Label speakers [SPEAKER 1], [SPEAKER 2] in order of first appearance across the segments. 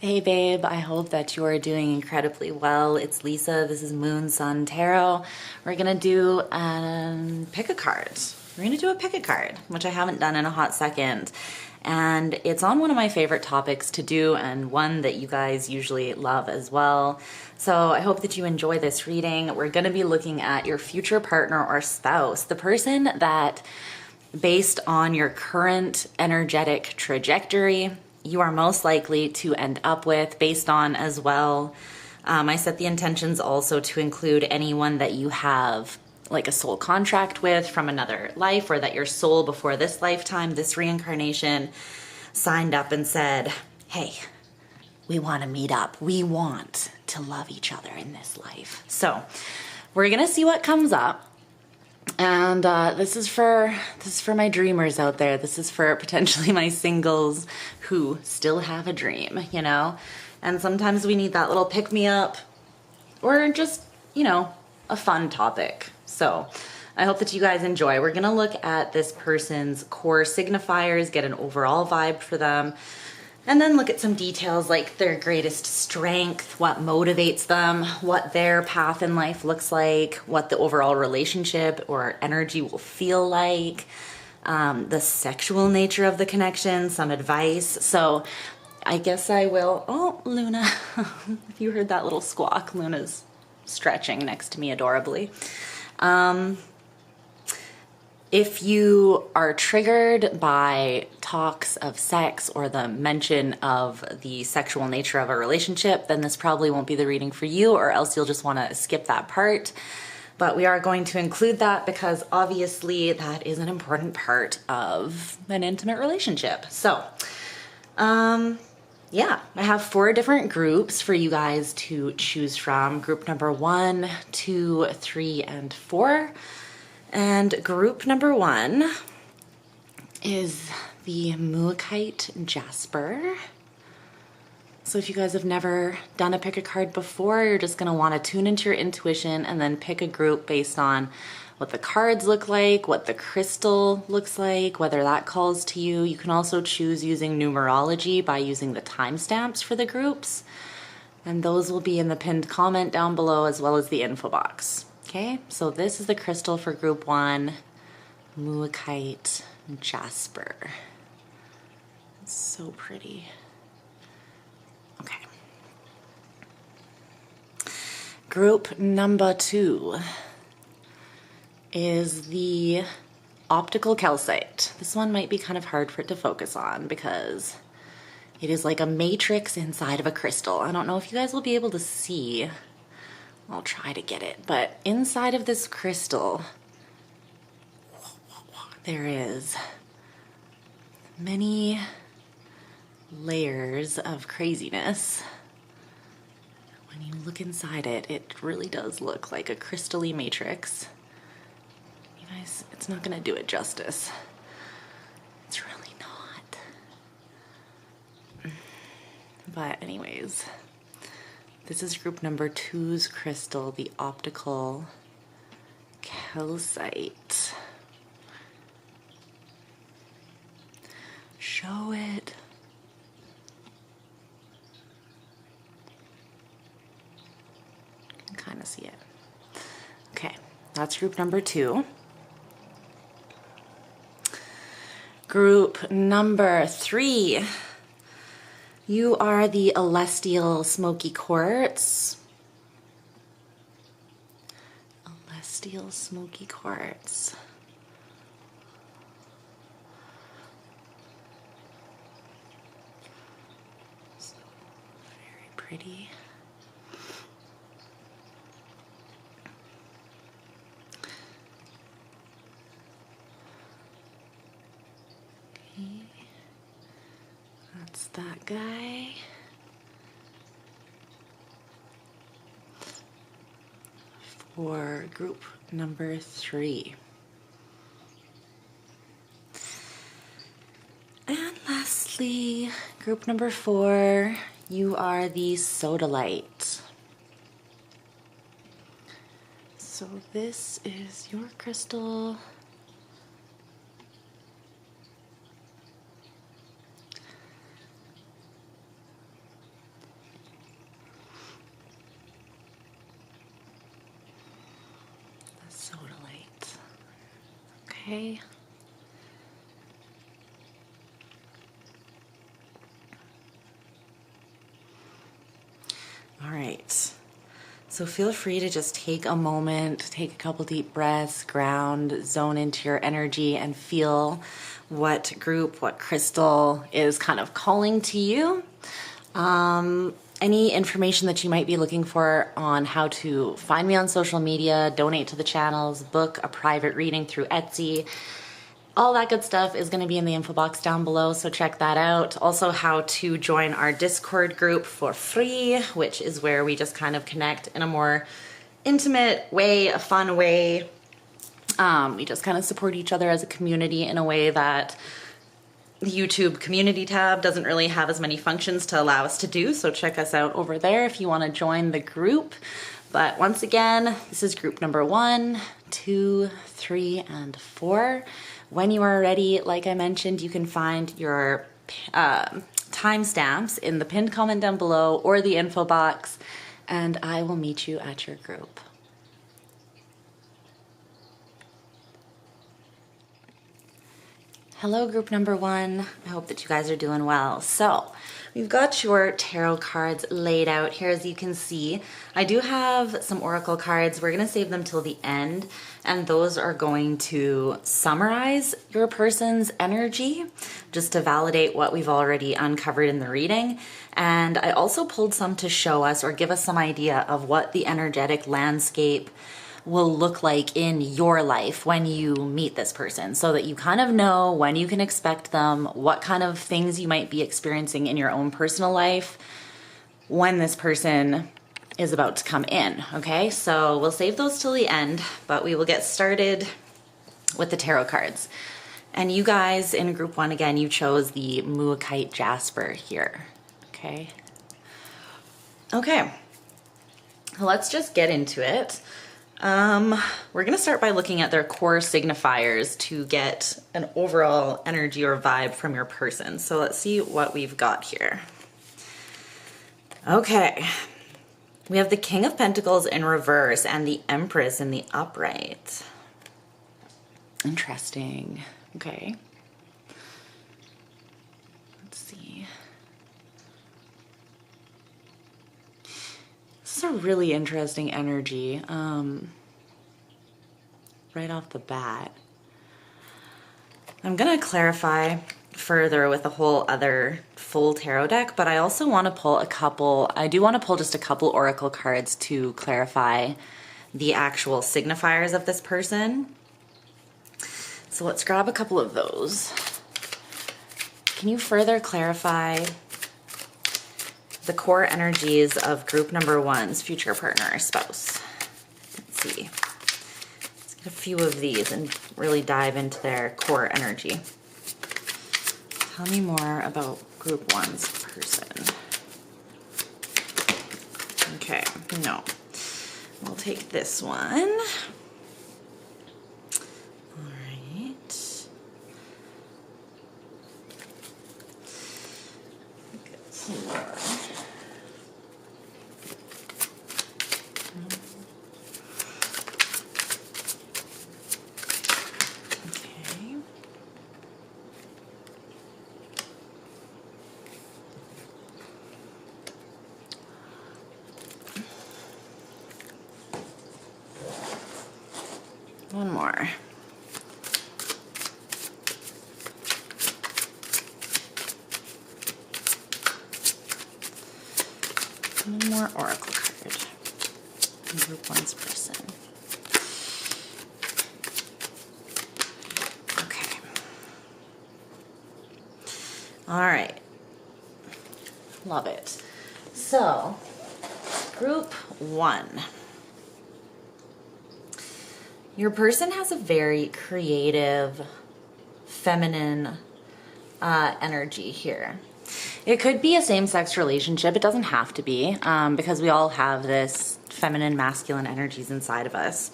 [SPEAKER 1] Hey babe, I hope that you are doing incredibly well. It's Lisa. This is Moon Sun Tarot. We're gonna do pick a card. We're gonna do a pick a card, which I haven't done in a hot second. And it's on one of my favorite topics to do and one that you guys usually love as well. So I hope that you enjoy this reading. We're gonna be looking at your future partner or spouse, the person that, based on your current energetic trajectory, you are most likely to end up with, based on as well. I set the intentions also to include anyone that you have like a soul contract with from another life, or that your soul before this lifetime, this reincarnation, signed up and said, hey, we want to meet up. We want to love each other in this life. So we're gonna see what comes up. And this is for my dreamers out there. This is for potentially my singles who still have a dream, you know? And sometimes we need that little pick-me-up, or just, you know, a fun topic. So I hope that you guys enjoy. We're gonna look at this person's core signifiers, get an overall vibe for them, and then look at some details like their greatest strength, what motivates them, what their path in life looks like, what the overall relationship or energy will feel like, the sexual nature of the connection, some advice. So I guess I will, oh, Luna, if you heard that little squawk, Luna's stretching next to me adorably. If you are triggered by talks of sex or the mention of the sexual nature of a relationship, then this probably won't be the reading for you, or else you'll just want to skip that part. But we are going to include that because obviously that is an important part of an intimate relationship. So, yeah, I have 4 different groups for you guys to choose from. Group number 1, 2, 3, and 4. And group number 1 is the Muakite Jasper. So if you guys have never done a pick a card before, you're just gonna wanna tune into your intuition and then pick a group based on what the cards look like, what the crystal looks like, whether that calls to you. You can also choose using numerology by using the timestamps for the groups. And those will be in the pinned comment down below, as well as the info box. Okay, so this is the crystal for group 1, Muakite Jasper. It's so pretty. Okay. Group number 2 is the optical calcite. This one might be kind of hard for it to focus on because it is like a matrix inside of a crystal. I don't know if you guys will be able to see. I'll try to get it, but inside of this crystal, there is many layers of craziness. When you look inside it, it really does look like a crystal-y matrix. You guys, it's not gonna do it justice. It's really not. But anyways, this is group number 2's crystal, the optical calcite. Show it. You can kind of see it. Okay, that's group number 2. Group number 3. You are the Celestial Smoky Quartz. Celestial Smoky Quartz. So very pretty. Okay. That's that guy. For group number 3. And lastly, group number 4, you are the sodalite. So this is your crystal. Okay. All right. So feel free to just take a moment, take a couple deep breaths, ground, zone into your energy, and feel what group, what crystal is kind of calling to you. Any information that you might be looking for on how to find me on social media, donate to the channels, book a private reading through Etsy, all that good stuff is going to be in the info box down below, so check that out. Also, how to join our Discord group for free, which is where we just kind of connect in a more intimate way, a fun way. We just kind of support each other as a community in a way that the YouTube community tab doesn't really have as many functions to allow us to do, so check us out over there if you want to join the group. But once again, this is group number 1, 2, 3, and 4. When you are ready, like I mentioned, you can find your timestamps in the pinned comment down below or the info box, and I will meet you at your group. Hello, group number 1. I hope that you guys are doing well. So, we've got your tarot cards laid out here, as you can see. I do have some oracle cards. We're going to save them till the end, and those are going to summarize your person's energy, just to validate what we've already uncovered in the reading. And I also pulled some to show us or give us some idea of what the energetic landscape will look like in your life when you meet this person, so that you kind of know when you can expect them, what kind of things you might be experiencing in your own personal life when this person is about to come in, okay? So we'll save those till the end, but we will get started with the tarot cards. And you guys in group 1, again, you chose the Muakite Jasper here, okay? Okay, let's just get into it. We're going to start by looking at their core signifiers to get an overall energy or vibe from your person. So let's see what we've got here. Okay. We have the King of Pentacles in reverse and the Empress in the upright. Interesting. Okay. Let's see. This is a really interesting energy. Right off the bat. I'm gonna clarify further with a whole other full tarot deck, but I also want to pull I do want to pull just a couple oracle cards to clarify the actual signifiers of this person. So let's grab a couple of those. Can you further clarify the core energies of group number 1's future partner or spouse? Let's see. A few of these and really dive into their core energy. Tell me more about group 1's person. Okay, no. We'll take this one. All right. Get some more. One more. One more oracle card. Group 1's person. Okay. All right. Love it. So, group 1. Your person has a very creative, feminine energy here. It could be a same-sex relationship. It doesn't have to be, because we all have this feminine, masculine energies inside of us.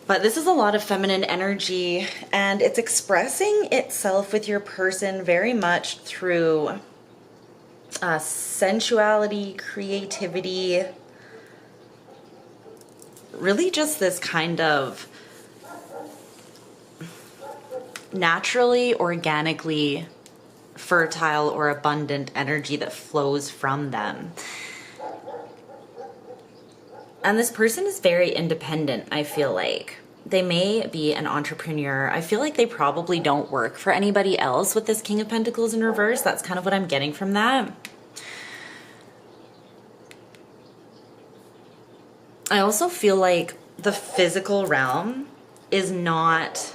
[SPEAKER 1] But this is a lot of feminine energy, and it's expressing itself with your person very much through sensuality, creativity, really just this kind of naturally, organically fertile or abundant energy that flows from them. And this person is very independent, I feel like. They may be an entrepreneur. I feel like they probably don't work for anybody else with this King of Pentacles in reverse. That's kind of what I'm getting from that. I also feel like the physical realm is not...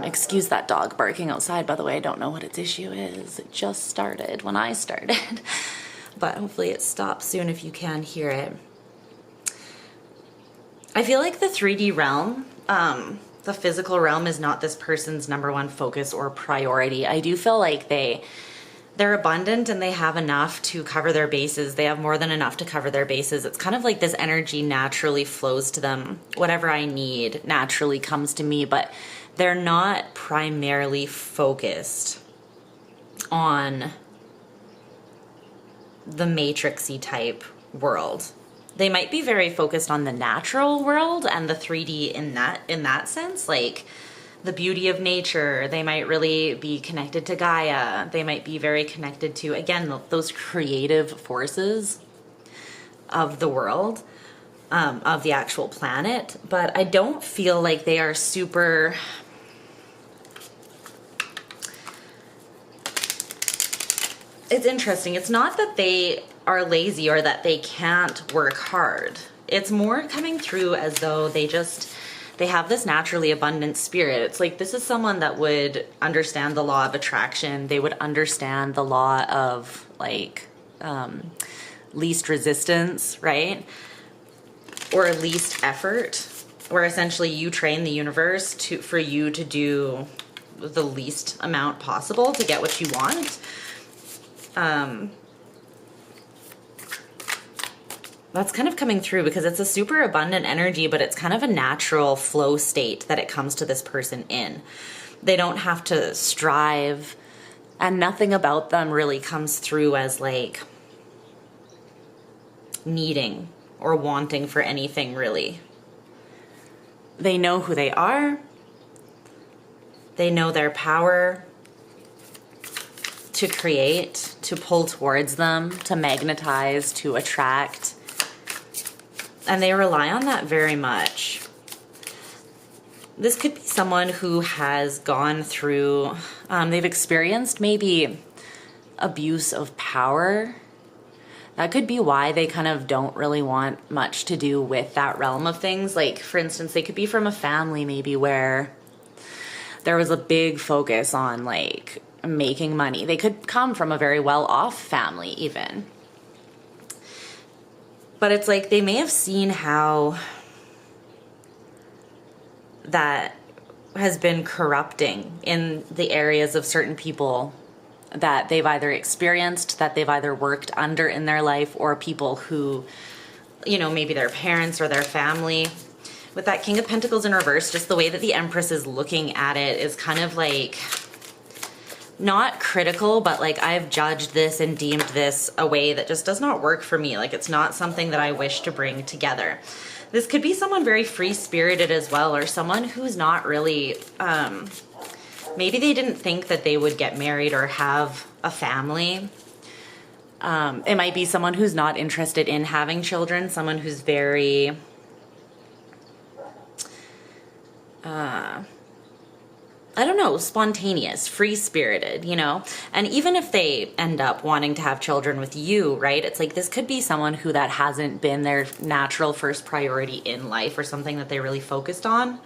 [SPEAKER 1] excuse that dog barking outside, by the way. I don't know what its issue is. It just started when I started. But hopefully it stops soon if you can hear it. I feel like the 3D realm, the physical realm, is not this person's number one focus or priority. I do feel like they're abundant and they have enough to cover their bases. They have more than enough to cover their bases. It's kind of like this energy naturally flows to them. Whatever I need naturally comes to me, but they're not primarily focused on the matrixy type world. They might be very focused on the natural world and the 3D in that sense, like the beauty of nature. They might really be connected to Gaia. They might be very connected to, again, those creative forces of the world, of the actual planet. But I don't feel like they are super... It's interesting. It's not that they are lazy or that they can't work hard. It's more coming through as though they have this naturally abundant spirit. It's like this is someone that would understand the law of attraction. They would understand the law of like least resistance, right? Or least effort, where essentially you train the universe for you to do the least amount possible to get what you want. That's kind of coming through because it's a super abundant energy, but it's kind of a natural flow state that it comes to this person in. They don't have to strive, and nothing about them really comes through as like needing or wanting for anything, really. They know who they are. They know their power to create, to pull towards them, to magnetize, to attract. And they rely on that very much. This could be someone who has gone through, they've experienced maybe abuse of power. That could be why they kind of don't really want much to do with that realm of things. Like, for instance, they could be from a family maybe where there was a big focus on like making money. They could come from a very well-off family even. But it's like they may have seen how that has been corrupting in the areas of certain people that they've either experienced, that they've either worked under in their life, or people who, you know, maybe their parents or their family. With that King of Pentacles in reverse, just the way that the Empress is looking at it is kind of like... not critical, but like I've judged this and deemed this a way that just does not work for me. Like it's not something that I wish to bring together. This could be someone very free-spirited as well, or someone who's not really, maybe they didn't think that they would get married or have a family. It might be someone who's not interested in having children, someone who's very... I don't know, spontaneous, free-spirited, you know? And even if they end up wanting to have children with you, right? It's like this could be someone who that hasn't been their natural first priority in life or something that they really focused on.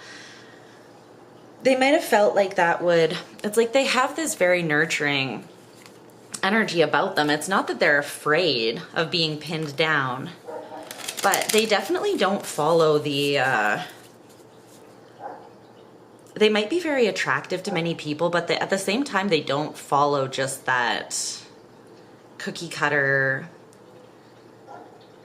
[SPEAKER 1] They might have felt like that would... It's like they have this very nurturing energy about them. It's not that they're afraid of being pinned down, but they definitely don't follow the... They might be very attractive to many people, but at the same time, they don't follow just that cookie cutter,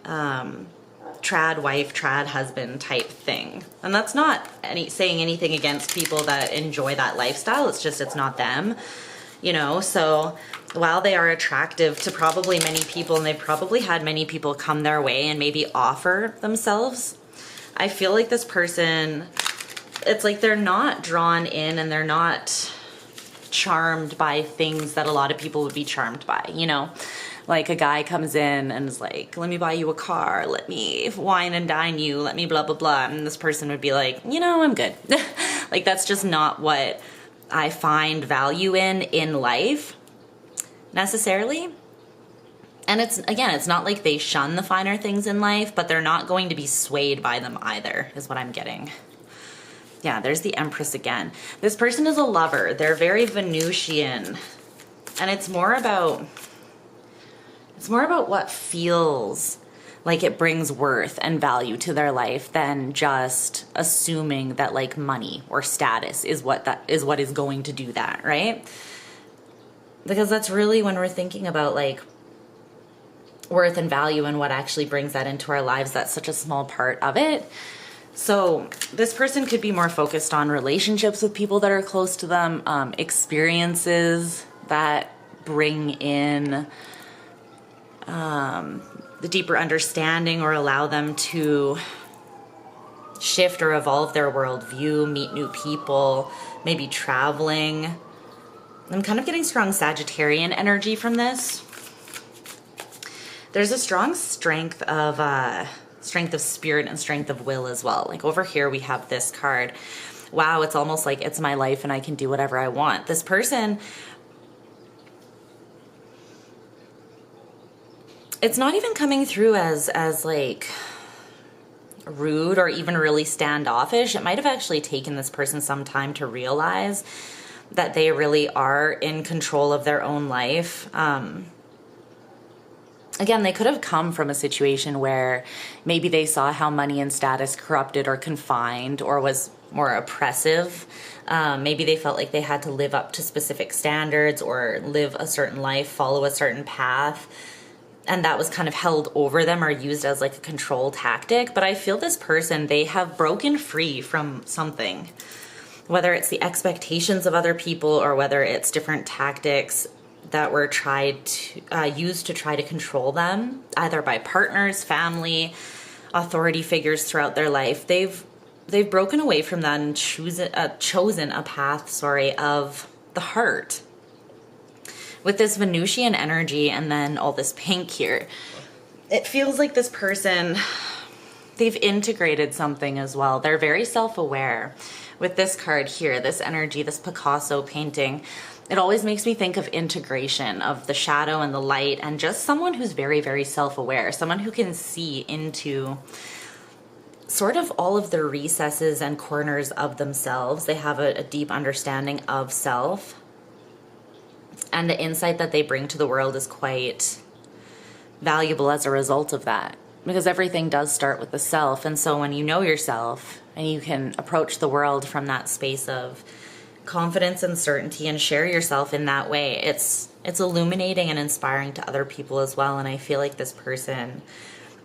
[SPEAKER 1] trad wife, trad husband type thing. And that's not saying anything against people that enjoy that lifestyle. It's just, it's not them, you know? So while they are attractive to probably many people, and they've probably had many people come their way and maybe offer themselves, I feel like this person it's like they're not drawn in and they're not charmed by things that a lot of people would be charmed by, you know? Like a guy comes in and is like, let me buy you a car, let me wine and dine you, let me blah, blah, blah. And this person would be like, you know, I'm good. Like, that's just not what I find value in life necessarily. And it's, again, it's not like they shun the finer things in life, but they're not going to be swayed by them either, is what I'm getting. Yeah, there's the Empress again. This person is a lover. They're very Venusian. And it's more about what feels like it brings worth and value to their life than just assuming that like money or status is what is going to do that, right? Because that's really when we're thinking about like worth and value and what actually brings that into our lives, that's such a small part of it. So this person could be more focused on relationships with people that are close to them, experiences that bring in the deeper understanding or allow them to shift or evolve their worldview, meet new people, maybe traveling. I'm kind of getting strong Sagittarian energy from this. There's a strong strength of spirit and strength of will as well. Like over here we have this card. Wow, it's almost like it's my life and I can do whatever I want. This person, it's not even coming through as like rude or even really standoffish. It might have actually taken this person some time to realize that they really are in control of their own life. Again, they could have come from a situation where maybe they saw how money and status corrupted or confined or was more oppressive. Maybe they felt like they had to live up to specific standards or live a certain life, follow a certain path. And that was kind of held over them or used as like a control tactic. But I feel this person, they have broken free from something. Whether it's the expectations of other people or whether it's different tactics that were used to try to control them, either by partners, family, authority figures throughout their life. They've broken away from that and chosen a path, of the heart. With this Venusian energy and then all this pink here, it feels like this person, they've integrated something as well. They're very self-aware. With this card here, this energy, this Picasso painting, it always makes me think of integration of the shadow and the light and just someone who's very, very self-aware, someone who can see into sort of all of the recesses and corners of themselves. They have a deep understanding of self. And the insight that they bring to the world is quite valuable as a result of that. Because everything does start with the self. And so when you know yourself and you can approach the world from that space of confidence and certainty and share yourself in that way, it's illuminating and inspiring to other people as well. And I feel like this person,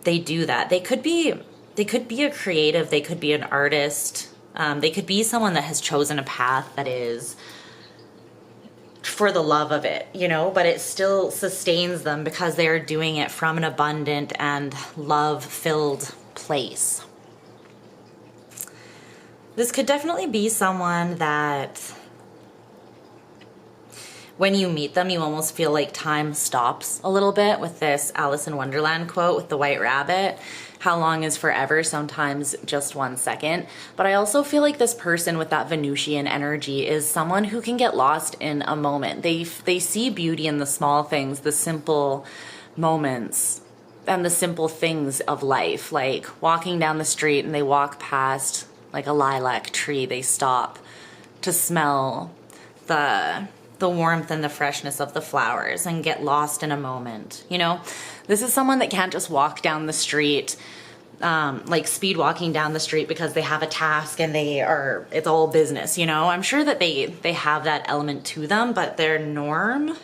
[SPEAKER 1] they do that. They could be a creative, they could be an artist, they could be someone that has chosen a path that is for the love of it, you know, but it still sustains them because they are doing it from an abundant and love-filled place. This could definitely be someone that when you meet them, you almost feel like time stops a little bit with this Alice in Wonderland quote with the white rabbit. How long is forever? Sometimes just 1 second. But I also feel like this person with that Venusian energy is someone who can get lost in a moment. They see beauty in the small things, the simple moments, and the simple things of life. Like walking down the street and they walk past like a lilac tree. They stop to smell the warmth and the freshness of the flowers and get lost in a moment, you know? This is someone that can't just walk down the street, like speed walking down the street because they have a task and it's all business, you know? I'm sure that they have that element to them, but their norm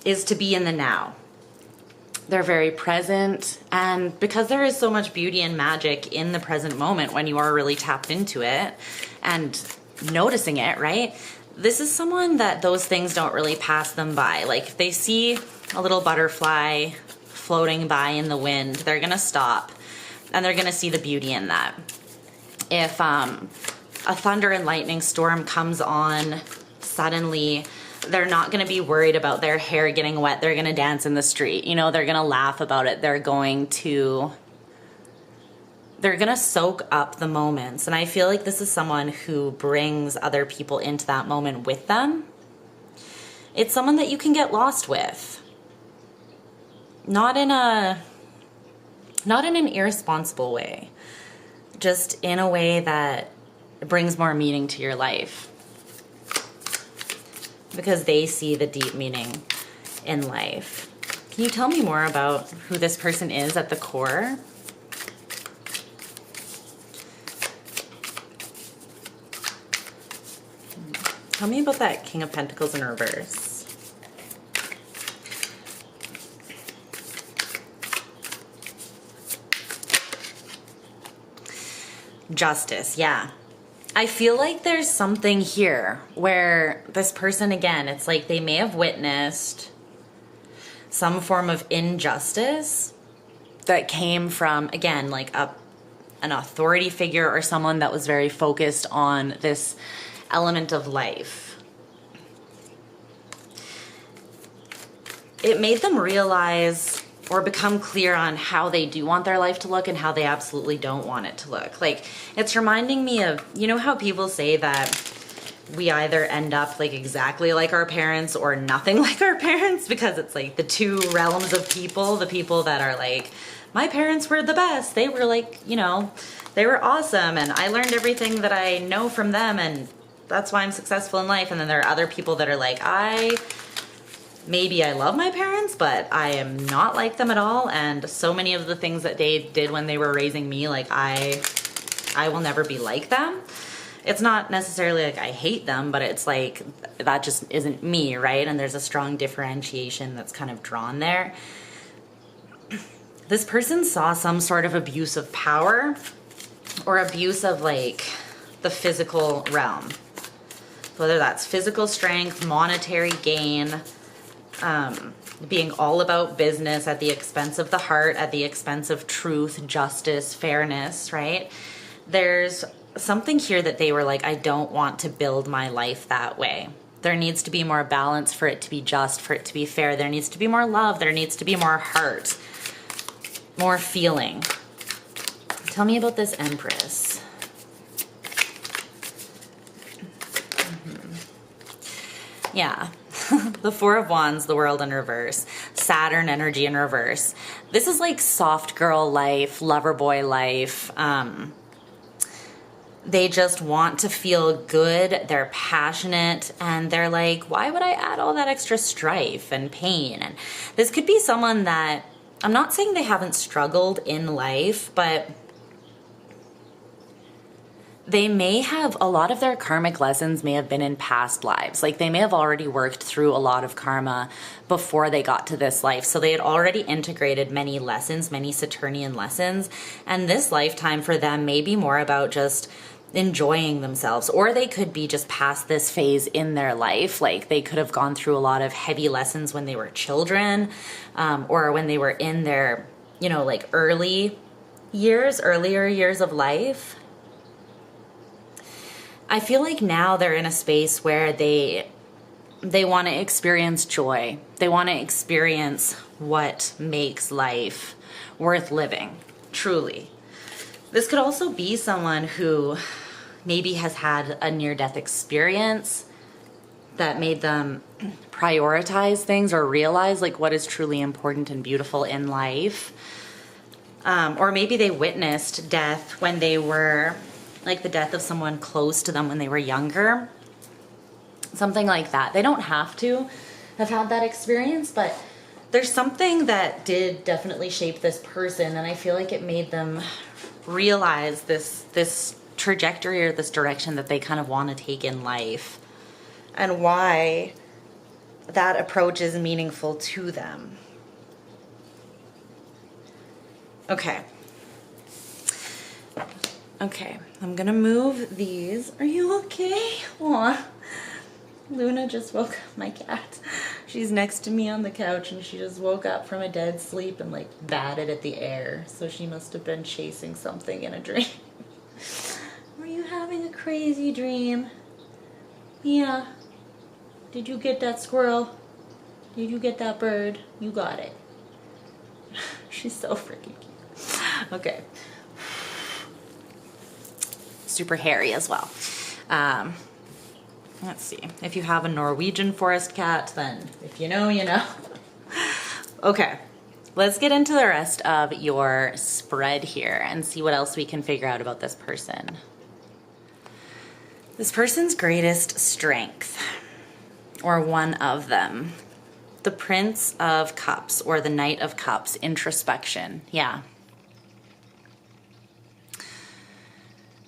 [SPEAKER 1] is to be in the now. They're very present, and because there is so much beauty and magic in the present moment when you are really tapped into it and noticing it, right? This is someone that those things don't really pass them by. Like if they see a little butterfly floating by in the wind, they're gonna stop and they're gonna see the beauty in that. if a thunder and lightning storm comes on suddenly, they're not going to be worried about their hair getting wet. They're going to dance in the street. You know, they're going to laugh about it. They're going to soak up the moments. And I feel like this is someone who brings other people into that moment with them. It's someone that you can get lost with. Not in an irresponsible way. Just in a way that brings more meaning to your life. Because they see the deep meaning in life. Can you tell me more about who this person is at the core? Tell me about that King of Pentacles in reverse. Justice, yeah. I feel like there's something here where this person, again, it's like they may have witnessed some form of injustice that came from, again, like an authority figure or someone that was very focused on this element of life. It made them realize or become clear on how they do want their life to look and how they absolutely don't want it to look. Like, it's reminding me of, you know how people say that we either end up like exactly like our parents or nothing like our parents, because it's like the two realms of people, the people that are like, my parents were the best. They were like, you know, they were awesome and I learned everything that I know from them and that's why I'm successful in life. And then there are other people that are like, maybe I love my parents, but I am not like them at all. And so many of the things that they did when they were raising me, like I will never be like them. It's not necessarily like I hate them, but it's like, that just isn't me, right? And there's a strong differentiation that's kind of drawn there. This person saw some sort of abuse of power or abuse of like the physical realm. Whether that's physical strength, monetary gain, being all about business at the expense of the heart, at the expense of truth, justice, fairness, right? There's something here that they were like, I don't want to build my life that way. There needs to be more balance for it to be just, for it to be fair. There needs to be more love. There needs to be more heart, more feeling. Tell me about this Empress. Yeah. The Four of Wands, the world in reverse, Saturn energy in reverse. This is like soft girl life, lover boy life. They just want to feel good. They're passionate and they're like, why would I add all that extra strife and pain? And this could be someone that, I'm not saying they haven't struggled in life, but they may have, a lot of their karmic lessons may have been in past lives. Like they may have already worked through a lot of karma before they got to this life. So they had already integrated many lessons, many Saturnian lessons. And this lifetime for them may be more about just enjoying themselves, or they could be just past this phase in their life. Like they could have gone through a lot of heavy lessons when they were children, or when they were in their, you know, like earlier years of life. I feel like now they're in a space where they want to experience joy. They want to experience what makes life worth living, truly. This could also be someone who maybe has had a near-death experience that made them prioritize things or realize like what is truly important and beautiful in life. Or maybe they witnessed death when they were, like the death of someone close to them when they were younger. Something like that. They don't have to have had that experience, but there's something that did definitely shape this person, and I feel like it made them realize this trajectory or this direction that they kind of want to take in life, and why that approach is meaningful to them. Okay. Okay, I'm gonna move these. Are you okay? Aw. Luna just woke up, my cat. She's next to me on the couch and she just woke up from a dead sleep and like batted at the air. So she must have been chasing something in a dream. having a crazy dream? Yeah. Did you get that squirrel? Did you get that bird? You got it. She's so freaking cute. Okay. Super hairy as well. Let's see. If you have a Norwegian forest cat, then if you know, you know. Okay. Let's get into the rest of your spread here and see what else we can figure out about this person. This person's greatest strength, or one of them, the Prince of Cups or the Knight of Cups, introspection. Yeah.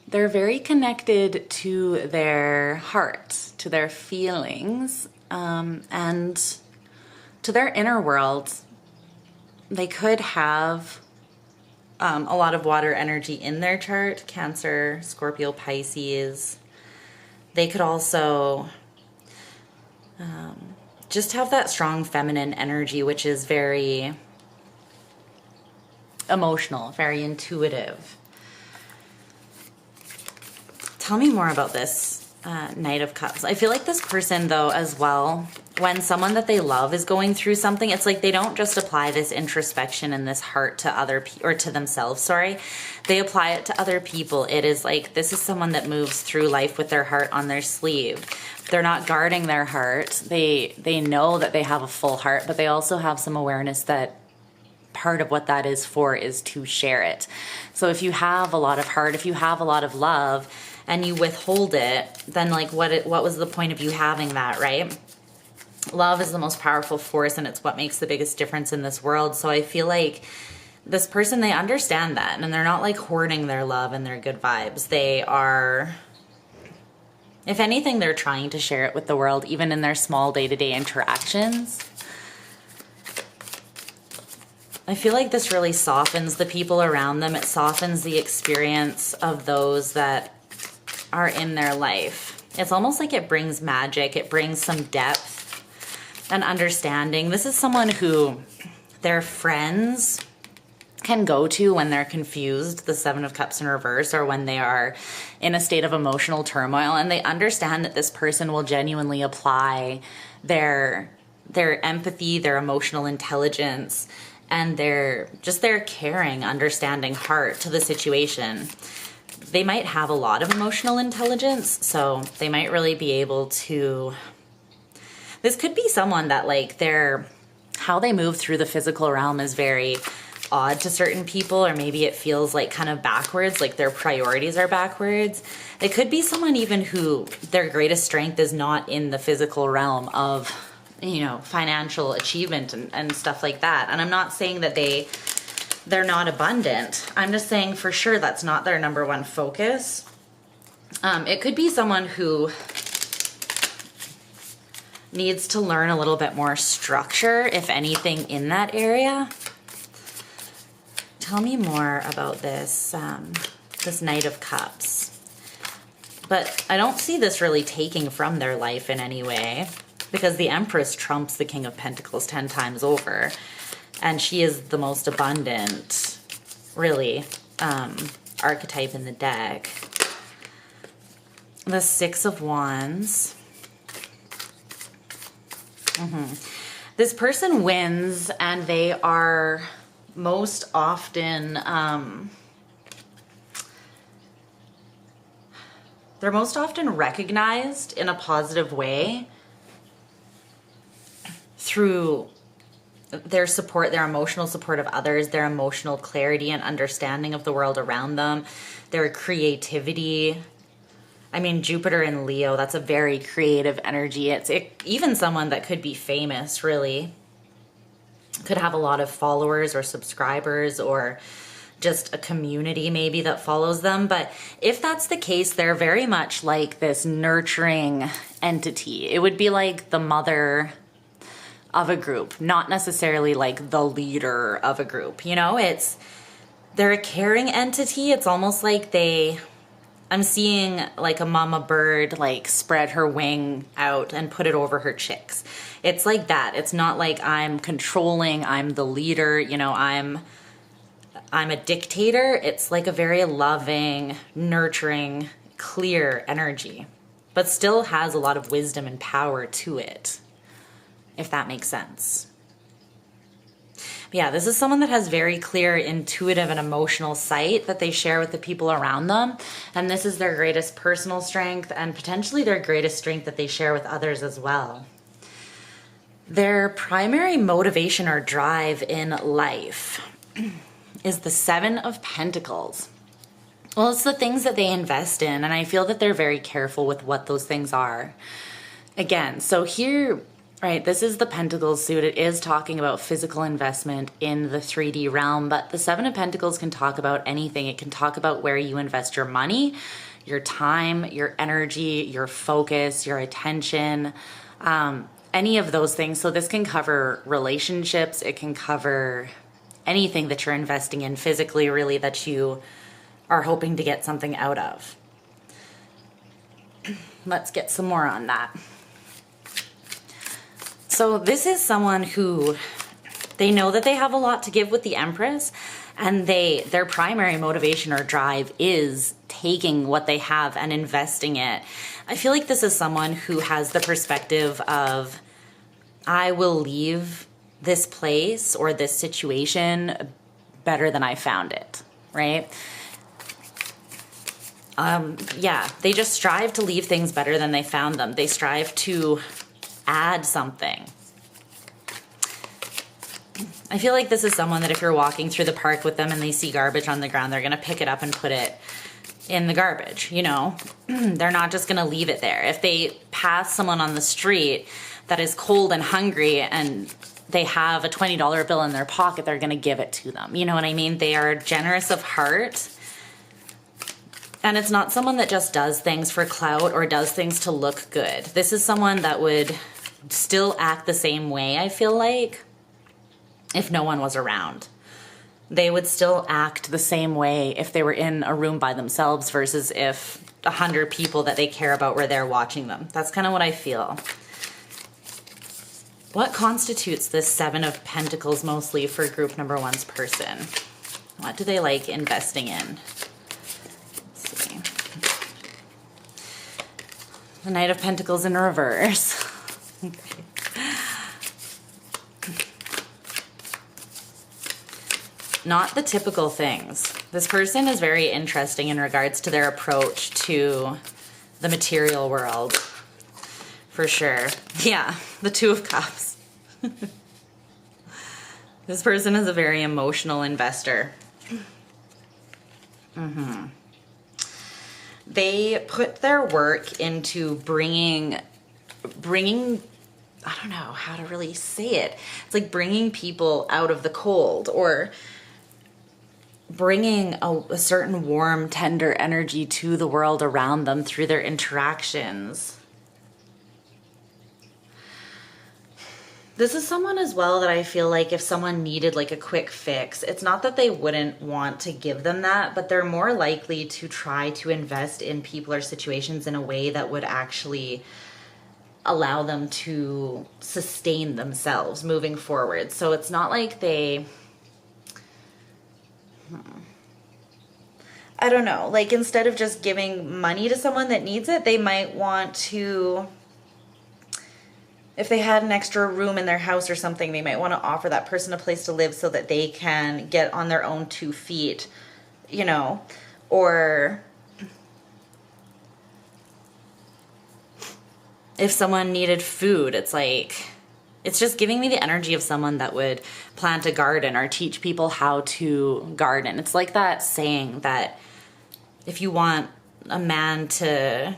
[SPEAKER 1] They're very connected to their heart, to their feelings, and to their inner world. They could have a lot of water energy in their chart, Cancer, Scorpio, Pisces. They could also just have that strong feminine energy, which is very emotional, very intuitive. Tell me more about this Knight of Cups. I feel like this person, though, as well, when someone that they love is going through something, it's like they don't just apply this introspection and this heart to other people, or to themselves, sorry. They apply it to other people. It is like, this is someone that moves through life with their heart on their sleeve. They're not guarding their heart. They know that they have a full heart, but they also have some awareness that part of what that is for is to share it. So if you have a lot of heart, if you have a lot of love, and you withhold it, then like what was the point of you having that, right? Love is the most powerful force, and it's what makes the biggest difference in this world. So I feel like this person, they understand that, and they're not like hoarding their love and their good vibes. They are, if anything, they're trying to share it with the world, even in their small day-to-day interactions. I feel like this really softens the people around them. It softens the experience of those that are in their life. It's almost like it brings magic. It brings some depth and understanding. This is someone who their friends can go to when they're confused, the Seven of Cups in reverse, or when they are in a state of emotional turmoil, and they understand that this person will genuinely apply their empathy, their emotional intelligence, and their caring, understanding heart to the situation. They might have a lot of emotional intelligence, so they might really be able to... This could be someone that like how they move through the physical realm is very odd to certain people, or maybe it feels like kind of backwards, like their priorities are backwards. It could be someone even who their greatest strength is not in the physical realm of, you know, financial achievement and stuff like that. And I'm not saying that they're not abundant. I'm just saying for sure that's not their number one focus. It could be someone who needs to learn a little bit more structure, if anything, in that area. Tell me more about this, this Knight of Cups. But I don't see this really taking from their life in any way, because the Empress trumps the King of Pentacles 10 times over. And she is the most abundant, really, archetype in the deck. The Six of Wands. This person wins, and they are most often, they're most often recognized in a positive way through their support, their emotional support of others, their emotional clarity and understanding of the world around them, their creativity. I mean, Jupiter in Leo, that's a very creative energy. It's even someone that could be famous, really. Could have a lot of followers or subscribers, or just a community maybe that follows them. But if that's the case, they're very much like this nurturing entity. It would be like the mother of a group, not necessarily like the leader of a group. You know, they're a caring entity. It's almost like I'm seeing like a mama bird like spread her wing out and put it over her chicks. It's like that. It's not like I'm controlling, I'm the leader, you know, I'm a dictator. It's like a very loving, nurturing, clear energy, but still has a lot of wisdom and power to it, if that makes sense. Yeah, this is someone that has very clear, intuitive, and emotional sight that they share with the people around them. And this is their greatest personal strength and potentially their greatest strength that they share with others as well. Their primary motivation or drive in life is the Seven of Pentacles. Well, it's the things that they invest in, and I feel that they're very careful with what those things are. Again, so here, right, this is the Pentacles suit. It is talking about physical investment in the 3D realm, but the Seven of Pentacles can talk about anything. It can talk about where you invest your money, your time, your energy, your focus, your attention, any of those things. So this can cover relationships. It can cover anything that you're investing in physically, really, that you are hoping to get something out of. Let's get some more on that. So this is someone who, they know that they have a lot to give with the Empress, and their primary motivation or drive is taking what they have and investing it. I feel like this is someone who has the perspective of, I will leave this place or this situation better than I found it, right? Yeah, they just strive to leave things better than they found them. They strive to add something. I feel like this is someone that if you're walking through the park with them and they see garbage on the ground, they're going to pick it up and put it in the garbage, you know? They're not just going to leave it there. If they pass someone on the street that is cold and hungry and they have a $20 bill in their pocket, they're going to give it to them. You know what I mean? They are generous of heart. And it's not someone that just does things for clout or does things to look good. This is someone that would still act the same way, I feel like, if no one was around. They would still act the same way if they were in a room by themselves versus if 100 people that they care about were there watching them. That's kind of what I feel. What constitutes this Seven of Pentacles mostly for group number one's person? What do they like investing in? The Knight of Pentacles in reverse. Okay. Not the typical things. This person is very interesting in regards to their approach to the material world. For sure. Yeah, the Two of Cups. This person is a very emotional investor. They put their work into bringing, I don't know how to really say it. It's like bringing people out of the cold or bringing a certain warm, tender energy to the world around them through their interactions. This is someone as well that I feel like if someone needed like a quick fix, it's not that they wouldn't want to give them that, but they're more likely to try to invest in people or situations in a way that would actually allow them to sustain themselves moving forward. So it's not like they, I don't know, like instead of just giving money to someone that needs it, they might want to, if they had an extra room in their house or something, they might want to offer that person a place to live so that they can get on their own 2 feet, you know, or if someone needed food, it's like, it's just giving me the energy of someone that would plant a garden or teach people how to garden. It's like that saying that if you want a man to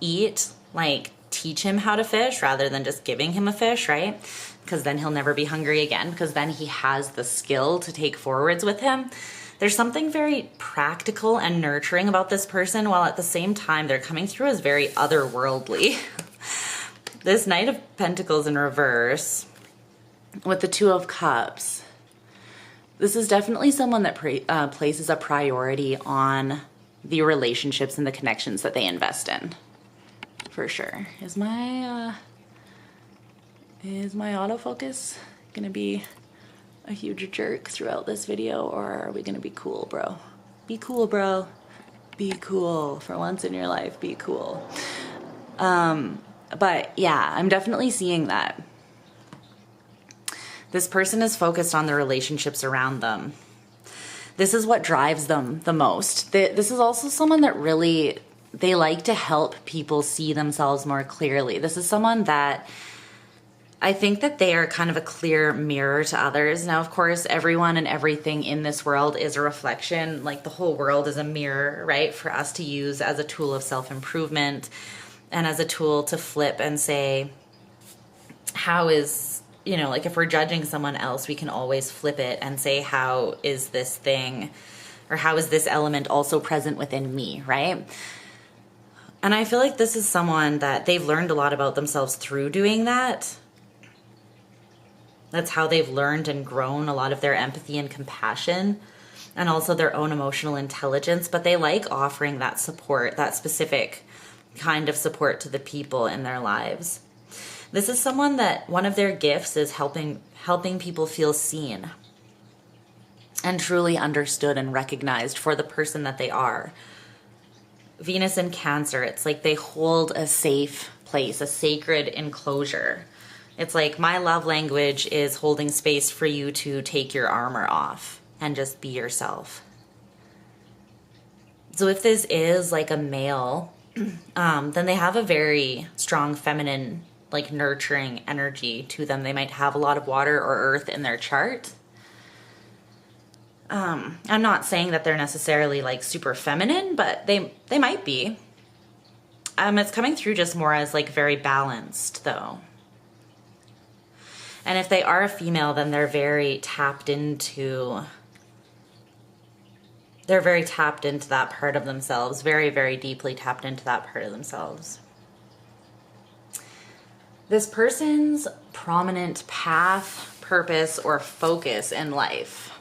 [SPEAKER 1] eat, like, teach him how to fish rather than just giving him a fish, right? Because then he'll never be hungry again, because then he has the skill to take forwards with him. There's something very practical and nurturing about this person, while at the same time they're coming through as very otherworldly. This Knight of Pentacles in reverse with the Two of Cups. This is definitely someone that places a priority on the relationships and the connections that they invest in. For sure. Is my autofocus gonna be a huge jerk throughout this video, or are we gonna be cool, bro? Be cool, bro. Be cool. For once in your life, be cool. But yeah, I'm definitely seeing that. This person is focused on the relationships around them. This is what drives them the most. This is also someone that really, they like to help people see themselves more clearly. This is someone that I think that they are kind of a clear mirror to others. Now, of course, everyone and everything in this world is a reflection. Like the whole world is a mirror, right? For us to use as a tool of self-improvement and as a tool to flip and say, how is, you know, like if we're judging someone else, we can always flip it and say, how is this thing, or how is this element also present within me, right? And I feel like this is someone that they've learned a lot about themselves through doing that. That's how they've learned and grown a lot of their empathy and compassion, and also their own emotional intelligence. But they like offering that support, that specific kind of support to the people in their lives. This is someone that one of their gifts is helping people feel seen and truly understood and recognized for the person that they are. Venus in Cancer, it's like they hold a safe place, a sacred enclosure. It's like my love language is holding space for you to take your armor off and just be yourself. So if this is like a male, then they have a very strong feminine, like nurturing energy to them. They might have a lot of water or earth in their chart. I'm not saying that they're necessarily like super feminine, but they might be. It's coming through just more as like very balanced though. And if they are a female, then they're very tapped into that part of themselves, very, very deeply tapped into that part of themselves. This person's prominent path, purpose, or focus in life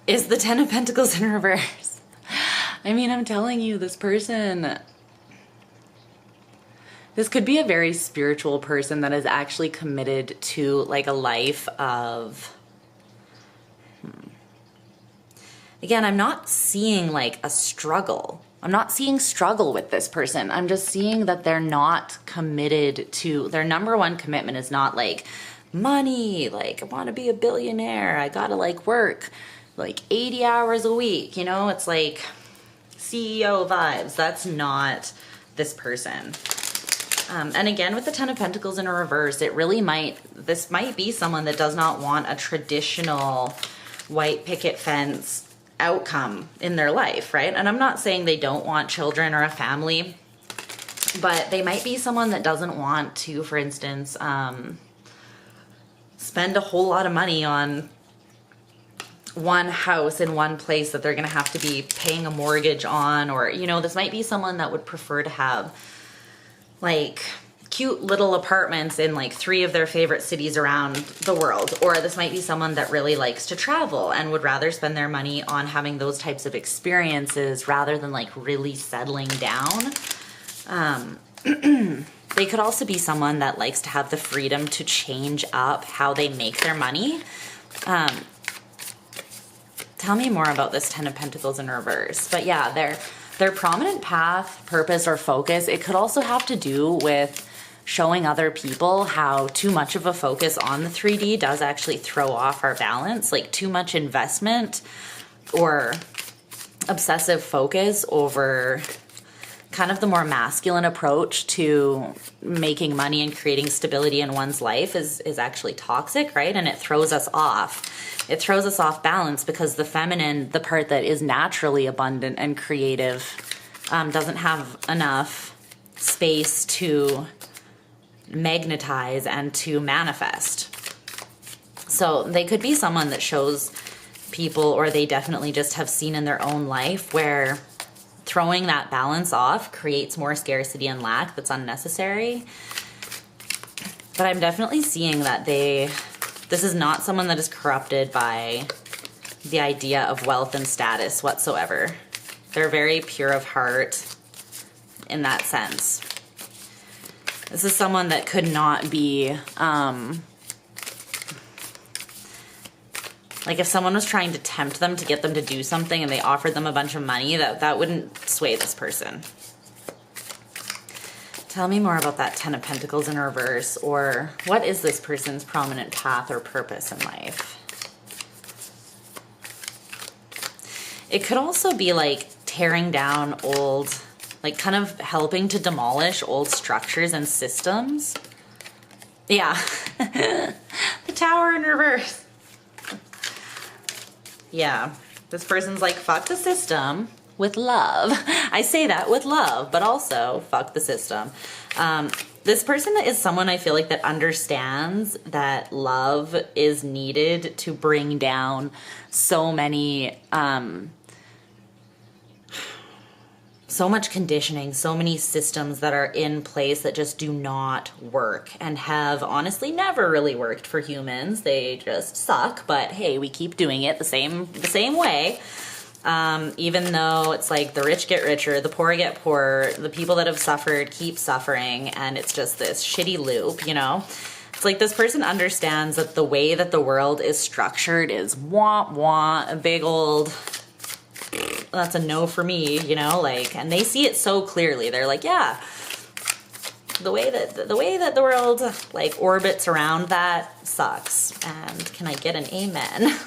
[SPEAKER 1] is the Ten of Pentacles in reverse. I mean, I'm telling you, this person, this could be a very spiritual person that is actually committed to like a life of, again, I'm not seeing like a struggle. I'm not seeing struggle with this person. I'm just seeing that they're not committed to, their number one commitment is not like money, like I want to be a billionaire, I gotta like work like 80 hours a week, you know, it's like CEO vibes. That's not this person. And again, with the Ten of Pentacles in a reverse, it really this might be someone that does not want a traditional white picket fence outcome in their life, right? And I'm not saying they don't want children or a family, but they might be someone that doesn't want to, for instance, spend a whole lot of money on one house in one place that they're going to have to be paying a mortgage on, or, you know, this might be someone that would prefer to have like cute little apartments in like 3 of their favorite cities around the world. Or this might be someone that really likes to travel and would rather spend their money on having those types of experiences rather than like really settling down. They could also be someone that likes to have the freedom to change up how they make their money. Tell me more about this Ten of Pentacles in reverse. But yeah, their prominent path, purpose, or focus, it could also have to do with showing other people how too much of a focus on the 3D does actually throw off our balance. Like too much investment or obsessive focus over kind of the more masculine approach to making money and creating stability in one's life is actually toxic, right? And it throws us off. It throws us off balance because the feminine, the part that is naturally abundant and creative, doesn't have enough space to magnetize and to manifest. So they could be someone that shows people, or they definitely just have seen in their own life where throwing that balance off creates more scarcity and lack that's unnecessary. But I'm definitely seeing that this is not someone that is corrupted by the idea of wealth and status whatsoever. They're very pure of heart in that sense. This is someone that could not be Like if someone was trying to tempt them to get them to do something and they offered them a bunch of money, that wouldn't sway this person. Tell me more about that Ten of Pentacles in reverse, or what is this person's prominent path or purpose in life? It could also be like tearing down old, like kind of helping to demolish old structures and systems. Yeah. The Tower in reverse. Yeah. This person's like, fuck the system with love. I say that with love, but also fuck the system. This person is someone I feel like that understands that love is needed to bring down so many, so much conditioning, so many systems that are in place that just do not work and have honestly never really worked for humans. They just suck, but hey, we keep doing it the same way. Even though it's like the rich get richer, the poor get poorer, the people that have suffered keep suffering, and it's just this shitty loop, you know? It's like this person understands that the way that the world is structured is wah, a big old, that's a no for me, you know? Like, and they see it so clearly. They're like, yeah, the way that the world like orbits around that sucks. And can I get an amen?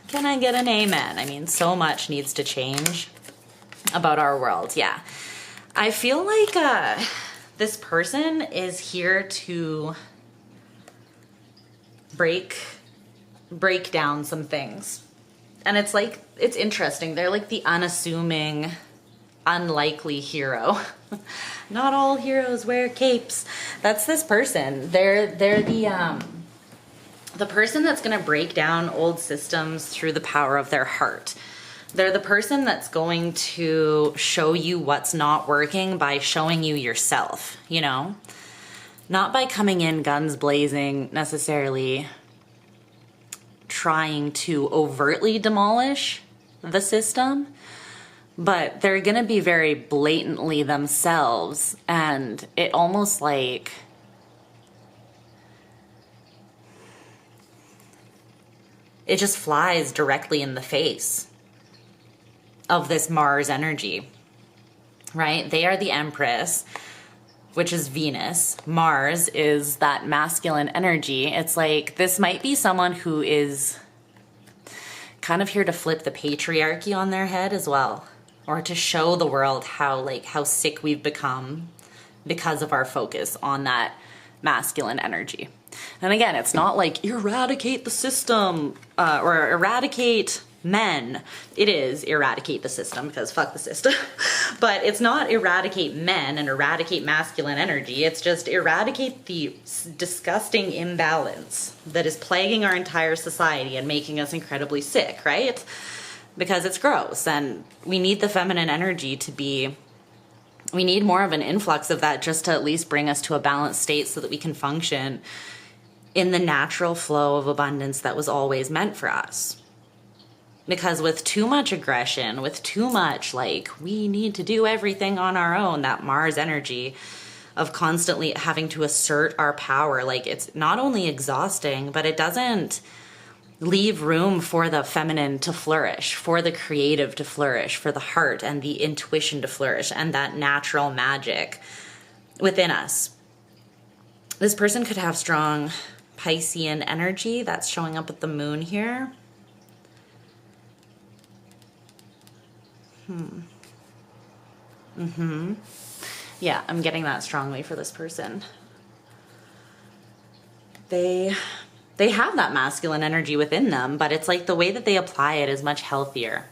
[SPEAKER 1] Can I get an amen? I mean, so much needs to change about our world. Yeah. I feel like this person is here to break down some things. And it's like, it's interesting. They're like the unassuming, unlikely hero. Not all heroes wear capes. That's this person. They're the person that's going to break down old systems through the power of their heart. They're the person that's going to show you what's not working by showing you yourself, you know? Not by coming in guns blazing, necessarily trying to overtly demolish the system, but they're going to be very blatantly themselves, and it almost like it just flies directly in the face of this Mars energy, right? They are the Empress, which is Venus. Mars is that masculine energy. It's like, this might be someone who is kind of here to flip the patriarchy on their head as well, or to show the world how sick we've become because of our focus on that masculine energy. And again, it's not like eradicate the system or eradicate men. It is eradicate the system, because fuck the system. But it's not eradicate men and eradicate masculine energy. It's just eradicate the disgusting imbalance that is plaguing our entire society and making us incredibly sick, right? Because it's gross, and we need the feminine energy to be, we need more of an influx of that just to at least bring us to a balanced state so that we can function in the natural flow of abundance that was always meant for us. Because with too much aggression, with too much like, we need to do everything on our own, that Mars energy of constantly having to assert our power, like, it's not only exhausting, but it doesn't leave room for the feminine to flourish, for the creative to flourish, for the heart and the intuition to flourish, and that natural magic within us. This person could have strong Piscean energy that's showing up with the moon here. Yeah, I'm getting that strongly for this person. They have that masculine energy within them, but it's like the way that they apply it is much healthier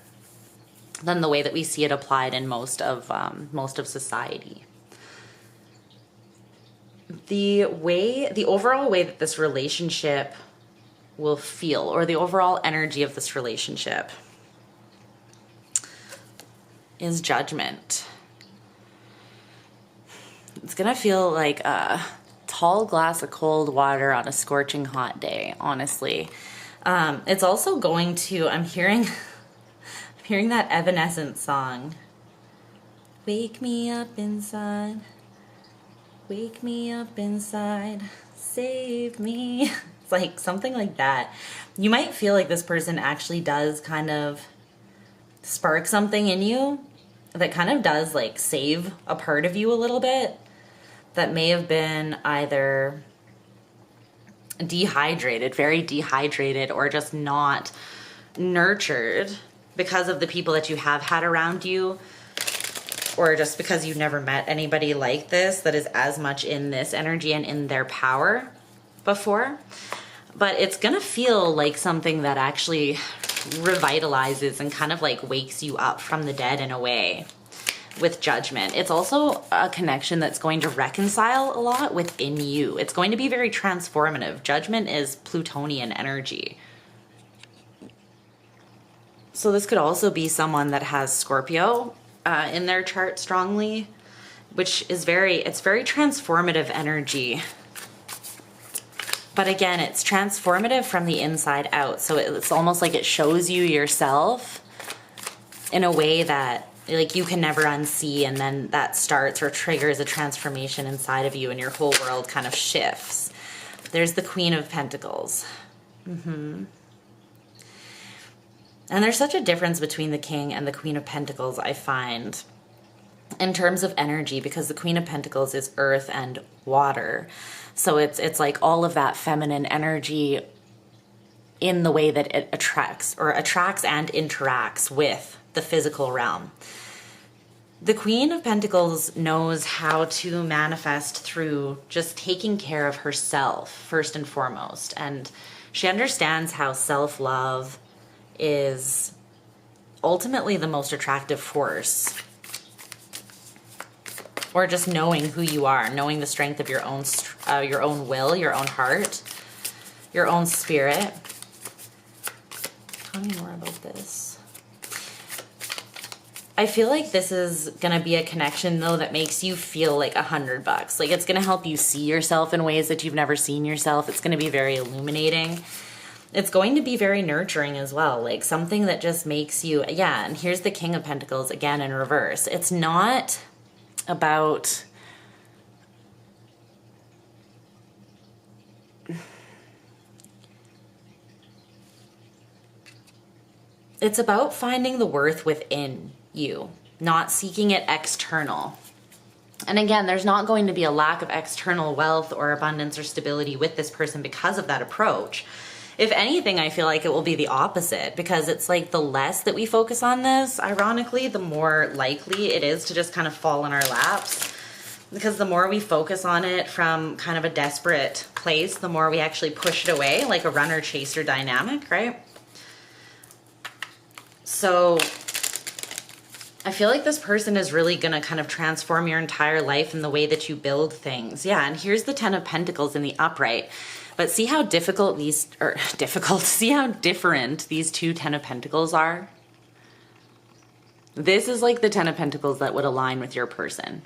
[SPEAKER 1] than the way that we see it applied in most of society. The overall way that this relationship will feel, or the overall energy of this relationship, is judgment. It's gonna feel like a tall glass of cold water on a scorching hot day, honestly. It's also going to, I'm hearing that Evanescence song. Wake me up inside. Wake me up inside. Save me. It's like something like that. You might feel like this person actually does kind of spark something in you that kind of does like save a part of you a little bit that may have been either dehydrated, very dehydrated, or just not nurtured because of the people that you have had around you, or just because you've never met anybody like this that is as much in this energy and in their power before. But it's gonna feel like something that actually revitalizes and kind of like wakes you up from the dead in a way with Judgment. It's also a connection that's going to reconcile a lot within you. It's going to be very transformative. Judgment is Plutonian energy. So this could also be someone that has Scorpio in their chart strongly, which is it's very transformative energy. But again, it's transformative from the inside out. So it's almost like it shows you yourself in a way that like you can never unsee, and then that starts or triggers a transformation inside of you and your whole world kind of shifts. There's the Queen of Pentacles. And there's such a difference between the King and the Queen of Pentacles, I find, in terms of energy, because the Queen of Pentacles is earth and water. So it's like all of that feminine energy in the way that it attracts and interacts with the physical realm. The Queen of Pentacles knows how to manifest through just taking care of herself first and foremost. And she understands how self-love is ultimately the most attractive force. Or just knowing who you are, knowing the strength of your own will, your own heart, your own spirit. Tell me more about this. I feel like this is gonna be a connection though that makes you feel like $100. Like it's gonna help you see yourself in ways that you've never seen yourself. It's gonna be very illuminating. It's going to be very nurturing as well. Like something that just makes you, yeah, and here's the King of Pentacles again in reverse. It's not about it's about finding the worth within you, not seeking it external. And again, there's not going to be a lack of external wealth or abundance or stability with this person because of that approach. If anything, I feel like it will be the opposite, because it's like the less that we focus on this, ironically, the more likely it is to just kind of fall in our laps. Because the more we focus on it from kind of a desperate place, the more we actually push it away, like a runner-chaser dynamic, right? So I feel like this person is really going to kind of transform your entire life in the way that you build things. Yeah, and here's the Ten of Pentacles in the upright. But see how see how different these two Ten of Pentacles are? This is like the Ten of Pentacles that would align with your person.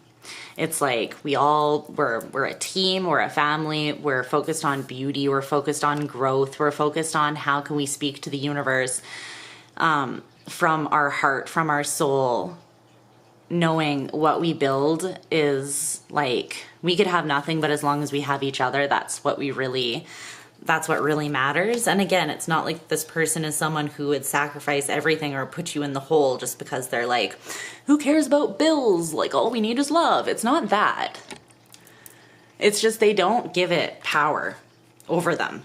[SPEAKER 1] It's like we're a team, we're a family, we're focused on beauty, we're focused on growth, we're focused on how can we speak to the universe from our heart, from our soul, knowing what we build is like, we could have nothing, but as long as we have each other, that's what really matters. And again, it's not like this person is someone who would sacrifice everything or put you in the hole just because they're like, who cares about bills? Like, all we need is love. It's not that. It's just they don't give it power over them.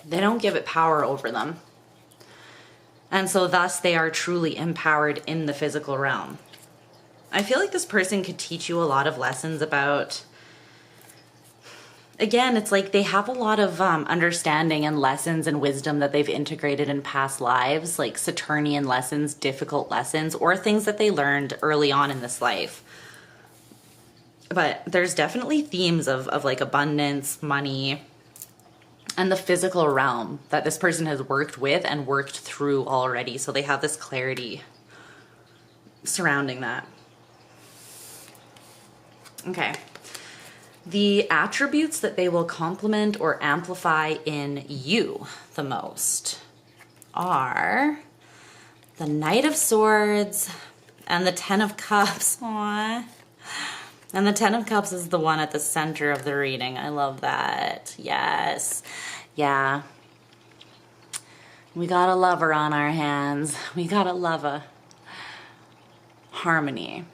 [SPEAKER 1] They don't give it power over them. And so thus they are truly empowered in the physical realm. I feel like this person could teach you a lot of lessons about, again, it's like they have a lot of understanding and lessons and wisdom that they've integrated in past lives, like Saturnian lessons, difficult lessons, or things that they learned early on in this life. But there's definitely themes of like abundance, money, and the physical realm that this person has worked with and worked through already. So they have this clarity surrounding that. Okay. The attributes that they will complement or amplify in you the most are the Knight of Swords and the Ten of Cups. Aww. And the Ten of Cups is the one at the center of the reading. I love that. Yes. Yeah. We got a lover on our hands. We got a lover. Harmony.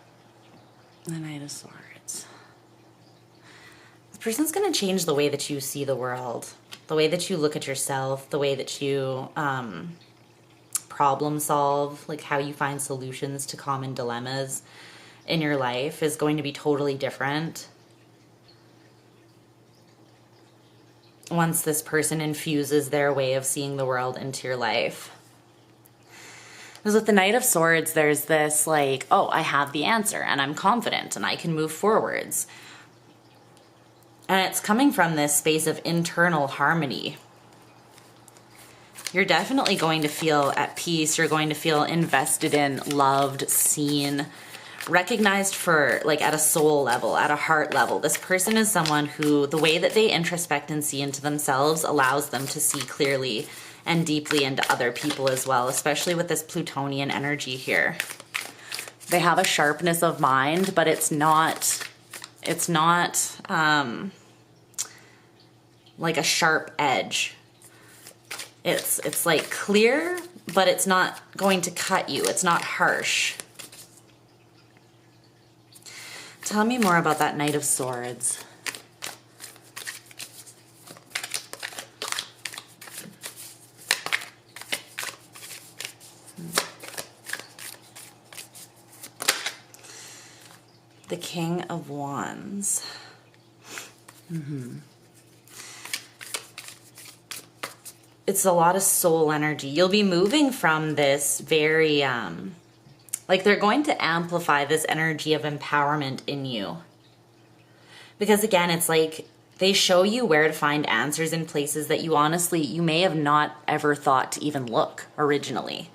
[SPEAKER 1] The Knight of Swords. This person's going to change the way that you see the world, the way that you look at yourself, the way that you problem solve, like how you find solutions to common dilemmas in your life is going to be totally different once this person infuses their way of seeing the world into your life. Because with the Knight of Swords, there's this like, oh, I have the answer and I'm confident and I can move forwards. And it's coming from this space of internal harmony. You're definitely going to feel at peace. You're going to feel invested in, loved, seen, recognized for, like, at a soul level, at a heart level. This person is someone who, the way that they introspect and see into themselves allows them to see clearly and deeply into other people as well, especially with this Plutonian energy here. They have a sharpness of mind, but it's not like a sharp edge. It's like clear, but it's not going to cut you. It's not harsh. Tell me more about that Knight of Swords. The King of Wands. It's a lot of soul energy. You'll be moving from this very, like they're going to amplify this energy of empowerment in you. Because again, it's like they show you where to find answers in places that you honestly, you may have not ever thought to even look originally.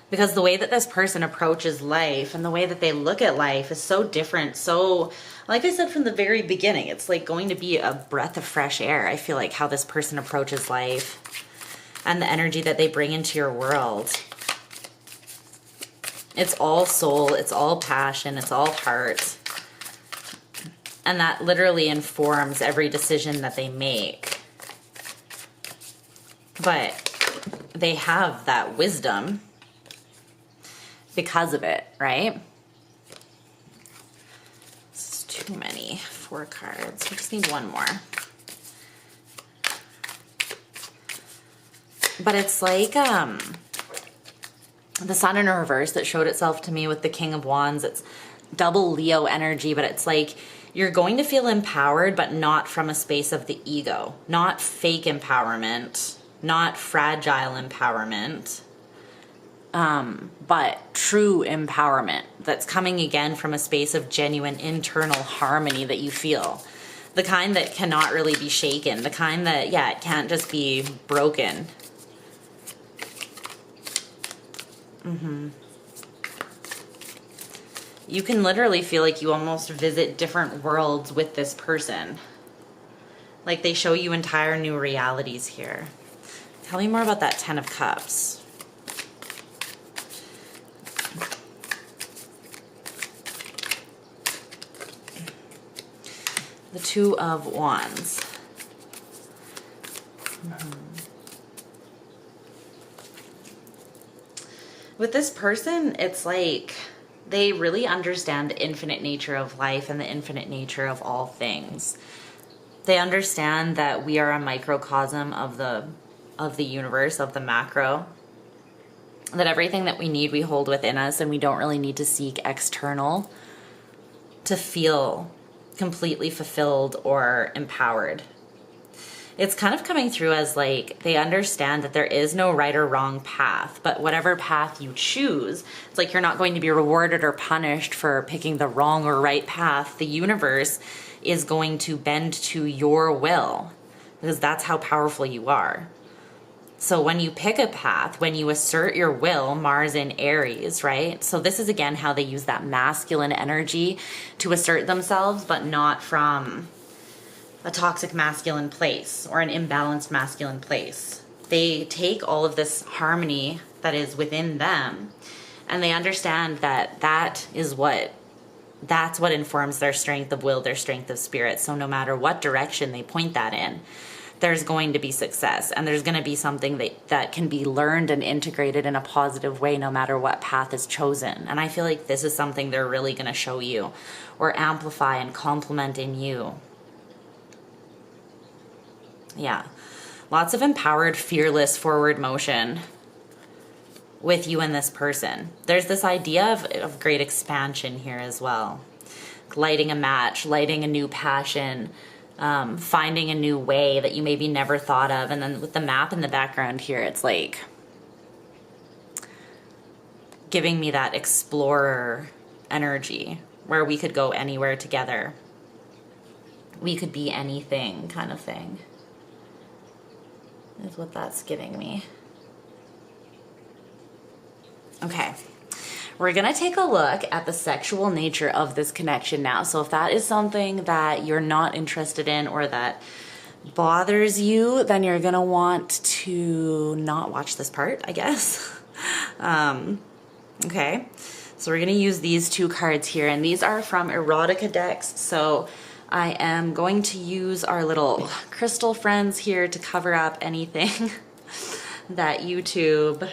[SPEAKER 1] Because the way that this person approaches life and the way that they look at life is so different. So, like I said from the very beginning, it's like going to be a breath of fresh air. I feel like how this person approaches life and the energy that they bring into your world. It's all soul, it's all passion, it's all heart. And that literally informs every decision that they make. But they have that wisdom because of it, right? This is too many. 4 cards. We just need one more. But it's like the Sun in reverse that showed itself to me with the King of Wands. It's double Leo energy, but it's like you're going to feel empowered, but not from a space of the ego. Not fake empowerment, not fragile empowerment, but true empowerment that's coming again from a space of genuine internal harmony that you feel. The kind that cannot really be shaken. The kind that, yeah, it can't just be broken. You can literally feel like you almost visit different worlds with this person. Like they show you entire new realities here. Tell me more about that Ten of Cups. The Two of Wands. With this person, it's like they really understand the infinite nature of life and the infinite nature of all things. They understand that we are a microcosm of the universe, of the macro. That everything that we need, we hold within us, and we don't really need to seek external to feel completely fulfilled or empowered. It's kind of coming through as like they understand that there is no right or wrong path, but whatever path you choose, it's like you're not going to be rewarded or punished for picking the wrong or right path. The universe is going to bend to your will because that's how powerful you are. So when you pick a path, when you assert your will, Mars in Aries, right? So this is again how they use that masculine energy to assert themselves, but not from a toxic masculine place or an imbalanced masculine place. They take all of this harmony that is within them and they understand that that is what That's what informs their strength of will, their strength of spirit. So no matter what direction they point that in, there's going to be success, and there's going to be something that can be learned and integrated in a positive way no matter what path is chosen. And I feel like this is something they're really going to show you or amplify and complement in you. Yeah. Lots of empowered, fearless forward motion with you and this person. There's this idea of great expansion here as well. Lighting a match, lighting a new passion, finding a new way that you maybe never thought of. And then with the map in the background here, it's like giving me that explorer energy where we could go anywhere together. We could be anything kind of thing is what that's giving me. Okay. We're going to take a look at the sexual nature of this connection now. So if that is something that you're not interested in or that bothers you, then you're going to want to not watch this part, I guess. Okay. So we're going to use these two cards here, and these are from Erotica decks. So I am going to use our little crystal friends here to cover up anything that YouTube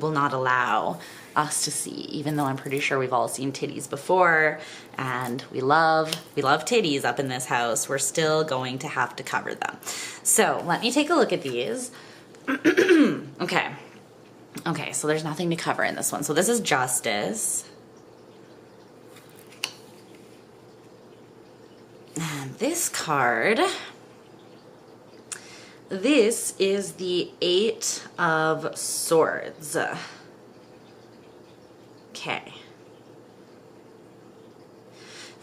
[SPEAKER 1] will not allow us to see, even though I'm pretty sure we've all seen titties before, and we love titties up in this house. We're still going to have to cover them. So let me take a look at these. Okay, so there's nothing to cover in this one. So this is Justice. And this card, this is the 8 of Swords. Okay.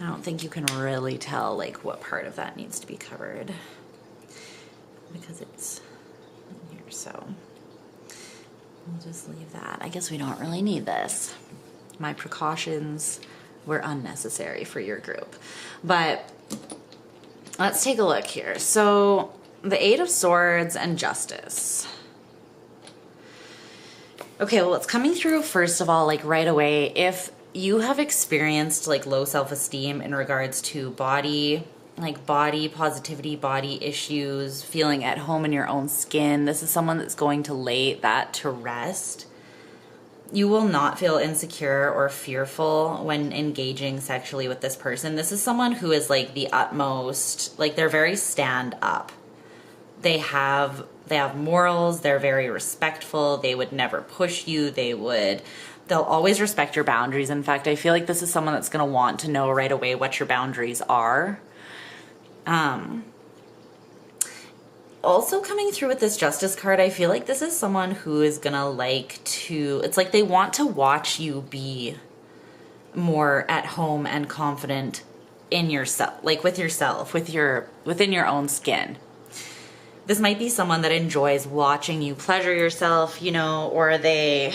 [SPEAKER 1] I don't think you can really tell like what part of that needs to be covered because it's in here, so we'll just leave that. I guess we don't really need this. My precautions were unnecessary for your group. But let's take a look here. So the 8 of Swords and Justice. Okay, well, it's coming through, first of all, like right away, if you have experienced like low self-esteem in regards to body positivity, body issues, feeling at home in your own skin, this is someone that's going to lay that to rest. You will not feel insecure or fearful when engaging sexually with this person. This is someone who is like the utmost, like they're very stand up. They have morals, they're very respectful, they would never push you, they'll always respect your boundaries. In fact, I feel like this is someone that's going to want to know right away what your boundaries are. Also coming through with this Justice card, I feel like this is someone who is going to like to, it's like they want to watch you be more at home and confident in yourself, like with yourself, within your own skin. This might be someone that enjoys watching you pleasure yourself, you know, or they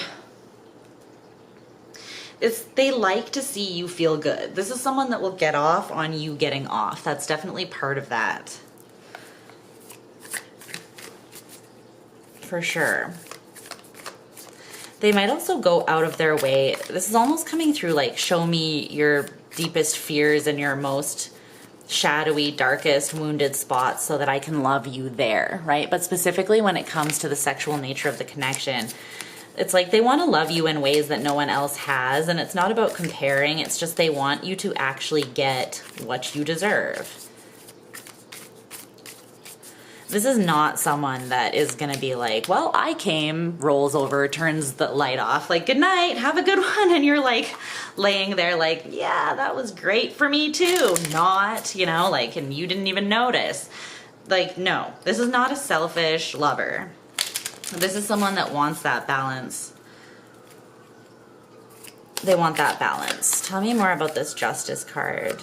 [SPEAKER 1] like to see you feel good. This is someone that will get off on you getting off. That's definitely part of that. For sure. They might also go out of their way. This is almost coming through like, show me your deepest fears and your most shadowy, darkest, wounded spots so that I can love you there, right? But specifically when it comes to the sexual nature of the connection, it's like they want to love you in ways that no one else has, and it's not about comparing, it's just they want you to actually get what you deserve. This is not someone that is going to be like, well, I came, rolls over, turns the light off, like, good night, have a good one. And you're like laying there like, yeah, that was great for me too. Not, you know, like, and you didn't even notice. Like, no, this is not a selfish lover. This is someone that wants that balance. They want that balance. Tell me more about this Justice card.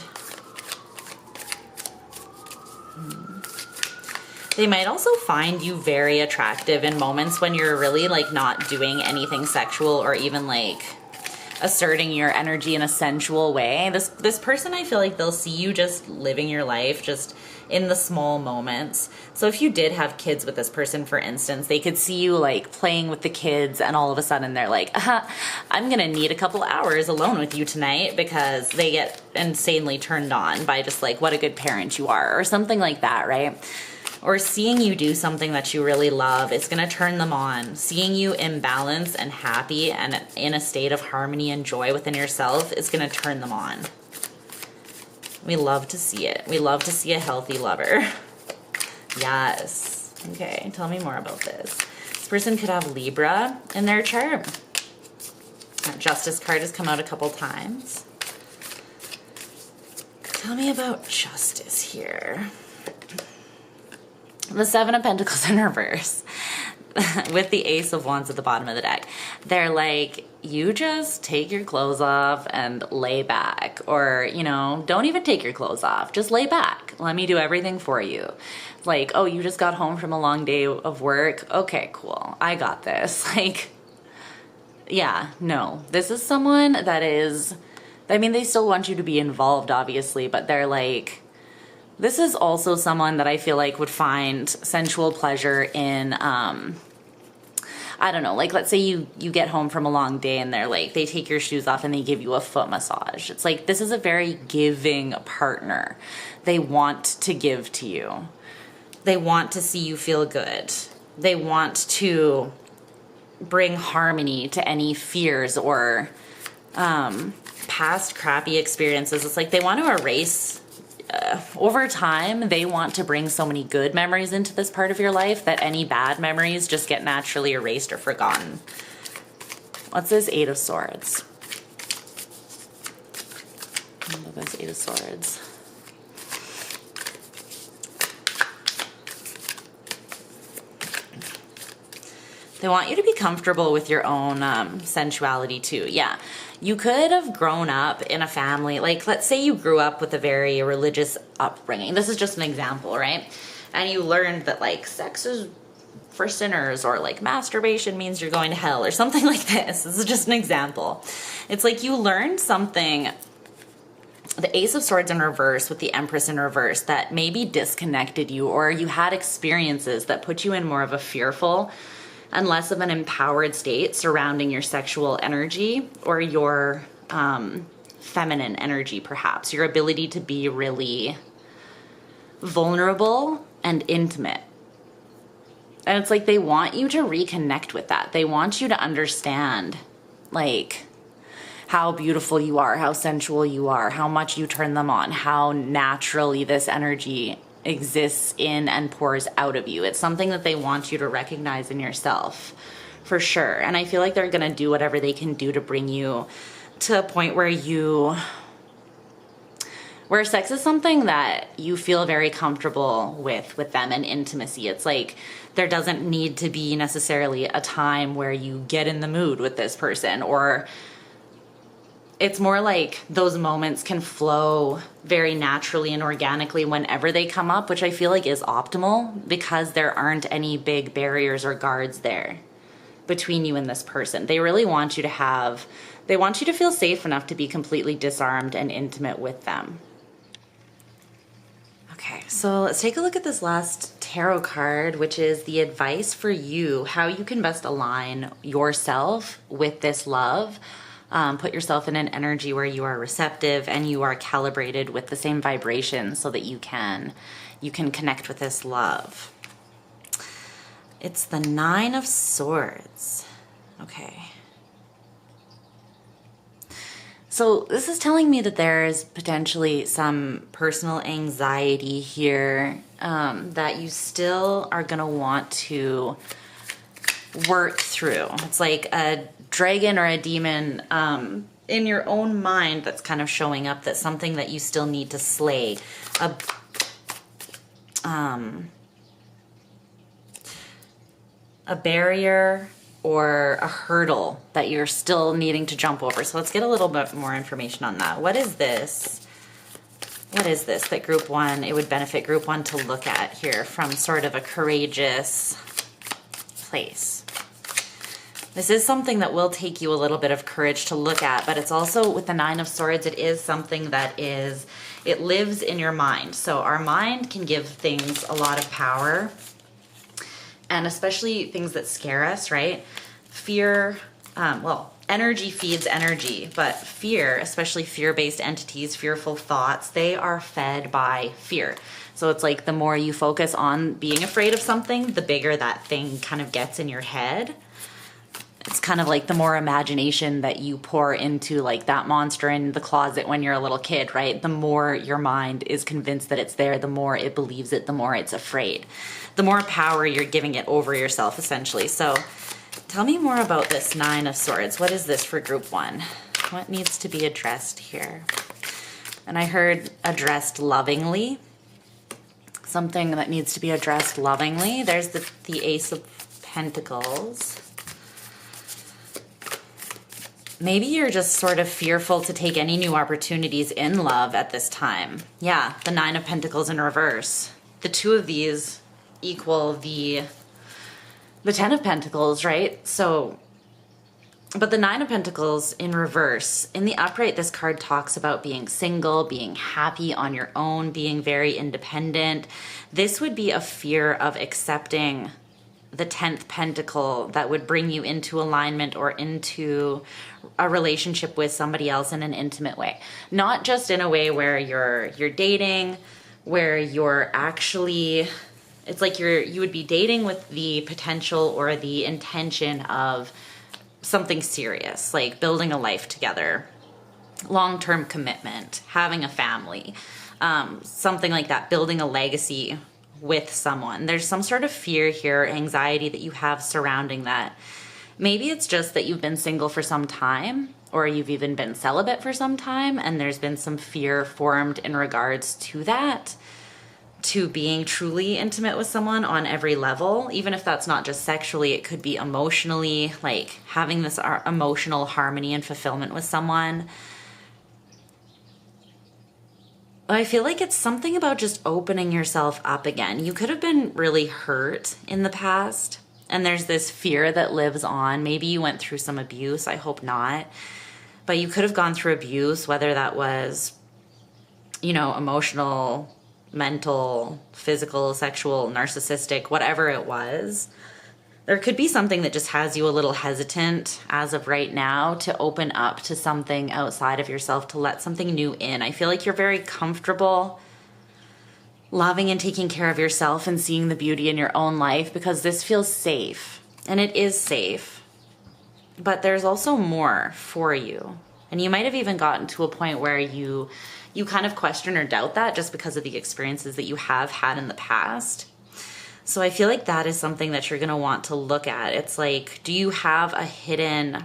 [SPEAKER 1] They might also find you very attractive in moments when you're really like not doing anything sexual or even like asserting your energy in a sensual way. This person, I feel like they'll see you just living your life just in the small moments. So if you did have kids with this person, for instance, they could see you like playing with the kids and all of a sudden they're like, I'm gonna need a couple hours alone with you tonight, because they get insanely turned on by just like what a good parent you are or something like that, right? Or seeing you do something that you really love, it's gonna turn them on. Seeing you in balance and happy and in a state of harmony and joy within yourself is gonna turn them on. We love to see it. We love to see a healthy lover. Yes. Okay, tell me more about this. This person could have Libra in their chart. That Justice card has come out a couple times. Tell me about justice here. The Seven of Pentacles in reverse with the Ace of Wands at the bottom of the deck. They're like, you just take your clothes off and lay back, or, you know, don't even take your clothes off. Just lay back. Let me do everything for you. Like, oh, you just got home from a long day of work. Okay, cool. I got this. Like, yeah, no, this is someone that is, I mean, they still want you to be involved, obviously, but they're like, this is also someone that I feel like would find sensual pleasure in, I don't know, like let's say you get home from a long day and they're like, they take your shoes off and they give you a foot massage. It's like, this is a very giving partner. They want to give to you. They want to see you feel good. They want to bring harmony to any fears or past crappy experiences. It's like they want to erase over time. They want to bring so many good memories into this part of your life that any bad memories just get naturally erased or forgotten. What's this Eight of Swords? I love this Eight of Swords. They want you to be comfortable with your own sensuality too. Yeah. You could have grown up in a family, like let's say you grew up with a very religious upbringing. This is just an example, right? And you learned that like sex is for sinners, or like masturbation means you're going to hell, or something like this. This is just an example. It's like you learned something, the Ace of Swords in reverse with the Empress in reverse, that maybe disconnected you, or you had experiences that put you in more of a fearful and less of an empowered state surrounding your sexual energy, or your feminine energy, perhaps. Your ability to be really vulnerable and intimate. And it's like they want you to reconnect with that. They want you to understand, like, how beautiful you are, how sensual you are, how much you turn them on, how naturally this energy exists in and pours out of you. It's something that they want you to recognize in yourself, for sure. And I feel like they're gonna do whatever they can do to bring you to a point where sex is something that you feel very comfortable with them, and intimacy. It's like there doesn't need to be necessarily a time where you get in the mood with this person, or it's more like those moments can flow very naturally and organically whenever they come up, which I feel like is optimal, because there aren't any big barriers or guards there between you and this person. They really want you to they want you to feel safe enough to be completely disarmed and intimate with them. Okay, so let's take a look at this last tarot card, which is the advice for you, how you can best align yourself with this love. Put yourself in an energy where you are receptive and you are calibrated with the same vibration, so that you can connect with this love. It's the Nine of Swords. Okay. So this is telling me that there's potentially some personal anxiety here that you still are going to want to work through. It's like a dragon or a demon in your own mind that's kind of showing up, that's something that you still need to slay. A barrier or a hurdle that you're still needing to jump over. So let's get a little bit more information on that. What is this? What is this that group one, it would benefit group one to look at here from sort of a courageous place? This is something that will take you a little bit of courage to look at, but it's also, with the Nine of Swords, it is something that it lives in your mind. So our mind can give things a lot of power, and especially things that scare us, right? Fear, well, energy feeds energy, but fear, especially fear-based entities, fearful thoughts, they are fed by fear. So it's like the more you focus on being afraid of something, the bigger that thing kind of gets in your head. It's kind of like the more imagination that you pour into like that monster in the closet when you're a little kid, right? The more your mind is convinced that it's there, the more it believes it, the more it's afraid. The more power you're giving it over yourself, essentially. So tell me more about this Nine of Swords. What is this for group 1? What needs to be addressed here? And I heard addressed lovingly. Something that needs to be addressed lovingly. There's the Ace of Pentacles. Maybe you're just sort of fearful to take any new opportunities in love at this time. Yeah, the Nine of Pentacles in reverse. The two of these equal the Ten of Pentacles, right? So, but the Nine of Pentacles in reverse, in the upright, this card talks about being single, being happy on your own, being very independent. This would be a fear of accepting the 10th pentacle that would bring you into alignment or into a relationship with somebody else in an intimate way. Not just in a way where you're dating, where you're actually, it's like you would be dating with the potential or the intention of something serious, like building a life together, long-term commitment, having a family, something like that, building a legacy with someone. There's some sort of fear here, anxiety that you have surrounding that. Maybe it's just that you've been single for some time, or you've even been celibate for some time, and there's been some fear formed in regards to that, to being truly intimate with someone on every level. Even if that's not just sexually, it could be emotionally, like having this emotional harmony and fulfillment with someone. I feel like it's something about just opening yourself up again. You could have been really hurt in the past, and there's this fear that lives on. Maybe you went through some abuse. I hope not. But you could have gone through abuse, whether that was, emotional, mental, physical, sexual, narcissistic, whatever it was. There could be something that just has you a little hesitant as of right now to open up to something outside of yourself, to let something new in. I feel like you're very comfortable loving and taking care of yourself and seeing the beauty in your own life because this feels safe. And it is safe. But there's also more for you. And you might have even gotten to a point where you kind of question or doubt that just because of the experiences that you have had in the past. So I feel like that is something that you're going to want to look at. It's like, do you have a hidden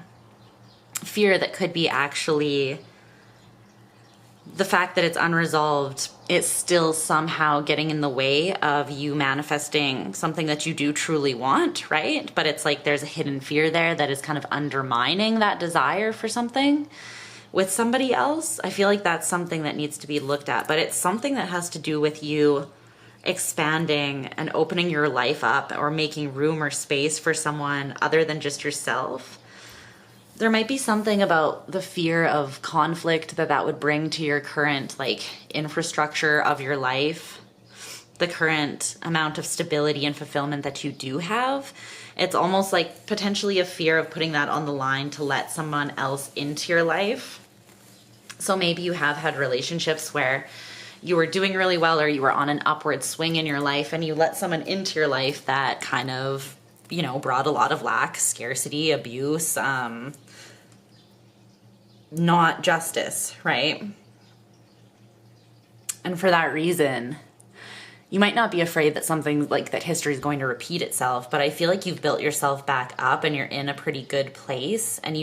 [SPEAKER 1] fear that could be actually the fact that it's unresolved? It's still somehow getting in the way of you manifesting something that you do truly want, right? But it's like there's a hidden fear there that is kind of undermining that desire for something with somebody else. I feel like that's something that needs to be looked at, but it's something that has to do with you expanding and opening your life up or making room or space for someone other than just yourself. There might be something about the fear of conflict that would bring to your current infrastructure of your life, the current amount of stability and fulfillment that you do have. It's almost like potentially a fear of putting that on the line to let someone else into your life. So maybe you have had relationships where you were doing really well or you were on an upward swing in your life and you let someone into your life that kind of, brought a lot of lack, scarcity, abuse, not justice, right? And for that reason, you might not be afraid that something like that history is going to repeat itself, but I feel like you've built yourself back up and you're in a pretty good place, and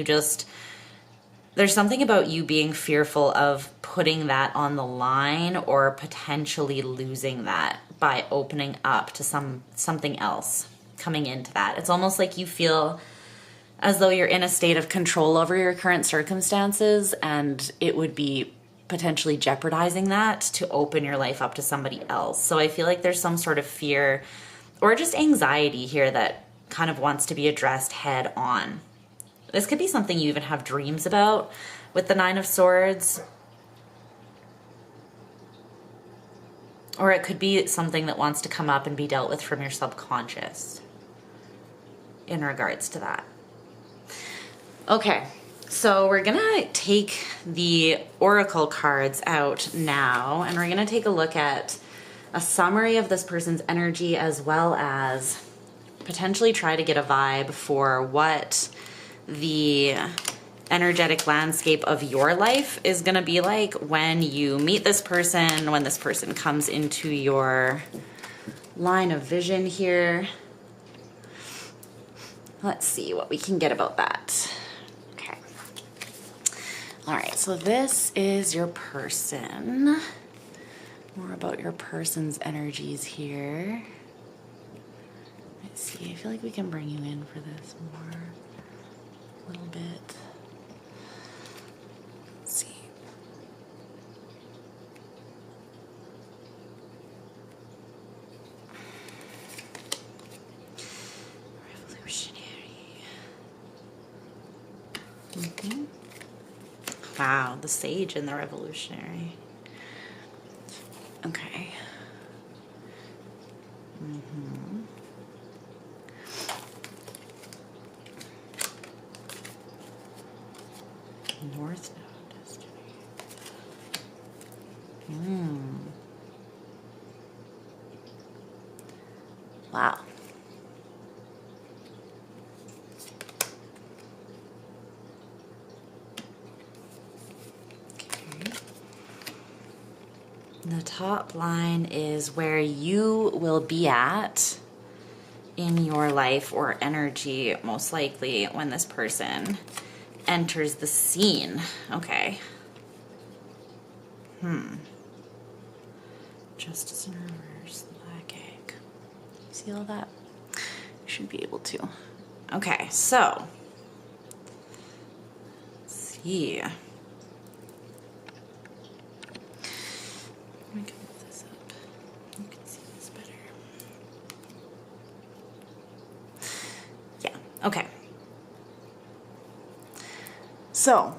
[SPEAKER 1] there's something about you being fearful of putting that on the line or potentially losing that by opening up to something else coming into that. It's almost like you feel as though you're in a state of control over your current circumstances, and it would be potentially jeopardizing that to open your life up to somebody else. So I feel like there's some sort of fear or just anxiety here that kind of wants to be addressed head on. This could be something you even have dreams about with the Nine of Swords. Or it could be something that wants to come up and be dealt with from your subconscious in regards to that. Okay, so we're gonna take the oracle cards out now, and we're gonna take a look at a summary of this person's energy, as well as potentially try to get a vibe for what the energetic landscape of your life is gonna be like when you meet this person, when this person comes into your line of vision here. Let's see what we can get about that. Okay. All right, so this is your person. More about your person's energies here. Let's see, I feel like we can bring you in for this more, a little bit. Let's see. Revolutionary. Mm-hmm. Wow, the sage and the revolutionary. Okay. Mm-hmm. North Node destiny. Wow. Okay. The top line is where you will be at in your life or energy, most likely, when this person enters the scene. Okay. Justice in reverse, the black egg. See all that? You should be able to. Okay, so let's see. Let me move this up. You can see this better. Yeah, okay. So,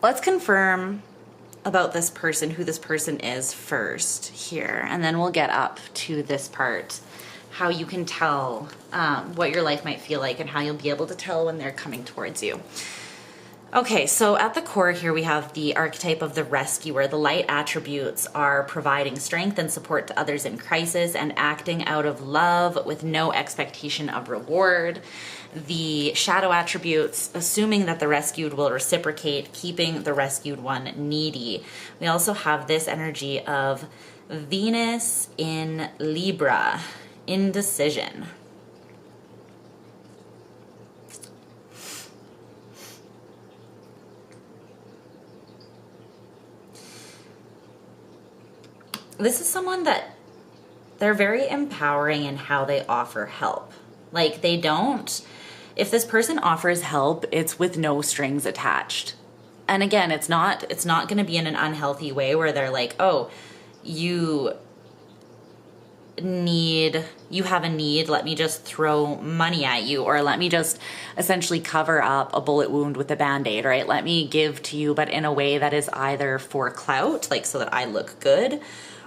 [SPEAKER 1] let's confirm about this person, who this person is first here, and then we'll get up to this part, how you can tell what your life might feel like and how you'll be able to tell when they're coming towards you. Okay, so at the core here we have the archetype of the rescuer. The light attributes are providing strength and support to others in crisis and acting out of love with no expectation of reward. The shadow attributes, assuming that the rescued will reciprocate, keeping the rescued one needy. We also have this energy of Venus in Libra, indecision. This is someone that they're very empowering in how they offer help. Like, they don't, if this person offers help, it's with no strings attached. And again, it's not going to be in an unhealthy way where they're like, oh, you have a need, let me just throw money at you, or let me just essentially cover up a bullet wound with a band-aid, right? Let me give to you, but in a way that is either for clout, like so that I look good,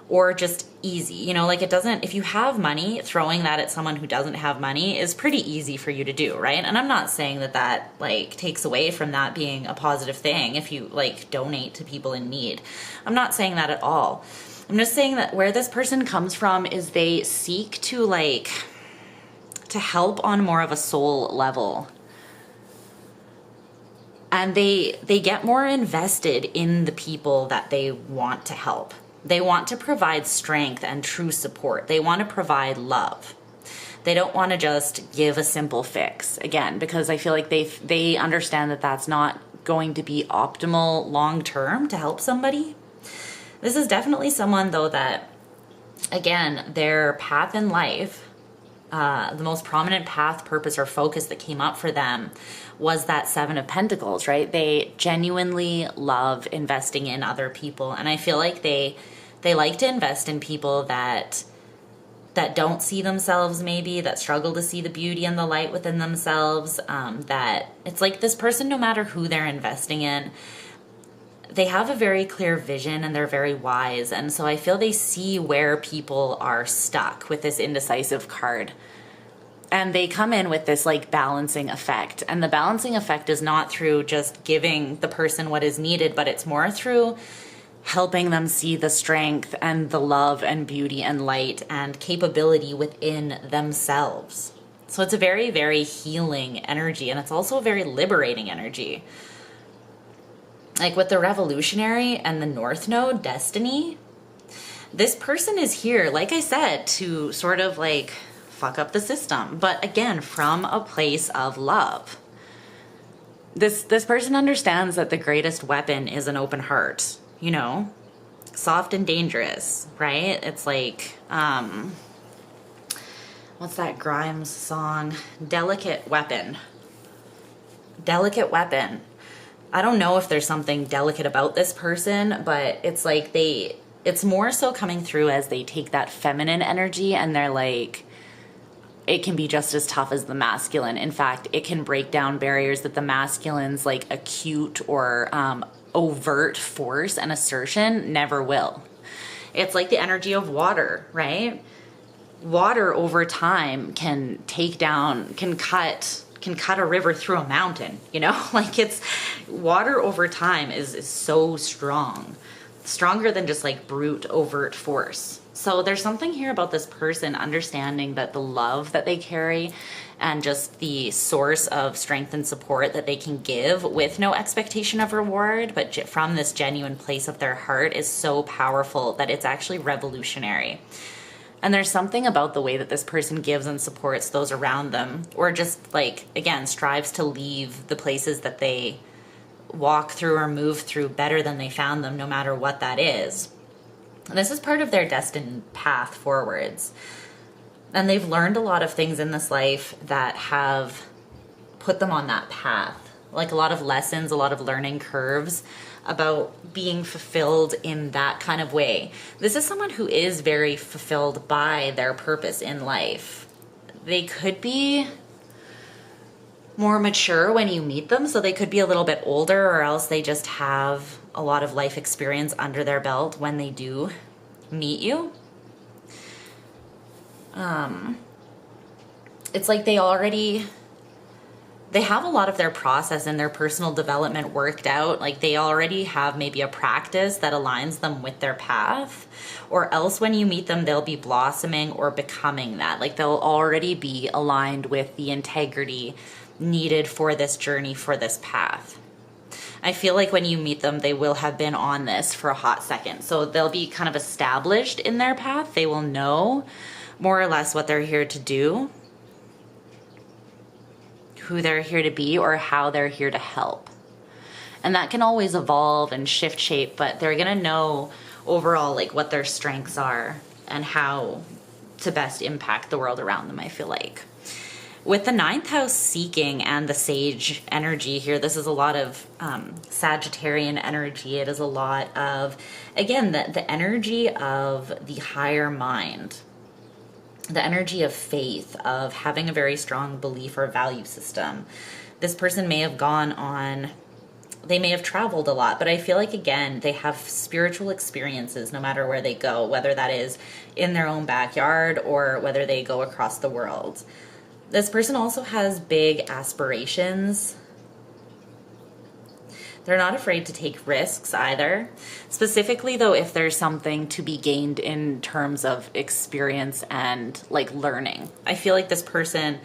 [SPEAKER 1] or just easy. You know, like, it doesn't, if you have money, throwing that at someone who doesn't have money is pretty easy for you to do, right? And I'm not saying that like takes away from that being a positive thing if you like donate to people in need. I'm not saying that at all. I'm just saying that where this person comes from is they seek to help on more of a soul level. And they get more invested in the people that they want to help. They want to provide strength and true support. They want to provide love. They don't want to just give a simple fix, again, because I feel like they understand that that's not going to be optimal long term to help somebody. This is definitely someone, though, that, again, their path in life, the most prominent path, purpose, or focus that came up for them was that Seven of Pentacles, right? They genuinely love investing in other people. And I feel like they like to invest in people that that don't see themselves, maybe, that struggle to see the beauty and the light within themselves, that it's like this person, no matter who they're investing in, they have a very clear vision and they're very wise. And so I feel they see where people are stuck with this indecisive card. And they come in with this like balancing effect. And the balancing effect is not through just giving the person what is needed, but it's more through helping them see the strength and the love and beauty and light and capability within themselves. So it's a very, very healing energy, and it's also a very liberating energy. Like with the revolutionary and the North Node, destiny, this person is here, like I said, to sort of like fuck up the system, but again, from a place of love. This person understands that the greatest weapon is an open heart. You know, soft and dangerous, right? It's like, what's that Grimes song? Delicate weapon. Delicate weapon. I don't know if there's something delicate about this person, but it's like it's more so coming through as they take that feminine energy and they're like, it can be just as tough as the masculine. In fact, it can break down barriers that the masculine's like acute or, overt force and assertion never will. It's like the energy of water, right? Water over time can take down, can cut a river through a mountain, you know? Like it's, water over time is so strong, stronger than just like brute overt force. So there's something here about this person understanding that the love that they carry and just the source of strength and support that they can give with no expectation of reward, but from this genuine place of their heart is so powerful that it's actually revolutionary. And there's something about the way that this person gives and supports those around them, or just like, again, strives to leave the places that they walk through or move through better than they found them, no matter what that is. And this is part of their destined path forwards. And they've learned a lot of things in this life that have put them on that path. Like a lot of lessons, a lot of learning curves about being fulfilled in that kind of way. This is someone who is very fulfilled by their purpose in life. They could be more mature when you meet them, so they could be a little bit older, or else they just have a lot of life experience under their belt when they do meet you. It's like they have a lot of their process and their personal development worked out. Like they already have maybe a practice that aligns them with their path, or else when you meet them, they'll be blossoming or becoming that. Like they'll already be aligned with the integrity needed for this journey, for this path. I feel like when you meet them, they will have been on this for a hot second. So they'll be kind of established in their path. They will know more or less what they're here to do, who they're here to be, or how they're here to help. And that can always evolve and shift shape, but they're gonna know overall like what their strengths are and how to best impact the world around them, I feel like. With the 9th house seeking and the sage energy here, this is a lot of Sagittarian energy. It is a lot of, again, the energy of the higher mind, the energy of faith, of having a very strong belief or value system. This person may have gone on, they may have traveled a lot, but I feel like, again, they have spiritual experiences no matter where they go, whether that is in their own backyard or whether they go across the world. This person also has big aspirations. They're not afraid to take risks either. Specifically though, if there's something to be gained in terms of experience and like learning. I feel like this person,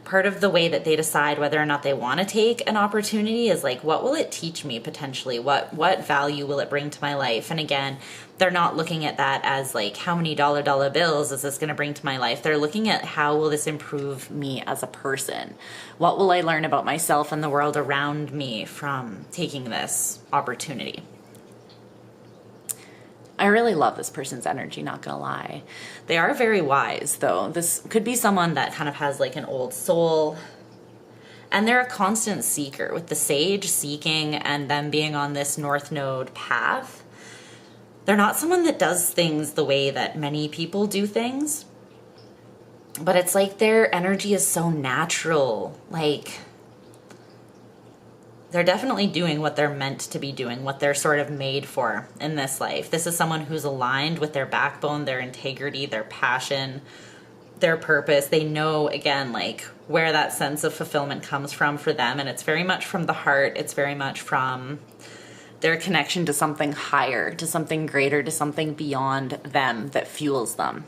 [SPEAKER 1] part of the way that they decide whether or not they want to take an opportunity is like, what will it teach me potentially? What value will it bring to my life? And again, they're not looking at that as like, how many dollar bills is this going to bring to my life? They're looking at, how will this improve me as a person? What will I learn about myself and the world around me from taking this opportunity? I really love this person's energy, not gonna lie. They are very wise though. This could be someone that kind of has like an old soul, and they're a constant seeker, with the sage seeking and them being on this North Node path. They're not someone that does things the way that many people do things. But it's like their energy is so natural. Like, they're definitely doing what they're meant to be doing, what they're sort of made for in this life. This is someone who's aligned with their backbone, their integrity, their passion, their purpose. They know, again, like where that sense of fulfillment comes from for them. And it's very much from the heart. It's very much from their connection to something higher, to something greater, to something beyond them that fuels them.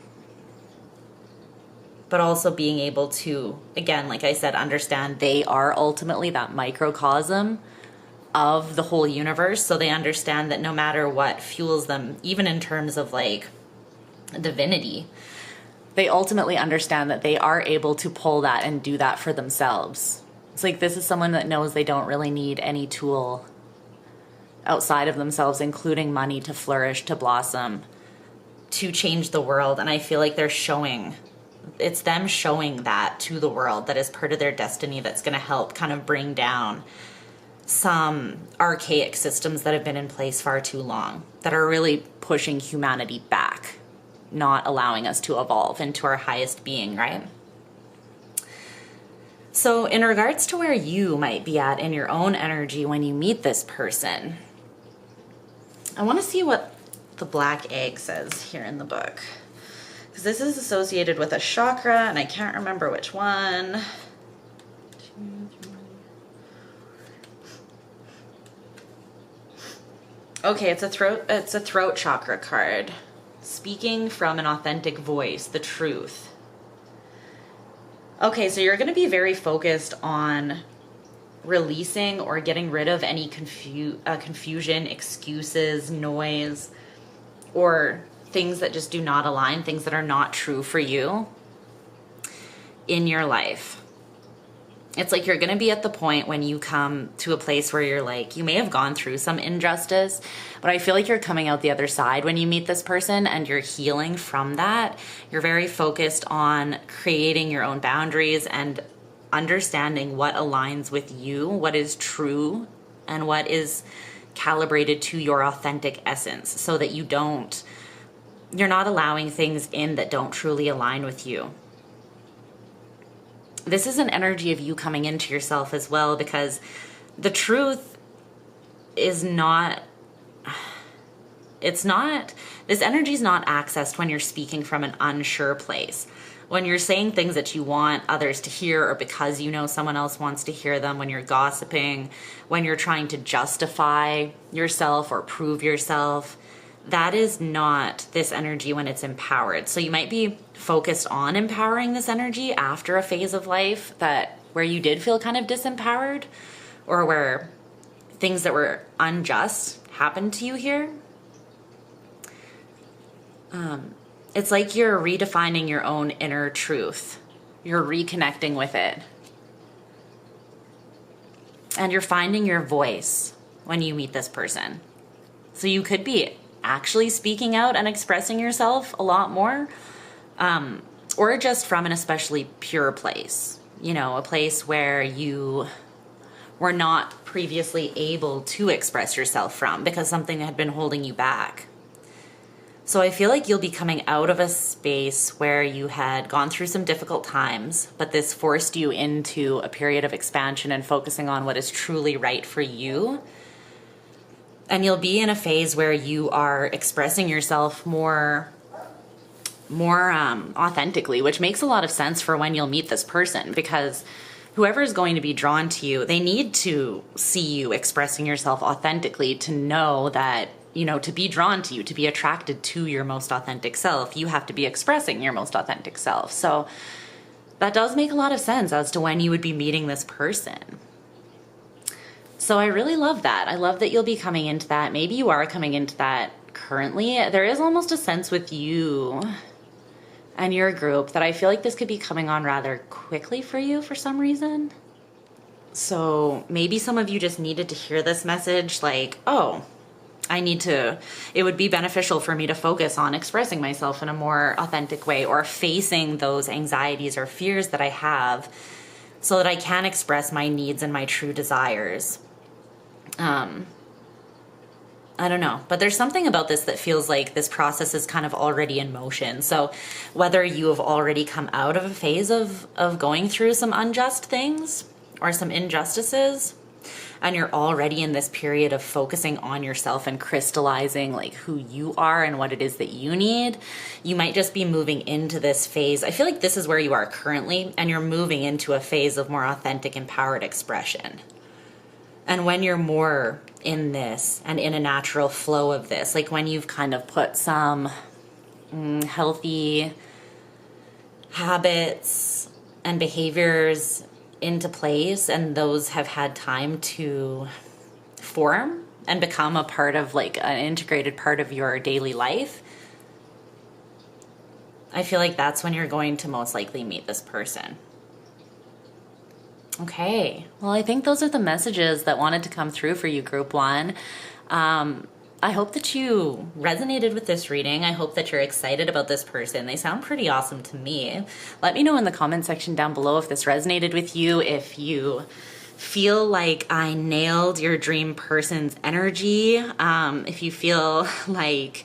[SPEAKER 1] But also being able to, again, like I said, understand they are ultimately that microcosm of the whole universe. So they understand that no matter what fuels them, even in terms of like divinity, they ultimately understand that they are able to pull that and do that for themselves. It's like this is someone that knows they don't really need any tool outside of themselves, including money, to flourish, to blossom, to change the world. And I feel like they're showing, it's them showing that to the world, that is part of their destiny, that's going to help kind of bring down some archaic systems that have been in place far too long, that are really pushing humanity back, not allowing us to evolve into our highest being, right? So in regards to where you might be at in your own energy when you meet this person, I want to see what the black egg says here in the book. Because this is associated with a chakra, and I can't remember which one. Okay, it's a throat chakra card. Speaking from an authentic voice, the truth. Okay, so you're going to be very focused on releasing or getting rid of any confusion, excuses, noise, or things that just do not align, things that are not true for you in your life. It's like you're going to be at the point when you come to a place where you're like, you may have gone through some injustice, but I feel like you're coming out the other side when you meet this person and you're healing from that. You're very focused on creating your own boundaries and understanding what aligns with you, what is true, and what is calibrated to your authentic essence, so that you're not allowing things in that don't truly align with you. This is an energy of you coming into yourself as well, because the truth is this energy is not accessed when you're speaking from an unsure place. When you're saying things that you want others to hear, or because you know someone else wants to hear them, when you're gossiping, when you're trying to justify yourself or prove yourself, that is not this energy when it's empowered. So you might be focused on empowering this energy after a phase of life where you did feel kind of disempowered, or where things that were unjust happened to you here. It's like you're redefining your own inner truth. You're reconnecting with it. And you're finding your voice when you meet this person. So you could be actually speaking out and expressing yourself a lot more, or just from an especially pure place, a place where you were not previously able to express yourself from because something had been holding you back. So I feel like you'll be coming out of a space where you had gone through some difficult times, but this forced you into a period of expansion and focusing on what is truly right for you. And you'll be in a phase where you are expressing yourself more authentically, which makes a lot of sense for when you'll meet this person, because whoever is going to be drawn to you, they need to see you expressing yourself authentically to know that, to be drawn to you, to be attracted to your most authentic self, you have to be expressing your most authentic self. So that does make a lot of sense as to when you would be meeting this person. So I really love that. I love that you'll be coming into that. Maybe you are coming into that currently. There is almost a sense with you and your group that I feel like this could be coming on rather quickly for you for some reason. So maybe some of you just needed to hear this message, like, oh, it would be beneficial for me to focus on expressing myself in a more authentic way, or facing those anxieties or fears that I have so that I can express my needs and my true desires. I don't know, but there's something about this that feels like this process is kind of already in motion. So whether you have already come out of a phase of going through some unjust things or some injustices, and you're already in this period of focusing on yourself and crystallizing like who you are and what it is that you need, you might just be moving into this phase. I feel like this is where you are currently, and you're moving into a phase of more authentic, empowered expression. And when you're more in this and in a natural flow of this, like when you've kind of put some healthy habits and behaviors into place, and those have had time to form and become a part of like an integrated part of your daily life, I feel like that's when you're going to most likely meet this person. Okay, well, I think those are the messages that wanted to come through for you, Group 1. I hope that you resonated with this reading. I hope that you're excited about this person. They sound pretty awesome to me. Let me know in the comment section down below if this resonated with you, if you feel like I nailed your dream person's energy, if you feel like,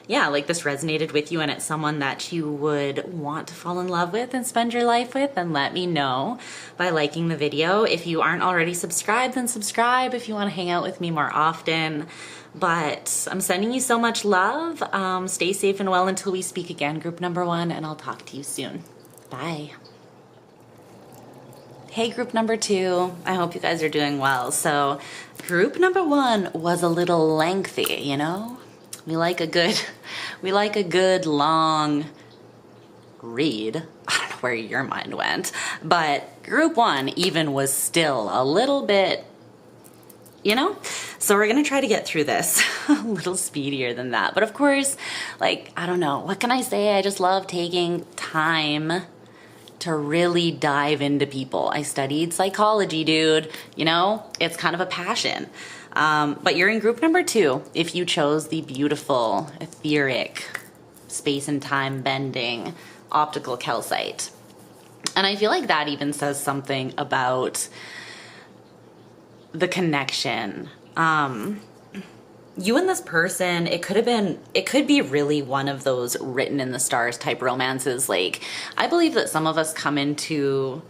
[SPEAKER 1] yeah, like this resonated with you and it's someone that you would want to fall in love with and spend your life with, then let me know by liking the video. If you aren't already subscribed, then subscribe if you want to hang out with me more often. But I'm sending you so much love. Stay safe and well until we speak again, Group number 1, and I'll talk to you soon. Bye. Hey, Group number 2. I hope you guys are doing well. So Group number 1 was a little lengthy, you know? We like a good long read. I don't know where your mind went, but Group 1 even was still a little bit, you know? So we're gonna try to get through this a little speedier than that. But of course, like, I don't know, what can I say? I just love taking time to really dive into people. I studied psychology, dude. You know, it's kind of a passion. But you're in Group number 2 if you chose the beautiful, etheric, space and time bending optical calcite. And I feel like that even says something about the connection. You and this person, it could be really one of those written in the stars type romances. Like, I believe that some of us come into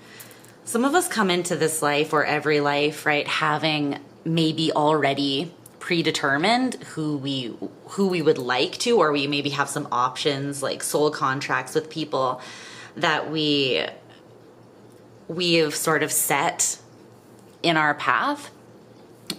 [SPEAKER 1] this life, or every life, right, having maybe already predetermined who we would like to, or we maybe have some options, like soul contracts with people that we have sort of set in our path,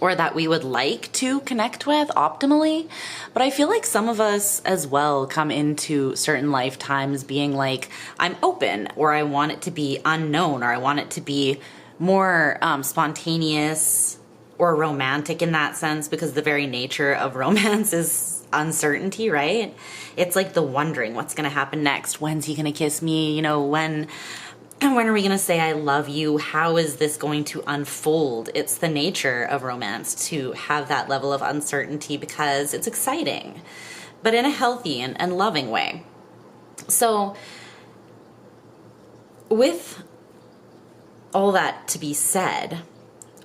[SPEAKER 1] or that we would like to connect with optimally. But I feel like some of us as well come into certain lifetimes being like, I'm open, or I want it to be unknown, or I want it to be more spontaneous or romantic in that sense, because the very nature of romance is uncertainty, right? It's like the wondering what's going to happen next. When's he going to kiss me? You know, when are we going to say I love you? How is this going to unfold? It's the nature of romance to have that level of uncertainty because it's exciting, but in a healthy and loving way. So with all that to be said,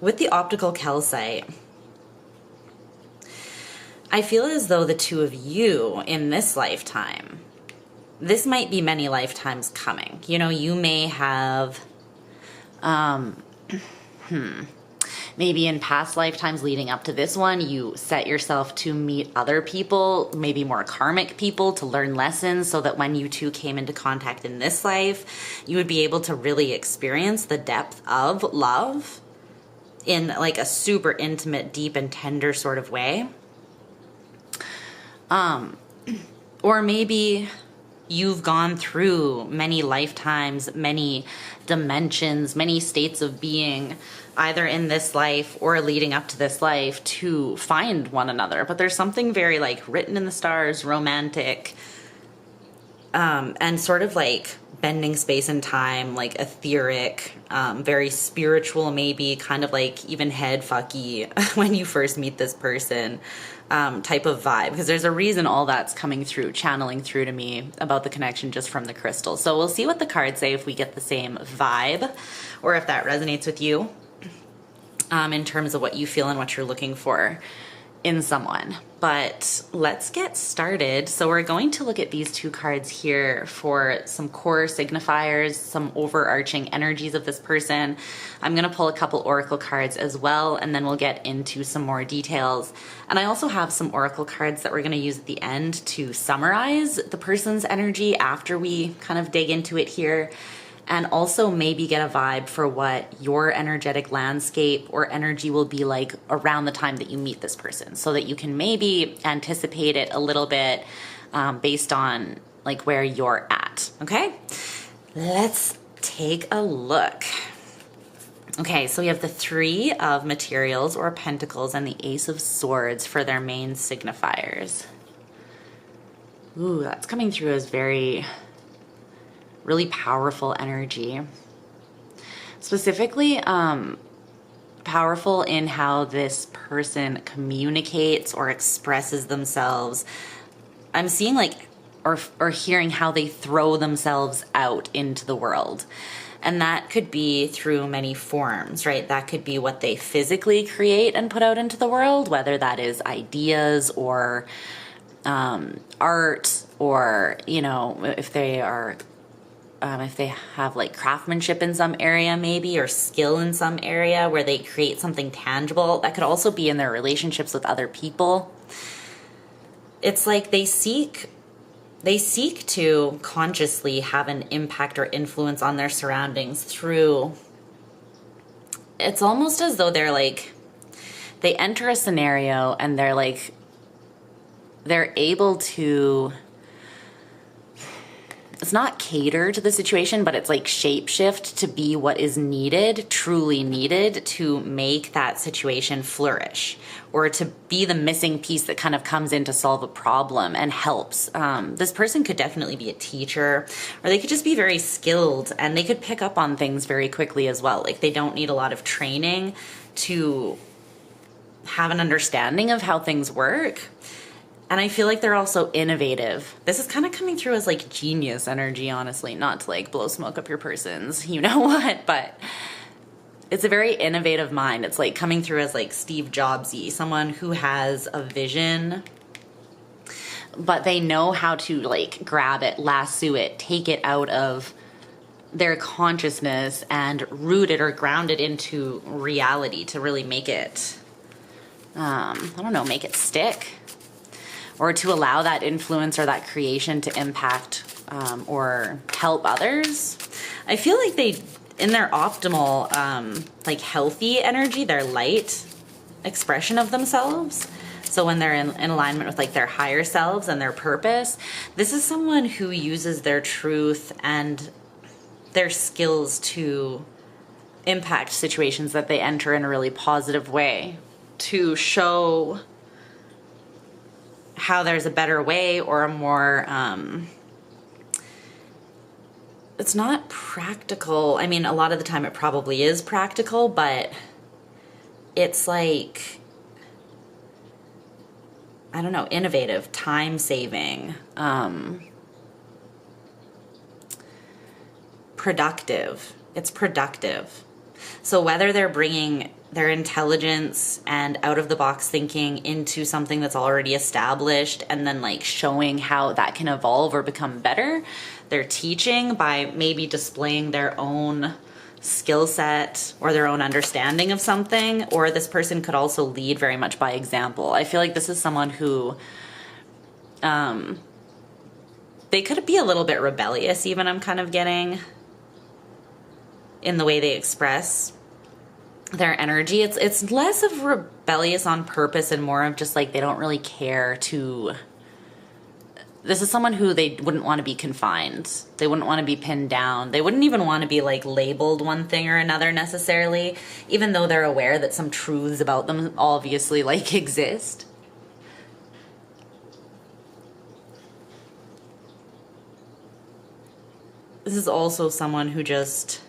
[SPEAKER 1] with the optical calcite, I feel as though the two of you in this lifetime, this might be many lifetimes coming. You know, you may have, maybe in past lifetimes leading up to this one, you set yourself to meet other people, maybe more karmic people, to learn lessons so that when you two came into contact in this life, you would be able to really experience the depth of love in like a super intimate, deep and tender sort of way. Or maybe you've gone through many lifetimes, many dimensions, many states of being, either in this life or leading up to this life, to find one another. But there's something very like written in the stars, romantic, and sort of like bending space and time, like etheric, very spiritual, maybe kind of like even head fucky when you first meet this person, type of vibe, because there's a reason all that's coming through, channeling through to me about the connection just from the crystal. So we'll see what the cards say, if we get the same vibe, or if that resonates with you, in terms of what you feel and what you're looking for in someone. But let's get started. So we're going to look at these two cards here for some core signifiers, some overarching energies of this person. I'm going to pull a couple oracle cards as well, and then we'll get into some more details. And I also have some oracle cards that we're going to use at the end to summarize the person's energy after we kind of dig into it here. And also maybe get a vibe for what your energetic landscape or energy will be like around the time that you meet this person, so that you can maybe anticipate it a little bit based on like where you're at. Okay, let's take a look. Okay, so we have the Three of Materials or Pentacles and the Ace of Swords for their main signifiers. Ooh, that's coming through as really powerful energy. Specifically, powerful in how this person communicates or expresses themselves. I'm seeing like, or hearing how they throw themselves out into the world. And that could be through many forms, right? That could be what they physically create and put out into the world, whether that is ideas or art, or, you know, if they are if they have like craftsmanship in some area maybe, or skill in some area where they create something tangible. That could also be in their relationships with other people. It's like they seek to consciously have an impact or influence on their surroundings through, it's almost as though they're like, they enter a scenario and they're able to, it's not cater to the situation, but it's like shapeshift to be what is needed, truly needed, to make that situation flourish, or to be the missing piece that kind of comes in to solve a problem and helps. This person could definitely be a teacher, or they could just be very skilled, and they could pick up on things very quickly as well. Like they don't need a lot of training to have an understanding of how things work. And I feel like they're also innovative. This is kind of coming through as like genius energy, honestly, not to like blow smoke up your person's, you know what, but it's a very innovative mind. It's like coming through as like Steve Jobsy, someone who has a vision, but they know how to like grab it, lasso it, take it out of their consciousness and root it or ground it into reality to really make it, I don't know, make it stick. Or to allow that influence or that creation to impact or help others. I feel like they, in their optimal, like healthy energy, their light expression of themselves. So when they're in alignment with like their higher selves and their purpose, this is someone who uses their truth and their skills to impact situations that they enter in a really positive way, to show how there's a better way, or a more, it's not practical. I mean, a lot of the time it probably is practical, but it's like, I don't know, innovative, time saving, productive. It's productive. So whether they're bringing their intelligence and out of the box thinking into something that's already established, and then like showing how that can evolve or become better, they're teaching by maybe displaying their own skill set or their own understanding of something. Or this person could also lead very much by example. I feel like this is someone who they could be a little bit rebellious even, I'm kind of getting, in the way they express their energy. It's less of rebellious on purpose and more of just like they don't really care to, this is someone who they wouldn't want to be confined. They wouldn't want to be pinned down. They wouldn't even want to be like labeled one thing or another necessarily, even though they're aware that some truths about them obviously like exist. This is also someone who just,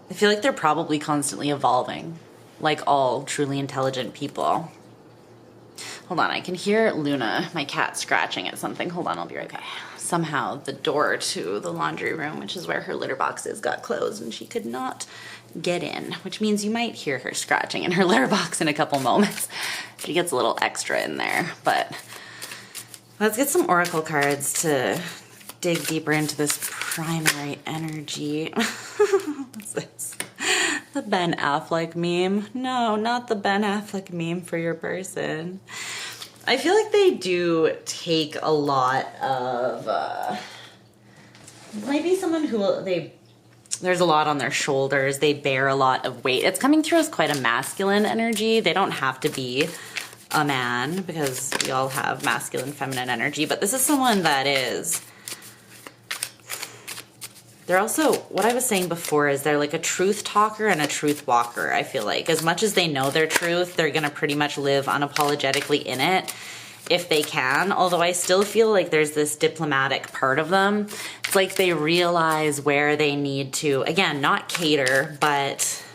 [SPEAKER 1] I feel like they're probably constantly evolving, like all truly intelligent people. Hold on, I can hear Luna, my cat, scratching at something. Hold on, I'll be right back. somehow the door to the laundry room, which is where her litter boxes, got closed and she could not get in, which means you might hear her scratching in her litter box in a couple moments. She gets a little extra in there, but let's get some oracle cards to dig deeper into this primary energy. What's this? The Ben Affleck meme? No, not the Ben Affleck meme for your person. I feel like they do take a lot of, maybe someone who there's a lot on their shoulders. They bear a lot of weight. It's coming through as quite a masculine energy. They don't have to be a man because we all have masculine, feminine energy, but this is someone that is, they're also, what I was saying before is they're like a truth talker and a truth walker, I feel like. As much as they know their truth, they're gonna pretty much live unapologetically in it if they can. Although I still feel like there's this diplomatic part of them. It's like they realize where they need to, again, not cater, but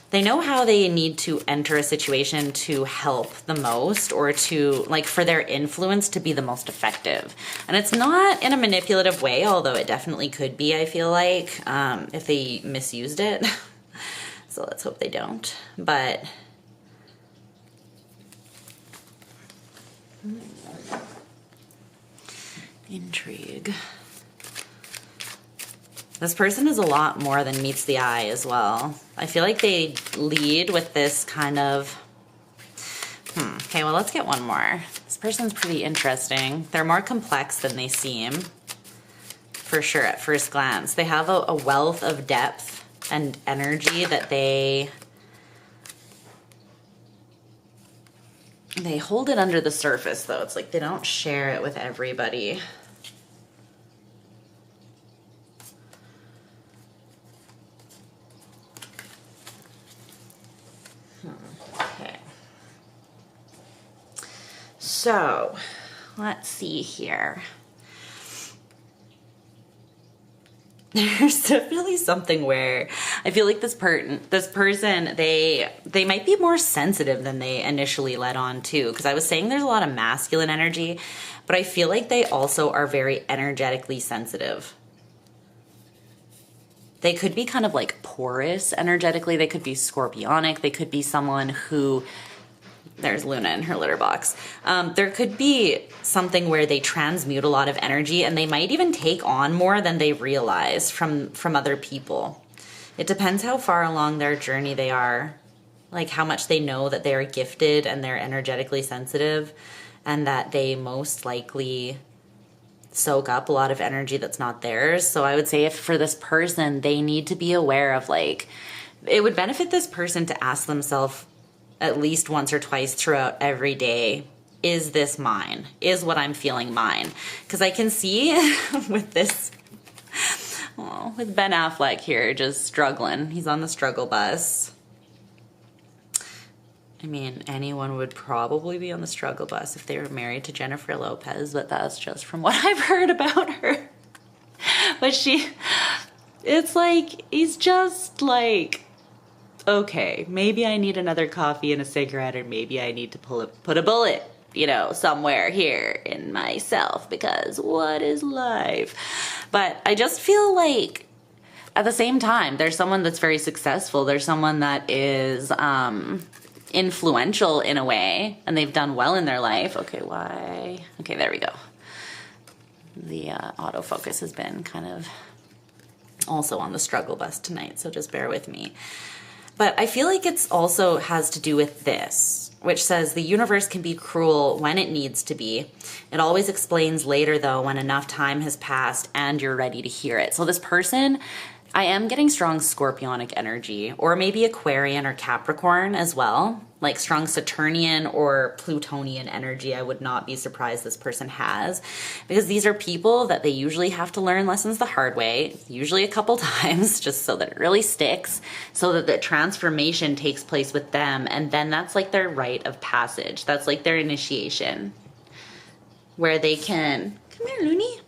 [SPEAKER 1] they know how they need to enter a situation to help the most, or to, like, for their influence to be the most effective. And it's not in a manipulative way, although it definitely could be, I feel like, if they misused it. So let's hope they don't. But intrigue. This person is a lot more than meets the eye as well. I feel like they lead with this kind of, okay, well, let's get one more. This person's pretty interesting. They're more complex than they seem, for sure, at first glance. They have a wealth of depth and energy that they hold it under the surface, though. It's like they don't share it with everybody. So, let's see here. There's definitely something where I feel like this person, they might be more sensitive than they initially let on to. Because I was saying there's a lot of masculine energy, but I feel like they also are very energetically sensitive. They could be kind of like porous energetically. They could be scorpionic. They could be someone who, there's Luna in her litter box. There could be something where they transmute a lot of energy, and they might even take on more than they realize from other people. It depends how far along their journey they are, like how much they know that they are gifted and they're energetically sensitive, and that they most likely soak up a lot of energy that's not theirs. So I would say if for this person, they need to be aware of, like, it would benefit this person to ask themselves at least once or twice throughout every day, is this mine? Is what I'm feeling mine? Because I can see with this, with Ben Affleck here just struggling. He's on the struggle bus. I mean, anyone would probably be on the struggle bus if they were married to Jennifer Lopez, but that's just from what I've heard about her. But it's like, he's just like, okay, maybe I need another coffee and a cigarette, or maybe I need to put a bullet, somewhere here in myself, because what is life? But I just feel like at the same time, there's someone that's very successful. There's someone that is influential in a way, and they've done well in their life. Okay, why? Okay, there we go. The autofocus has been kind of also on the struggle bus tonight, so just bear with me. But I feel like it's also has to do with this, which says the universe can be cruel when it needs to be. It always explains later, though, when enough time has passed and you're ready to hear it. So this person, I am getting strong scorpionic energy, or maybe Aquarian or Capricorn as well, like strong Saturnian or Plutonian energy. I would not be surprised this person has, because these are people that they usually have to learn lessons the hard way, usually a couple times, just so that it really sticks, so that the transformation takes place with them, and then that's like their rite of passage. That's like their initiation, where they can, come here, Looney,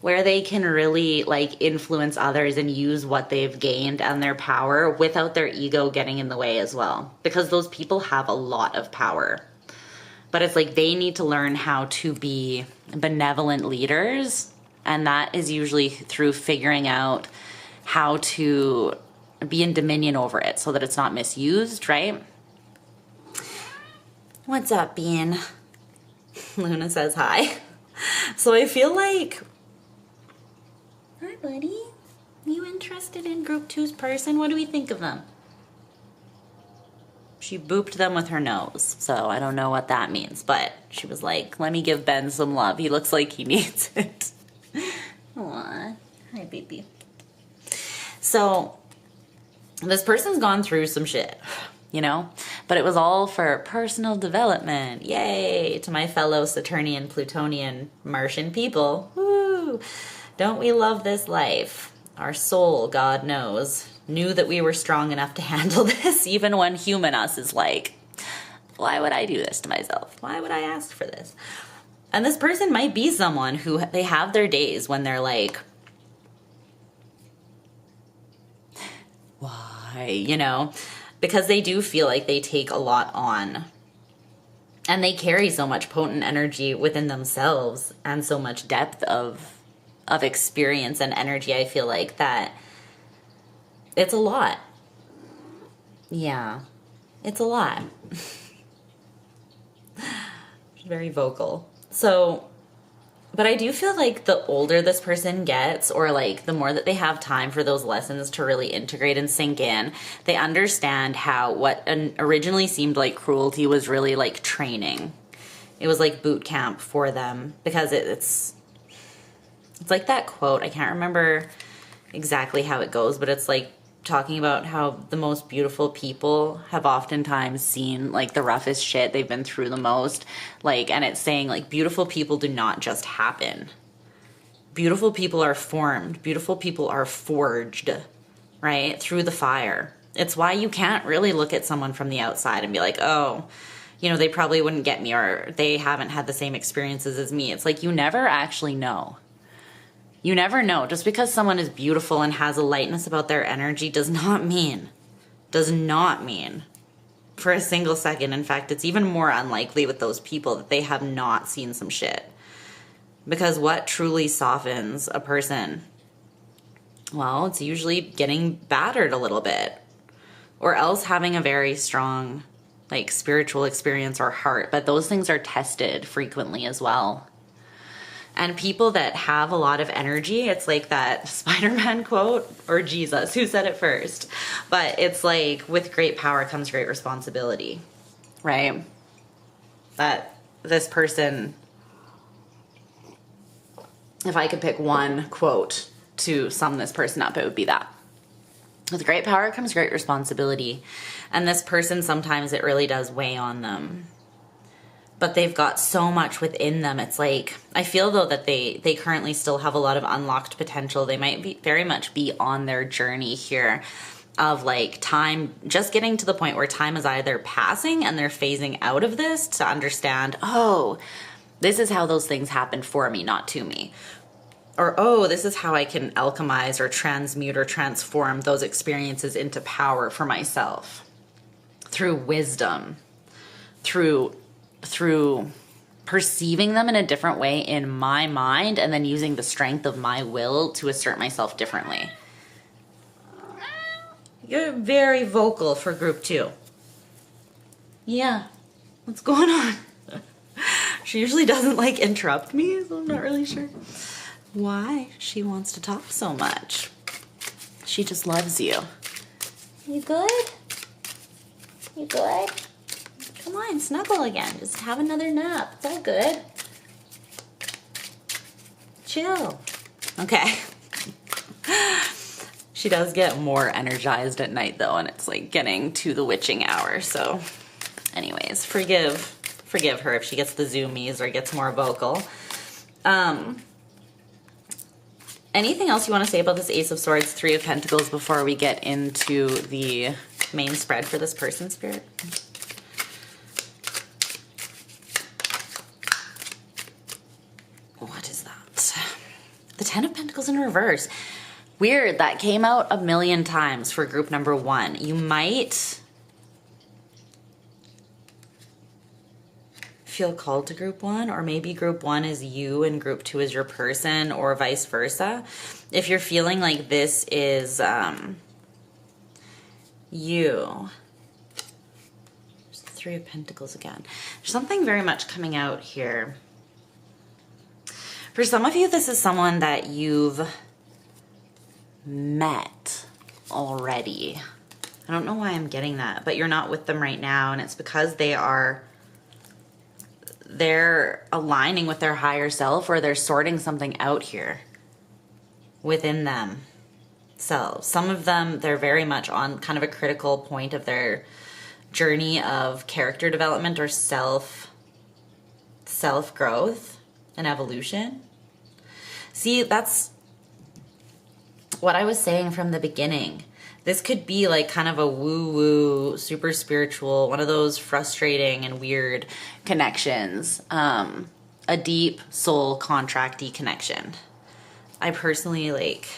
[SPEAKER 1] where they can really like influence others and use what they've gained and their power without their ego getting in the way as well. Because those people have a lot of power. But it's like they need to learn how to be benevolent leaders. And that is usually through figuring out how to be in dominion over it so that it's not misused, right? What's up, Bean? Luna says hi. So I feel like... Hi, buddy. You interested in Group 2's person? What do we think of them? She booped them with her nose, so I don't know what that means, but she was like, let me give Ben some love. He looks like he needs it. Aw. Hi, baby. So, this person's gone through some shit, you know? But it was all for personal development. Yay! To my fellow Saturnian, Plutonian, Martian people. Woo! Don't we love this life? Our soul, God knows, knew that we were strong enough to handle this, even when human us is like, why would I do this to myself? Why would I ask for this? And this person might be someone who they have their days when they're like, why, you know, because they do feel like they take a lot on and they carry so much potent energy within themselves and so much depth of experience and energy. I feel like that it's a lot. Yeah, it's a lot. She's very vocal. So, but I do feel like the older this person gets, or like the more that they have time for those lessons to really integrate and sink in, they understand how what originally seemed like cruelty was really like training. It was like boot camp for them, because it's like that quote. I can't remember exactly how it goes, but it's like talking about how the most beautiful people have oftentimes seen like the roughest shit. They've been through the most, like, and it's saying like beautiful people do not just happen. Beautiful people are formed. Beautiful people are forged, right? Through the fire. It's why you can't really look at someone from the outside and be like, oh, you know, they probably wouldn't get me, or they haven't had the same experiences as me. It's like, you never actually know. You never know. Just because someone is beautiful and has a lightness about their energy does not mean for a single second. In fact, it's even more unlikely with those people that they have not seen some shit. Because what truly softens a person? Well, it's usually getting battered a little bit, or else having a very strong like spiritual experience or heart. But those things are tested frequently as well. And people that have a lot of energy, it's like that Spider-Man quote, or Jesus, who said it first. But it's like, with great power comes great responsibility, right? That this person, if I could pick one quote to sum this person up, it would be that. With great power comes great responsibility. And this person, sometimes it really does weigh on them. But they've got so much within them. It's like, I feel though that they currently still have a lot of unlocked potential. They might be very much be on their journey here of like time, just getting to the point where time is either passing and they're phasing out of this to understand, oh, this is how those things happened for me, not to me. Or, oh, this is how I can alchemize or transmute or transform those experiences into power for myself. Through wisdom, through perceiving them in a different way in my mind, and then using the strength of my will to assert myself differently. You're very vocal for group 2. Yeah. What's going on? She usually doesn't like interrupt me, so I'm not really sure why she wants to talk so much. She just loves you. You good? You good? Come on, snuggle again. Just have another nap. It's all good. Chill. Okay. She does get more energized at night though, and it's like getting to the witching hour. So anyways, forgive her if she gets the zoomies or gets more vocal. Anything else you want to say about this Ace of Swords, Three of Pentacles before we get into the main spread for this person, Spirit? What is that? The Ten of Pentacles in reverse. Weird, that came out a million times for group number 1. You might feel called to group one, or maybe group one is you and group two is your person, or vice versa. If you're feeling like this is you. There's the Three of Pentacles again. There's something very much coming out here. For some of you, this is someone that you've met already. I don't know why I'm getting that, but you're not with them right now, and it's because they're aligning with their higher self, or they're sorting something out here within themselves. Some of them, they're very much on kind of a critical point of their journey of character development or self-growth and evolution. See, that's what I was saying from the beginning. This could be like kind of a woo-woo, super spiritual, one of those frustrating and weird connections. A deep soul contract-y connection. I personally, like,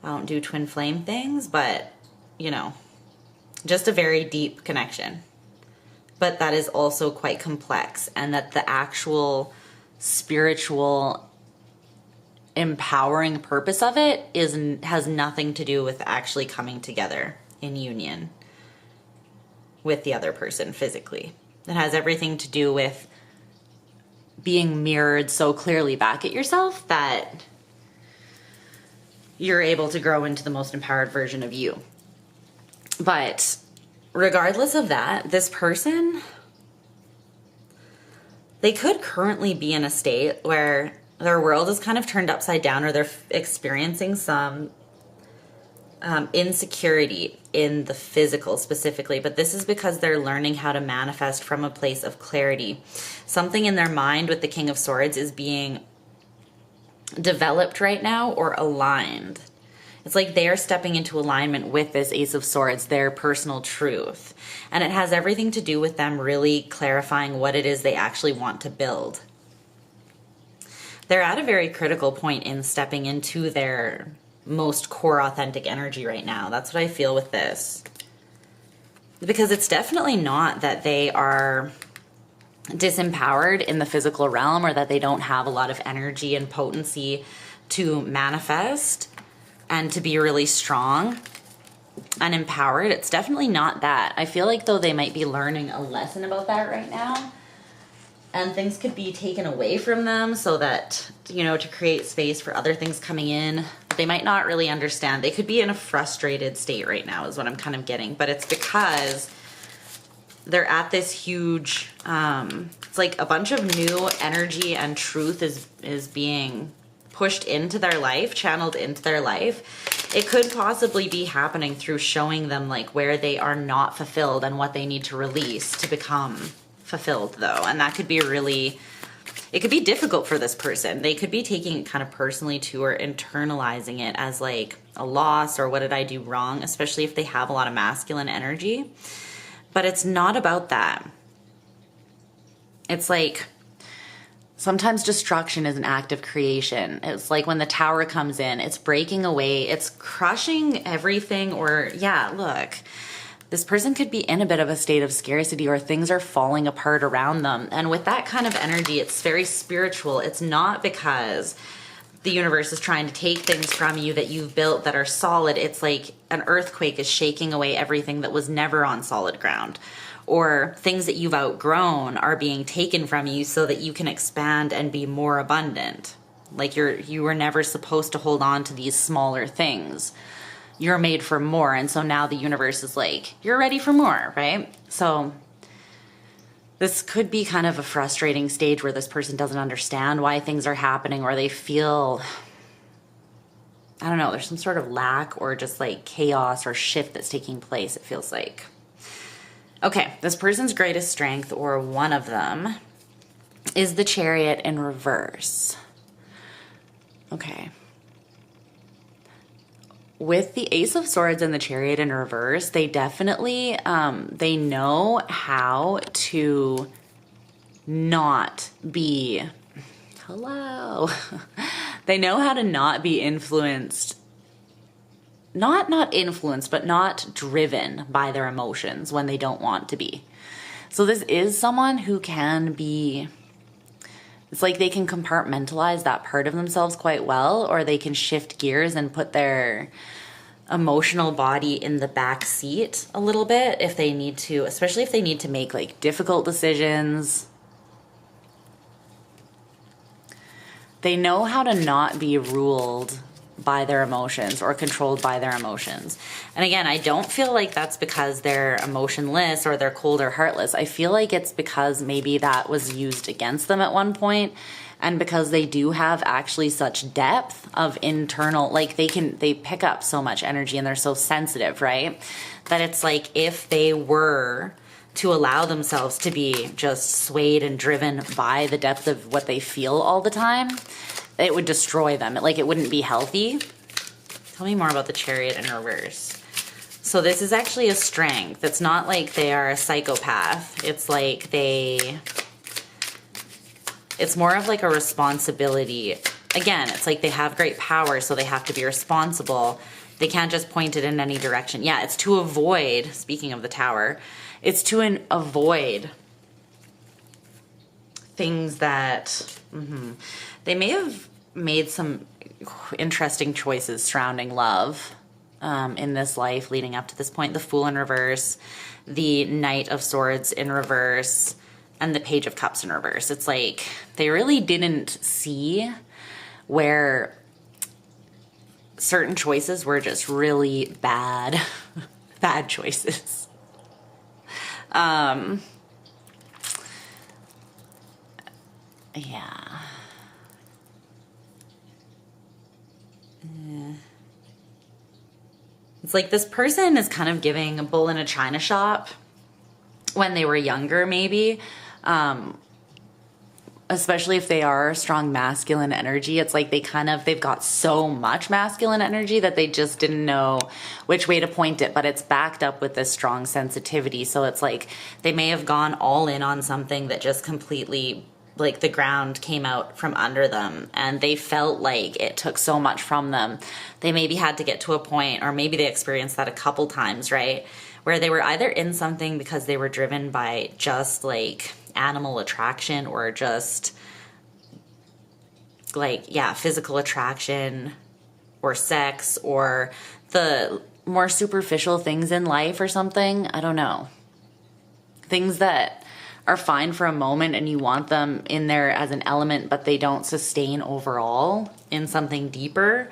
[SPEAKER 1] I don't do twin flame things, but, you know, just a very deep connection. But that is also quite complex, and that the actual spiritual empowering purpose of it has nothing to do with actually coming together in union with the other person physically. It has everything to do with being mirrored so clearly back at yourself that you're able to grow into the most empowered version of you. But regardless of that, this person, they could currently be in a state where their world is kind of turned upside down, or they're experiencing some insecurity in the physical specifically, but this is because they're learning how to manifest from a place of clarity. Something in their mind with the King of Swords is being developed right now, or aligned. It's like they are stepping into alignment with this Ace of Swords, their personal truth. And it has everything to do with them really clarifying what it is they actually want to build. They're at a very critical point in stepping into their most core authentic energy right now. That's what I feel with this. Because it's definitely not that they are disempowered in the physical realm, or that they don't have a lot of energy and potency to manifest and to be really strong and empowered. It's definitely not that. I feel like, though, they might be learning a lesson about that right now. And things could be taken away from them so that, you know, to create space for other things coming in. But they might not really understand. They could be in a frustrated state right now is what I'm kind of getting. But it's because they're at this huge, it's like a bunch of new energy and truth is being pushed into their life, channeled into their life. It could possibly be happening through showing them like where they are not fulfilled and what they need to release to become fulfilled, though. And that could be really, it could be difficult for this person. They could be taking it kind of personally too, or internalizing it as like a loss, or what did I do wrong, especially if they have a lot of masculine energy. But it's not about that. It's like sometimes destruction is an act of creation. It's like when the tower comes in, it's breaking away, it's crushing everything. Or yeah, look, this person could be in a bit of a state of scarcity, or things are falling apart around them. And with that kind of energy, it's very spiritual. It's not because the universe is trying to take things from you that you've built that are solid. It's like an earthquake is shaking away everything that was never on solid ground. Or things that you've outgrown are being taken from you so that you can expand and be more abundant. Like you were never supposed to hold on to these smaller things. You're made for more. And so now the universe is like, you're ready for more, right? So this could be kind of a frustrating stage where this person doesn't understand why things are happening, or they feel, I don't know, there's some sort of lack or just like chaos or shift that's taking place, it feels like. Okay, this person's greatest strength, or one of them, is the Chariot in reverse. Okay. With the Ace of Swords and the Chariot in reverse, they definitely, they know how to not be, hello. They know how to not be influenced, not influenced, but not driven by their emotions when they don't want to be. So this is someone who can be, it's like they can compartmentalize that part of themselves quite well, or they can shift gears and put their emotional body in the back seat a little bit if they need to, especially if they need to make like difficult decisions. They know how to not be ruled by their emotions or controlled by their emotions. And again, I don't feel like that's because they're emotionless or they're cold or heartless. I feel like it's because maybe that was used against them at one point, and because they do have actually such depth of internal, like they pick up so much energy and they're so sensitive, right? That it's like if they were to allow themselves to be just swayed and driven by the depth of what they feel all the time, it would destroy them. It wouldn't be healthy. Tell me more about the Chariot in reverse. So this is actually a strength. It's not like they are a psychopath. It's like it's more of like a responsibility. Again, it's like they have great power, so they have to be responsible. They can't just point it in any direction. Yeah, it's to avoid, speaking of the Tower, it's to avoid things that they may have made some interesting choices surrounding love in this life leading up to this point. The Fool in reverse, the Knight of Swords in reverse, and the Page of Cups in reverse. It's like they really didn't see where certain choices were just really bad, bad choices. Yeah. It's like this person is kind of giving a bull in a china shop when they were younger, maybe. Especially if they are strong masculine energy. It's like they've got so much masculine energy that they just didn't know which way to point it, but it's backed up with this strong sensitivity. So it's like they may have gone all in on something that just completely, like the ground came out from under them and they felt like it took so much from them. They maybe had to get to a point, or maybe they experienced that a couple times, right? Where they were either in something because they were driven by just like animal attraction, or just like, yeah, physical attraction or sex, or the more superficial things in life or something. I don't know. Things that are fine for a moment and you want them in there as an element, but they don't sustain overall in something deeper.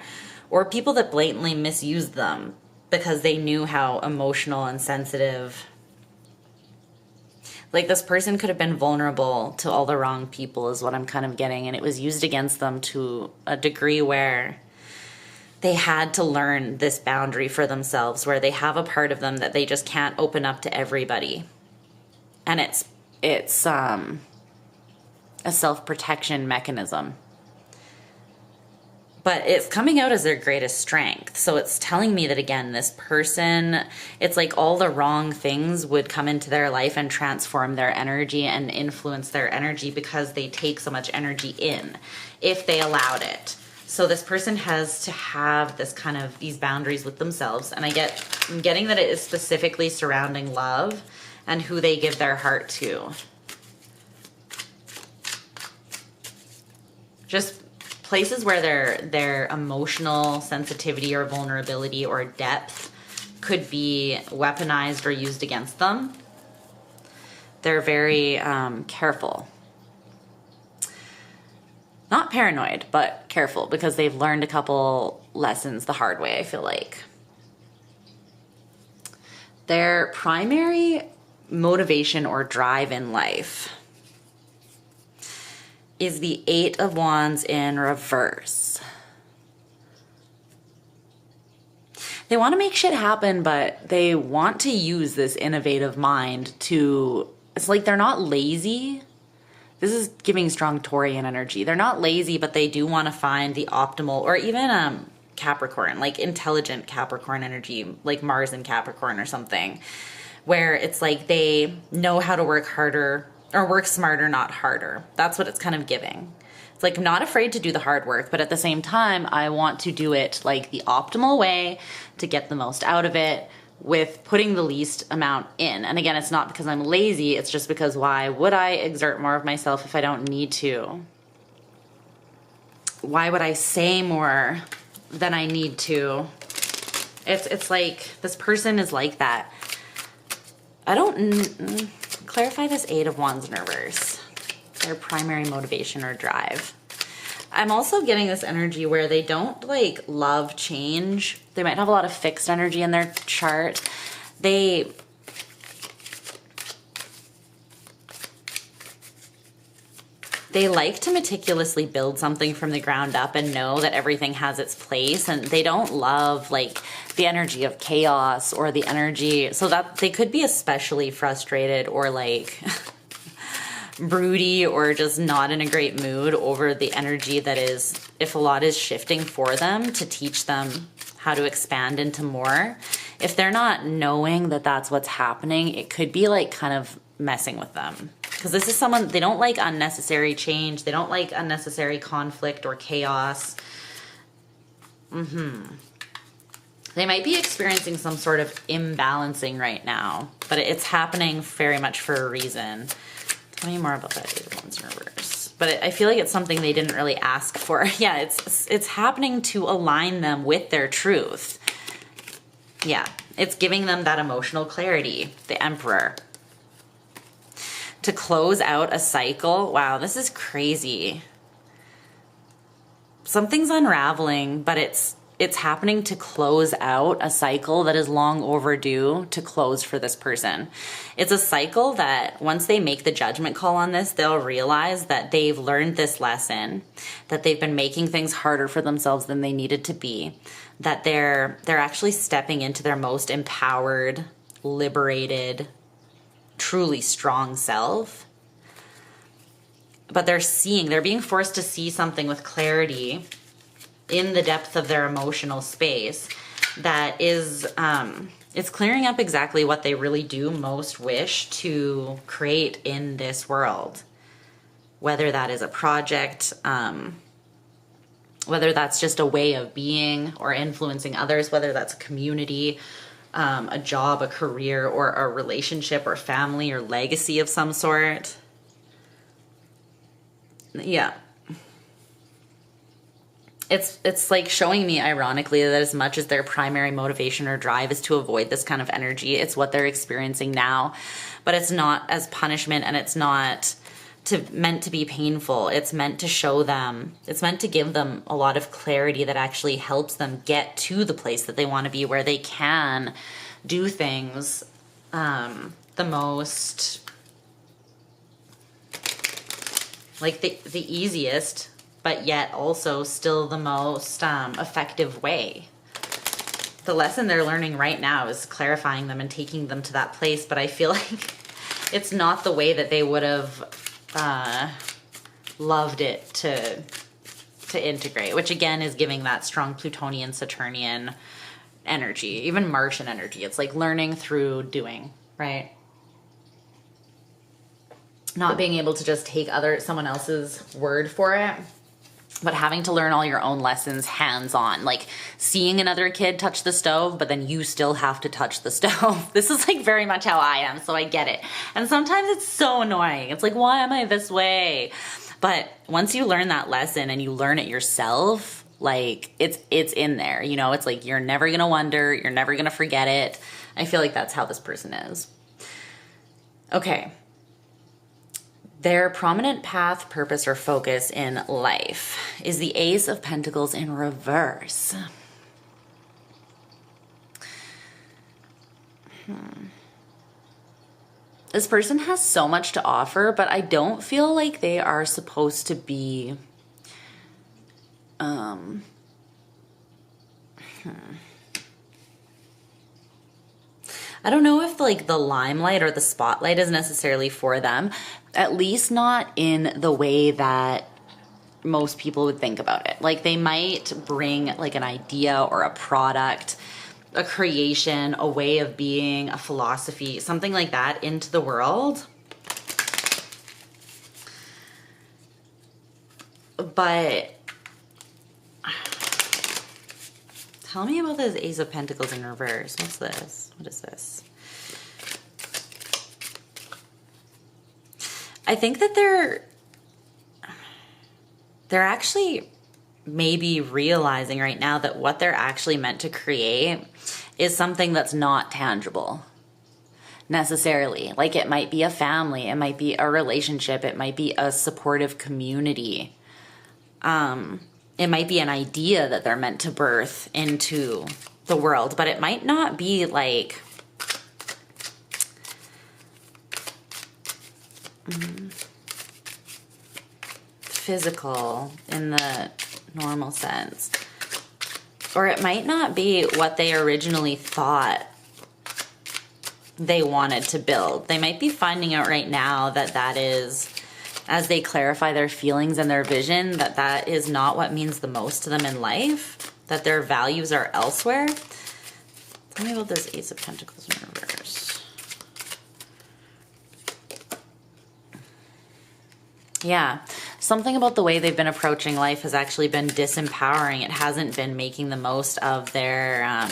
[SPEAKER 1] Or people that blatantly misused them because they knew how emotional and sensitive. Like this person could have been vulnerable to all the wrong people is what I'm kind of getting. And it was used against them to a degree where they had to learn this boundary for themselves, where they have a part of them that they just can't open up to everybody. And it's a self-protection mechanism. But it's coming out as their greatest strength. So it's telling me that, again, this person, it's like all the wrong things would come into their life and transform their energy and influence their energy because they take so much energy in if they allowed it. So this person has to have this kind of, these boundaries with themselves. And I'm getting that it is specifically surrounding love and who they give their heart to. Just places where their emotional sensitivity or vulnerability or depth could be weaponized or used against them. They're very careful. Not paranoid, but careful, because they've learned a couple lessons the hard way, I feel like. Their primary motivation or drive in life is the Eight of Wands in reverse. They want to make shit happen, but they want to use this innovative mind to, it's like they're not lazy. This is giving strong Taurian energy. They're not lazy, but they do want to find the optimal, or even Capricorn, like intelligent Capricorn energy, like Mars in Capricorn or something, where it's like they know how to work harder, or work smarter, not harder. That's what it's kind of giving. It's like I'm not afraid to do the hard work, but at the same time, I want to do it like the optimal way to get the most out of it, with putting the least amount in. And again, it's not because I'm lazy, it's just because why would I exert more of myself if I don't need to? Why would I say more than I need to? It's like, this person is like that. I don't, clarify this 8 of Wands in reverse. Their primary motivation or drive. I'm also getting this energy where they don't like love change. They might have a lot of fixed energy in their chart. They like to meticulously build something from the ground up and know that everything has its place, and they don't love like the energy of chaos or the energy, so that they could be especially frustrated or like broody or just not in a great mood over the energy that is, if a lot is shifting for them to teach them how to expand into more. If they're not knowing that that's what's happening, it could be like kind of messing with them. Because this is someone, they don't like unnecessary change. They don't like unnecessary conflict or chaos. They might be experiencing some sort of imbalancing right now, but it's happening very much for a reason. Tell me more about that 8 of Wands in reverse. But I feel like it's something they didn't really ask for. Yeah, it's happening to align them with their truth. Yeah, it's giving them that emotional clarity. The Emperor. To close out a cycle. Wow, this is crazy. Something's unraveling, but it's happening to close out a cycle that is long overdue to close for this person. It's a cycle that once they make the judgment call on this, they'll realize that they've learned this lesson, that they've been making things harder for themselves than they needed to be, that they're actually stepping into their most empowered, liberated, truly strong self. But they're being forced to see something with clarity in the depth of their emotional space that is, it's clearing up exactly what they really do most wish to create in this world. Whether that is a project, whether that's just a way of being or influencing others, whether that's a community, a job, a career, or a relationship or family or legacy of some sort. Yeah. It's like showing me, ironically, that as much as their primary motivation or drive is to avoid this kind of energy, it's what they're experiencing now. But it's not as punishment, and it's not meant to be painful. It's meant to show them, it's meant to give them a lot of clarity that actually helps them get to the place that they want to be, where they can do things the most, like the easiest, but yet also still the most effective way. The lesson they're learning right now is clarifying them and taking them to that place, but I feel like it's not the way that they would have loved it to integrate, which again is giving that strong Plutonian, Saturnian energy, even Martian energy. It's like learning through doing, right? Not being able to just take someone else's word for it, but having to learn all your own lessons hands-on, like seeing another kid touch the stove, but then you still have to touch the stove. This is like very much how I am, so I get it. And sometimes it's so annoying. It's like, why am I this way? But once you learn that lesson and you learn it yourself, like it's in there, you know, it's like, you're never gonna wonder, you're never gonna forget it. I feel like that's how this person is. Okay. Their prominent path, purpose, or focus in life is the Ace of Pentacles in reverse. This person has so much to offer, but I don't feel like they are supposed to be I don't know if like the limelight or the spotlight is necessarily for them, at least not in the way that most people would think about it. Like they might bring like an idea or a product, a creation, a way of being, a philosophy, something like that into the world. But Tell me about this Ace of Pentacles in reverse. What's this? What is this? I think that they're actually maybe realizing right now that what they're actually meant to create is something that's not tangible necessarily. Like it might be a family, it might be a relationship, it might be a supportive community. It might be an idea that they're meant to birth into the world, but it might not be like physical in the normal sense. Or it might not be what they originally thought they wanted to build. They might be finding out right now that that is, as they clarify their feelings and their vision, that that is not what means the most to them in life, that their values are elsewhere. Tell me about this Ace of Pentacles in reverse. Yeah, something about the way they've been approaching life has actually been disempowering. It hasn't been making the most of their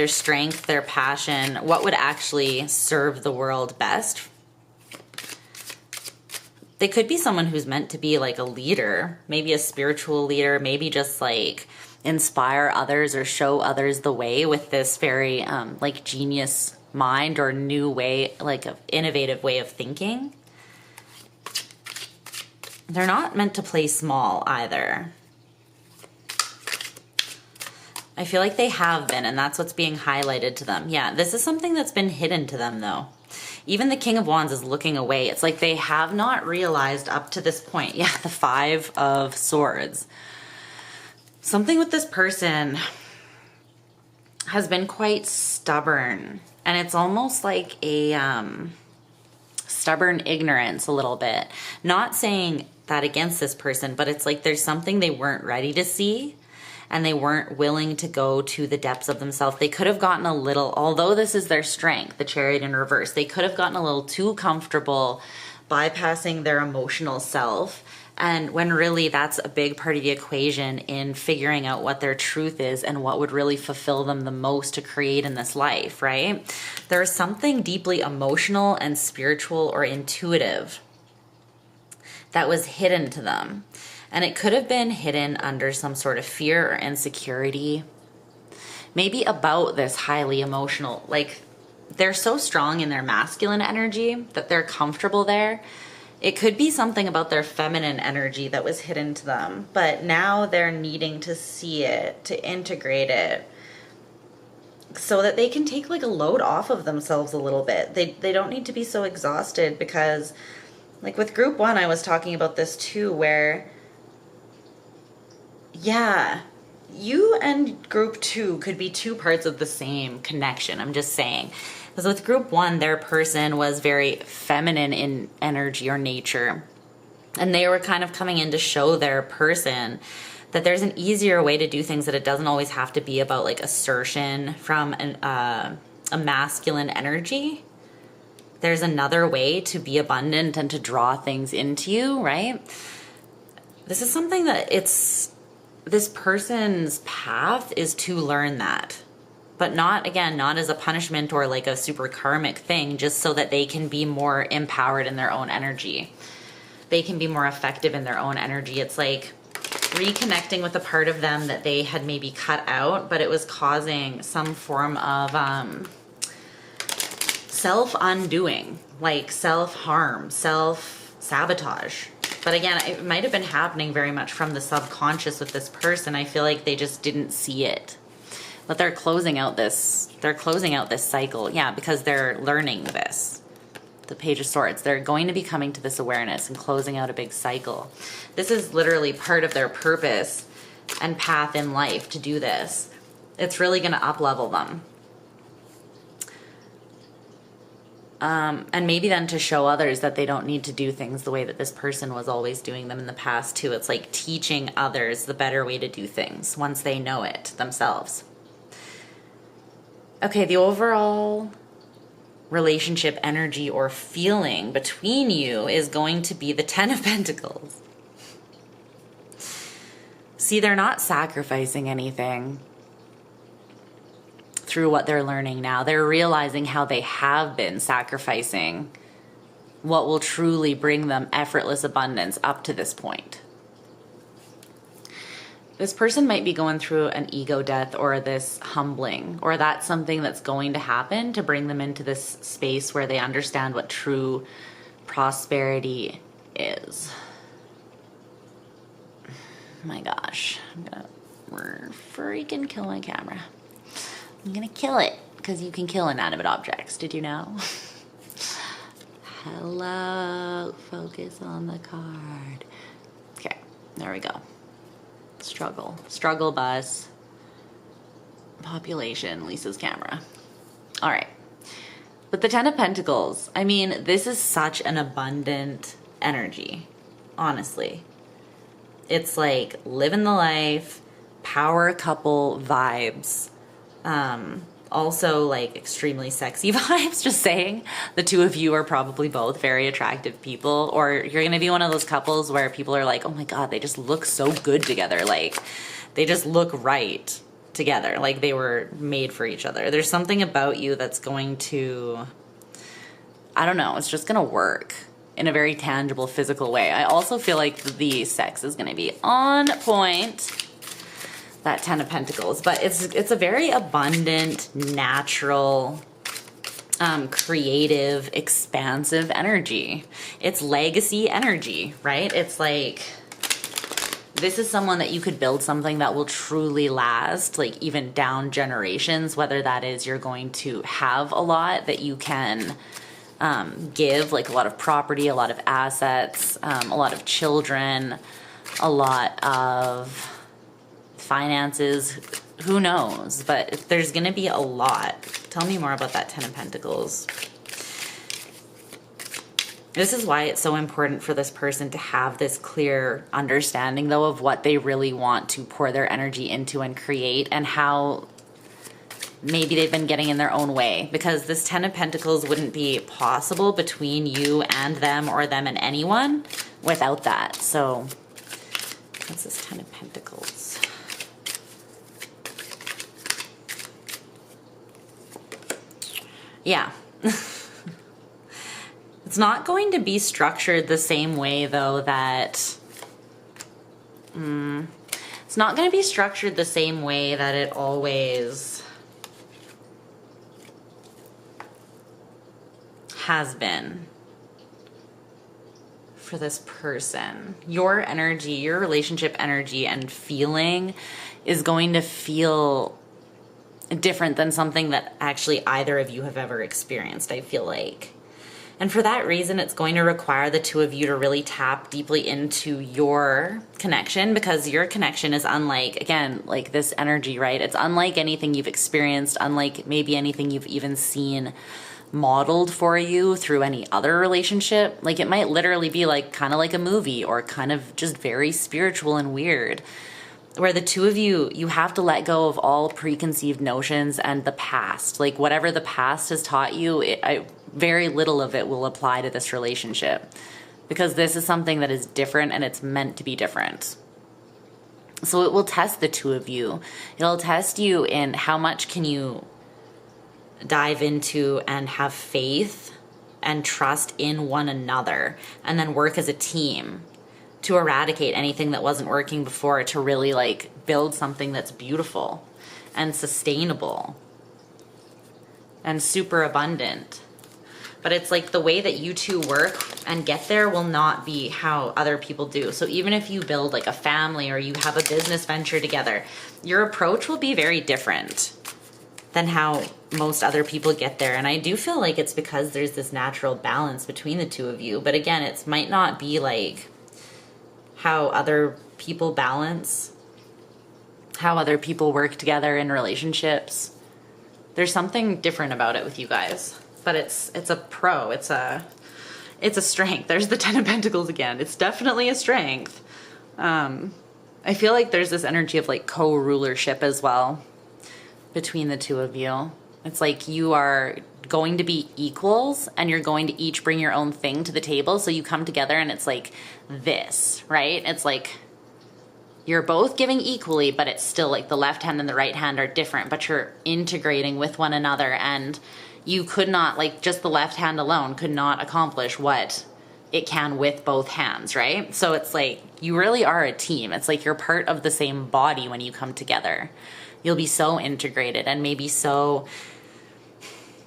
[SPEAKER 1] strength, their passion, what would actually serve the world best. They could be someone who's meant to be like a leader, maybe a spiritual leader, maybe just like inspire others or show others the way with this very like genius mind or new way, like an innovative way of thinking. They're not meant to play small either. I feel like they have been, and that's what's being highlighted to them. Yeah, this is something that's been hidden to them, though. Even the King of Wands is looking away. It's like they have not realized up to this point. Yeah, the Five of Swords. Something with this person has been quite stubborn, and it's almost like a stubborn ignorance a little bit. Not saying that against this person, but it's like there's something they weren't ready to see, and they weren't willing to go to the depths of themselves. They could have gotten a little, although this is their strength, the Chariot in reverse, they could have gotten a little too comfortable bypassing their emotional self. And when really that's a big part of the equation in figuring out what their truth is and what would really fulfill them the most to create in this life, right? There's something deeply emotional and spiritual or intuitive that was hidden to them. And it could have been hidden under some sort of fear or insecurity. Maybe about this highly emotional, like they're so strong in their masculine energy that they're comfortable there. It could be something about their feminine energy that was hidden to them, but now they're needing to see it, to integrate it, so that they can take like a load off of themselves a little bit. They don't need to be so exhausted, because like with group one, I was talking about this too, where yeah, you and group two could be two parts of the same connection. I'm just saying. Because with group one, their person was very feminine in energy or nature. And they were kind of coming in to show their person that there's an easier way to do things, that it doesn't always have to be about like assertion from a masculine energy. There's another way to be abundant and to draw things into you, right? This is something that this person's path is to learn that, but not, again, not as a punishment or like a super karmic thing, just so that they can be more empowered in their own energy. They can be more effective in their own energy. It's like reconnecting with a part of them that they had maybe cut out, but it was causing some form of self-undoing, like self-harm, self-sabotage. But again, it might have been happening very much from the subconscious with this person. I feel like they just didn't see it. But they're closing out this cycle. Yeah, because they're learning this. The Page of Swords. They're going to be coming to this awareness and closing out a big cycle. This is literally part of their purpose and path in life to do this. It's really going to up-level them. And maybe then to show others that they don't need to do things the way that this person was always doing them in the past too. It's like teaching others the better way to do things once they know it themselves. Okay, the overall relationship energy or feeling between you is going to be the Ten of Pentacles. See, they're not sacrificing anything. through what they're learning now. They're realizing how they have been sacrificing what will truly bring them effortless abundance up to this point. This person might be going through an ego death or this humbling, or that's something that's going to happen to bring them into this space where they understand what true prosperity is. My gosh, I'm gonna freaking kill my camera. I'm gonna kill it because you can kill inanimate objects. Did you know? Hello, focus on the card. Okay, there we go. Struggle bus. Population, Lisa's camera. All right. But the Ten of Pentacles, I mean, this is such an abundant energy, honestly. It's like living the life, power couple vibes. Also like extremely sexy vibes, just saying. The two of you are probably both very attractive people, or you're gonna be one of those couples where people are like, oh my God, they just look so good together. Like they just look right together. Like they were made for each other. There's something about you that's going to, I don't know, it's just gonna work in a very tangible, physical way. I also feel like the sex is gonna be on point. That Ten of Pentacles, but it's a very abundant, natural, creative, expansive energy. It's legacy energy, right? It's like, this is someone that you could build something that will truly last, like even down generations, whether that is you're going to have a lot that you can give, like a lot of property, a lot of assets, a lot of children, a lot of finances, who knows, but there's gonna be a lot. Tell me more about that Ten of Pentacles. This is why it's so important for this person to have this clear understanding though of what they really want to pour their energy into and create, and how maybe they've been getting in their own way, because this Ten of Pentacles wouldn't be possible between you and them, or them and anyone, without that. So what's this Ten of Pentacles? Yeah. It's not going to be structured the same way though that, it's not going to be structured the same way that it always has been for this person. Your energy, your relationship energy and feeling is going to feel different than something that actually either of you have ever experienced, I feel like. And for that reason, it's going to require the two of you to really tap deeply into your connection, because your connection is unlike, again, like this energy, right? It's unlike anything you've experienced, unlike maybe anything you've even seen modeled for you through any other relationship. Like it might literally be like kind of like a movie, or kind of just very spiritual and weird, where the two of you, you have to let go of all preconceived notions and the past. Like whatever the past has taught you, very little of it will apply to this relationship, because this is something that is different and it's meant to be different. So it will test the two of you. It'll test you in how much can you dive into and have faith and trust in one another, and then work as a team to eradicate anything that wasn't working before, to really like build something that's beautiful and sustainable and super abundant. But it's like the way that you two work and get there will not be how other people do. So even if you build like a family or you have a business venture together, your approach will be very different than how most other people get there. And I do feel like it's because there's this natural balance between the two of you. But again, it might not be like how other people balance, how other people work together in relationships. There's something different about it with you guys, but it's a pro, it's a strength. There's the Ten of Pentacles again. It's definitely a strength. I feel like there's this energy of like co-rulership as well between the two of you. It's like you are going to be equals and you're going to each bring your own thing to the table. So you come together and it's like this, right? It's like you're both giving equally, but it's still like the left hand and the right hand are different, but you're integrating with one another, and you could not, like, just the left hand alone could not accomplish what it can with both hands, right? So it's like you really are a team. It's like you're part of the same body when you come together. You'll be so integrated and maybe so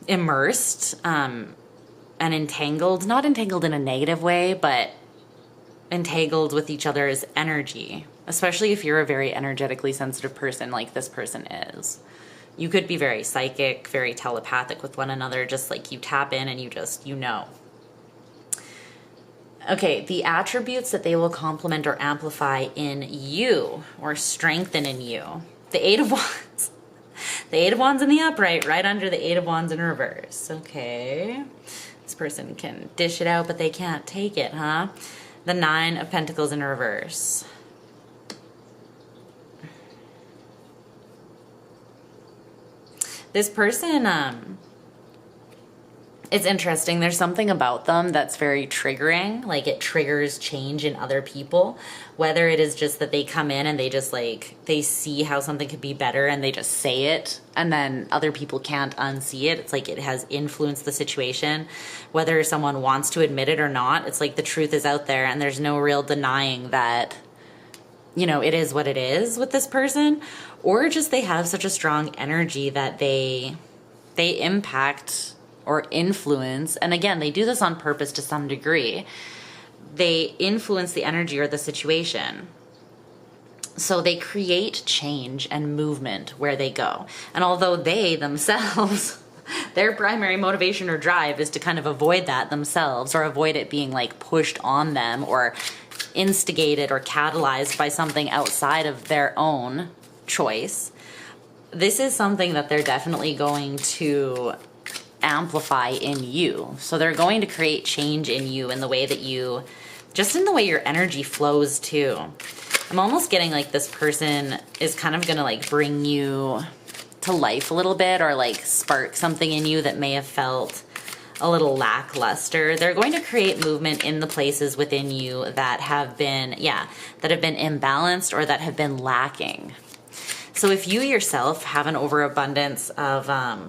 [SPEAKER 1] immersed and entangled, not entangled in a negative way, but entangled with each other's energy, especially if you're a very energetically sensitive person like this person is. You could be very psychic, very telepathic with one another, just like you tap in and you just, you know. Okay, the attributes that they will complement or amplify in you or strengthen in you. The Eight of Wands. The Eight of Wands in the upright, right under the Eight of Wands in reverse. Okay. This person can dish it out, but they can't take it, huh? The Nine of Pentacles in reverse. This person, it's interesting. There's something about them that's very triggering. Like, it triggers change in other people. Whether it is just that they come in and they just, like, they see how something could be better and they just say it, and then other people can't unsee it. It's like it has influenced the situation. Whether someone wants to admit it or not, it's like the truth is out there and there's no real denying that, you know, it is what it is with this person. Or just they have such a strong energy that they impact or influence, and again, they do this on purpose to some degree. They influence the energy or the situation. So they create change and movement where they go. And although they themselves, their primary motivation or drive is to kind of avoid that themselves, or avoid it being like pushed on them or instigated or catalyzed by something outside of their own choice, this is something that they're definitely going to amplify in you. So they're going to create change in you in the way that you, just in the way your energy flows too. I'm almost getting like this person is kind of gonna like bring you to life a little bit, or like spark something in you that may have felt a little lackluster. They're going to create movement in the places within you that have been, that have been imbalanced or that have been lacking. So if you yourself have an overabundance of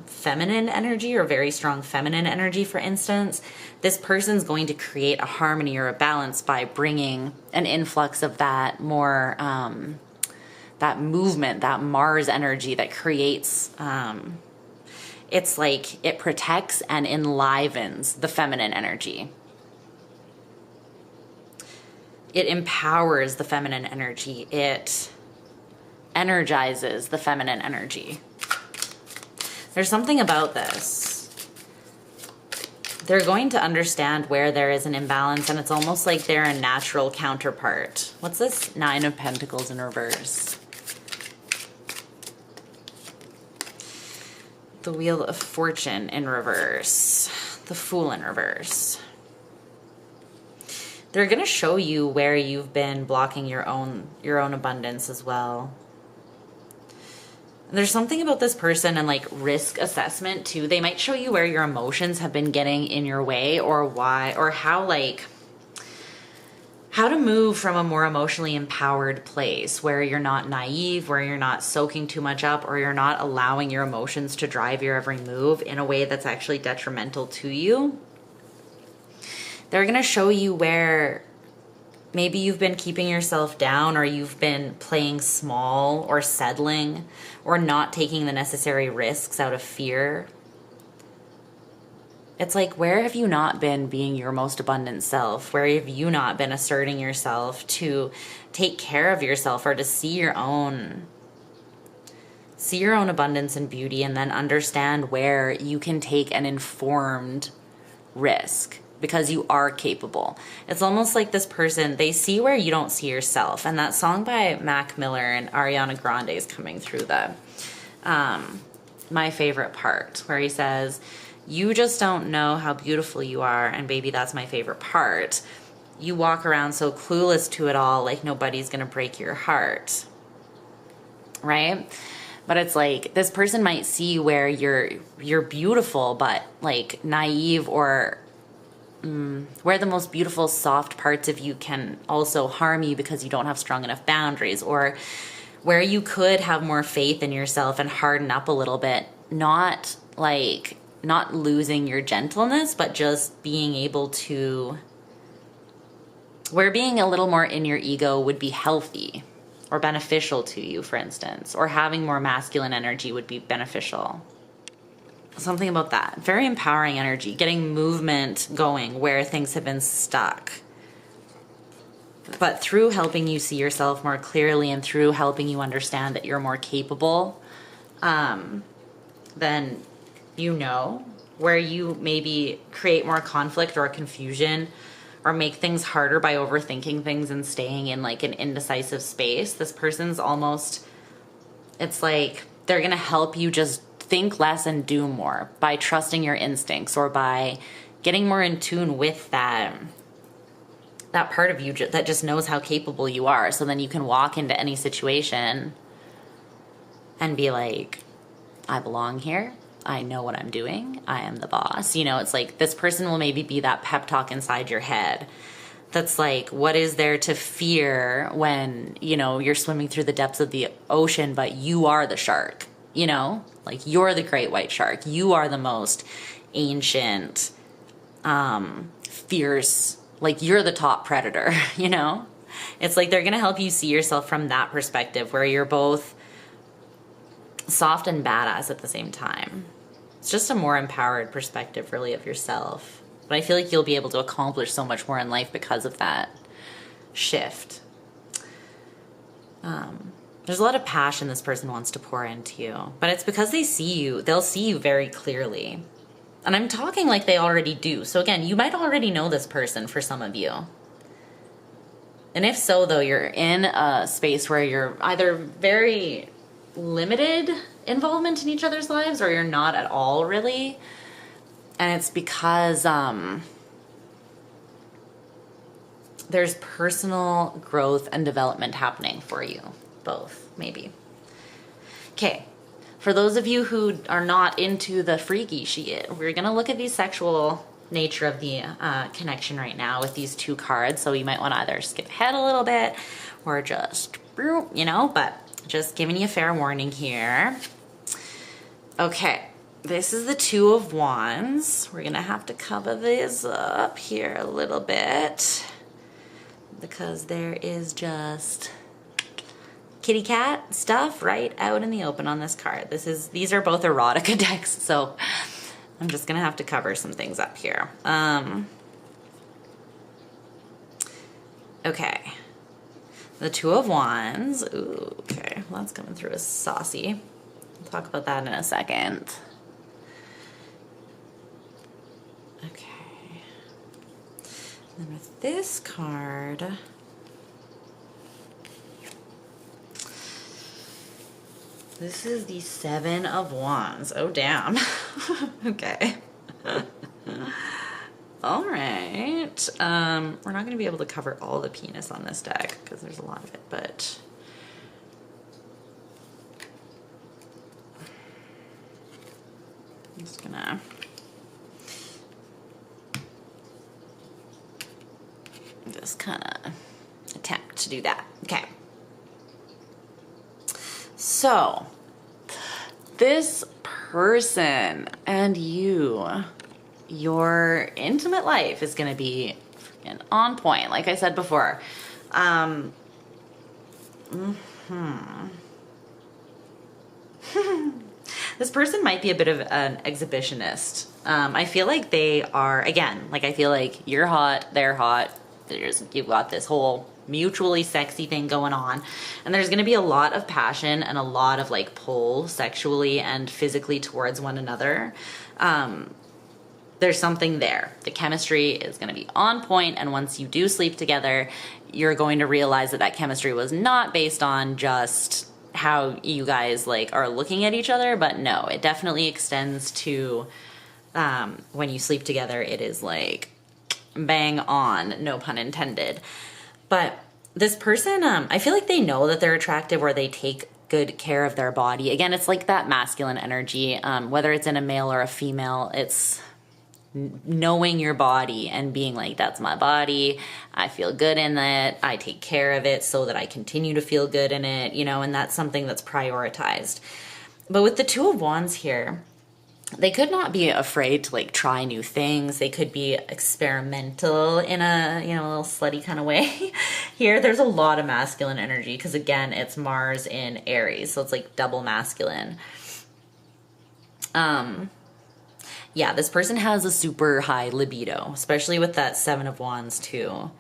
[SPEAKER 1] feminine energy, or very strong feminine energy, for instance, this person's going to create a harmony or a balance by bringing an influx of that more, that movement, that Mars energy that creates, it's like it protects and enlivens the feminine energy. It empowers the feminine energy. It energizes the feminine energy. There's something about this. They're going to understand where there is an imbalance, and it's almost like they're a natural counterpart. What's this? Nine of Pentacles in reverse. The Wheel of Fortune in reverse. The Fool in reverse. They're going to show you where you've been blocking your own abundance as well. There's something about this person and like risk assessment too. They might show you where your emotions have been getting in your way, or why, or how to move from a more emotionally empowered place where you're not naive, where you're not soaking too much up, or you're not allowing your emotions to drive your every move in a way that's actually detrimental to you. They're going to show you where maybe you've been keeping yourself down, or you've been playing small or settling, or not taking the necessary risks out of fear. It's like, where have you not been being your most abundant self? Where have you not been asserting yourself to take care of yourself, or to see your own abundance and beauty, and then understand where you can take an informed risk? Because you are capable. It's almost like this person, they see where you don't see yourself. And that song by Mac Miller and Ariana Grande is coming through my favorite part, where he says, "You just don't know how beautiful you are, and baby, that's my favorite part. You walk around so clueless to it all, like nobody's gonna break your heart." Right? But it's like, this person might see where you're beautiful, but like naive, or where the most beautiful, soft parts of you can also harm you because you don't have strong enough boundaries, or where you could have more faith in yourself and harden up a little bit, not losing your gentleness, but just being able to, where being a little more in your ego would be healthy or beneficial to you, for instance, or having more masculine energy would be beneficial. Something about that. Very empowering energy, getting movement going where things have been stuck. But through helping you see yourself more clearly and through helping you understand that you're more capable, then you know where you maybe create more conflict or confusion or make things harder by overthinking things and staying in like an indecisive space. This person's almost, it's like they're going to help you just think less and do more by trusting your instincts or by getting more in tune with that part of you that just knows how capable you are. So then you can walk into any situation and be like, I belong here. I know what I'm doing. I am the boss. You know, it's like this person will maybe be that pep talk inside your head that's like, what is there to fear when, you know, you're swimming through the depths of the ocean, but you are the shark, you know, like you're the great white shark. You are the most ancient, fierce, like you're the top predator, you know? It's like they're going to help you see yourself from that perspective where you're both soft and badass at the same time. It's just a more empowered perspective really of yourself. But I feel like you'll be able to accomplish so much more in life because of that shift. There's a lot of passion this person wants to pour into you, but it's because they see you, they'll see you very clearly. And I'm talking like they already do. So again, you might already know this person for some of you. And if so, though, you're in a space where you're either very limited involvement in each other's lives or you're not at all really. And it's because there's personal growth and development happening for you both, maybe. Okay, for those of you who are not into the freaky shit, we're gonna look at the sexual nature of the connection right now with these two cards. So you might want to either skip ahead a little bit or just, you know, but just giving you a fair warning here. Okay, this is the Two of Wands. We're gonna have to cover this up here a little bit because there is just kitty cat stuff right out in the open on this card. These are both erotica decks, so I'm just gonna have to cover some things up here. Okay. The Two of Wands. Ooh, okay. Well, that's coming through as saucy. We'll talk about that in a second. Okay. And then with this card, this is the Seven of Wands. Oh, damn. Okay. All right. We're not going to be able to cover all the penis on this deck because there's a lot of it, but I'm just gonna kind of attempt to do that. Okay. So this person and you, your intimate life is going to be freaking on point. Like I said before, this person might be a bit of an exhibitionist. I feel like they are, again, like I feel like you're hot, they're hot. You've got this whole mutually sexy thing going on, and there's going to be a lot of passion and a lot of like pull sexually and physically towards one another. There's something there. The chemistry is going to be on point, and once you do sleep together, you're going to realize that that chemistry was not based on just how you guys like are looking at each other, but no, it definitely extends to when you sleep together. It is like bang on, no pun intended. But this person, I feel like they know that they're attractive or they take good care of their body. Again, it's like that masculine energy, whether it's in a male or a female, it's knowing your body and being like, that's my body, I feel good in it, I take care of it so that I continue to feel good in it, you know, and that's something that's prioritized. But with the Two of Wands here, they could not be afraid to like try new things. They could be experimental in a, you know, a little slutty kind of way. Here, there's a lot of masculine energy because again, it's Mars in Aries, so it's like double masculine. Yeah, this person has a super high libido, especially with that Seven of Wands too.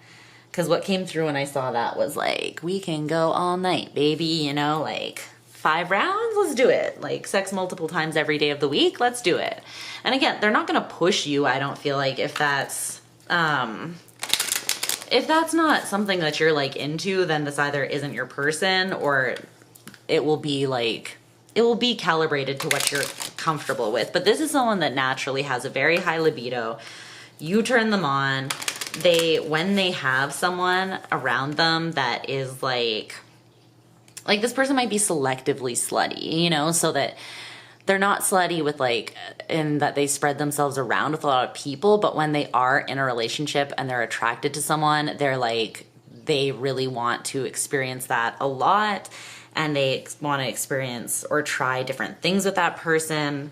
[SPEAKER 1] Because what came through when I saw that was like, we can go all night, baby, you know, like 5 rounds, let's do it. Like sex multiple times every day of the week, let's do it. And again, they're not gonna push you, I don't feel like, if that's not something that you're like into, then this either isn't your person or it will be like, it will be calibrated to what you're comfortable with. But this is someone that naturally has a very high libido. You turn them on. When they have someone around them that is like this person might be selectively slutty, you know, so that they're not slutty with like, in that they spread themselves around with a lot of people, but when they are in a relationship and they're attracted to someone, they're like, they really want to experience that a lot. And they want to experience or try different things with that person.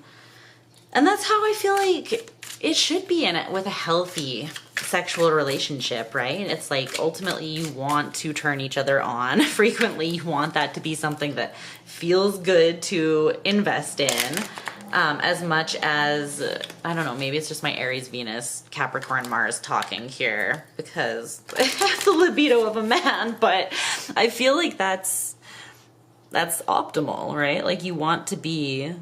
[SPEAKER 1] And that's how I feel like it should be in it with a healthy sexual relationship, right? It's like ultimately you want to turn each other on. Frequently you want that to be something that feels good to invest in. As much as, I don't know, maybe it's just my Aries, Venus, Capricorn, Mars talking here because I have the libido of a man, but I feel like that's optimal, right? Like you want to be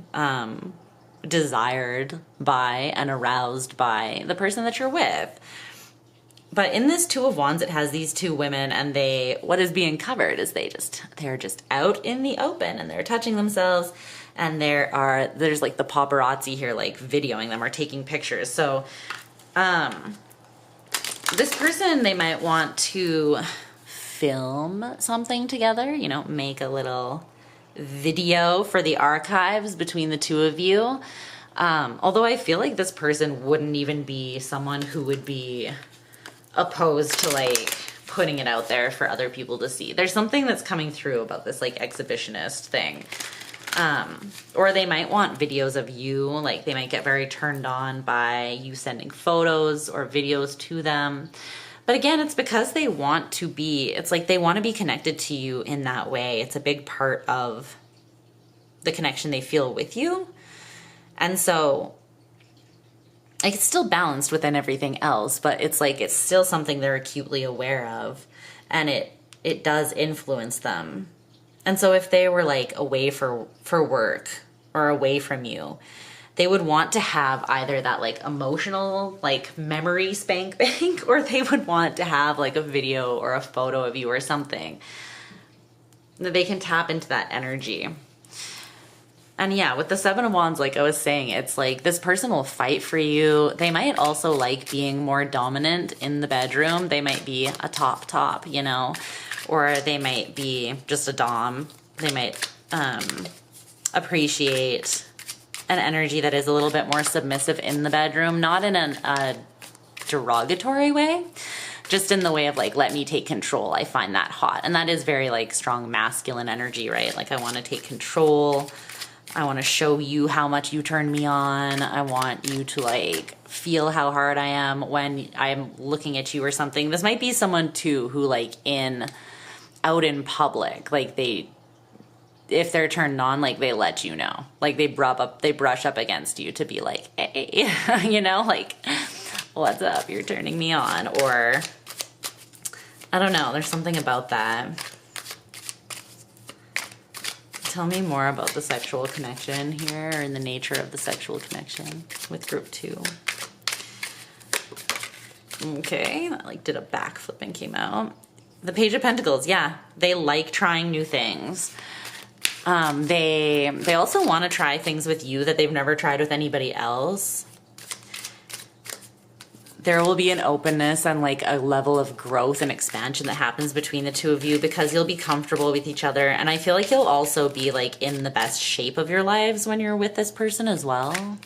[SPEAKER 1] desired by and aroused by the person that you're with. But in this Two of Wands, it has these two women and what is being covered is they're just out in the open and they're touching themselves, and there's like the paparazzi here like videoing them or taking pictures. So this person, they might want to film something together, you know, make a little video for the archives between the two of you. Although I feel like this person wouldn't even be someone who would be opposed to like putting it out there for other people to see. There's something that's coming through about this like exhibitionist thing. Or they might want videos of you, like they might get very turned on by you sending photos or videos to them. But again, it's because they want to be, it's like they want to be connected to you in that way. It's a big part of the connection they feel with you. And so like it's still balanced within everything else, but it's like it's still something they're acutely aware of, and it does influence them. And so if they were like away for work or away from you, they would want to have either that like emotional like memory spank bank, or they would want to have like a video or a photo of you or something that they can tap into that energy. And yeah, with the Seven of Wands, like I was saying, it's like this person will fight for you. They might also like being more dominant in the bedroom. They might be a top, you know, or they might be just a dom. They might appreciate an energy that is a little bit more submissive in the bedroom, not in a derogatory way, just in the way of like, let me take control. I find that hot. And that is very like strong masculine energy, right? Like I want to take control. I want to show you how much you turn me on. I want you to like feel how hard I am when I'm looking at you or something. This might be someone too who like out in public, like if they're turned on, like they let you know, like they brush up against you to be like, hey, you know, like, what's up? You're turning me on. Or I don't know. There's something about that. Tell me more about the sexual connection here and the nature of the sexual connection with group 2. Okay, that like did a backflip and came out. The Page of Pentacles, yeah, they like trying new things. They also want to try things with you that they've never tried with anybody else. There will be an openness and like a level of growth and expansion that happens between the two of you because you'll be comfortable with each other. And I feel like you'll also be like in the best shape of your lives when you're with this person as well.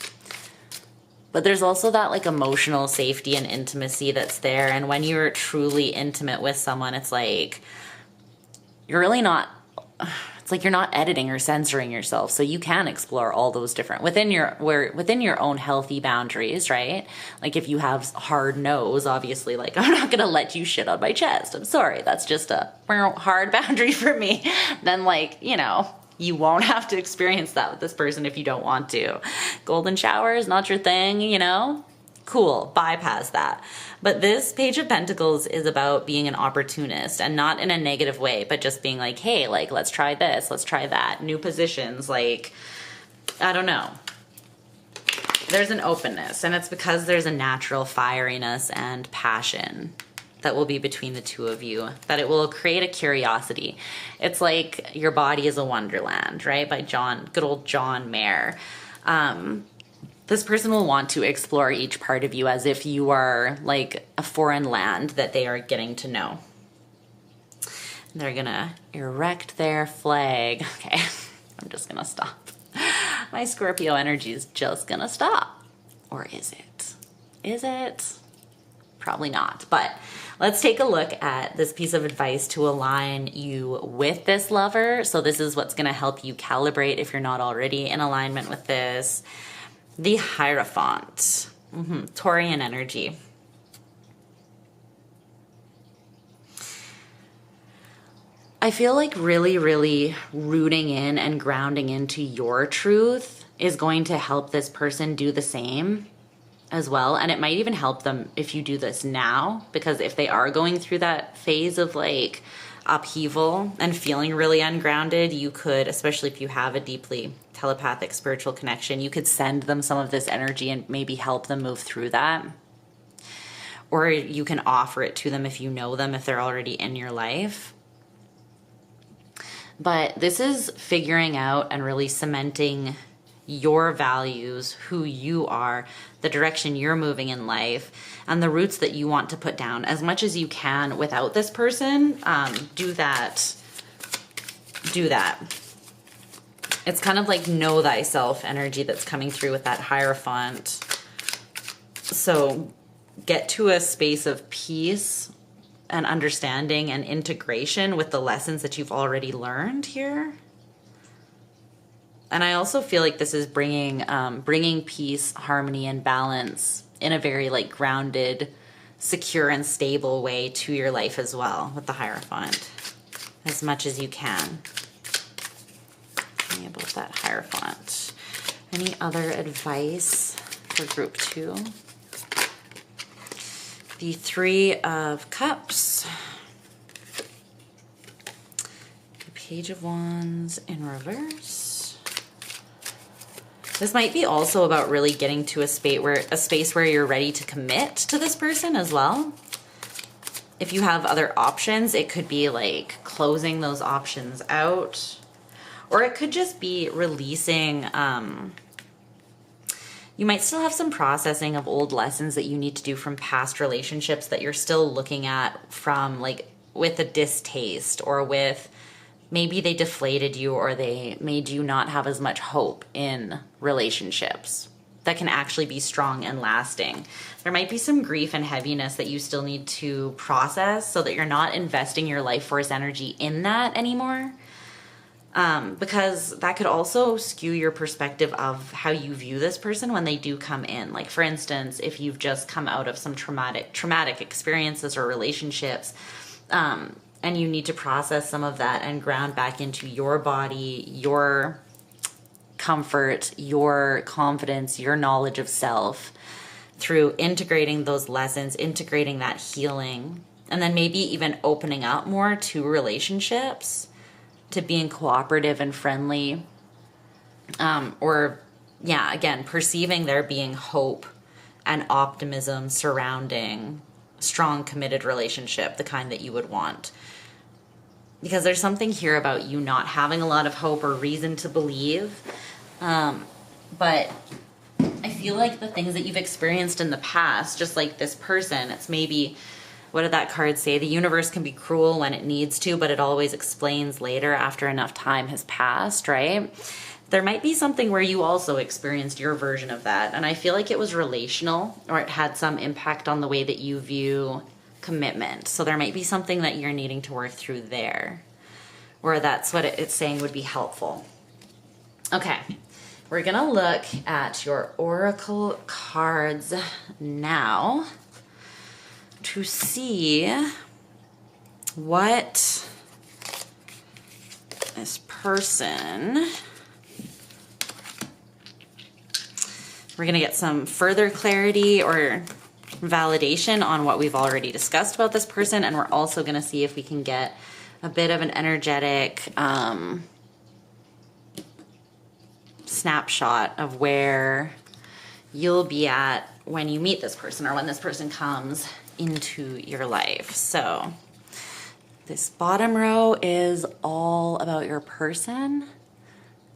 [SPEAKER 1] But there's also that like emotional safety and intimacy that's there. And when you're truly intimate with someone, it's like you're really not, it's like you're not editing or censoring yourself. So you can explore all those different within your own healthy boundaries, right? Like if you have hard nose, obviously, like I'm not gonna let you shit on my chest. I'm sorry, that's just a hard boundary for me. Then like, you know, you won't have to experience that with this person if you don't want to. Golden showers, not your thing, you know? Cool, bypass that. But this Page of Pentacles is about being an opportunist, and not in a negative way, but just being like, hey, like, let's try this, let's try that. New positions, like, I don't know. There's an openness, and it's because there's a natural fieriness and passion that will be between the two of you, that it will create a curiosity. It's like Your Body is a Wonderland, right? By good old John Mayer. This person will want to explore each part of you as if you are like a foreign land that they are getting to know. They're gonna erect their flag. Okay, I'm just gonna stop. My Scorpio energy is just gonna stop. Or is it? Is it? Probably not, but let's take a look at this piece of advice to align you with this lover. So this is what's gonna help you calibrate if you're not already in alignment with this. The Hierophant, Taurian energy. I feel like really, really rooting in and grounding into your truth is going to help this person do the same as well. And it might even help them if you do this now, because if they are going through that phase of like upheaval and feeling really ungrounded, you could, especially if you have a deeply telepathic spiritual connection, you could send them some of this energy and maybe help them move through that. Or you can offer it to them if you know them, if they're already in your life. But this is figuring out and really cementing your values, who you are, the direction you're moving in life, and the roots that you want to put down as much as you can without this person. Do that. It's kind of like know thyself energy that's coming through with that Hierophant. So get to a space of peace and understanding and integration with the lessons that you've already learned here. And I also feel like this is bringing peace, harmony, and balance in a very like grounded, secure, and stable way to your life as well with the Hierophant, as much as you can. Tell me about that Hierophant. Any other advice for group 2? The Three of Cups. The Page of Wands in reverse. This might be also about really getting to a space where you're ready to commit to this person as well. If you have other options, it could be like closing those options out, or it could just be releasing. You might still have some processing of old lessons that you need to do from past relationships that you're still looking at from like with a distaste, or with maybe they deflated you, or they made you not have as much hope in relationships that can actually be strong and lasting. There might be some grief and heaviness that you still need to process so that you're not investing your life force energy in that anymore. Because that could also skew your perspective of how you view this person when they do come in. Like for instance, if you've just come out of some traumatic experiences or relationships, and you need to process some of that and ground back into your body, your comfort, your confidence, your knowledge of self through integrating those lessons, integrating that healing, and then maybe even opening up more to relationships, to being cooperative and friendly, again, perceiving there being hope and optimism surrounding strong, committed relationship, the kind that you would want. Because there's something here about you not having a lot of hope or reason to believe. But I feel like the things that you've experienced in the past, just like this person, it's maybe, what did that card say? The universe can be cruel when it needs to, but it always explains later after enough time has passed, right? there might be something where you also experienced your version of that. And I feel like it was relational, or it had some impact on the way that you view commitment. So there might be something that you're needing to work through there, or that's what it's saying would be helpful. Okay, we're gonna look at your oracle cards now to see what this person, we're gonna get some further clarity or validation on what we've already discussed about this person, and we're also gonna see if we can get a bit of an energetic snapshot of where you'll be at when you meet this person, or when this person comes into your life. So this bottom row is all about your person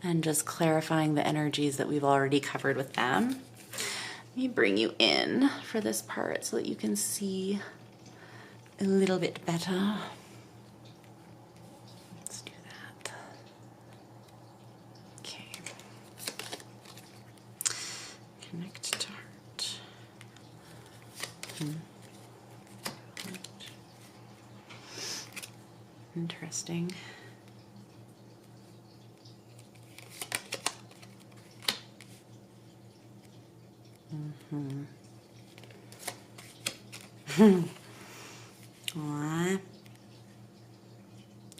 [SPEAKER 1] and just clarifying the energies that we've already covered with them. Let me bring you in for this part so that you can see a little bit better. Let's do that. Okay. Connect to heart. Interesting. Aww.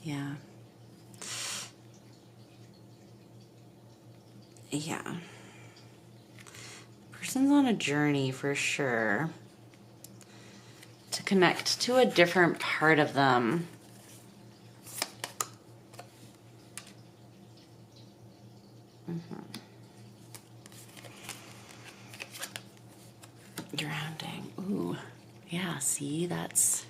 [SPEAKER 1] Yeah. Yeah. Person's on a journey for sure to connect to a different part of them. Grounding. Ooh, yeah, see, that's...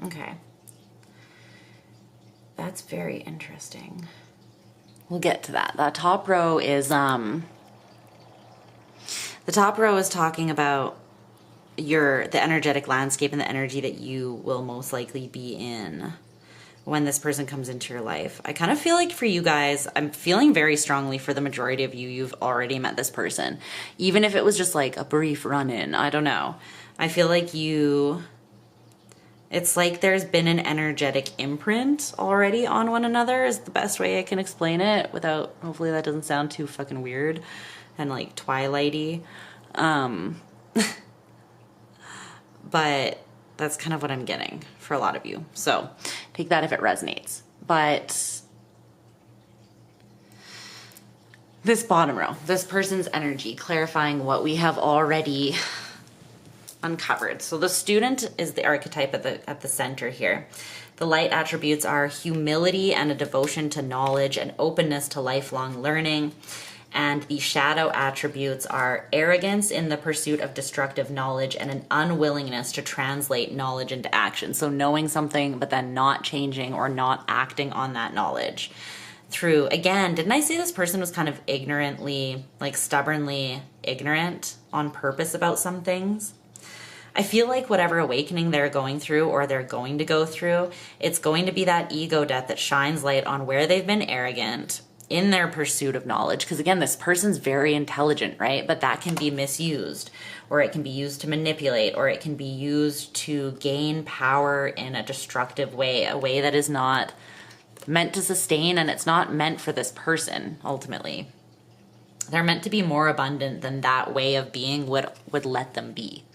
[SPEAKER 1] Okay. That's very interesting. We'll get to that. The top row is, the top row is talking about the energetic landscape and the energy that you will most likely be in when this person comes into your life. I kind of feel like for you guys, I'm feeling very strongly for the majority of you, you've already met this person. Even if it was just like a brief run-in, I don't know. I feel like it's like there's been an energetic imprint already on one another is the best way I can explain it without, hopefully that doesn't sound too fucking weird and like Twilighty. But that's kind of what I'm getting for a lot of you. So take that if it resonates. But this bottom row, this person's energy, clarifying what we have already uncovered. So the student is the archetype at the center here. The light attributes are humility and a devotion to knowledge and openness to lifelong learning. And the shadow attributes are arrogance in the pursuit of destructive knowledge and an unwillingness to translate knowledge into action. So knowing something, but then not changing or not acting on that knowledge. Through, again, didn't I say this person was kind of ignorantly, like stubbornly ignorant on purpose about some things? I feel like whatever awakening they're going through or they're going to go through, it's going to be that ego death that shines light on where they've been arrogant in their pursuit of knowledge. Because again, this person's very intelligent, right? But that can be misused, or it can be used to manipulate, or it can be used to gain power in a destructive way, a way that is not meant to sustain, and it's not meant for this person, ultimately. They're meant to be more abundant than that way of being would let them be.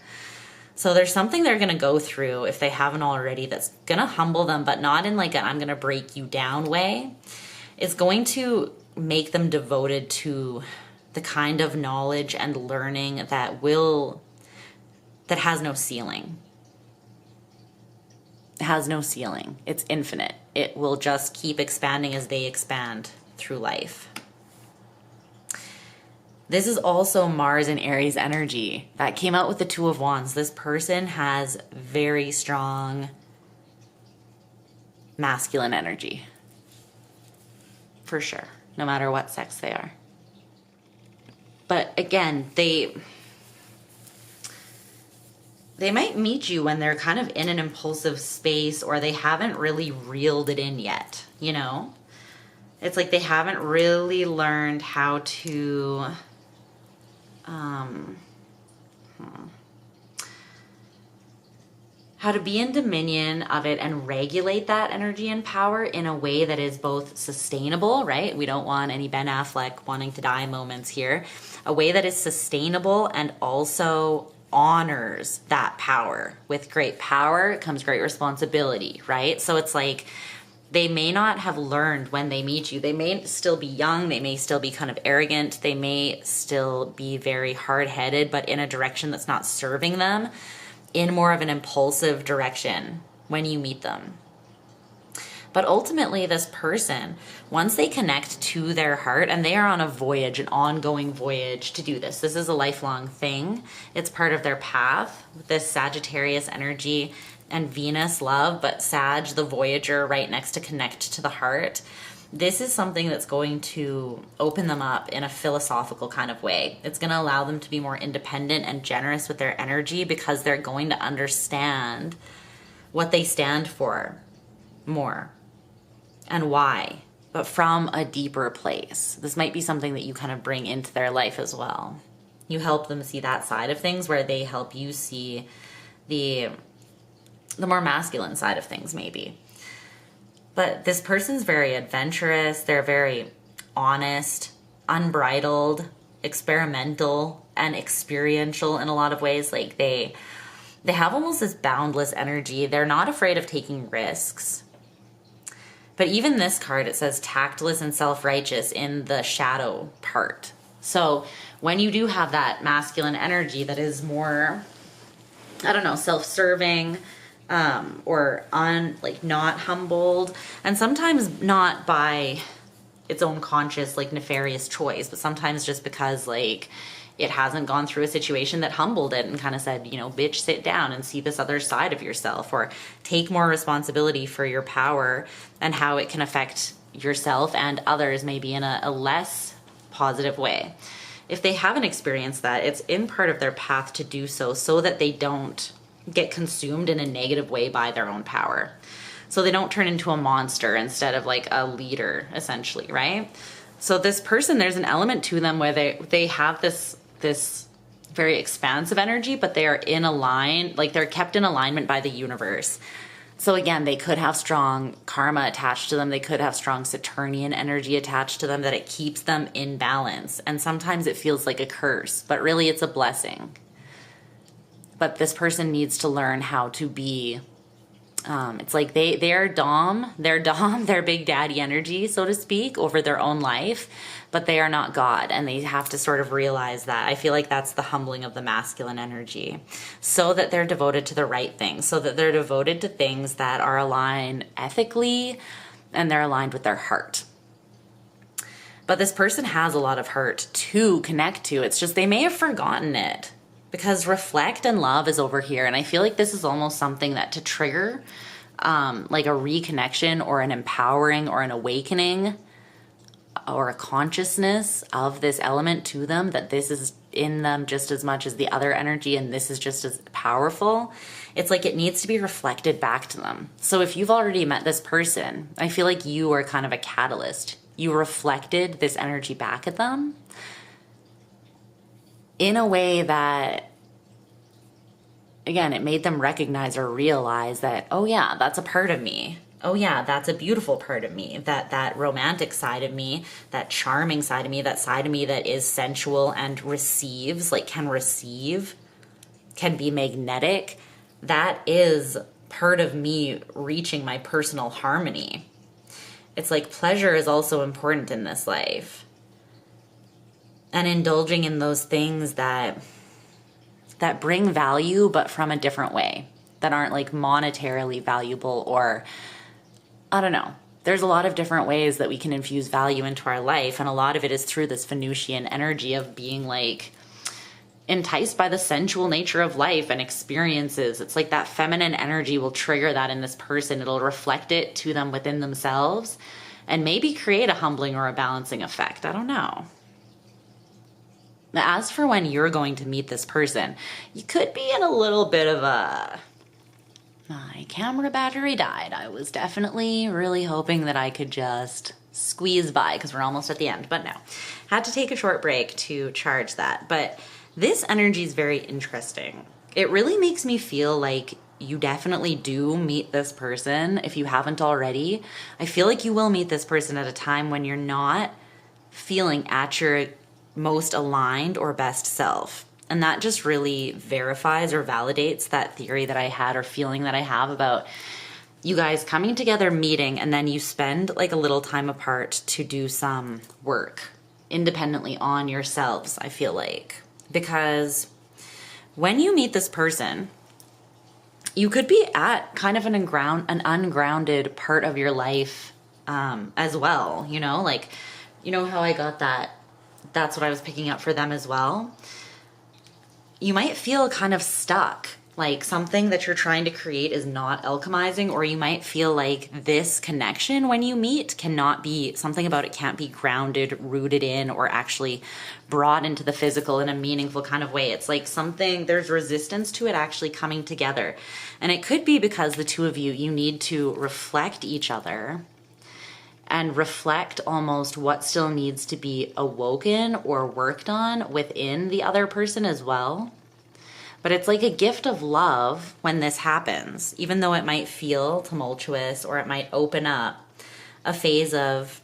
[SPEAKER 1] So there's something they're going to go through, if they haven't already, that's going to humble them, but not in like a I'm going to break you down way. It's going to make them devoted to the kind of knowledge and learning that has no ceiling. It has no ceiling. It's infinite. It will just keep expanding as they expand through life. This is also Mars and Aries energy that came out with the Two of Wands. This person has very strong masculine energy. For sure, no matter what sex they are. But again, they might meet you when they're kind of in an impulsive space, or they haven't really reeled it in yet, you know? It's like they haven't really learned how to, how to be in dominion of it and regulate that energy and power in a way that is both sustainable, right? We don't want any Ben Affleck wanting to die moments here. A way that is sustainable and also honors that power. With great power comes great responsibility, right? So it's like they may not have learned when they meet you. They may still be young. They may still be kind of arrogant. They may still be very hard-headed, but in a direction that's not serving them, in more of an impulsive direction when you meet them. But ultimately, this person, once they connect to their heart, and they are on a voyage, an ongoing voyage to do this. This is a lifelong thing. It's part of their path, this Sagittarius energy and Venus love, but Sag, the voyager, right next to connect to the heart. This is something that's going to open them up in a philosophical kind of way. It's going to allow them to be more independent and generous with their energy, because they're going to understand what they stand for more and why, but from a deeper place. This might be something that you kind of bring into their life as well. You help them see that side of things, where they help you see the more masculine side of things, maybe. But this person's very adventurous. They're very honest, unbridled, experimental, and experiential in a lot of ways. Like they have almost this boundless energy. They're not afraid of taking risks. But even this card, it says tactless and self-righteous in the shadow part. So when you do have that masculine energy that is more, I don't know, self-serving, or not humbled, and sometimes not by its own conscious, like, nefarious choice, but sometimes just because, like, it hasn't gone through a situation that humbled it and kind of said, you know, bitch, sit down and see this other side of yourself, or take more responsibility for your power and how it can affect yourself and others, maybe in a less positive way. If they haven't experienced that, it's in part of their path to do so, so that they don't get consumed in a negative way by their own power. So they don't turn into a monster instead of like a leader, essentially, right? So this person, there's an element to them where they have this very expansive energy, but they are they're kept in alignment by the universe. So again, they could have strong karma attached to them. They could have strong Saturnian energy attached to them, that it keeps them in balance. And sometimes it feels like a curse, but really it's a blessing. But this person needs to learn how to be, it's like they're big daddy energy, so to speak, over their own life, but they are not God, and they have to sort of realize that. I feel like that's the humbling of the masculine energy, so that they're devoted to the right things, so that they're devoted to things that are aligned ethically, and they're aligned with their heart. But this person has a lot of heart to connect to. It's just they may have forgotten it. Because reflect and love is over here. And I feel like this is almost something that to trigger like a reconnection or an empowering or an awakening or a consciousness of this element to them, that this is in them just as much as the other energy and this is just as powerful. It's like it needs to be reflected back to them. So if you've already met this person, I feel like you are kind of a catalyst. You reflected this energy back at them in a way that, again, it made them recognize or realize that, oh yeah, that's a part of me. Oh yeah, that's a beautiful part of me. That romantic side of me, that charming side of me, that side of me that is sensual and receives, like can receive, can be magnetic. That is part of me reaching my personal harmony. It's like pleasure is also important in this life. And indulging in those things that bring value, but from a different way, that aren't like monetarily valuable, or I don't know. There's a lot of different ways that we can infuse value into our life. And a lot of it is through this Venusian energy of being like enticed by the sensual nature of life and experiences. It's like that feminine energy will trigger that in this person. It'll reflect it to them within themselves and maybe create a humbling or a balancing effect. I don't know. As for when you're going to meet this person, you could be in a little bit of a, my camera battery died. I was definitely really hoping that I could just squeeze by because we're almost at the end, but no. Had to take a short break to charge that. But this energy is very interesting. It really makes me feel like you definitely do meet this person if you haven't already. I feel like you will meet this person at a time when you're not feeling at your most aligned or best self. And that just really verifies or validates that theory that I had or feeling that I have about you guys coming together, meeting, and then you spend like a little time apart to do some work independently on yourselves, I feel like. Because when you meet this person, you could be at kind of an ungrounded part of your life as well, you know? Like, you know how I got that? That's what I was picking up for them as well. You might feel kind of stuck, like something that you're trying to create is not alchemizing, or you might feel like this connection when you meet cannot be, something about it can't be grounded, rooted in, or actually brought into the physical in a meaningful kind of way. It's like something, there's resistance to it actually coming together. And it could be because the two of you need to reflect each other and reflect almost what still needs to be awoken or worked on within the other person as well. But it's like a gift of love when this happens, even though it might feel tumultuous or it might open up a phase of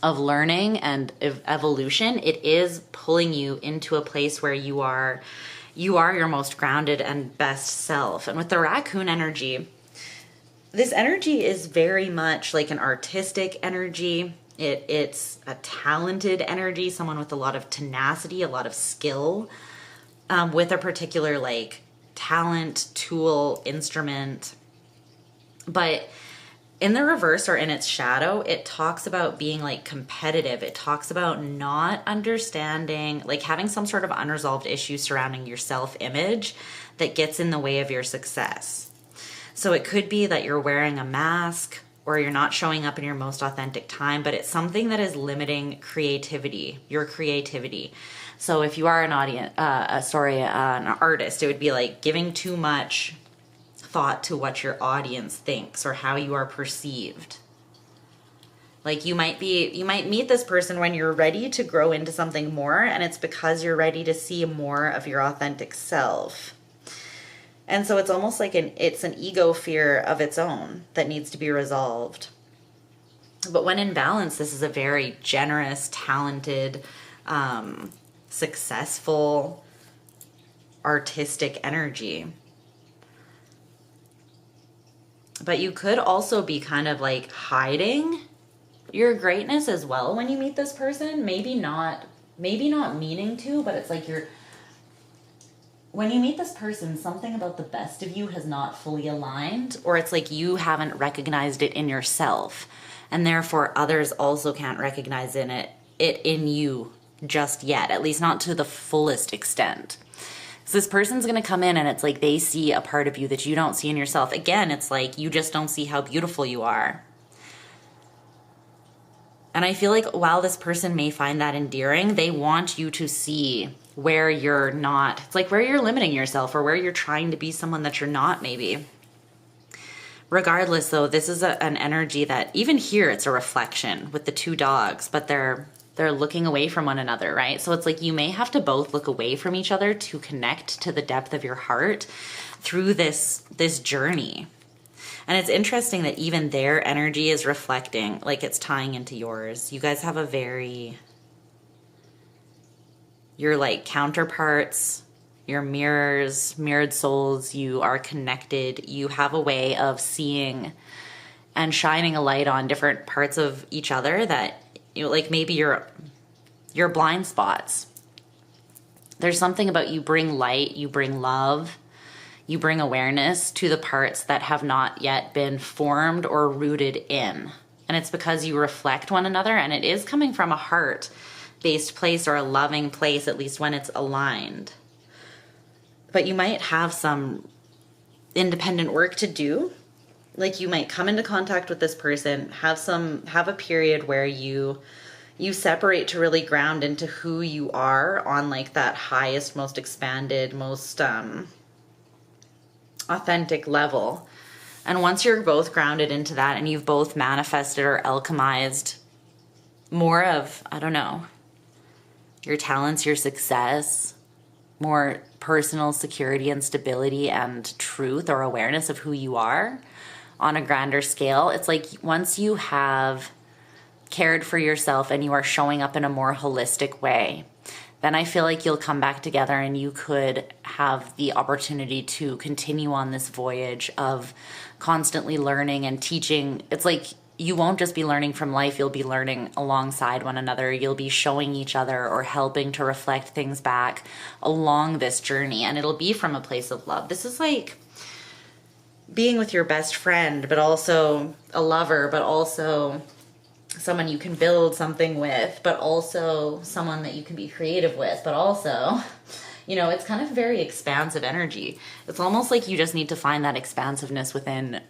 [SPEAKER 1] learning and evolution. It is pulling you into a place where you are your most grounded and best self. And with the raccoon energy, this energy is very much like an artistic energy. It's a talented energy, someone with a lot of tenacity, a lot of skill, with a particular like talent, tool, instrument. But in the reverse or in its shadow, it talks about being like competitive. It talks about not understanding, like having some sort of unresolved issue surrounding your self-image that gets in the way of your success. So it could be that you're wearing a mask or you're not showing up in your most authentic time, but it's something that is limiting creativity, your creativity. So if you are an an artist, it would be like giving too much thought to what your audience thinks or how you are perceived. Like you might meet this person when you're ready to grow into something more, and it's because you're ready to see more of your authentic self. And so it's almost like it's an ego fear of its own that needs to be resolved. But when in balance, this is a very generous, talented, successful, artistic energy. But you could also be kind of like hiding your greatness as well when you meet this person. Maybe not meaning to, but it's like when you meet this person, something about the best of you has not fully aligned, or it's like you haven't recognized it in yourself, and therefore others also can't recognize it in you just yet, at least not to the fullest extent. So this person's going to come in and it's like they see a part of you that you don't see in yourself. Again, it's like you just don't see how beautiful you are. And I feel like while this person may find that endearing, they want you to see where you're not. It's like where you're limiting yourself or where you're trying to be someone that you're not, maybe. Regardless, though, this is an energy that even here it's a reflection with the two dogs, but they're looking away from one another, right? So it's like you may have to both look away from each other to connect to the depth of your heart through this journey. And it's interesting that even their energy is reflecting, like it's tying into yours. You guys have you're like counterparts, you're mirrored souls, you are connected, you have a way of seeing and shining a light on different parts of each other that, you know, like maybe your blind spots. There's something about you bring light, you bring love, you bring awareness to the parts that have not yet been formed or rooted in. And it's because you reflect one another, and it is coming from a heart-based place or a loving place, at least when it's aligned. But you might have some independent work to do. Like you might come into contact with this person, have a period where you you separate to really ground into who you are on like that highest, most expanded, most authentic level. And once you're both grounded into that and you've both manifested or alchemized more of, I don't know, your talents, your success, more personal security and stability and truth or awareness of who you are on a grander scale, it's like once you have cared for yourself and you are showing up in a more holistic way, then I feel like you'll come back together and you could have the opportunity to continue on this voyage of constantly learning and teaching. It's like you won't just be learning from life, you'll be learning alongside one another. You'll be showing each other or helping to reflect things back along this journey, and it'll be from a place of love. This is like being with your best friend, but also a lover, but also someone you can build something with, but also someone that you can be creative with, but also, you know, it's kind of very expansive energy. It's almost like you just need to find that expansiveness within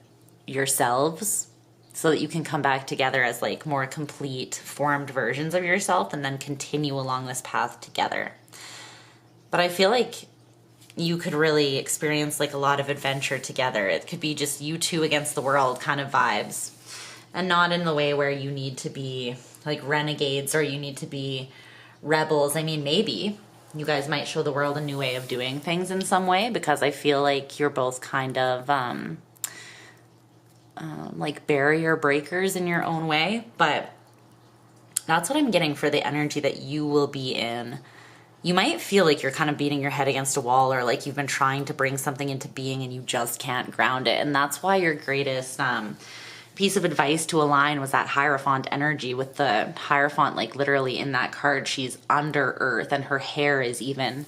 [SPEAKER 1] yourselves so that you can come back together as like more complete formed versions of yourself and then continue along this path together. But I feel like you could really experience like a lot of adventure together. It could be just you two against the world kind of vibes. And not in the way where you need to be like renegades or you need to be rebels. I mean, maybe you guys might show the world a new way of doing things in some way, because I feel like you're both kind of like barrier breakers in your own way. But that's what I'm getting for the energy that you will be in. You might feel like you're kind of beating your head against a wall, or like you've been trying to bring something into being and you just can't ground it. And that's why your greatest piece of advice to align was that Hierophant energy, with the Hierophant like literally in that card, she's under earth and her hair is even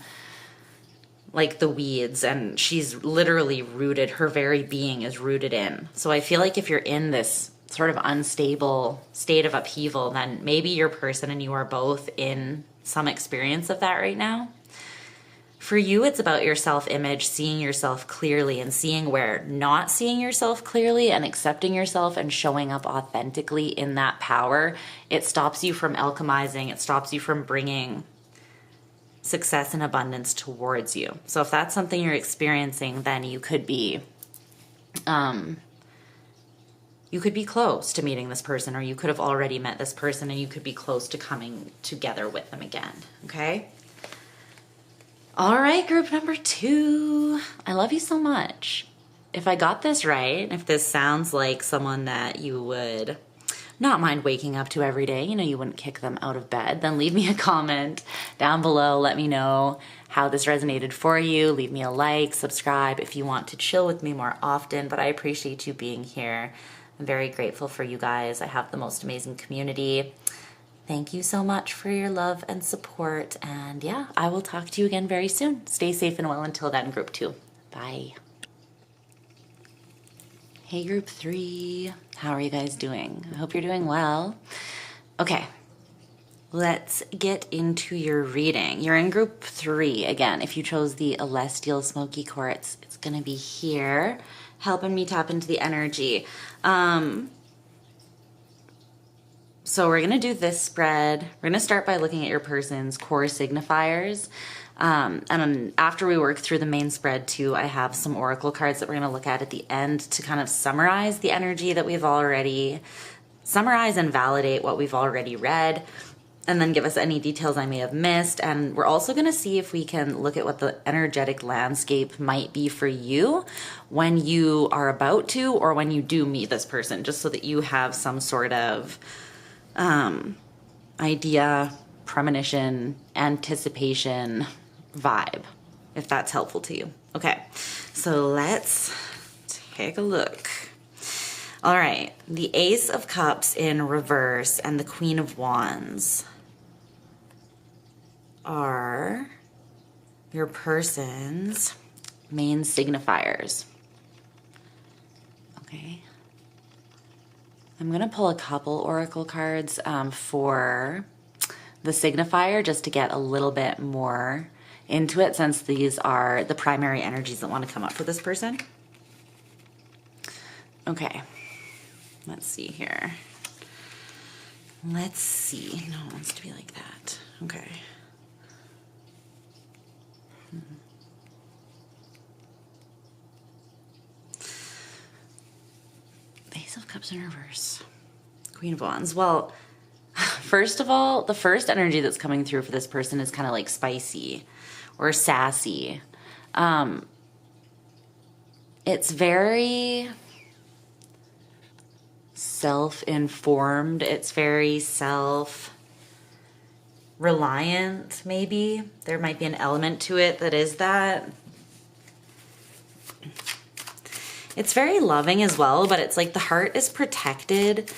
[SPEAKER 1] like the weeds and she's literally rooted, her very being is rooted in. So I feel like if you're in this sort of unstable state of upheaval, then maybe your person and you are both in some experience of that right now. For you, it's about your self-image, seeing yourself clearly and seeing where not seeing yourself clearly and accepting yourself and showing up authentically in that power. It stops you from alchemizing. It stops you from bringing success and abundance towards you. So if that's something you're experiencing, then you could be close to meeting this person, or you could have already met this person and you could be close to coming together with them again. Okay? All right, group number 2. I love you so much. If I got this right, if this sounds like someone that you would not mind waking up to every day, you know, you wouldn't kick them out of bed, then leave me a comment down below. Let me know how this resonated for you. Leave me a like, subscribe if you want to chill with me more often, but I appreciate you being here. I'm very grateful for you guys. I have the most amazing community. Thank you so much for your love and support. And yeah, I will talk to you again very soon. Stay safe and well until then, group 2. Bye. Hey, group 3. How are you guys doing? I hope you're doing well. Okay, let's get into your reading. You're in group 3. Again, if you chose the Celestial Smoky Quartz, it's going to be here, helping me tap into the energy. So we're going to do this spread. We're going to start by looking at your person's core signifiers. And then after we work through the main spread too, I have some oracle cards that we're going to look at the end to kind of summarize the energy that we've already, summarize and validate what we've already read, and then give us any details I may have missed. And we're also going to see if we can look at what the energetic landscape might be for you when you are about to, or when you do meet this person, just so that you have some sort of idea, premonition, anticipation vibe, if that's helpful to you. Okay, so let's take a look. All right, the Ace of Cups in reverse and the Queen of Wands are your person's main signifiers. Okay. I'm going to pull a couple oracle cards for the signifier just to get a little bit more into it, since these are the primary energies that want to come up for this person. Okay, let's see here. Let's see. No, it wants to be like that. Okay. Ace of Cups in reverse. Queen of Wands. Well, first of all, the first energy that's coming through for this person is kind of like spicy or sassy. It's very self-informed. It's very self-reliant, maybe. There might be an element to it that is that. It's very loving as well, but it's like the heart is protected.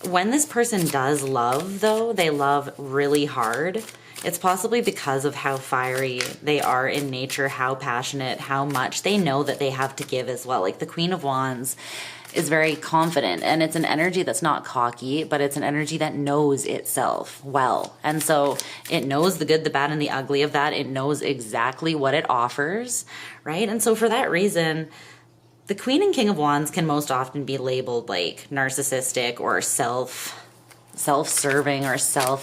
[SPEAKER 1] When this person does love, though, they love really hard. It's possibly because of how fiery they are in nature, how passionate, how much they know that they have to give as well. Like the Queen of Wands is very confident, and it's an energy that's not cocky, but it's an energy that knows itself well. And so it knows the good, the bad, and the ugly of that. It knows exactly what it offers, right? And so for that reason, the Queen and King of Wands can most often be labeled like narcissistic or self-serving or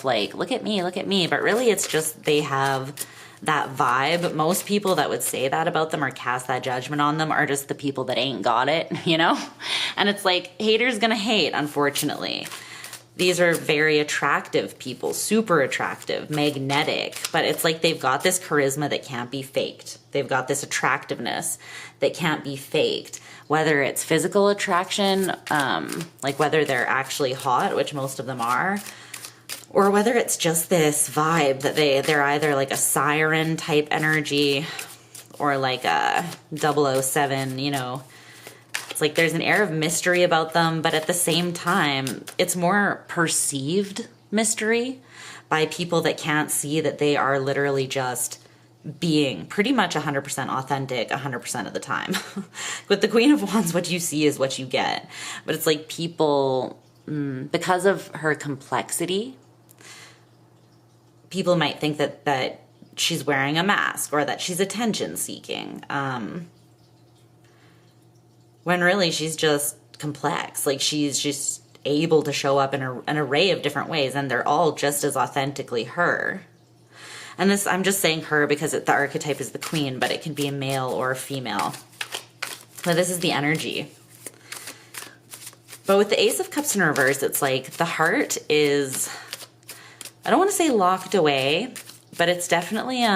[SPEAKER 1] like, look at me. But really it's just they have that vibe. Most people that would say that about them or cast that judgment on them are just the people that ain't got it, you know? And it's like, haters gonna hate, unfortunately. These are very attractive people, super attractive, magnetic, but it's like they've got this charisma that can't be faked. They've got this attractiveness that can't be faked. Whether it's physical attraction, like whether they're actually hot, which most of them are, or whether it's just this vibe that they're either like a siren type energy or like a 007, you know. It's like there's an air of mystery about them, but at the same time, it's more perceived mystery by people that can't see that they are literally just being pretty much 100% authentic 100% of the time. With the Queen of Wands, what you see is what you get. But it's like people, because of her complexity, people might think that she's wearing a mask or that she's attention seeking. When really she's just complex. Like she's just able to show up in an array of different ways, and they're all just as authentically her. And this, I'm just saying her because the archetype is the Queen, but it can be a male or a female. But this is the energy. But with the Ace of Cups in reverse, it's like the heart is, I don't want to say locked away, but it's definitely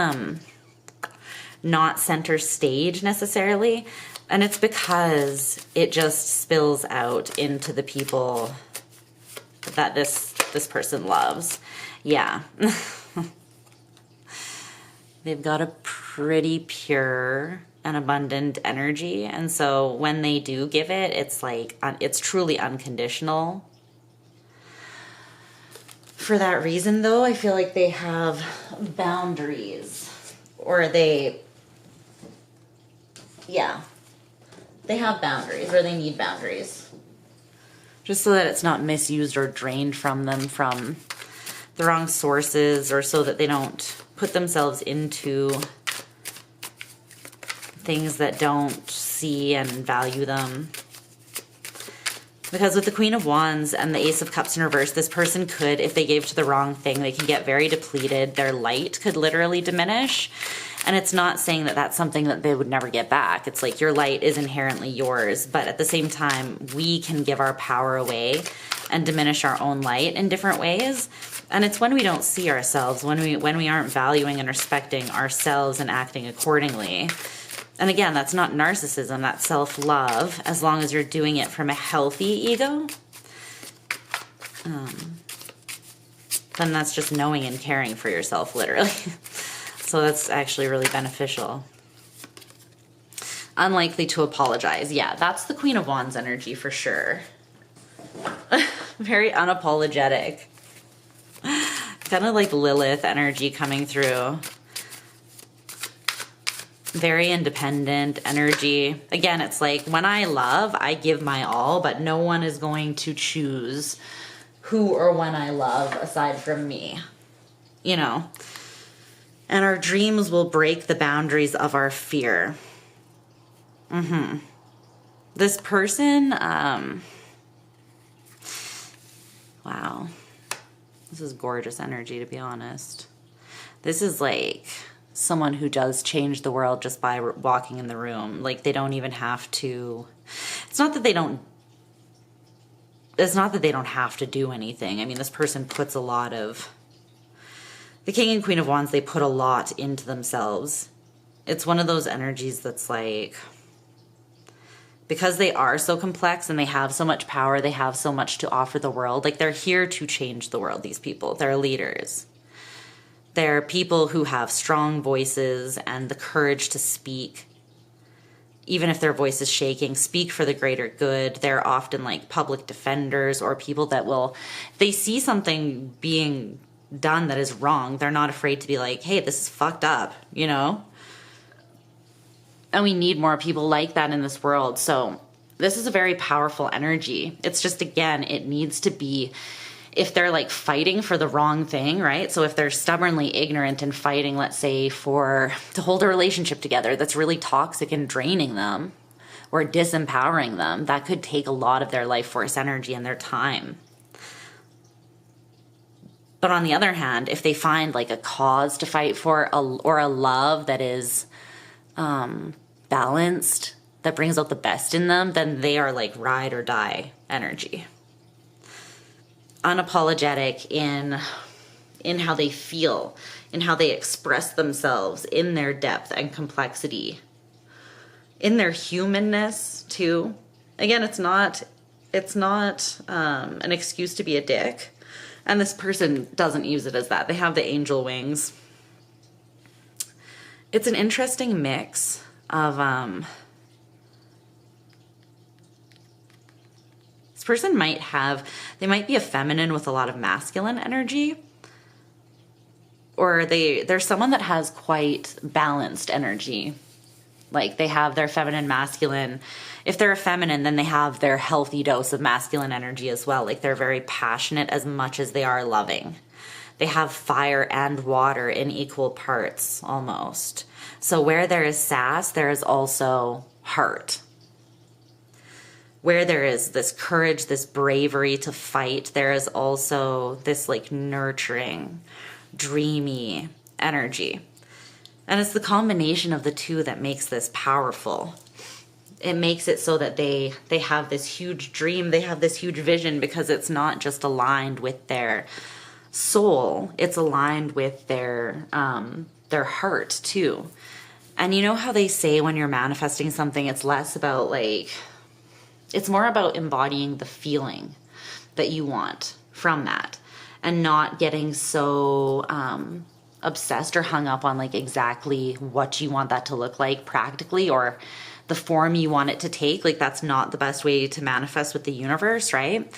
[SPEAKER 1] not center stage necessarily. And it's because it just spills out into the people that this person loves. Yeah. They've got a pretty pure and abundant energy. And so when they do give it, it's like, it's truly unconditional. For that reason, though, I feel like they have boundaries, or they have boundaries, or they need boundaries. Just so that it's not misused or drained from them from the wrong sources, or so that they don't put themselves into things that don't see and value them. Because with the Queen of Wands and the Ace of Cups in reverse, this person could, if they gave to the wrong thing, they can get very depleted. Their light could literally diminish. And it's not saying that that's something that they would never get back. It's like your light is inherently yours. But at the same time, we can give our power away and diminish our own light in different ways. And it's when we don't see ourselves, when we aren't valuing and respecting ourselves and acting accordingly. And again, that's not narcissism, that's self-love, as long as you're doing it from a healthy ego. Then that's just knowing and caring for yourself, literally. So that's actually really beneficial. Unlikely to apologize. Yeah, that's the Queen of Wands energy for sure. Very unapologetic. Kind of like Lilith energy coming through. Very independent energy. Again, it's like when I love, I give my all, but no one is going to choose who or when I love aside from me, you know. And our dreams will break the boundaries of our fear. This person, wow. This is gorgeous energy, to be honest. This is like someone who does change the world just by walking in the room. Like, they don't even have to, it's not that they don't have to do anything. I mean, this person puts a lot of, the King and Queen of Wands, they put a lot into themselves. It's one of those energies that's like, because they are so complex and they have so much power, they have so much to offer the world. Like, they're here to change the world, these people. They're leaders. They're people who have strong voices and the courage to speak. Even if their voice is shaking, speak for the greater good. They're often like public defenders or people that will, if they see something being done that is wrong, they're not afraid to be like, hey, this is fucked up, you know? And we need more people like that in this world. So this is a very powerful energy. It's just, again, it needs to be, if they're like fighting for the wrong thing, right? So if they're stubbornly ignorant and fighting, let's say, to hold a relationship together that's really toxic and draining them or disempowering them, that could take a lot of their life force energy and their time. But on the other hand, if they find like a cause to fight for, or a love that is balanced, that brings out the best in them, then they are like ride or die energy. Unapologetic in how they feel, in how they express themselves, in their depth and complexity, in their humanness too. Again, it's not an excuse to be a dick. And this person doesn't use it as that. They have the angel wings. It's an interesting mix of this person might be a feminine with a lot of masculine energy, or they're someone that has quite balanced energy. Like, they have their feminine, masculine. If they're a feminine, then they have their healthy dose of masculine energy as well. Like, they're very passionate as much as they are loving. They have fire and water in equal parts, almost. So where there is sass, there is also heart. Where there is this courage, this bravery to fight, there is also this like nurturing, dreamy energy. And it's the combination of the two that makes this powerful. It makes it so that they have this huge dream, they have this huge vision, because it's not just aligned with their soul, it's aligned with their heart too. And you know how they say when you're manifesting something, it's less about like, it's more about embodying the feeling that you want from that, and not getting so obsessed or hung up on like exactly what you want that to look like practically, or the form you want it to take. Like, that's not the best way to manifest with the universe, right?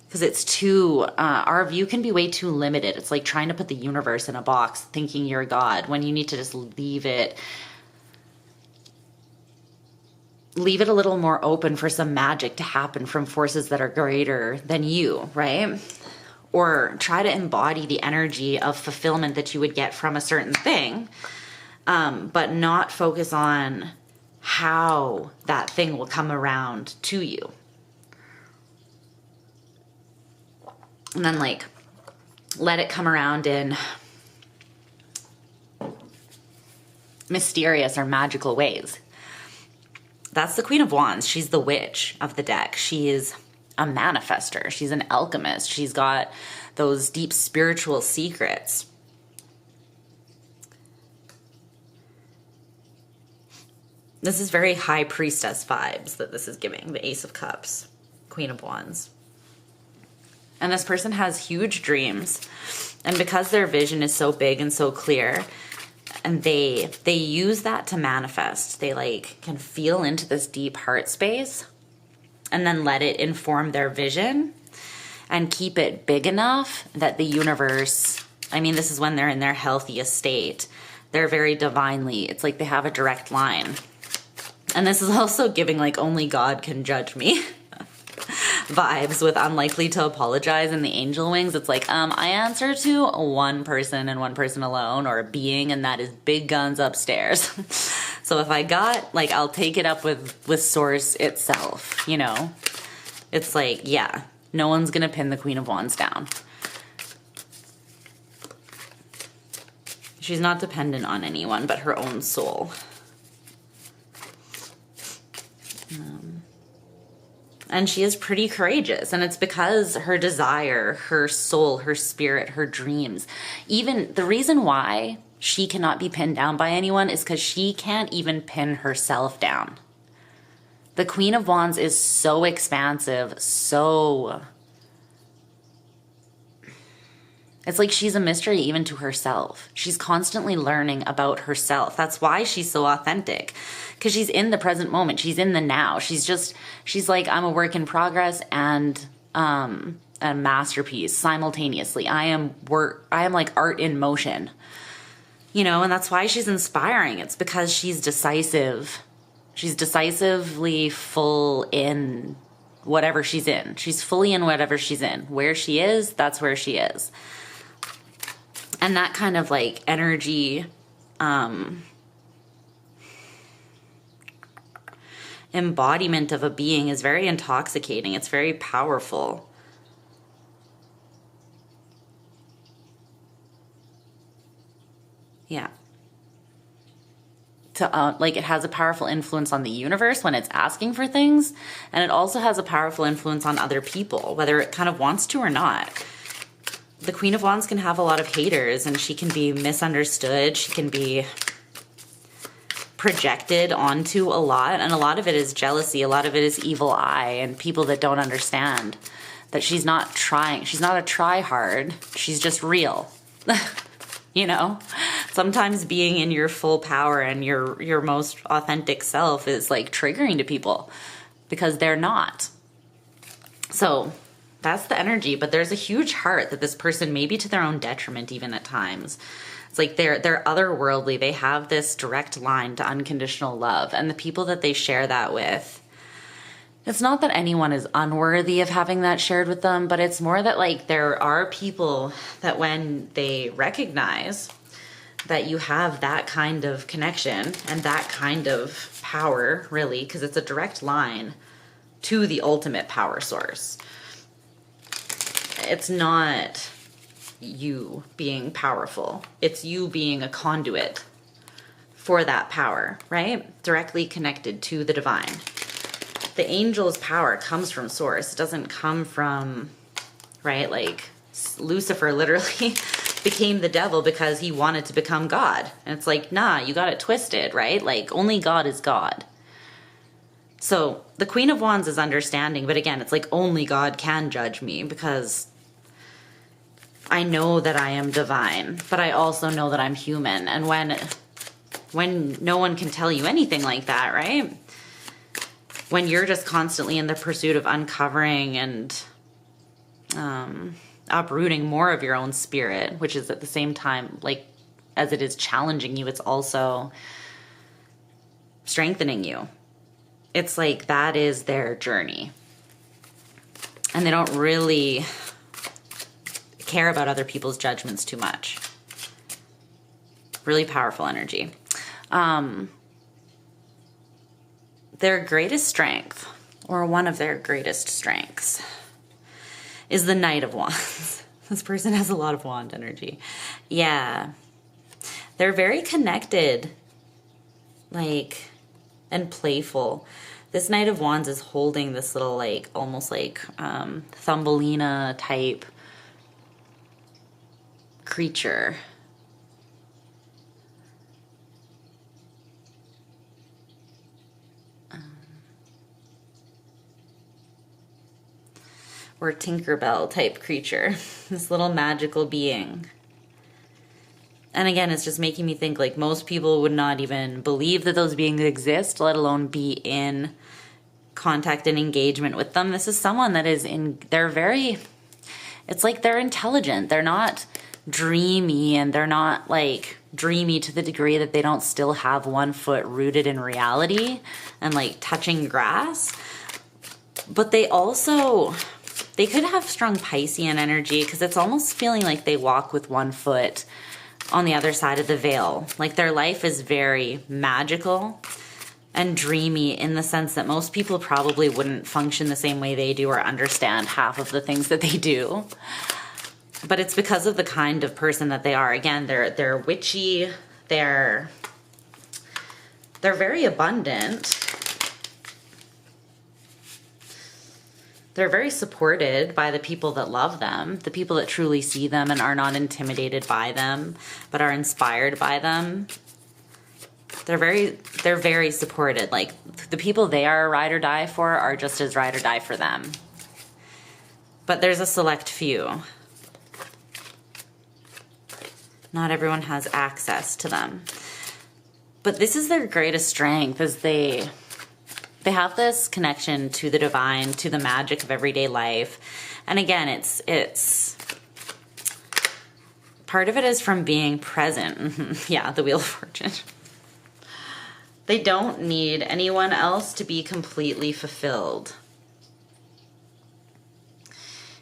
[SPEAKER 1] Because it's too, our view can be way too limited. It's like trying to put the universe in a box thinking you're God, when you need to just leave it a little more open for some magic to happen from forces that are greater than you, right? Or try to embody the energy of fulfillment that you would get from a certain thing, but not focus on how that thing will come around to you. And then like, let it come around in mysterious or magical ways. That's the Queen of Wands. She's the witch of the deck. She is a manifester. She's an alchemist. She's got those deep spiritual secrets. This is very high priestess vibes that this is giving. The Ace of Cups, Queen of Wands. And this person has huge dreams. And because their vision is so big and so clear, and they use that to manifest. They like can feel into this deep heart space and then let it inform their vision and keep it big enough that the universe, I mean, this is when they're in their healthiest state. They're very divinely, it's like they have a direct line. And this is also giving like only God can judge me vibes with unlikely to apologize in the angel wings. It's like, I answer to one person and one person alone, or a being, and that is big guns upstairs. So if I got, like, I'll take it up with source itself, you know? It's like, yeah, no one's gonna pin the Queen of Wands down. She's not dependent on anyone but her own soul. And she is pretty courageous, and it's because her desire, her soul, her spirit, her dreams, even the reason why she cannot be pinned down by anyone is because she can't even pin herself down. The Queen of Wands is so expansive, so... It's like she's a mystery even to herself. She's constantly learning about herself. That's why she's so authentic. Because she's in the present moment. She's in the now. She's like, I'm a work in progress and a masterpiece simultaneously. I am like art in motion. You know, and that's why she's inspiring. It's because she's decisive. She's decisively full in whatever she's in. She's fully in whatever she's in. Where she is, that's where she is. And that kind of like energy, embodiment of a being is very intoxicating. It's very powerful. Yeah. Like it has a powerful influence on the universe when it's asking for things. And it also has a powerful influence on other people, whether it kind of wants to or not. The Queen of Wands can have a lot of haters, and she can be misunderstood. She can be projected onto a lot, and a lot of it is jealousy. A lot of it is evil eye and people that don't understand that she's not trying. She's not a try-hard. She's just real. You know? Sometimes being in your full power and your most authentic self is like triggering to people because they're not. So... that's the energy, but there's a huge heart that this person may be to their own detriment even at times. It's like they're otherworldly. They have this direct line to unconditional love, and the people that they share that with, it's not that anyone is unworthy of having that shared with them, but it's more that like there are people that when they recognize that you have that kind of connection and that kind of power, really, because it's a direct line to the ultimate power source. It's not you being powerful. It's you being a conduit for that power, right? Directly connected to the divine. The angel's power comes from source. It doesn't come from, right? Like Lucifer literally became the devil because he wanted to become God. And it's like, nah, you got it twisted, right? Like only God is God. So the Queen of Wands is understanding, but again, it's like only God can judge me because I know that I am divine, but I also know that I'm human. And when no one can tell you anything like that, right? When you're just constantly in the pursuit of uncovering and uprooting more of your own spirit, which is at the same time, like as it is challenging you, it's also strengthening you. It's like that is their journey. And they don't really care about other people's judgments too much. Really powerful energy. Their greatest strength, or one of their greatest strengths, is the Knight of Wands. This person has a lot of wand energy. Yeah. They're very connected, like, and playful. This Knight of Wands is holding this little, like, almost like Thumbelina type creature. Or Tinkerbell type creature. This little magical being. And again, it's just making me think like most people would not even believe that those beings exist, let alone be in contact and engagement with them. This is someone that is they're very, it's like they're intelligent. They're not dreamy, and they're not like dreamy to the degree that they don't still have one foot rooted in reality and like touching grass. But they also, they could have strong Piscean energy because it's almost feeling like they walk with one foot on the other side of the veil. Like their life is very magical and dreamy in the sense that most people probably wouldn't function the same way they do or understand half of the things that they do. But it's because of the kind of person that they are. Again, they're witchy, they're very abundant. They're very supported by the people that love them, the people that truly see them and are not intimidated by them, but are inspired by them. They're very supported. Like, the people they are a ride or die for are just as ride or die for them. But there's a select few. Not everyone has access to them. But this is their greatest strength, is they have this connection to the divine, to the magic of everyday life. And again, it's part of it is from being present. Yeah, the Wheel of Fortune. They don't need anyone else to be completely fulfilled.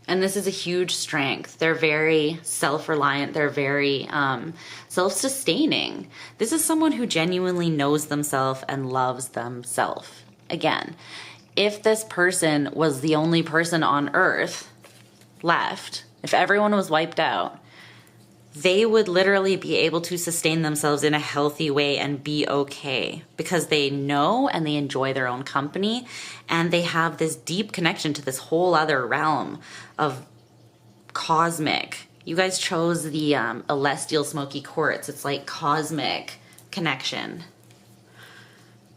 [SPEAKER 1] And this is a huge strength. They're very self-reliant. They're very self-sustaining. This is someone who genuinely knows themselves and loves themselves. Again, if this person was the only person on earth left, if everyone was wiped out, they would literally be able to sustain themselves in a healthy way and be okay, because they know and they enjoy their own company, and they have this deep connection to this whole other realm of cosmic. You guys chose the celestial smoky quartz. It's like cosmic connection.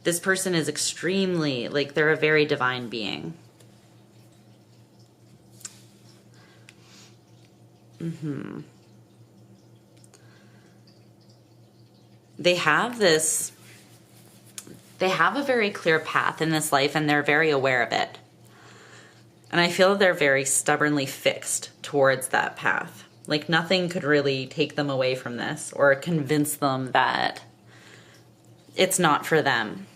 [SPEAKER 1] This person is extremely, like, they're a very divine being. They have a very clear path in this life, and they're very aware of it. And I feel they're very stubbornly fixed towards that path. Like, nothing could really take them away from this or convince them that it's not for them,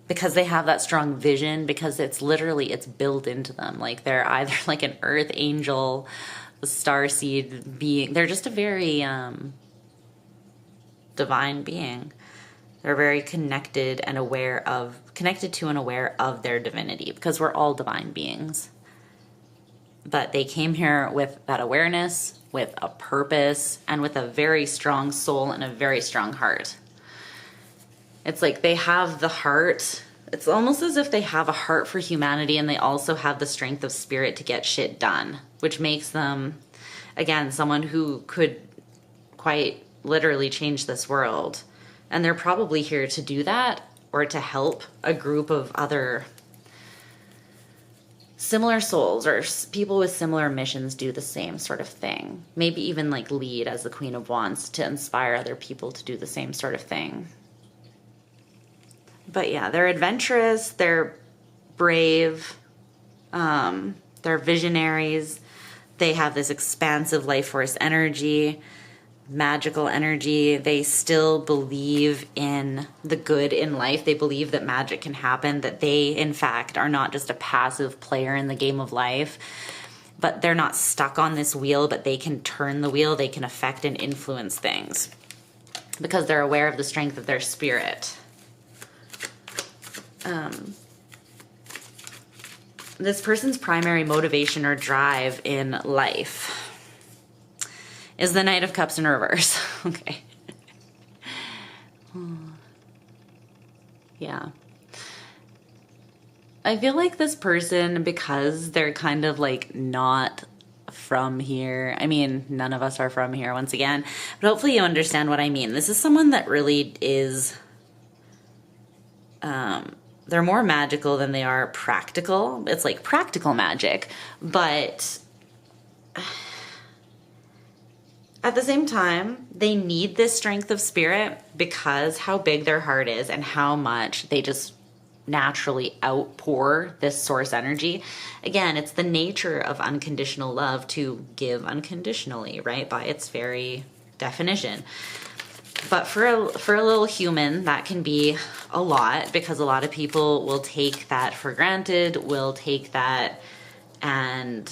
[SPEAKER 1] because they have that strong vision, because it's built into them. Like, they're either like an earth angel, a starseed being. They're just a very divine being. They're very connected to and aware of their divinity, because we're all divine beings. But they came here with that awareness, with a purpose, and with a very strong soul and a very strong heart. It's like they have the heart. It's almost as if they have a heart for humanity, and they also have the strength of spirit to get shit done, which makes them, again, someone who could quite literally change this world. And they're probably here to do that, or to help a group of other similar souls or people with similar missions do the same sort of thing. Maybe even like lead as the Queen of Wands to inspire other people to do the same sort of thing. But yeah, they're adventurous, they're brave, they're visionaries, they have this expansive life force energy, magical energy. They still believe in the good in life. They believe that magic can happen, that they, in fact, are not just a passive player in the game of life, but they're not stuck on this wheel, but they can turn the wheel, they can affect and influence things, because they're aware of the strength of their spirit. This person's primary motivation or drive in life is the Knight of Cups in reverse. Okay. Yeah. I feel like this person, because they're kind of like not from here. I mean, none of us are from here, once again, but hopefully you understand what I mean. This is someone that really is, they're more magical than they are practical. It's like practical magic, but at the same time, they need this strength of spirit, because how big their heart is and how much they just naturally outpour this source energy. Again, it's the nature of unconditional love to give unconditionally, right? By its very definition. But for a little human, that can be a lot, because a lot of people will take that for granted, will take that and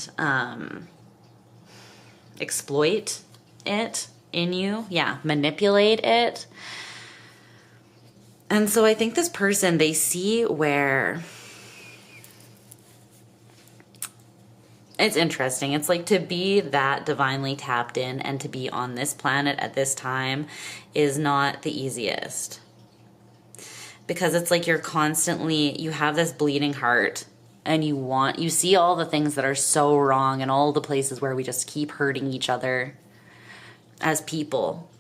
[SPEAKER 1] exploit it in you. Yeah, manipulate it. And so I think this person, they see where It's interesting. It's like to be that divinely tapped in and to be on this planet at this time is not the easiest. Because it's like you're constantly, you have this bleeding heart and you see all the things that are so wrong and all the places where we just keep hurting each other as people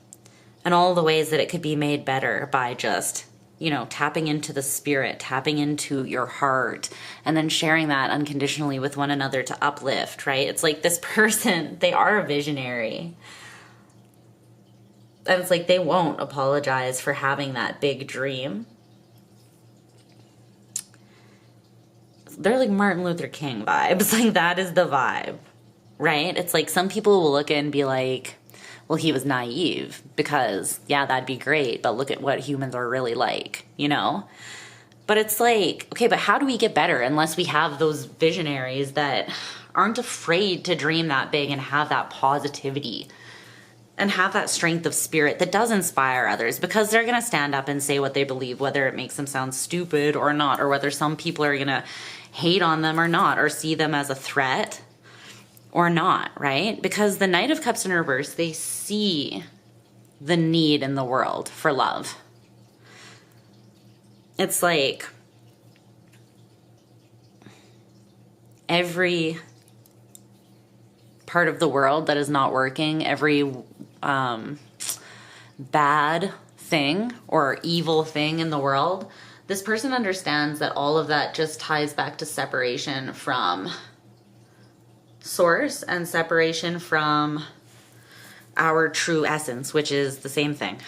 [SPEAKER 1] and all the ways that it could be made better by just, you know, tapping into the spirit, tapping into your heart, and then sharing that unconditionally with one another to uplift, right? It's like this person, they are a visionary. And it's like they won't apologize for having that big dream. They're like Martin Luther King vibes. Like that is the vibe, right? It's like some people will look at it and be like, well, he was naive because, yeah, that'd be great, but look at what humans are really like, you know? But it's like, okay, but how do we get better unless we have those visionaries that aren't afraid to dream that big and have that positivity and have that strength of spirit that does inspire others, because they're going to stand up and say what they believe, whether it makes them sound stupid or not, or whether some people are going to hate on them or not, or see them as a threat or not, right? Because the Knight of Cups in reverse, they see the need in the world for love. It's like every part of the world that is not working, every bad thing or evil thing in the world, this person understands that all of that just ties back to separation from source and separation from our true essence, which is the same thing,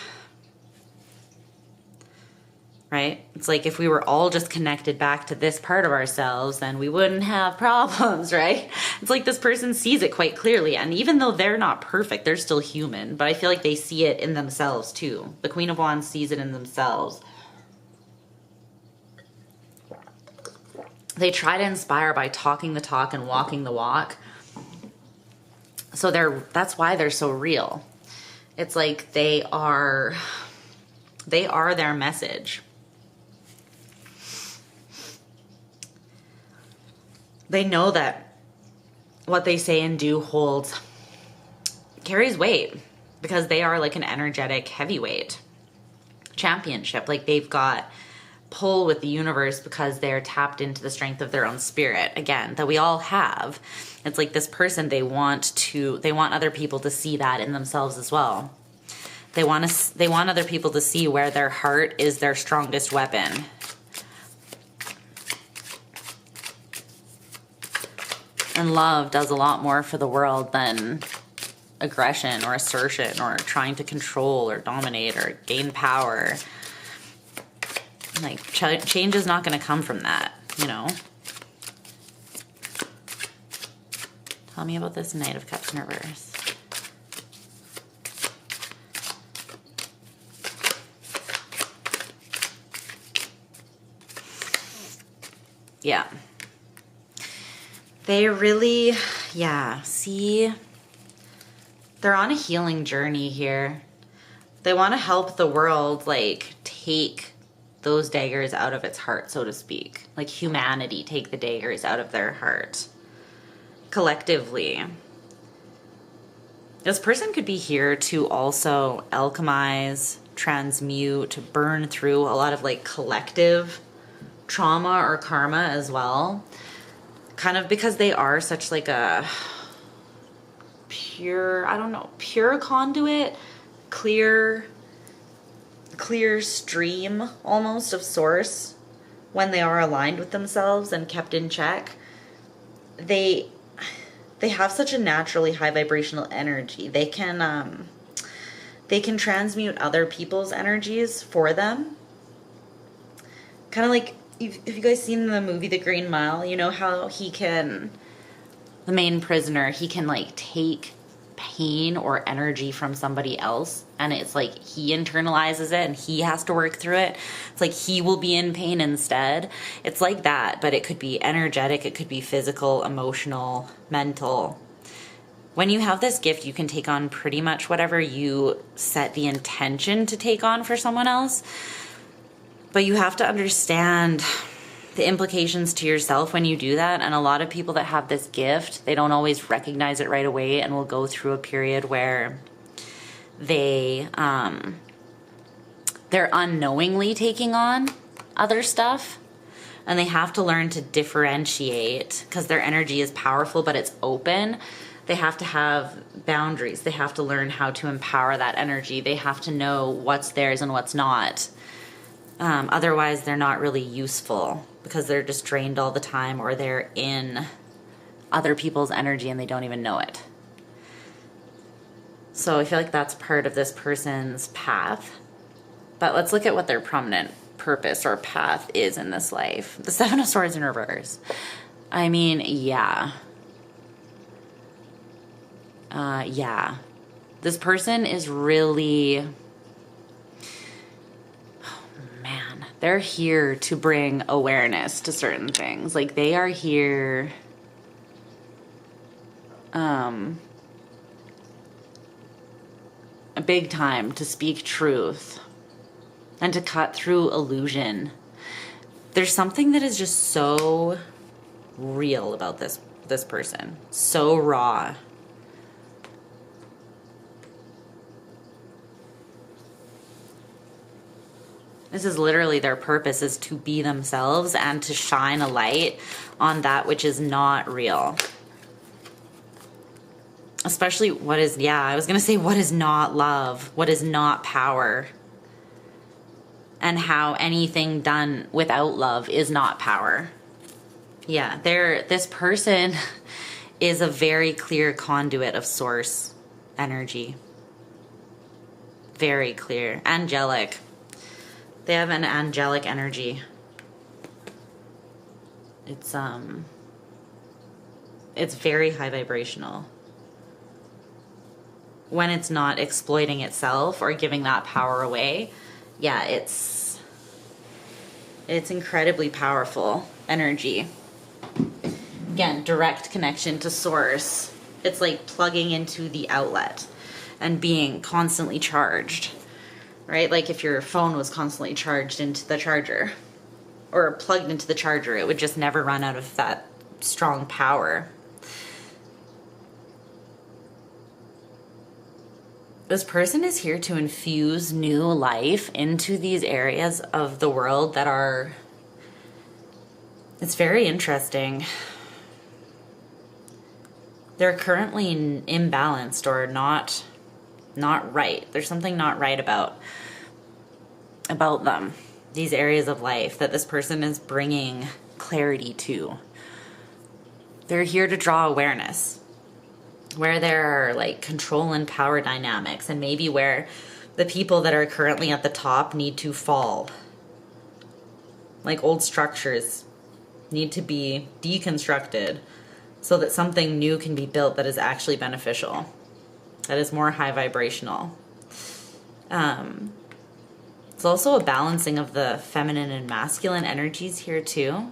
[SPEAKER 1] right? It's like if we were all just connected back to this part of ourselves, then we wouldn't have problems, right? It's like this person sees it quite clearly, and even though they're not perfect, they're still human, but I feel like they see it in themselves too. The Queen of Wands sees it in themselves. They try to inspire by talking the talk and walking the walk. So that's why they're so real. It's like they are their message. They know that what they say and do carries weight, because they are like an energetic heavyweight championship. Like they've got pull with the universe because they're tapped into the strength of their own spirit, again, that we all have. It's like this person, they want other people to see that in themselves as well. They want other people to see where their heart is their strongest weapon. And love does a lot more for the world than aggression or assertion or trying to control or dominate or gain power. Like, change is not going to come from that, you know? Tell me about this Knight of Cups in reverse. Yeah. They really, see, they're on a healing journey here. They want to help the world, like, take those daggers out of its heart, so to speak. Like humanity take the daggers out of their heart. Collectively. This person could be here to also alchemize, transmute, burn through a lot of like collective trauma or karma as well. Kind of because they are such like a pure conduit, clear stream almost of source. When they are aligned with themselves and kept in check, they have such a naturally high vibrational energy. They can transmute other people's energies for them. Kind of like, if you guys seen the movie The Green Mile, you know how the main prisoner, he can like take pain or energy from somebody else, and it's like he internalizes it and he has to work through it. It's like he will be in pain instead. It's like that, but it could be energetic, it could be physical, emotional, mental. When you have this gift, you can take on pretty much whatever you set the intention to take on for someone else. But you have to understand the implications to yourself when you do that. And a lot of people that have this gift, they don't always recognize it right away and will go through a period where they're unknowingly taking on other stuff. And they have to learn to differentiate, because their energy is powerful, but it's open. They have to have boundaries. They have to learn how to empower that energy. They have to know what's theirs and what's not. Otherwise, they're not really useful, because they're just drained all the time, or they're in other people's energy and they don't even know it. So I feel like that's part of this person's path. But let's look at what their prominent purpose or path is in this life. The Seven of Swords in reverse. I mean, yeah. Yeah. This person is really... Oh, man. They're here to bring awareness to certain things. Like, they are here... a big time to speak truth. And to cut through illusion. There's something that is just so real about this person. So raw. This is literally their purpose, is to be themselves and to shine a light on that which is not real. Especially what is, I was going to say what is not love, what is not power. And how anything done without love is not power. Yeah, this person is a very clear conduit of source energy. Very clear. Angelic. They have an angelic energy. It's very high vibrational. When it's not exploiting itself or giving that power away, yeah, it's incredibly powerful energy. Again, direct connection to source. It's like plugging into the outlet and being constantly charged, right? Like if your phone was constantly charged into the charger or plugged into the charger, it would just never run out of that strong power. This person is here to infuse new life into these areas of the world that are, it's very interesting. They're currently imbalanced or not right. There's something not right about them. These areas of life that this person is bringing clarity to. They're here to draw awareness. Where there are like control and power dynamics, and maybe where the people that are currently at the top need to fall. Like old structures need to be deconstructed so that something new can be built that is actually beneficial, that is more high vibrational. It's also a balancing of the feminine and masculine energies here too.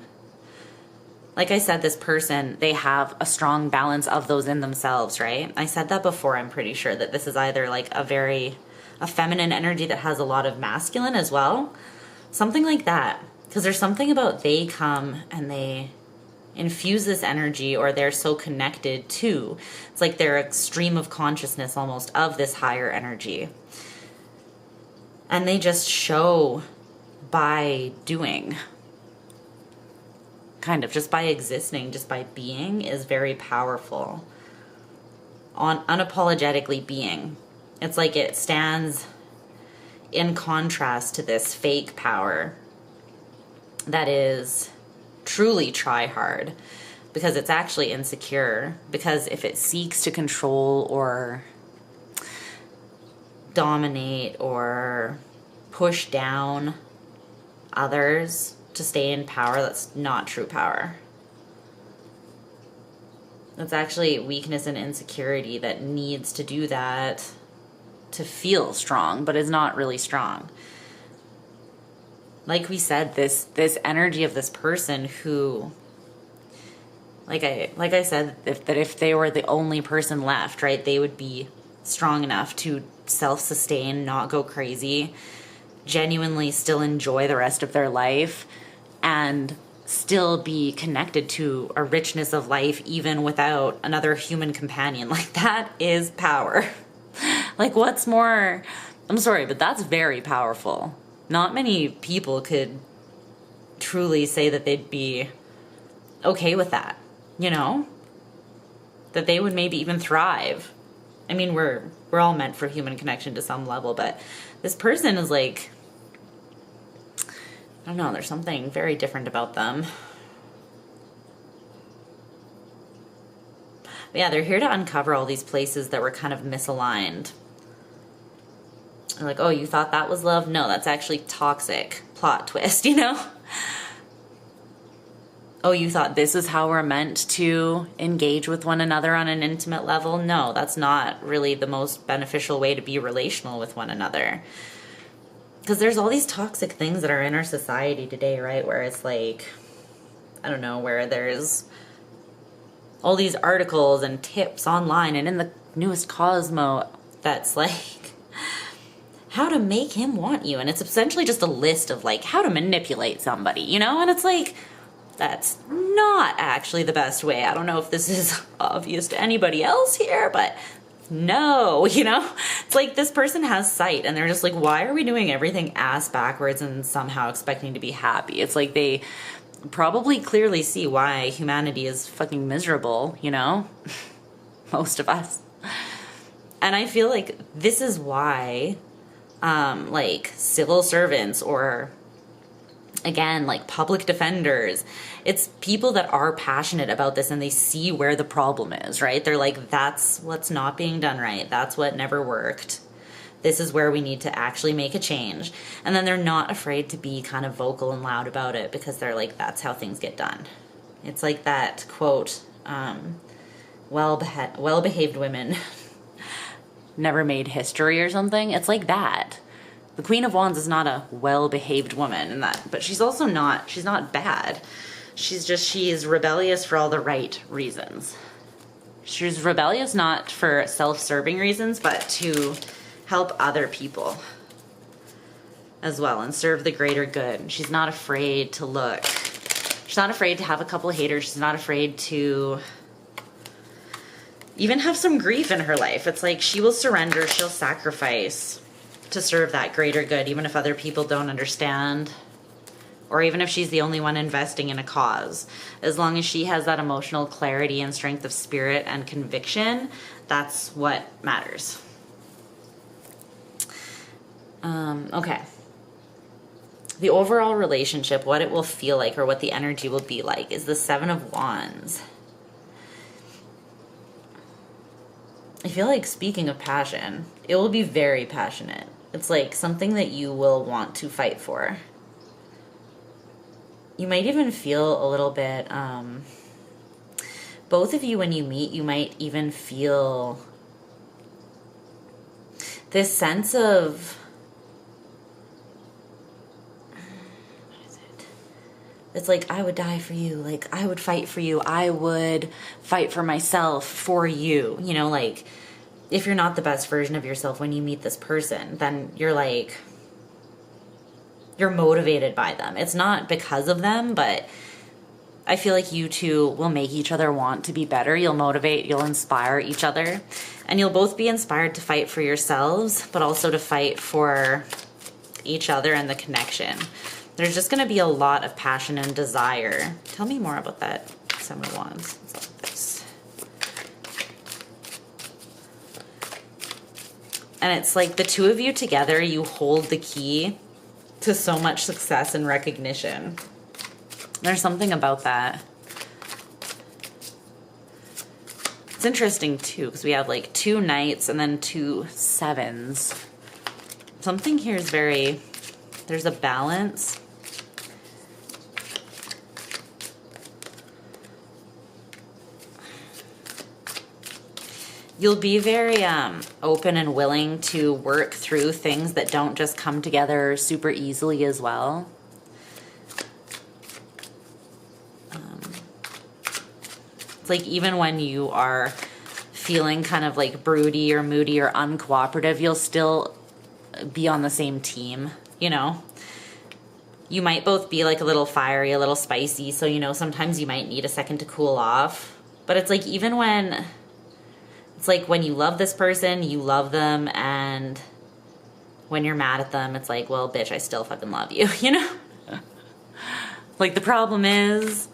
[SPEAKER 1] Like I said, this person, they have a strong balance of those in themselves, right? I said that before, I'm pretty sure, that this is either like a feminine energy that has a lot of masculine as well. Something like that. Because there's something about they come and they infuse this energy, or they're so connected to. It's like they're a stream of consciousness almost of this higher energy. And they just show by doing. Kind of just by existing, just by being is very powerful. On unapologetically being. It's like it stands in contrast to this fake power that is truly try hard, because it's actually insecure. Because if it seeks to control or dominate or push down others to stay in power, that's not true power. That's actually weakness and insecurity that needs to do that to feel strong, but is not really strong. Like we said, this energy of this person who, like I said, if they were the only person left, right, they would be strong enough to self-sustain, not go crazy, genuinely still enjoy the rest of their life, and still be connected to a richness of life even without another human companion. Like, that is power. Like, what's more, I'm sorry, but that's very powerful. Not many people could truly say that they'd be okay with that, you know? That they would maybe even thrive. I mean, we're all meant for human connection to some level, but this person is like, I don't know, there's something very different about them. But yeah, they're here to uncover all these places that were kind of misaligned. They're like, oh, you thought that was love? No, that's actually toxic. Plot twist, you know? Oh, you thought this is how we're meant to engage with one another on an intimate level? No, that's not really the most beneficial way to be relational with one another. Because there's all these toxic things that are in our society today, right? Where it's like, I don't know, where there's all these articles and tips online and in the newest Cosmo that's like, how to make him want you. And it's essentially just a list of like how to manipulate somebody, you know? And it's like, that's not actually the best way. I don't know if this is obvious to anybody else here, but no, you know? It's like this person has sight and they're just like, why are we doing everything ass backwards and somehow expecting to be happy? It's like they probably clearly see why humanity is fucking miserable, you know? Most of us. And I feel like this is why, like civil servants or again, like public defenders, it's people that are passionate about this and they see where the problem is, right? They're like, that's what's not being done right. That's what never worked. This is where we need to actually make a change. And then they're not afraid to be kind of vocal and loud about it because they're like, that's how things get done. It's like that quote, well-behaved women never made history or something. It's like that. The Queen of Wands is not a well-behaved woman in that, but she's also not, she's not bad. She is rebellious for all the right reasons. She's rebellious not for self-serving reasons, but to help other people as well and serve the greater good. She's not afraid to look. She's not afraid to have a couple of haters. She's not afraid to even have some grief in her life. It's like she will surrender, she'll sacrifice to serve that greater good, even if other people don't understand, or even if she's the only one investing in a cause. As long as she has that emotional clarity and strength of spirit and conviction, that's what matters. Okay. The overall relationship, what it will feel like or what the energy will be like, is the Seven of Wands. I feel like, speaking of passion, it will be very passionate. It's like something that you will want to fight for. You might even feel a little bit, both of you when you meet, you might even feel this sense of, what is it? It's like, I would die for you. Like, I would fight for you. I would fight for myself for you. You know, like, if you're not the best version of yourself when you meet this person, then you're like, you're motivated by them. It's not because of them, but I feel like you two will make each other want to be better. You'll motivate, you'll inspire each other, and you'll both be inspired to fight for yourselves, but also to fight for each other and the connection. There's just going to be a lot of passion and desire. Tell me more about that Seven of Wands. It's like this. And it's like the two of you together, you hold the key to so much success and recognition. There's something about that. It's interesting too, because we have like 2 knights and then 2 sevens. Something here is very, there's a balance. You'll be very open and willing to work through things that don't just come together super easily as well. It's like even when you are feeling kind of like broody or moody or uncooperative, you'll still be on the same team, you know? You might both be like a little fiery, a little spicy. So, you know, sometimes you might need a second to cool off. But it's like, even when, it's like when you love this person, you love them. And when you're mad at them, it's like, well, bitch, I still fucking love you, you know? Like, the problem is,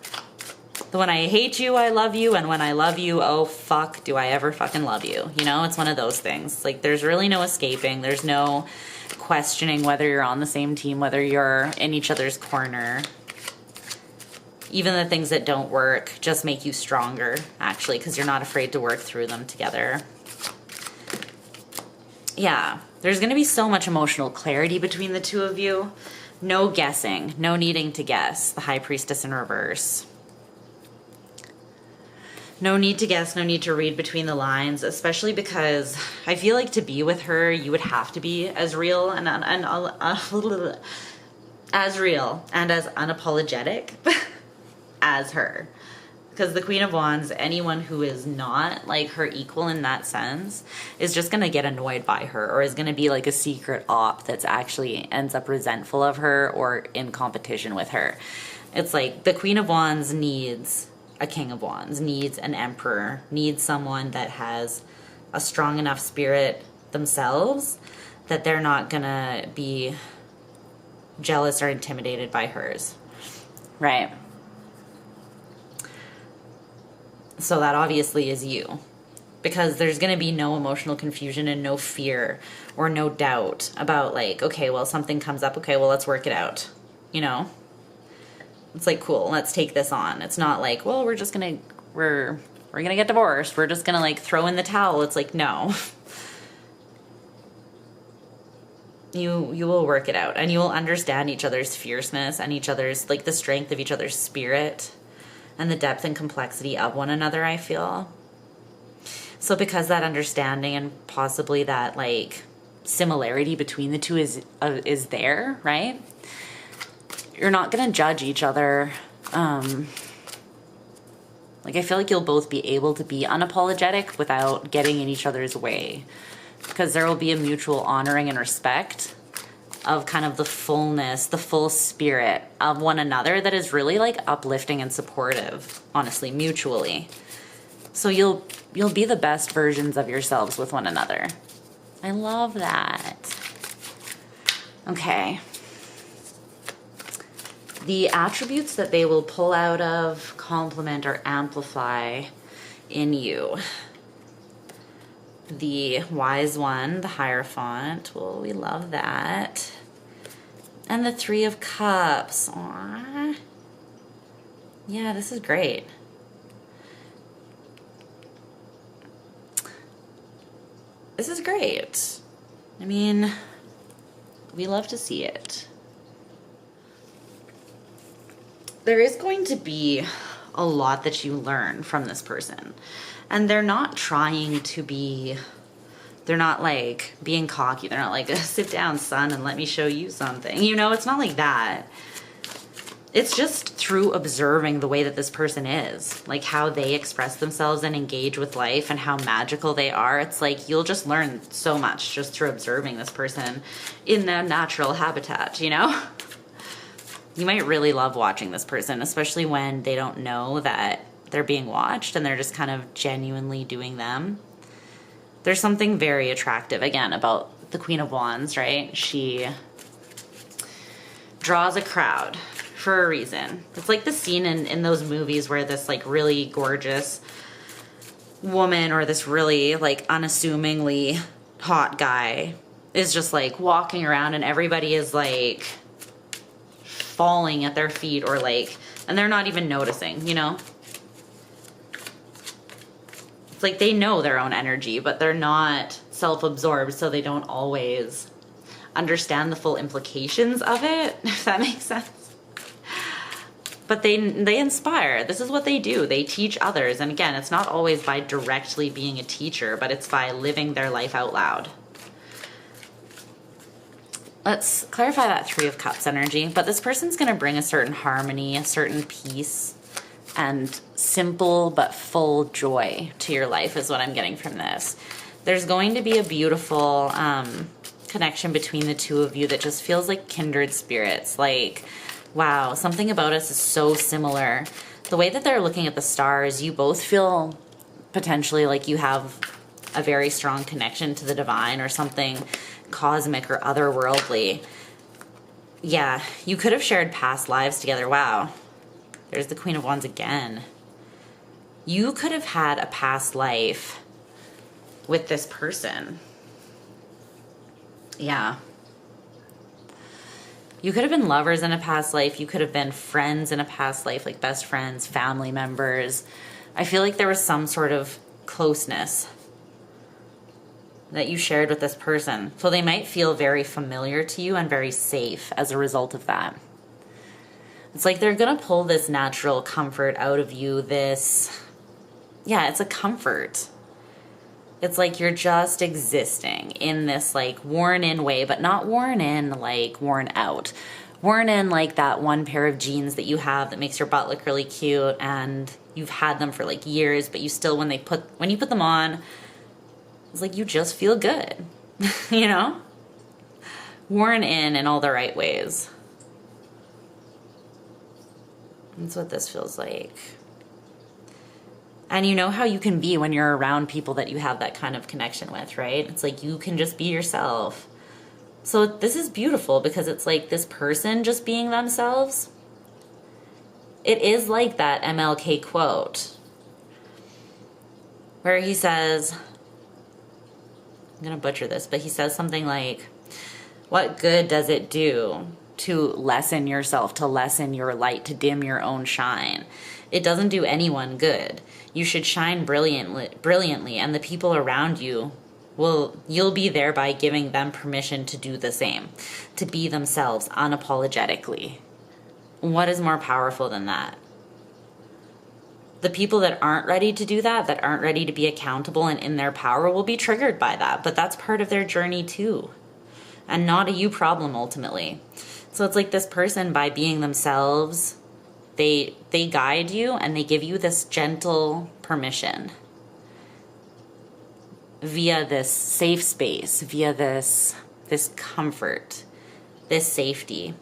[SPEAKER 1] when I hate you, I love you. And when I love you, oh, fuck, do I ever fucking love you? You know, it's one of those things. Like, there's really no escaping. There's no questioning whether you're on the same team, whether you're in each other's corner. Even the things that don't work just make you stronger, actually, because you're not afraid to work through them together. Yeah, there's going to be so much emotional clarity between the two of you. No guessing, no needing to guess. The High Priestess in reverse. No need to guess, no need to read between the lines, especially because I feel like to be with her, you would have to be as real and as real and as unapologetic as her. Because the Queen of Wands, anyone who is not like her equal in that sense is just going to get annoyed by her, or is going to be like a secret op that's actually ends up resentful of her or in competition with her. It's like the Queen of Wands needs a King of Wands, needs an Emperor, needs someone that has a strong enough spirit themselves that they're not going to be jealous or intimidated by hers. Right. So that obviously is you, because there's going to be no emotional confusion and no fear or no doubt about like, okay, well, something comes up. Okay, well, let's work it out. You know, it's like, cool, let's take this on. It's not like, well, we're going to get divorced. We're just going to like throw in the towel. It's like, no, you will work it out, and you will understand each other's fierceness and each other's like the strength of each other's spirit. And the depth and complexity of one another, I feel. So because that understanding and possibly that like similarity between the two is there, right? You're not gonna judge each other. Like, I feel like you'll both be able to be unapologetic without getting in each other's way, because there will be a mutual honoring and respect of kind of the fullness, the full spirit of one another that is really like uplifting and supportive, honestly, mutually. So you'll be the best versions of yourselves with one another. I love that. Okay. The attributes that they will pull out of, complement, or amplify in you. The Wise One, the Hierophant. Well, we love that. And the Three of Cups. Aww. Yeah, this is great. This is great. I mean, we love to see it. There is going to be a lot that you learn from this person. And they're not trying to be, they're not like being cocky. They're not like, sit down, son, and let me show you something. You know, it's not like that. It's just through observing the way that this person is, like how they express themselves and engage with life and how magical they are. It's like you'll just learn so much just through observing this person in their natural habitat, you know? You might really love watching this person, especially when they don't know that they're being watched and they're just kind of genuinely doing them. There's something very attractive, again, about the Queen of Wands, right? She draws a crowd for a reason. It's like the scene in those movies where this like really gorgeous woman or this really like unassumingly hot guy is just like walking around and everybody is like falling at their feet or like, and they're not even noticing, you know? It's like they know their own energy, but they're not self-absorbed, so they don't always understand the full implications of it, if that makes sense. But they inspire. This is what they do. They teach others. And again, it's not always by directly being a teacher, but it's by living their life out loud. Let's clarify that Three of Cups energy. But this person's going to bring a certain harmony, a certain peace, and simple but full joy to your life is what I'm getting from this. There's going to be a beautiful connection between the two of you that just feels like kindred spirits. Like Wow, something about us is so similar. The way that they're looking at the stars, you both feel potentially like you have a very strong connection to the divine or something cosmic or otherworldly. Yeah, you could have shared past lives together. Wow. There's the Queen of Wands again. You could have had a past life with this person. Yeah. You could have been lovers in a past life. You could have been friends in a past life, like best friends, family members. I feel like there was some sort of closeness that you shared with this person. So they might feel very familiar to you and very safe as a result of that. It's like they're going to pull this natural comfort out of you. Yeah, it's a comfort. It's like you're just existing in this like worn in way, but not worn in like worn out. Worn in like that one pair of jeans that you have that makes your butt look really cute and you've had them for like years, but you still, when you put them on, it's like you just feel good, you know? Worn in all the right ways. That's what this feels like. And you know how you can be when you're around people that you have that kind of connection with, right? It's like you can just be yourself. So this is beautiful because it's like this person just being themselves. It is like that MLK quote where he says, I'm going to butcher this, but he says something like, what good does it do to lessen yourself, to lessen your light, to dim your own shine? It doesn't do anyone good. You should shine brilliantly, and the people around you you'll be thereby giving them permission to do the same, to be themselves unapologetically. What is more powerful than that? The people that aren't ready to do that aren't ready to be accountable and in their power will be triggered by that, but that's part of their journey too, and not a you problem ultimately. So it's like this person, by being themselves, they guide you and they give you this gentle permission via this safe space, via this comfort, this safety,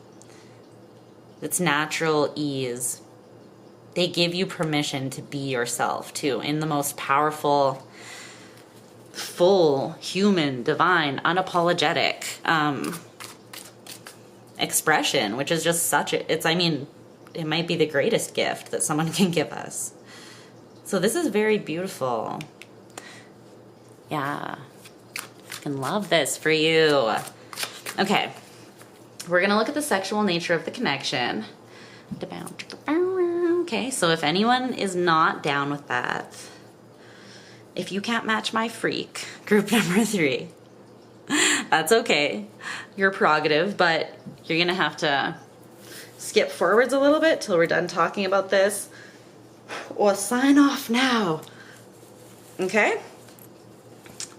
[SPEAKER 1] this natural ease. They give you permission to be yourself too, in the most powerful, full, human, divine, unapologetic expression, which is just it might be the greatest gift that someone can give us. So this is very beautiful. Yeah, I can love this for you. Okay, we're gonna look at the sexual nature of the connection. Okay, so if anyone is not down with that, if you can't match my freak, group number 3, that's okay. Your prerogative, but you're gonna have to skip forwards a little bit till we're done talking about this, or sign off now. Okay?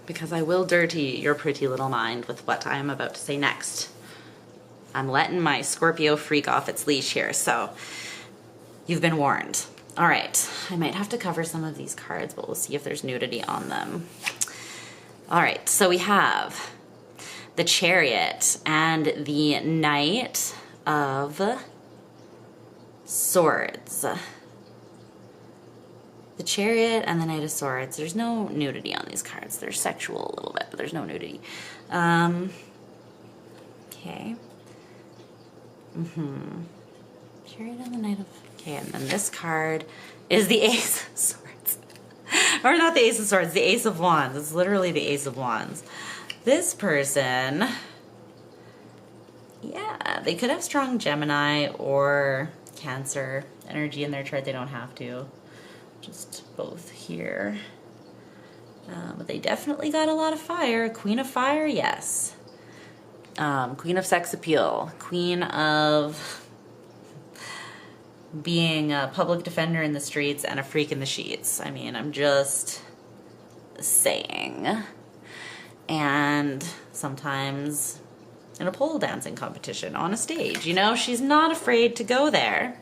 [SPEAKER 1] Because I will dirty your pretty little mind with what I'm about to say next. I'm letting my Scorpio freak off its leash here, so you've been warned. All right, I might have to cover some of these cards, but we'll see if there's nudity on them. All right, so we have the Chariot and the Knight of Swords. The Chariot and the Knight of Swords. There's no nudity on these cards. They're sexual a little bit, but there's no nudity. Okay. Chariot and the Knight of... Okay, and then this card is the Ace of Swords. Or not the Ace of Swords, the Ace of Wands. It's literally the Ace of Wands. This person... Yeah, they could have strong Gemini or Cancer energy in their chart. They don't have to. Just both here. But they definitely got a lot of fire. Queen of Fire, yes. Queen of Sex Appeal. Queen of being a public defender in the streets and a freak in the sheets. I mean, I'm just saying. And sometimes in a pole dancing competition on a stage, you know, she's not afraid to go there.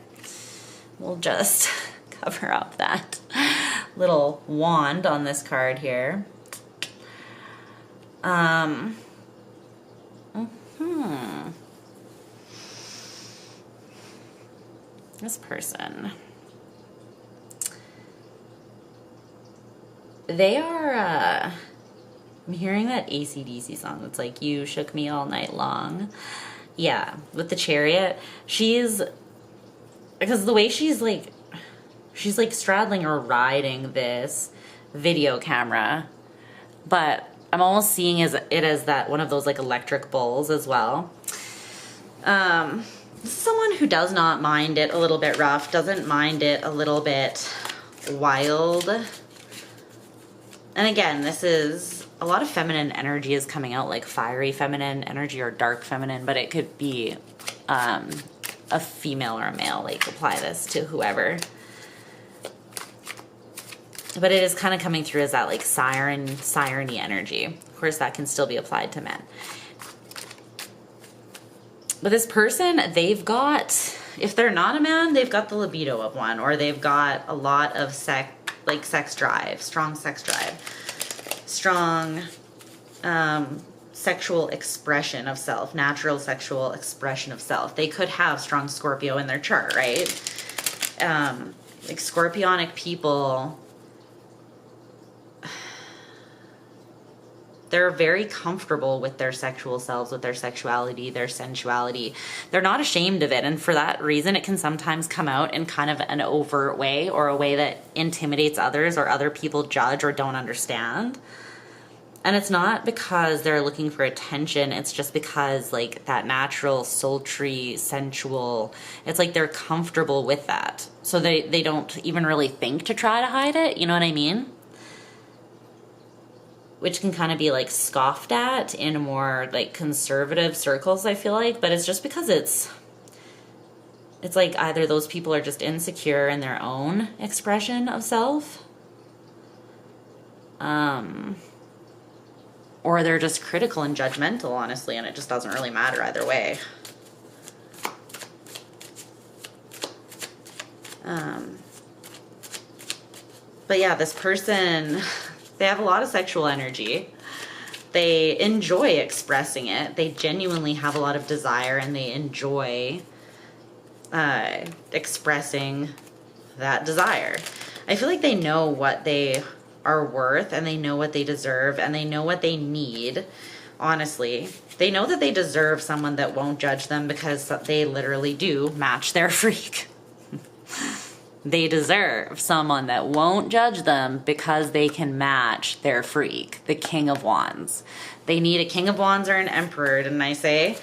[SPEAKER 1] We'll just cover up that little wand on this card here. This person, they are, I'm hearing that AC/DC song that's like, you shook me all night long. Yeah, with the Chariot, because the way she's like straddling or riding this video camera, but I'm almost seeing it as that one of those like electric bulls as well. Someone who does not mind it a little bit rough, doesn't mind it a little bit wild. And again, this is a lot of feminine energy is coming out, like fiery feminine energy or dark feminine, but it could be a female or a male. Like apply this to whoever. But it is kind of coming through as that like siren-y energy. Of course, that can still be applied to men. But this person, they've got, if they're not a man, they've got the libido of one, or they've got a lot of sex drive, strong sex drive, strong sexual expression of self, natural sexual expression of self. They could have strong Scorpio in their chart, right? Like scorpionic people, they're very comfortable with their sexual selves, with their sexuality, their sensuality. They're not ashamed of it. And for that reason, it can sometimes come out in kind of an overt way, or a way that intimidates others or other people judge or don't understand. And it's not because they're looking for attention. It's just because like that natural, sultry, sensual, it's like they're comfortable with that. So they don't even really think to try to hide it. You know what I mean? Which can kind of be like scoffed at in more like conservative circles, I feel like. But it's just because it's like either those people are just insecure in their own expression of self, or they're just critical and judgmental, honestly, and it just doesn't really matter either way. But yeah, this person, they have a lot of sexual energy. They enjoy expressing it. They genuinely have a lot of desire, and they enjoy expressing that desire. I feel like they know what they are worth, and they know what they deserve, and they know what they need. Honestly, they know that they deserve someone that won't judge them, because they literally do match their freak. They deserve someone that won't judge them because they can match their freak, the King of Wands. They need a King of Wands or an Emperor, didn't I say?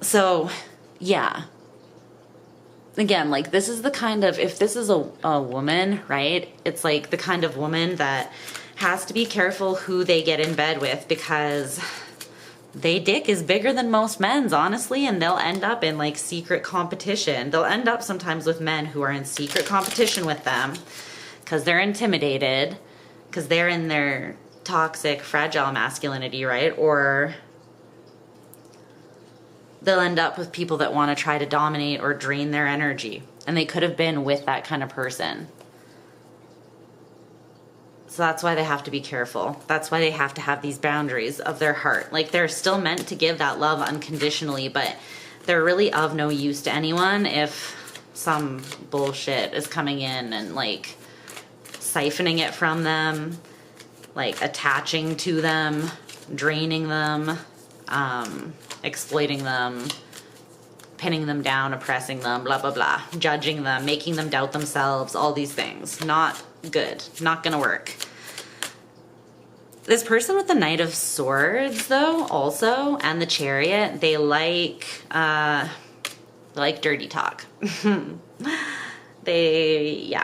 [SPEAKER 1] So, yeah. Again, like this is the kind of, if this is a woman, right? It's like the kind of woman that has to be careful who they get in bed with, because they dick is bigger than most men's, honestly, and they'll end up in like secret competition. They'll end up sometimes with men who are in secret competition with them because they're intimidated, because they're in their toxic, fragile masculinity, right? Or they'll end up with people that want to try to dominate or drain their energy. And they could have been with that kind of person. So that's why they have to be careful. That's why they have to have these boundaries of their heart. Like they're still meant to give that love unconditionally, but they're really of no use to anyone if some bullshit is coming in and like siphoning it from them, like attaching to them, draining them, exploiting them, pinning them down, oppressing them, blah, blah, blah, judging them, making them doubt themselves, all these things. Not good. Not gonna work. This person with the Knight of Swords, though, also, and the Chariot, they like dirty talk. They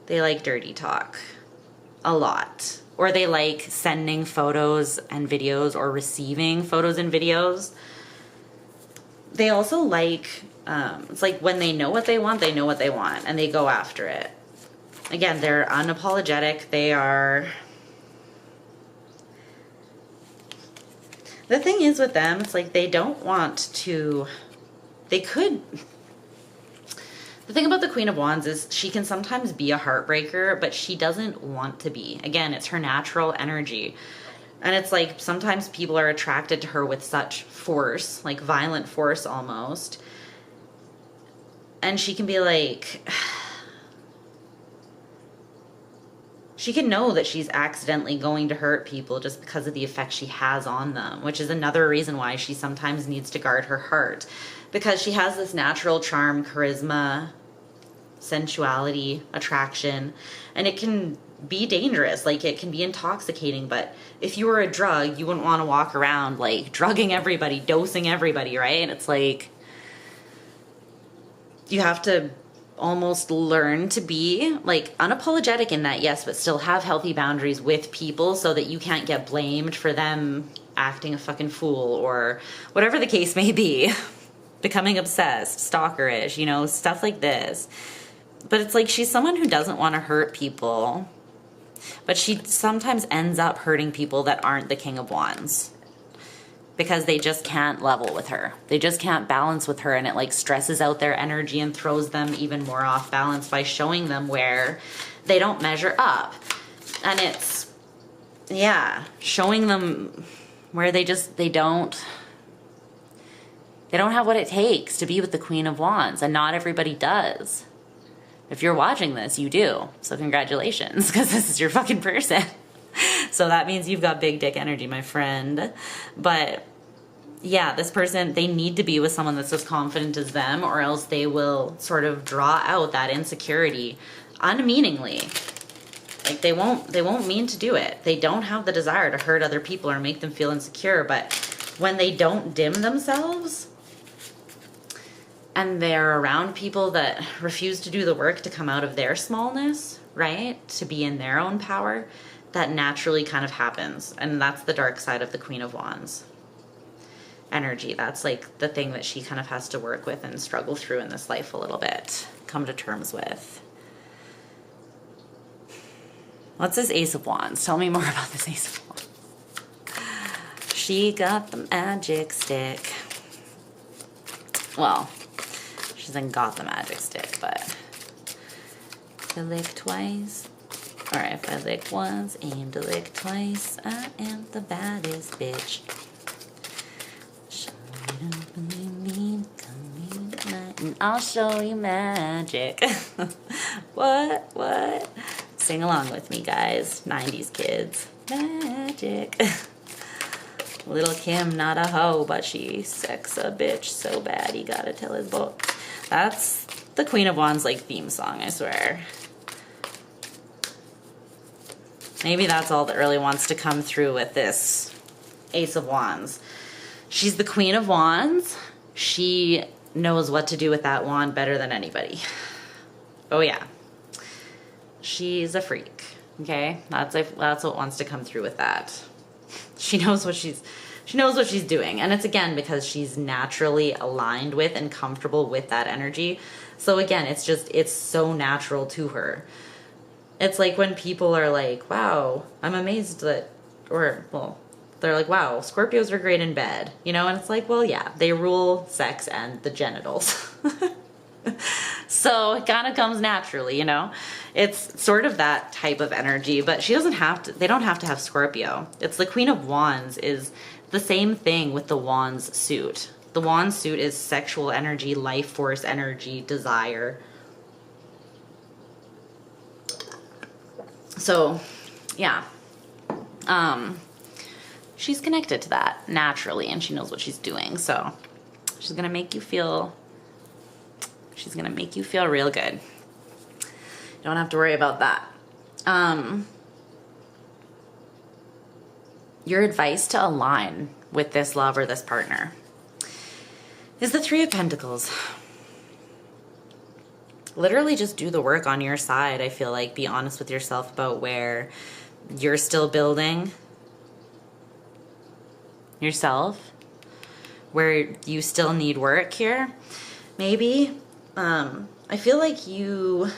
[SPEAKER 1] like dirty talk a lot. Or they like sending photos and videos or receiving photos and videos. They also like, it's like when they know what they want, and they go after it. Again, they're unapologetic. They are... The thing is with them, it's like they don't want to... They could... The thing about the Queen of Wands is she can sometimes be a heartbreaker, but she doesn't want to be. Again, it's her natural energy. And it's like sometimes people are attracted to her with such force, like violent force almost. And she can be like, she can know that she's accidentally going to hurt people just because of the effect she has on them, which is another reason why she sometimes needs to guard her heart, because she has this natural charm, charisma, sensuality, attraction, and it can be dangerous. Like, it can be intoxicating, but if you were a drug, you wouldn't want to walk around like drugging everybody, dosing everybody, right? It's like, you have to almost learn to be like unapologetic in that, yes, but still have healthy boundaries with people so that you can't get blamed for them acting a fucking fool or whatever the case may be. Becoming obsessed, stalkerish, you know, stuff like this. But it's like, she's someone who doesn't want to hurt people, but she sometimes ends up hurting people that aren't the King of Wands, because they just can't level with her. They just can't balance with her, and it like stresses out their energy and throws them even more off balance by showing them where they don't measure up. And it's, yeah, showing them where they don't have what it takes to be with the Queen of Wands, and not everybody does. If you're watching this, you do. So congratulations, because this is your fucking person. So that means you've got big dick energy, my friend. But yeah, this person, they need to be with someone that's as confident as them, or else they will sort of draw out that insecurity unmeaningly. Like, they won't mean to do it. They don't have the desire to hurt other people or make them feel insecure, but when they don't dim themselves and they're around people that refuse to do the work to come out of their smallness, right? To be in their own power, that naturally kind of happens. And that's the dark side of the Queen of Wands energy. That's like the thing that she kind of has to work with and struggle through in this life a little bit, come to terms with. What's this Ace of Wands? Tell me more about this Ace of Wands. She got the magic stick. Well, she hasn't got the magic stick, but if I lick twice, or if I lick once, aim to lick twice, I am the baddest bitch. Show me don't believe me, come me tonight, and I'll show you magic. What? Sing along with me, guys. 90s kids. Magic. Little Kim, not a hoe, but she sex a bitch so bad he gotta tell his boy. That's the Queen of Wands like theme song, I swear. Maybe that's all that really wants to come through with this Ace of Wands. She's the Queen of Wands. She knows what to do with that wand better than anybody. Oh yeah. She's a freak. Okay? That's what wants to come through with that. She knows what she's doing. And it's again because she's naturally aligned with and comfortable with that energy. So again, it's so natural to her. It's like when people are like, wow, I'm amazed that, or, well, they're like, wow, Scorpios are great in bed, you know? And it's like, well, yeah, they rule sex and the genitals. So it kind of comes naturally, you know? It's sort of that type of energy, but they don't have to have Scorpio. It's the Queen of Wands is the same thing with the Wands suit. The Wands suit is sexual energy, life force energy, desire. So, yeah. She's connected to that naturally, and she knows what she's doing. So she's going to make you feel real good. You don't have to worry about that. Your advice to align with this love or this partner is the Three of Pentacles. Literally just do the work on your side. I feel like be honest with yourself about where you're still building yourself, where you still need work here. Maybe. I feel like you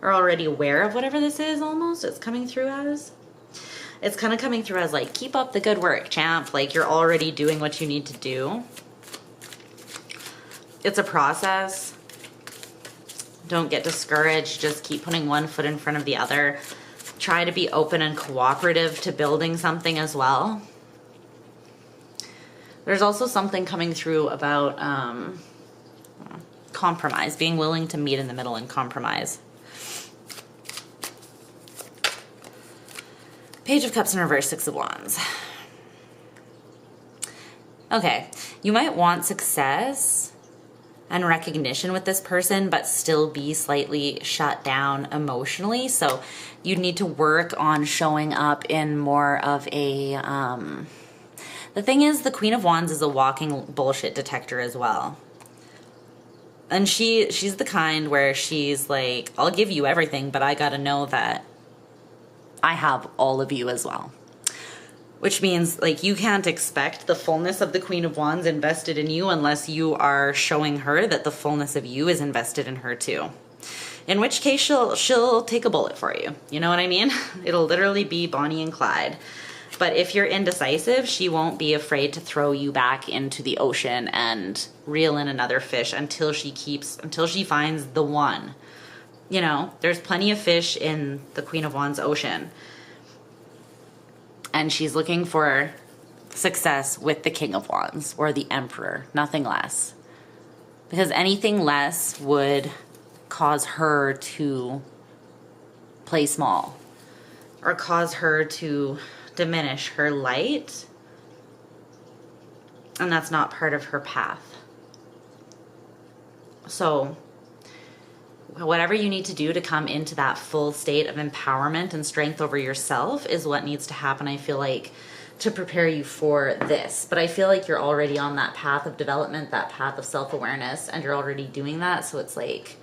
[SPEAKER 1] are already aware of whatever this is almost. It's coming through as. It's kind of coming through as like, keep up the good work, champ. Like you're already doing what you need to do. It's a process. Don't get discouraged. Just keep putting one foot in front of the other. Try to be open and cooperative to building something as well. There's also something coming through about compromise, being willing to meet in the middle and compromise. Page of Cups in reverse, Six of Wands. Okay, you might want success and recognition with this person, but still be slightly shut down emotionally. So you need to work on showing up in more of a, the thing is, the Queen of Wands is a walking bullshit detector as well. And she's the kind where she's like, I'll give you everything, but I gotta know that I have all of you as well. Which means, like, you can't expect the fullness of the Queen of Wands invested in you unless you are showing her that the fullness of you is invested in her too. In which case she'll take a bullet for you. You know what I mean? It'll literally be Bonnie and Clyde. But if you're indecisive, she won't be afraid to throw you back into the ocean and reel in another fish until she finds the one. You know, there's plenty of fish in the Queen of Wands ocean. And she's looking for success with the King of Wands or the Emperor, nothing less. Because anything less would cause her to play small or cause her to diminish her light. And that's not part of her path. So whatever you need to do to come into that full state of empowerment and strength over yourself is what needs to happen, I feel like, to prepare you for this. But I feel like you're already on that path of development, that path of self-awareness, and you're already doing that. So it's like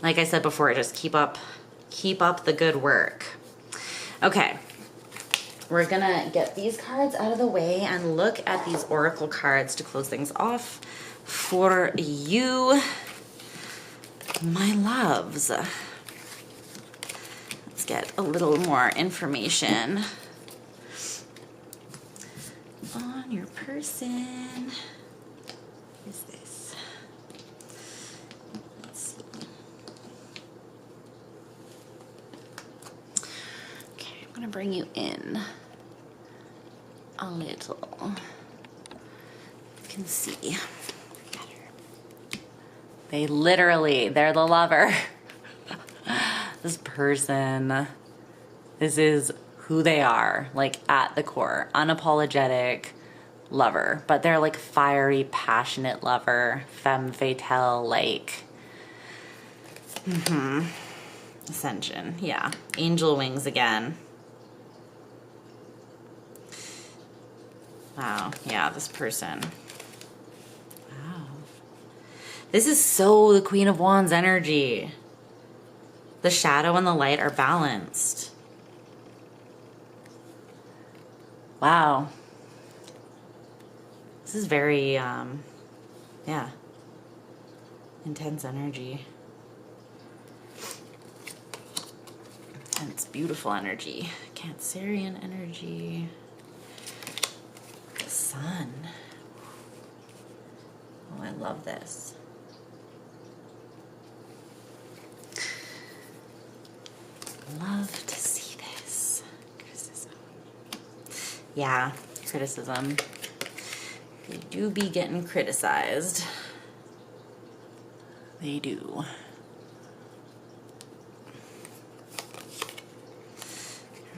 [SPEAKER 1] I said before, just keep up the good work. Okay, we're gonna get these cards out of the way and look at these oracle cards to close things off for you, my loves. Let's get a little more information on your person. What is this? Let's see. Okay, I'm gonna bring you in a little. You can see. They're the lover. This person, this is who they are, like at the core, unapologetic lover, but they're like fiery, passionate lover, femme fatale, like, Ascension, yeah, angel wings again. Wow, yeah, this person. This is so the Queen of Wands energy. The shadow and the light are balanced. Wow. This is very, yeah, intense energy. And it's beautiful energy. Cancerian energy. The sun. Oh, I love this. Love to see this. Criticism. Yeah, criticism. They do be getting criticized. They do.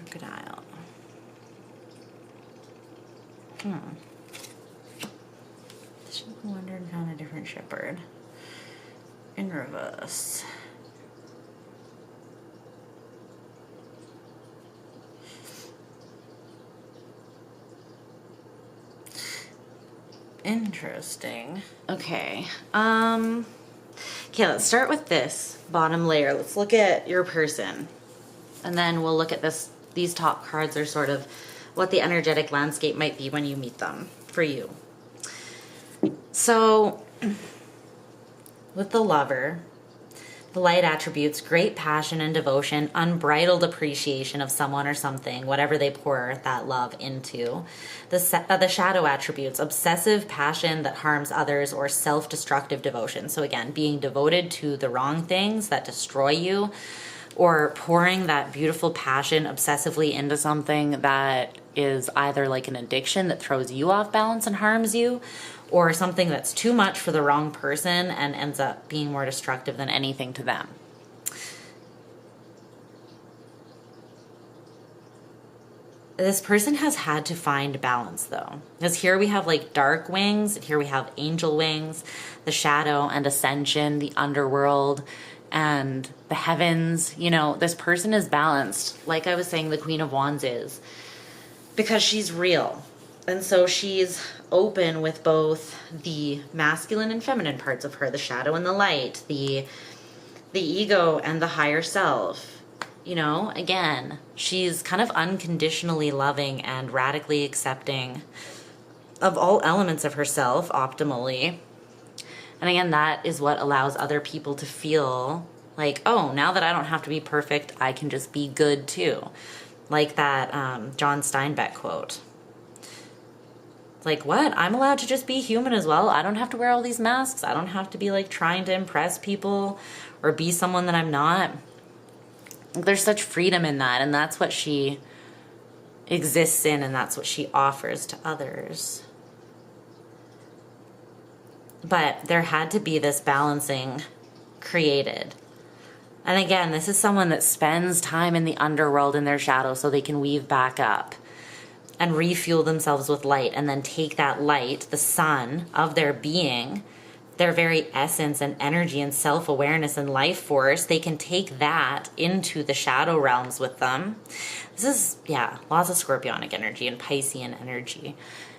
[SPEAKER 1] Crocodile. The ship wandered and found a different shepherd. In reverse. Interesting. Okay. Okay, let's start with this bottom layer. Let's look at your person. And then we'll look at these top cards are sort of what the energetic landscape might be when you meet them for you. So, with the lover, the light attributes, great passion and devotion, unbridled appreciation of someone or something, whatever they pour that love into. The shadow attributes, obsessive passion that harms others or self-destructive devotion. So again, being devoted to the wrong things that destroy you, or pouring that beautiful passion obsessively into something that is either like an addiction that throws you off balance and harms you, or something that's too much for the wrong person and ends up being more destructive than anything to them. This person has had to find balance though, because here we have like dark wings, here we have angel wings, the shadow and ascension, the underworld and the heavens. You know, this person is balanced. Like I was saying, the Queen of Wands is, because she's real. And so she's open with both the masculine and feminine parts of her, the shadow and the light, the ego and the higher self. You know, again, she's kind of unconditionally loving and radically accepting of all elements of herself optimally. And again, that is what allows other people to feel like, oh, now that I don't have to be perfect, I can just be good too. Like that John Steinbeck quote. Like, what? I'm allowed to just be human as well. I don't have to wear all these masks. I don't have to be like trying to impress people or be someone that I'm not. There's such freedom in that, and that's what she exists in, and that's what she offers to others. But there had to be this balancing created. And again, this is someone that spends time in the underworld in their shadow so they can weave back up and refuel themselves with light, and then take that light, the sun of their being, their very essence and energy and self-awareness and life force, they can take that into the shadow realms with them. This is, yeah, lots of scorpionic energy and Piscean energy.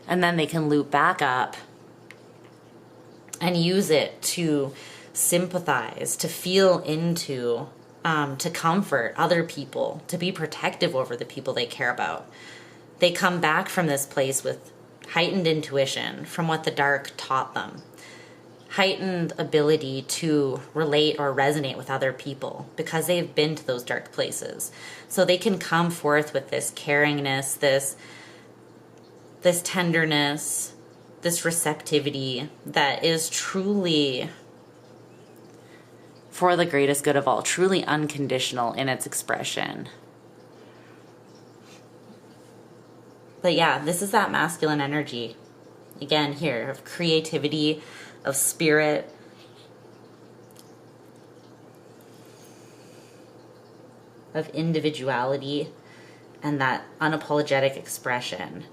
[SPEAKER 1] And then they can loop back up and use it to sympathize, to feel into, to comfort other people, to be protective over the people they care about. They come back from this place with heightened intuition from what the dark taught them. Heightened ability to relate or resonate with other people because they've been to those dark places. So they can come forth with this caringness, this tenderness, this receptivity that is truly for the greatest good of all, truly unconditional in its expression. But yeah, this is that masculine energy. Again, here, of creativity, of spirit, of individuality, and that unapologetic expression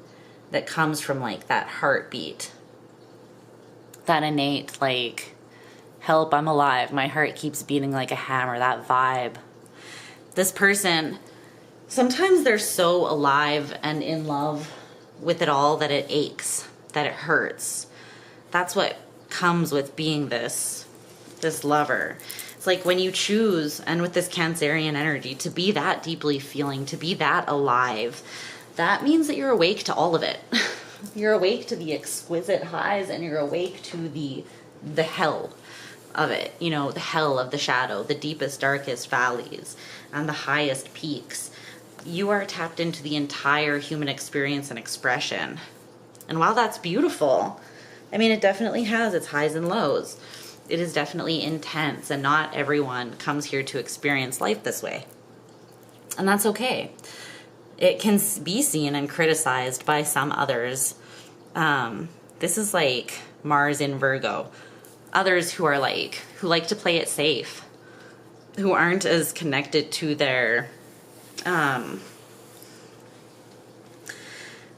[SPEAKER 1] that comes from like that heartbeat, that innate like, help, I'm alive, my heart keeps beating like a hammer, that vibe. This person, sometimes they're so alive and in love with it all that it aches, that it hurts. That's what comes with being this lover. It's like when you choose, and with this Cancerian energy, to be that deeply feeling, to be that alive, that means that you're awake to all of it. You're awake to the exquisite highs, and you're awake to the hell of it. You know, the hell of the shadow, the deepest, darkest valleys, and the highest peaks. You are tapped into the entire human experience and expression. And while that's beautiful, I mean, it definitely has its highs and lows. It is definitely intense, and not everyone comes here to experience life this way. And that's okay. It can be seen and criticized by some others. This is like Mars in Virgo. Others who are like, who like to play it safe, who aren't as connected to their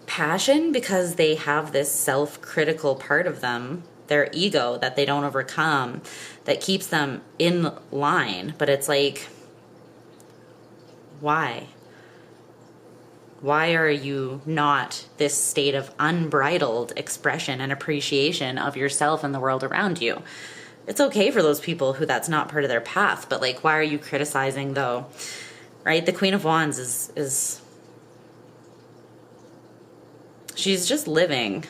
[SPEAKER 1] passion because they have this self-critical part of them, their ego that they don't overcome, that keeps them in line. But it's like, why? Why are you not this state of unbridled expression and appreciation of yourself and the world around you? It's okay for those people who that's not part of their path, but like, why are you criticizing though? Right? The Queen of Wands is she's just living.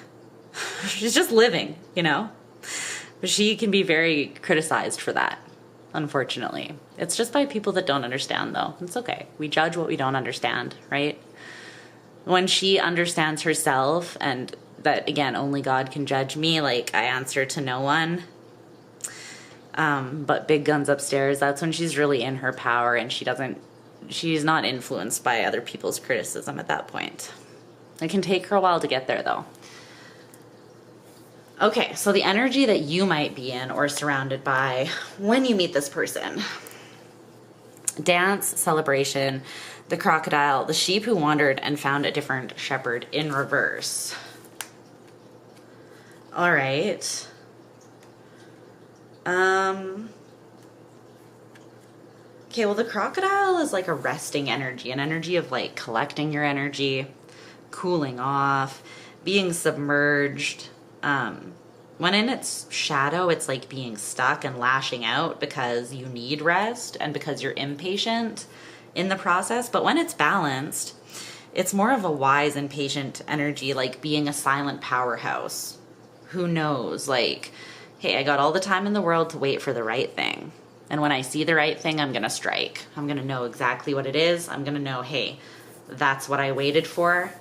[SPEAKER 1] She's just living, you know? But she can be very criticized for that, unfortunately. It's just by people that don't understand, though. It's okay. We judge what we don't understand, right? When she understands herself, and that, again, only God can judge me, like, I answer to no one. But big guns upstairs, that's when she's really in her power and she's not influenced by other people's criticism at that point. It can take her a while to get there though. Okay, so the energy that you might be in or surrounded by when you meet this person. Dance, celebration, the crocodile, the sheep who wandered and found a different shepherd in reverse. All right. Okay, well, the crocodile is like a resting energy, an energy of like collecting your energy, cooling off, being submerged. When in its shadow, it's like being stuck and lashing out because you need rest and because you're impatient in the process. But when it's balanced, it's more of a wise and patient energy, like being a silent powerhouse. Who knows? Like, hey, I got all the time in the world to wait for the right thing. And when I see the right thing, I'm going to strike. I'm going to know exactly what it is. I'm going to know, hey, that's what I waited for.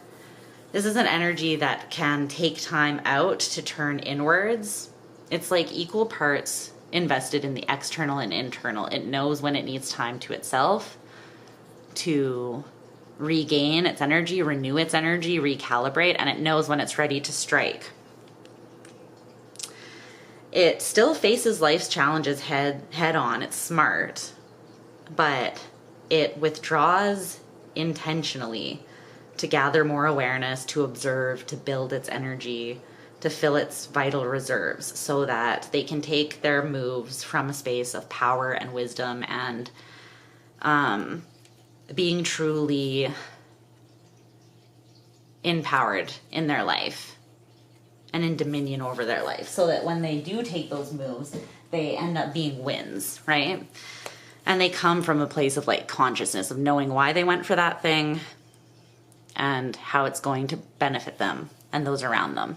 [SPEAKER 1] This is an energy that can take time out to turn inwards. It's like equal parts invested in the external and internal. It knows when it needs time to itself to regain its energy, renew its energy, recalibrate, and it knows when it's ready to strike. It still faces life's challenges head on. It's smart, but it withdraws intentionally to gather more awareness, to observe, to build its energy, to fill its vital reserves so that they can take their moves from a space of power and wisdom and being truly empowered in their life and in dominion over their life, so that when they do take those moves, they end up being wins, right? And they come from a place of like consciousness of knowing why they went for that thing and how it's going to benefit them and those around them.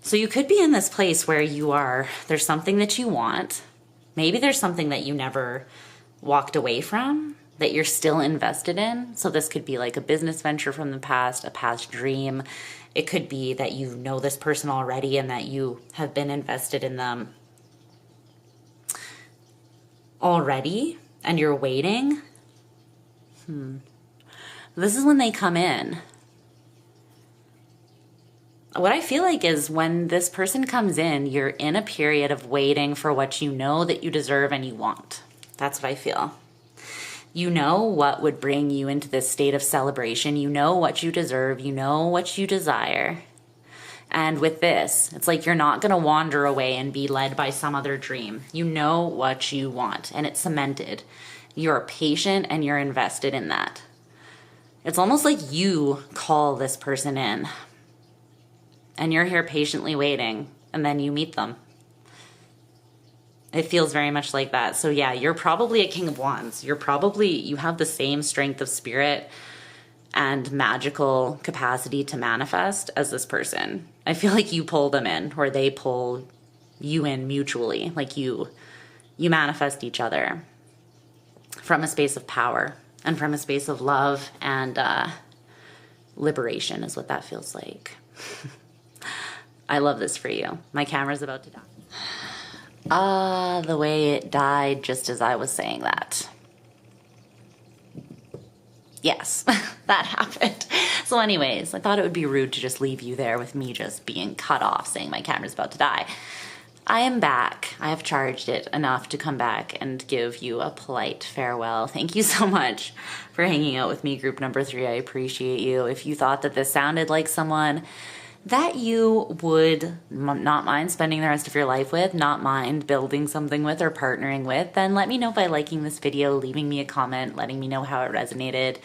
[SPEAKER 1] So you could be in this place where there's something that you want. Maybe there's something that you never walked away from that you're still invested in. So this could be like a business venture from the past, a past dream. It could be that you know this person already and that you have been invested in them already and you're waiting. This is when they come in. What I feel like is when this person comes in, you're in a period of waiting for what you know that you deserve and you want. That's what I feel. You know what would bring you into this state of celebration. You know what you deserve. You know what you desire. And with this, it's like you're not going to wander away and be led by some other dream. You know what you want, and it's cemented. You're patient and you're invested in that. It's almost like you call this person in, and you're here patiently waiting, and then you meet them. It feels very much like that. So yeah, you're probably a King of Wands. You have the same strength of spirit and magical capacity to manifest as this person. I feel like you pull them in, or they pull you in mutually. Like you manifest each other from a space of power and from a space of love and liberation is what that feels like. I love this for you. My camera's about to die. The way it died just as I was saying that. Yes, that happened. So anyways, I thought it would be rude to just leave you there with me just being cut off saying my camera's about to die. I am back. I have charged it enough to come back and give you a polite farewell. Thank you so much for hanging out with me, group number 3. I appreciate you. If you thought that this sounded like someone that you would not mind spending the rest of your life with, not mind building something with or partnering with, then let me know by liking this video, leaving me a comment, letting me know how it resonated.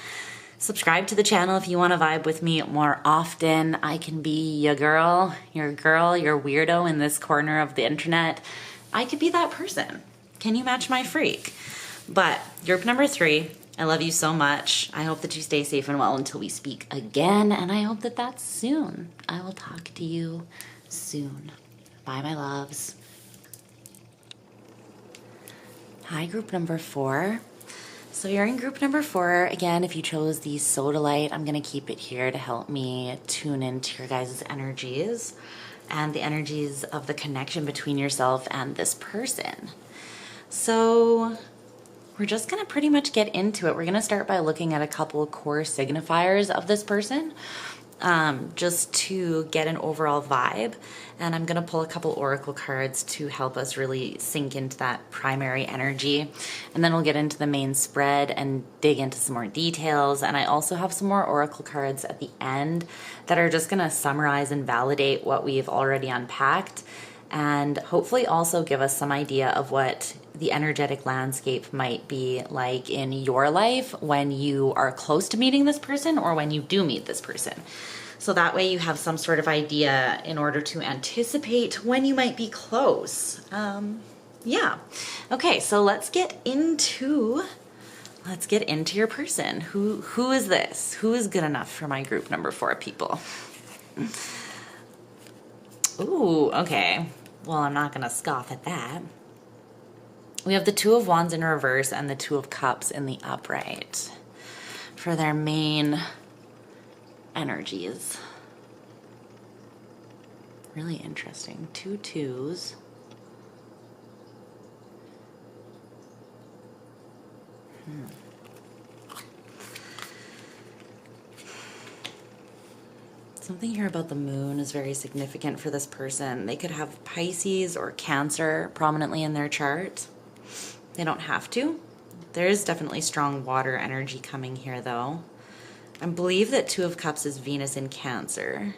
[SPEAKER 1] Subscribe to the channel if you want to vibe with me more often. I can be your girl, your weirdo in this corner of the internet. I could be that person. Can you match my freak? But group number 3, I love you so much. I hope that you stay safe and well until we speak again, and I hope that that's soon. I will talk to you soon. Bye, my loves. Hi, group number 4. So you're in group number 4. Again, if you chose the soda light, I'm going to keep it here to help me tune into your guys' energies. and the energies of the connection between yourself and this person. So we're just gonna pretty much get into it. We're gonna start by looking at a couple core signifiers of this person, just to get an overall vibe. And I'm gonna pull a couple oracle cards to help us really sink into that primary energy. And then we'll get into the main spread and dig into some more details. And I also have some more oracle cards at the end that are just gonna summarize and validate what we've already unpacked, and hopefully also give us some idea of what the energetic landscape might be like in your life when you are close to meeting this person or when you do meet this person. So that way you have some sort of idea in order to anticipate when you might be close. Yeah. Okay, so let's get into your person. Who is this? Who is good enough for my group number 4 people? Ooh, okay. Well, I'm not gonna scoff at that. We have the 2 of Wands in reverse and the 2 of Cups in the upright for their main energies. Really interesting. 2 2s. Something here about the moon is very significant for this person. They could have Pisces or Cancer prominently in their chart. They don't have to. There is definitely strong water energy coming here though. I believe that 2 of Cups is Venus in Cancer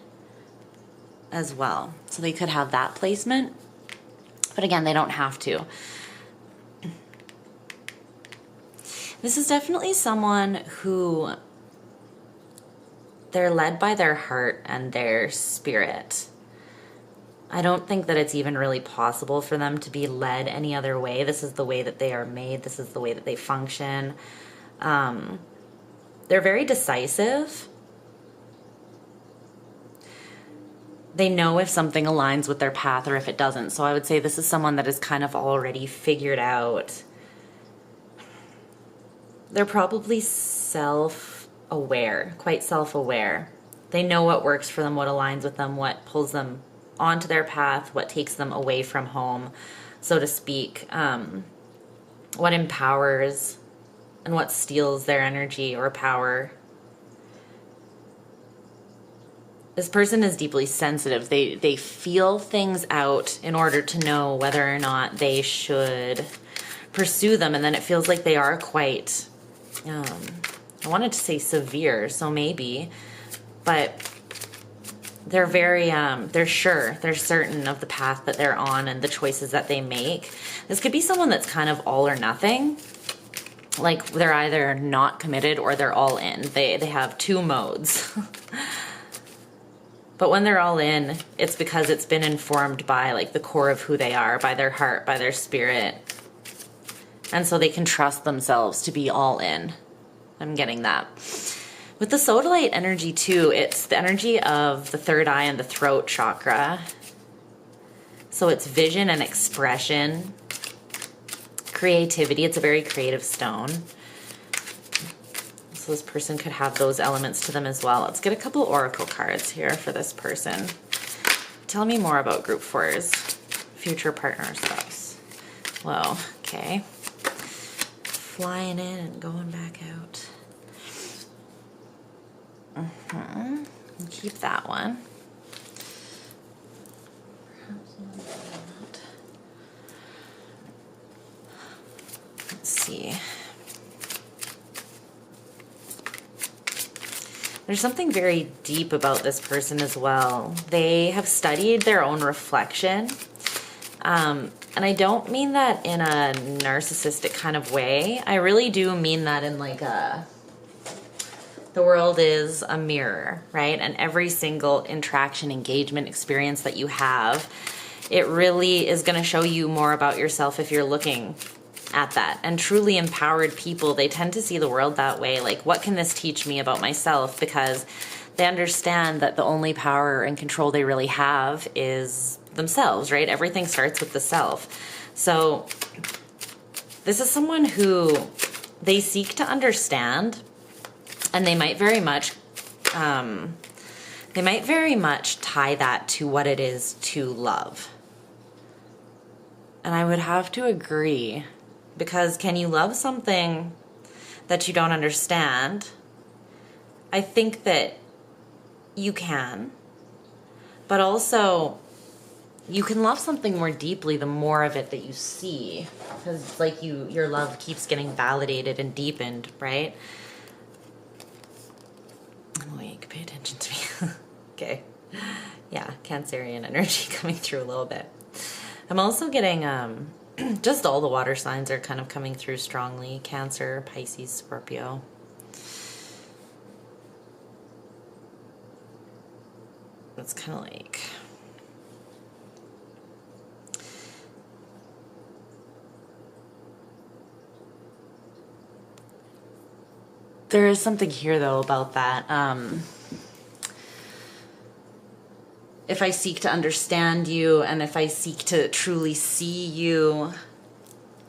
[SPEAKER 1] as well. So they could have that placement. But again, they don't have to. This is definitely someone who they're led by their heart and their spirit. I don't think that it's even really possible for them to be led any other way. This is the way that they are made. This is the way that they function. They're very decisive. They know if something aligns with their path or if it doesn't. So I would say this is someone that is kind of already figured out. They're probably self-aware, quite self-aware. They know what works for them, what aligns with them, what pulls them onto their path, what takes them away from home, so to speak, what empowers and what steals their energy or power. This person is deeply sensitive. They feel things out in order to know whether or not they should pursue them, and then it feels like they are quite, I wanted to say severe, so maybe, but they're very, they're certain of the path that they're on and the choices that they make. This could be someone that's kind of all or nothing. Like they're either not committed or they're all in. They have 2 modes. But when they're all in, it's because it's been informed by like the core of who they are, by their heart, by their spirit. And so they can trust themselves to be all in. I'm getting that. With the sodalite energy too, it's the energy of the 3rd eye and the throat chakra. So it's vision and expression, creativity. It's a very creative stone. So this person could have those elements to them as well. Let's get a couple oracle cards here for this person. Tell me more about group 4's future partner spouse. Whoa, okay. Flying in and going back out. Keep that one. Let's see. There's something very deep about this person as well. They have studied their own reflection. And I don't mean that in a narcissistic kind of way. I really do mean that in like a, the world is a mirror, right? And every single interaction, engagement, experience that you have, it really is going to show you more about yourself if you're looking at that. And truly empowered people, they tend to see the world that way. Like, what can this teach me about myself? Because they understand that the only power and control they really have is themselves, right? Everything starts with the self. So this is someone who they seek to understand, and they might very much they might very much tie that to what it is to love. And I would have to agree, because can you love something that you don't understand? I think that you can, but also you can love something more deeply the more of it that you see, because it's like your love keeps getting validated and deepened, right? I'm awake, pay attention to me. Okay. Yeah, Cancerian energy coming through a little bit. I'm also getting, just all the water signs are kind of coming through strongly. Cancer, Pisces, Scorpio. It's kind of like... There is something here, though, about that. If I seek to understand you, and if I seek to truly see you,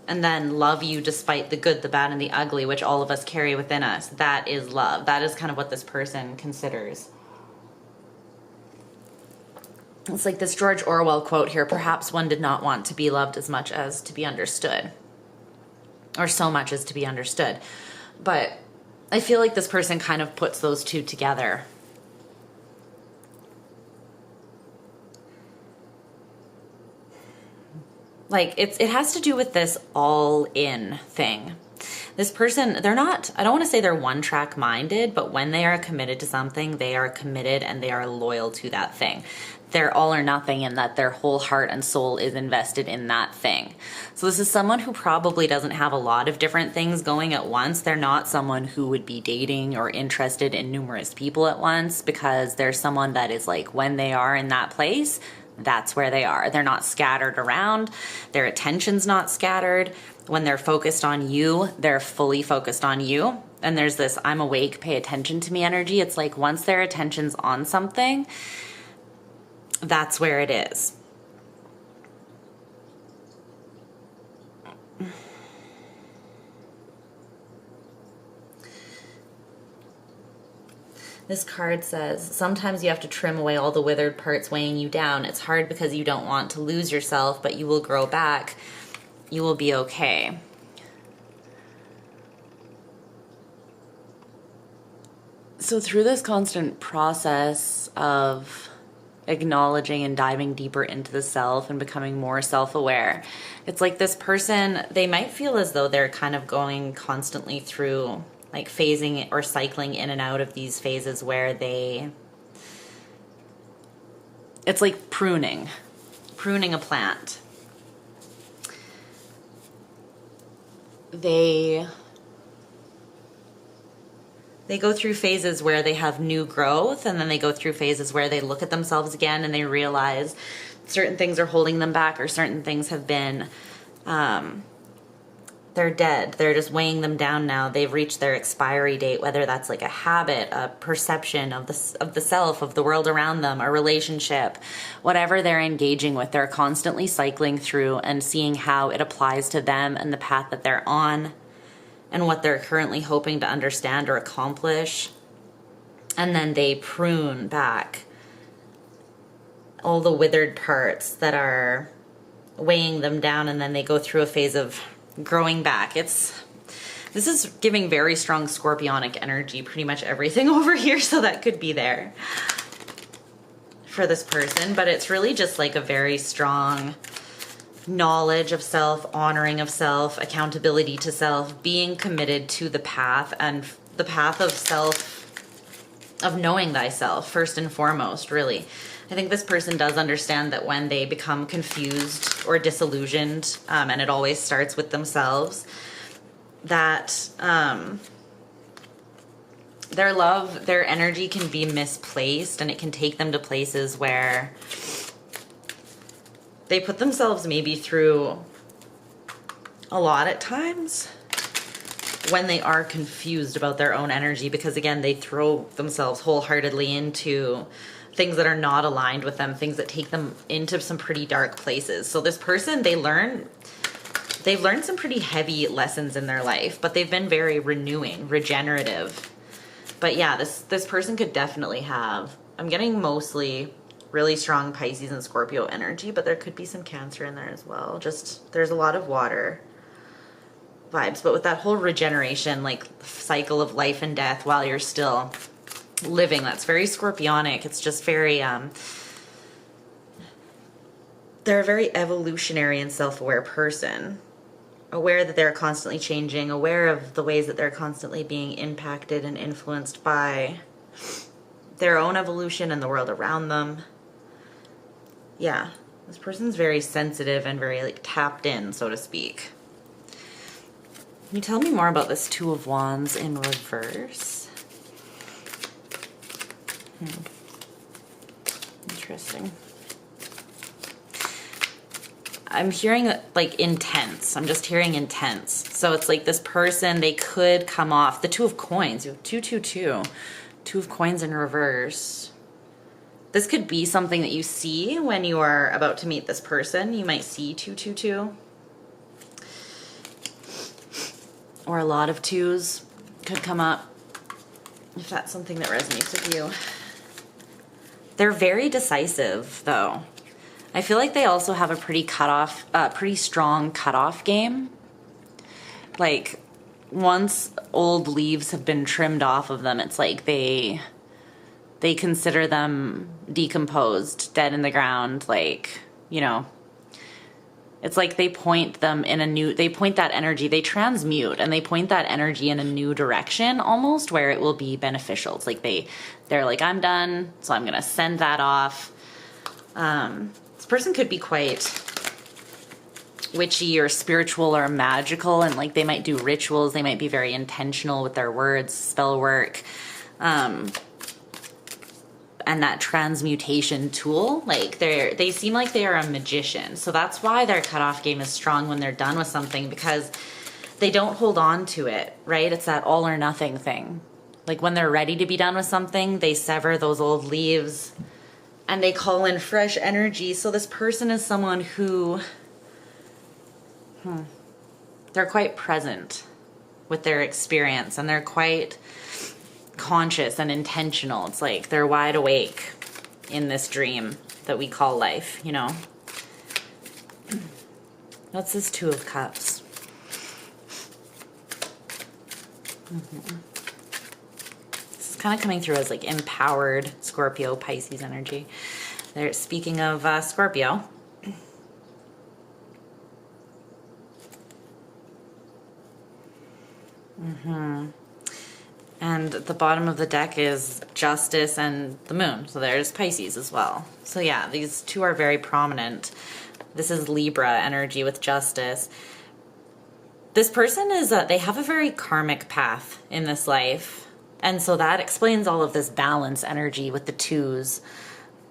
[SPEAKER 1] and then love you despite the good, the bad, and the ugly, which all of us carry within us, that is love. That is kind of what this person considers. It's like this George Orwell quote here, perhaps one did not want to be loved as much as to be understood. Or so much as to be understood. But I feel like this person kind of puts those two together. Like, it has to do with this all-in thing. This person, they're not, I don't want to say they're one-track minded, but when they are committed to something, they are committed and they are loyal to that thing. They're all or nothing in that their whole heart and soul is invested in that thing. So this is someone who probably doesn't have a lot of different things going at once. They're not someone who would be dating or interested in numerous people at once, because they're someone that is like, when they are in that place, that's where they are. They're not scattered around. Their attention's not scattered. When they're focused on you, they're fully focused on you. And there's this I'm awake, pay attention to me energy. It's like once their attention's on something, that's where it is. This card says, sometimes you have to trim away all the withered parts weighing you down. It's hard because you don't want to lose yourself, but you will grow back. You will be okay. So through this constant process of acknowledging and diving deeper into the self and becoming more self-aware, it's like this person, they might feel as though they're kind of going constantly through like phasing or cycling in and out of these phases where it's like pruning a plant. They go through phases where they have new growth, and then they go through phases where they look at themselves again and they realize certain things are holding them back, or certain things have been, they're dead. They're just weighing them down now. They've reached their expiry date, whether that's like a habit, a perception of the self, of the world around them, a relationship, whatever they're engaging with. They're constantly cycling through and seeing how it applies to them and the path that they're on and what they're currently hoping to understand or accomplish. And then they prune back all the withered parts that are weighing them down, and then they go through a phase of growing back. This is giving very strong scorpionic energy, pretty much everything over here, so that could be there for this person. But it's really just like a very strong knowledge of self, honoring of self, accountability to self, being committed to the path, and the path of self, of knowing thyself first and foremost, really. I think this person does understand that when they become confused or disillusioned, and it always starts with themselves, that their love, their energy can be misplaced, and it can take them to places where they put themselves maybe through a lot at times when they are confused about their own energy, because again, they throw themselves wholeheartedly into things that are not aligned with them, things that take them into some pretty dark places. So this person, they've learned some pretty heavy lessons in their life, but they've been very renewing, regenerative. But yeah, this person could definitely have I'm getting mostly really strong Pisces and Scorpio energy, but there could be some Cancer in there as well. Just, there's a lot of water vibes, but with that whole regeneration, like cycle of life and death while you're still living, that's very Scorpionic. It's just very, they're a very evolutionary and self-aware person. Aware that they're constantly changing, aware of the ways that they're constantly being impacted and influenced by their own evolution and the world around them. Yeah, this person's very sensitive and very like tapped in, so to speak. Can you tell me more about this Two of Wands in reverse? Interesting. I'm hearing like intense. I'm just hearing intense. So it's like this person, they could come off the Two of Coins. You have 222. Two of Coins in reverse. This could be something that you see when you are about to meet this person. You might see 222. Or a lot of twos could come up, if that's something that resonates with you. They're very decisive, though. I feel like they also have a pretty strong cutoff game. Like, once old leaves have been trimmed off of them, it's like they consider them decomposed, dead in the ground, like, you know. It's like they point them in they point that energy, they transmute, and they point that energy in a new direction almost, where it will be beneficial. It's like they're like, I'm done, so I'm going to send that off. This person could be quite witchy or spiritual or magical, and like they might do rituals, they might be very intentional with their words, spell work. And that transmutation tool, like they seem like they are a magician. So that's why their cutoff game is strong when they're done with something, because they don't hold on to it, right? It's that all or nothing thing. Like when they're ready to be done with something, they sever those old leaves and they call in fresh energy. So this person is someone who, they're quite present with their experience, and they're quite conscious and intentional. It's like they're wide awake in this dream that we call life, you know? What's this Two of Cups? This is kind of coming through as like empowered Scorpio, Pisces energy. They're speaking of Scorpio. And at the bottom of the deck is Justice and the Moon. So there's Pisces as well. So yeah, these two are very prominent. This is Libra energy with Justice. This person is, they have a very karmic path in this life. And so that explains all of this balance energy with the twos,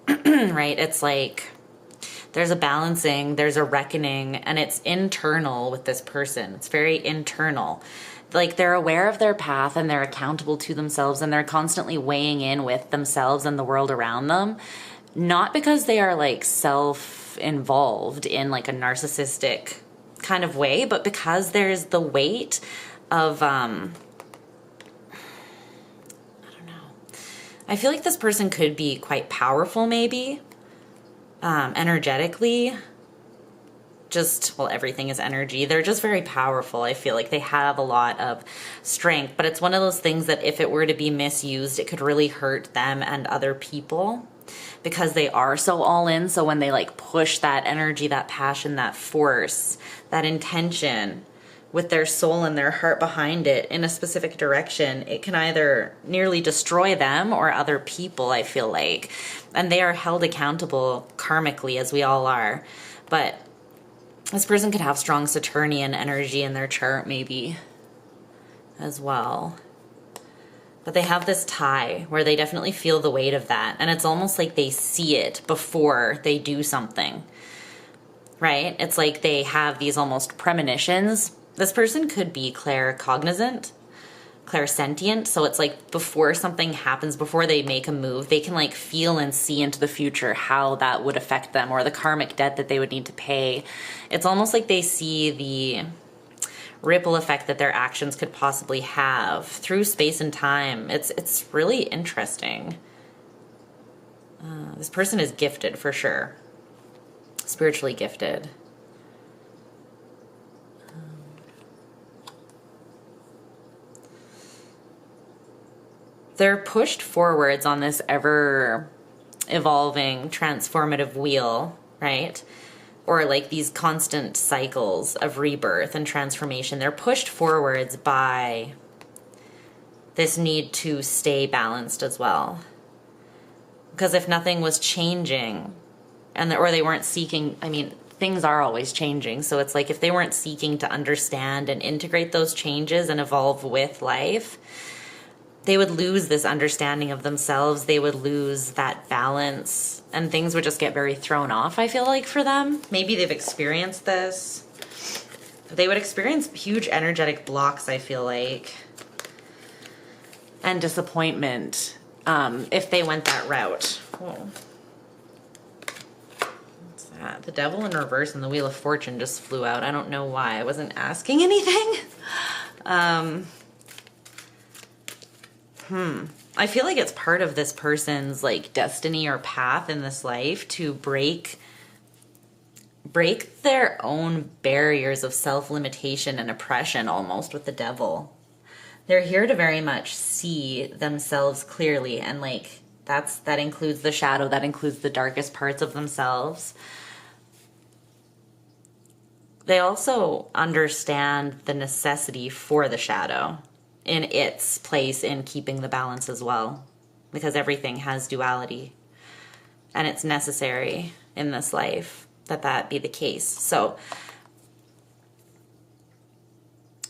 [SPEAKER 1] right? It's like there's a balancing, there's a reckoning, and it's internal with this person. It's very internal. Like they're aware of their path and they're accountable to themselves, and they're constantly weighing in with themselves and the world around them. Not because they are like self-involved in like a narcissistic kind of way, but because there's the weight of, I don't know. I feel like this person could be quite powerful maybe, energetically. Just, well, everything is energy. They're just very powerful. I feel like they have a lot of strength, but it's one of those things that if it were to be misused, it could really hurt them and other people because they are so all in. So when they like push that energy, that passion, that force, that intention with their soul and their heart behind it in a specific direction, it can either nearly destroy them or other people, I feel like. And they are held accountable karmically, as we all are. But this person could have strong Saturnian energy in their chart maybe as well. But they have this tie where they definitely feel the weight of that. And it's almost like they see it before they do something, right? It's like they have these almost premonitions. This person could be claircognizant, clairsentient. So it's like before something happens, before they make a move, they can like feel and see into the future how that would affect them or the karmic debt that they would need to pay. It's almost like they see the ripple effect that their actions could possibly have through space and time. It's really interesting. This person is gifted for sure. Spiritually gifted. They're pushed forwards on this ever evolving transformative wheel, right? Or like these constant cycles of rebirth and transformation. They're pushed forwards by this need to stay balanced as well. Because if nothing was changing, or they weren't seeking, I mean, things are always changing. So it's like if they weren't seeking to understand and integrate those changes and evolve with life, they would lose this understanding of themselves. They would lose that balance and things would just get very thrown off, I feel like, for them. Maybe they've experienced this. They would experience huge energetic blocks, I feel like, and disappointment if they went that route. Whoa. What's that? The Devil in reverse and the Wheel of Fortune just flew out. I don't know why. I wasn't asking anything. I feel like it's part of this person's like destiny or path in this life to break their own barriers of self-limitation and oppression almost with the devil. They're here to very much see themselves clearly, and like that includes the shadow, that includes the darkest parts of themselves. They also understand the necessity for the shadow in its place in keeping the balance as well, because everything has duality and it's necessary in this life that be the case. So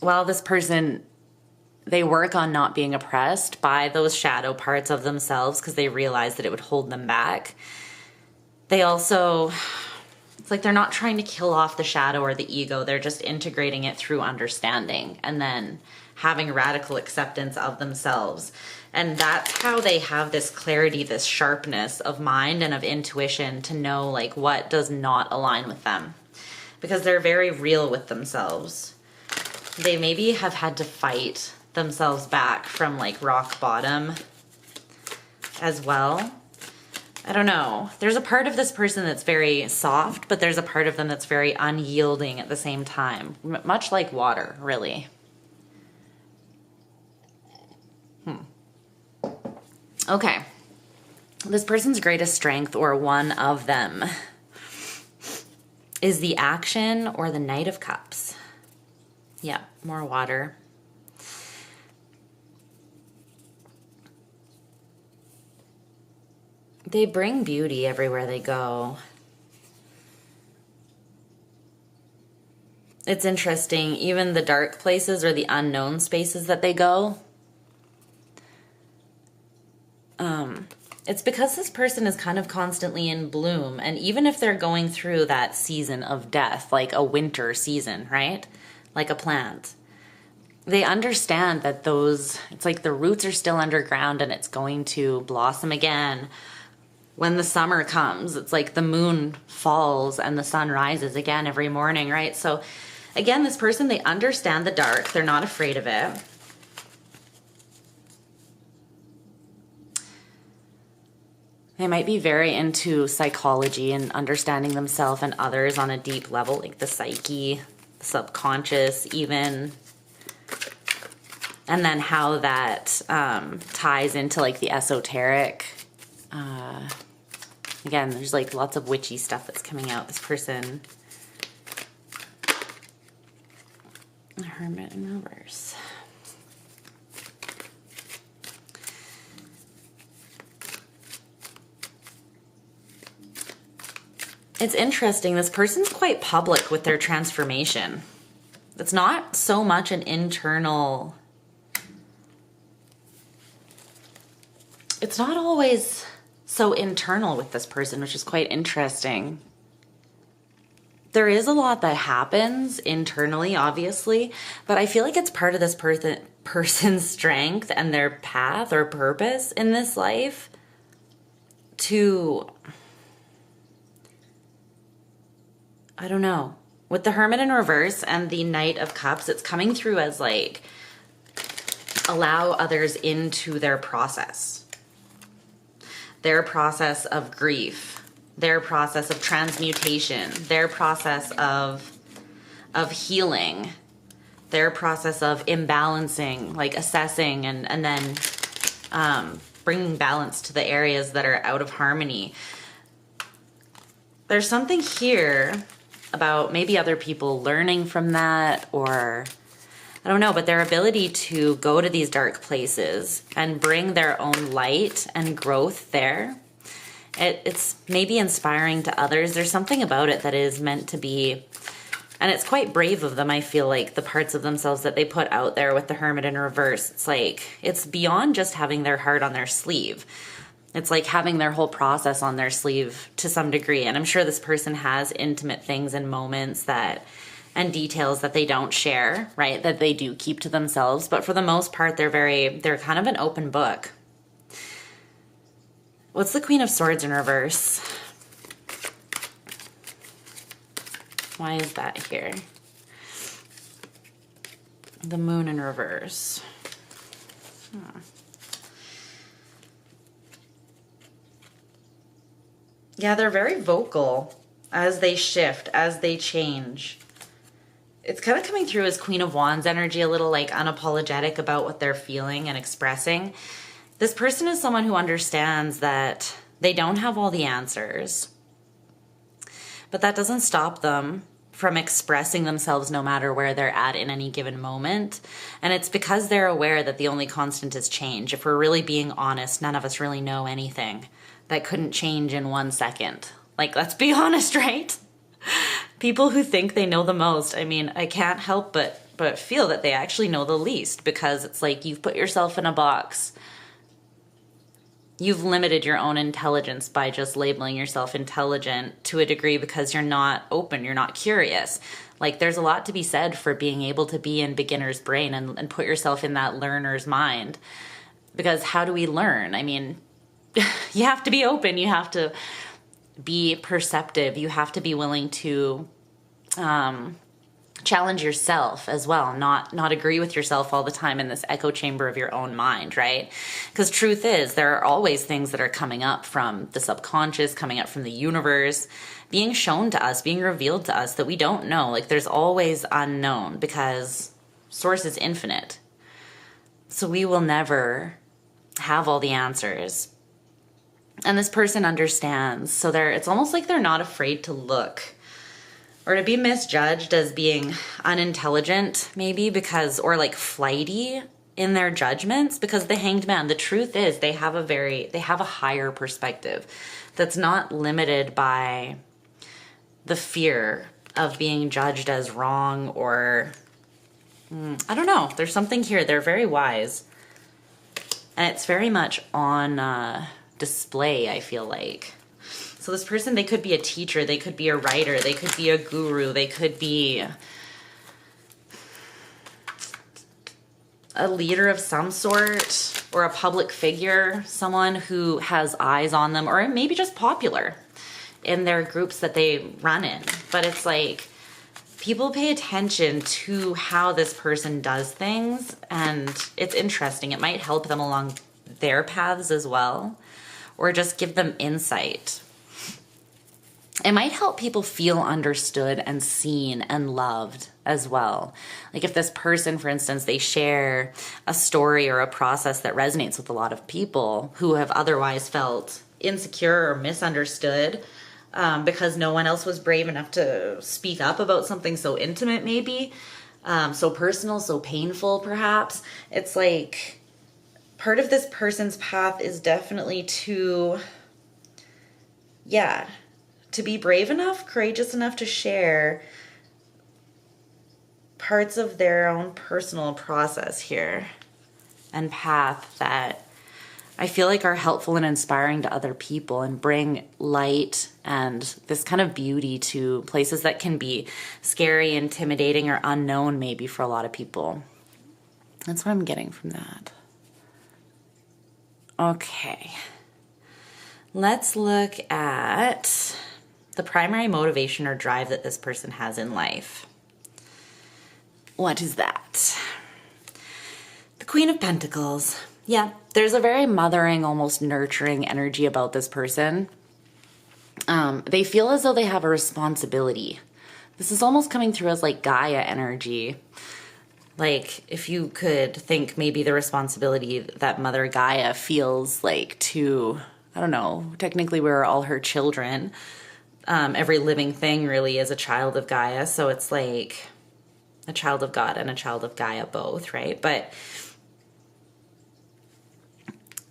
[SPEAKER 1] while this person, they work on not being oppressed by those shadow parts of themselves because they realize that it would hold them back, they also, it's like they're not trying to kill off the shadow or the ego. They're just integrating it through understanding and then having radical acceptance of themselves. And that's how they have this clarity, this sharpness of mind and of intuition to know like what does not align with them, because they're very real with themselves. They maybe have had to fight themselves back from like rock bottom as well. I don't know. There's a part of this person that's very soft, but there's a part of them that's very unyielding at the same time. Much like water, really. Okay. This person's greatest strength, or one of them, is the action or the Knight of Cups. Yeah, more water. They bring beauty everywhere they go. It's interesting, even the dark places or the unknown spaces that they go, it's because this person is kind of constantly in bloom. And even if they're going through that season of death, like a winter season, right? Like a plant, they understand that it's like the roots are still underground and it's going to blossom again when the summer comes. It's like the moon falls and the sun rises again every morning, right? So again, this person, they understand the dark. They're not afraid of it. They might be very into psychology and understanding themselves and others on a deep level, like the psyche, the subconscious even. And then how that ties into like the esoteric. Again, there's like lots of witchy stuff that's coming out. This person, the Hermit in reverse. It's interesting. This person's quite public with their transformation. It's not so much an internal. It's not always so internal with this person, which is quite interesting. There is a lot that happens internally, obviously, but I feel like it's part of this person's strength and their path or purpose in this life to, I don't know. With the Hermit in reverse and the Knight of Cups, it's coming through as like, allow others into their process. their process of grief, their process of transmutation, their process of healing, their process of imbalancing, like assessing and then bringing balance to the areas that are out of harmony. There's something here about maybe other people learning from that, or I don't know, but their ability to go to these dark places and bring their own light and growth there. It's maybe inspiring to others. There's something about it that is meant to be, and it's quite brave of them, I feel like, the parts of themselves that they put out there with the Hermit in reverse. It's like, it's beyond just having their heart on their sleeve. It's like having their whole process on their sleeve to some degree. And I'm sure this person has intimate things and moments that, and details that they don't share, right? That they do keep to themselves. But for the most part, they're kind of an open book. What's the Queen of Swords in reverse? Why is that here? The Moon in reverse. Yeah, they're very vocal as they shift, as they change. It's kind of coming through as Queen of Wands energy, a little like unapologetic about what they're feeling and expressing. This person is someone who understands that they don't have all the answers, but that doesn't stop them from expressing themselves no matter where they're at in any given moment. And it's because they're aware that the only constant is change. If we're really being honest, none of us really know anything that couldn't change in 1 second. Like, let's be honest, right? People who think they know the most, I mean, I can't help but feel that they actually know the least, because it's like you've put yourself in a box. You've limited your own intelligence by just labeling yourself intelligent to a degree because you're not open, you're not curious. Like, there's a lot to be said for being able to be in beginner's brain and put yourself in that learner's mind. Because how do we learn? I mean, you have to be open, you have to be perceptive, you have to be willing to challenge yourself as well, not agree with yourself all the time in this echo chamber of your own mind, right? Because truth is, there are always things that are coming up from the subconscious, coming up from the universe, being shown to us, being revealed to us that we don't know. Like, there's always unknown, because source is infinite. So we will never have all the answers. And this person understands. So it's almost like they're not afraid to look or to be misjudged as being unintelligent, maybe, because, or like flighty in their judgments, because the Hanged Man, the truth is they have a higher perspective that's not limited by the fear of being judged as wrong, or I don't know. There's something here. They're very wise, and it's very much on display, I feel like. So this person, they could be a teacher, they could be a writer, they could be a guru, they could be a leader of some sort, or a public figure, someone who has eyes on them, or maybe just popular in their groups that they run in. But it's like, people pay attention to how this person does things, and it's interesting. It might help them along their paths as well, or just give them insight. It might help people feel understood and seen and loved as well. Like, if this person, for instance, they share a story or a process that resonates with a lot of people who have otherwise felt insecure or misunderstood because no one else was brave enough to speak up about something so intimate, maybe, so personal, so painful, perhaps. It's like, part of this person's path is definitely to be brave enough, courageous enough to share parts of their own personal process here and path that I feel like are helpful and inspiring to other people, and bring light and this kind of beauty to places that can be scary, intimidating, or unknown maybe for a lot of people. That's what I'm getting from that. Okay. Let's look at the primary motivation or drive that this person has in life. What is that? The Queen of Pentacles. Yeah, there's a very mothering, almost nurturing energy about this person. They feel as though they have a responsibility. This is almost coming through as like Gaia energy. Like if you could think maybe the responsibility that Mother Gaia feels like to, I don't know, technically we're all her children. Every living thing really is a child of Gaia. So it's like a child of God and a child of Gaia both, right? But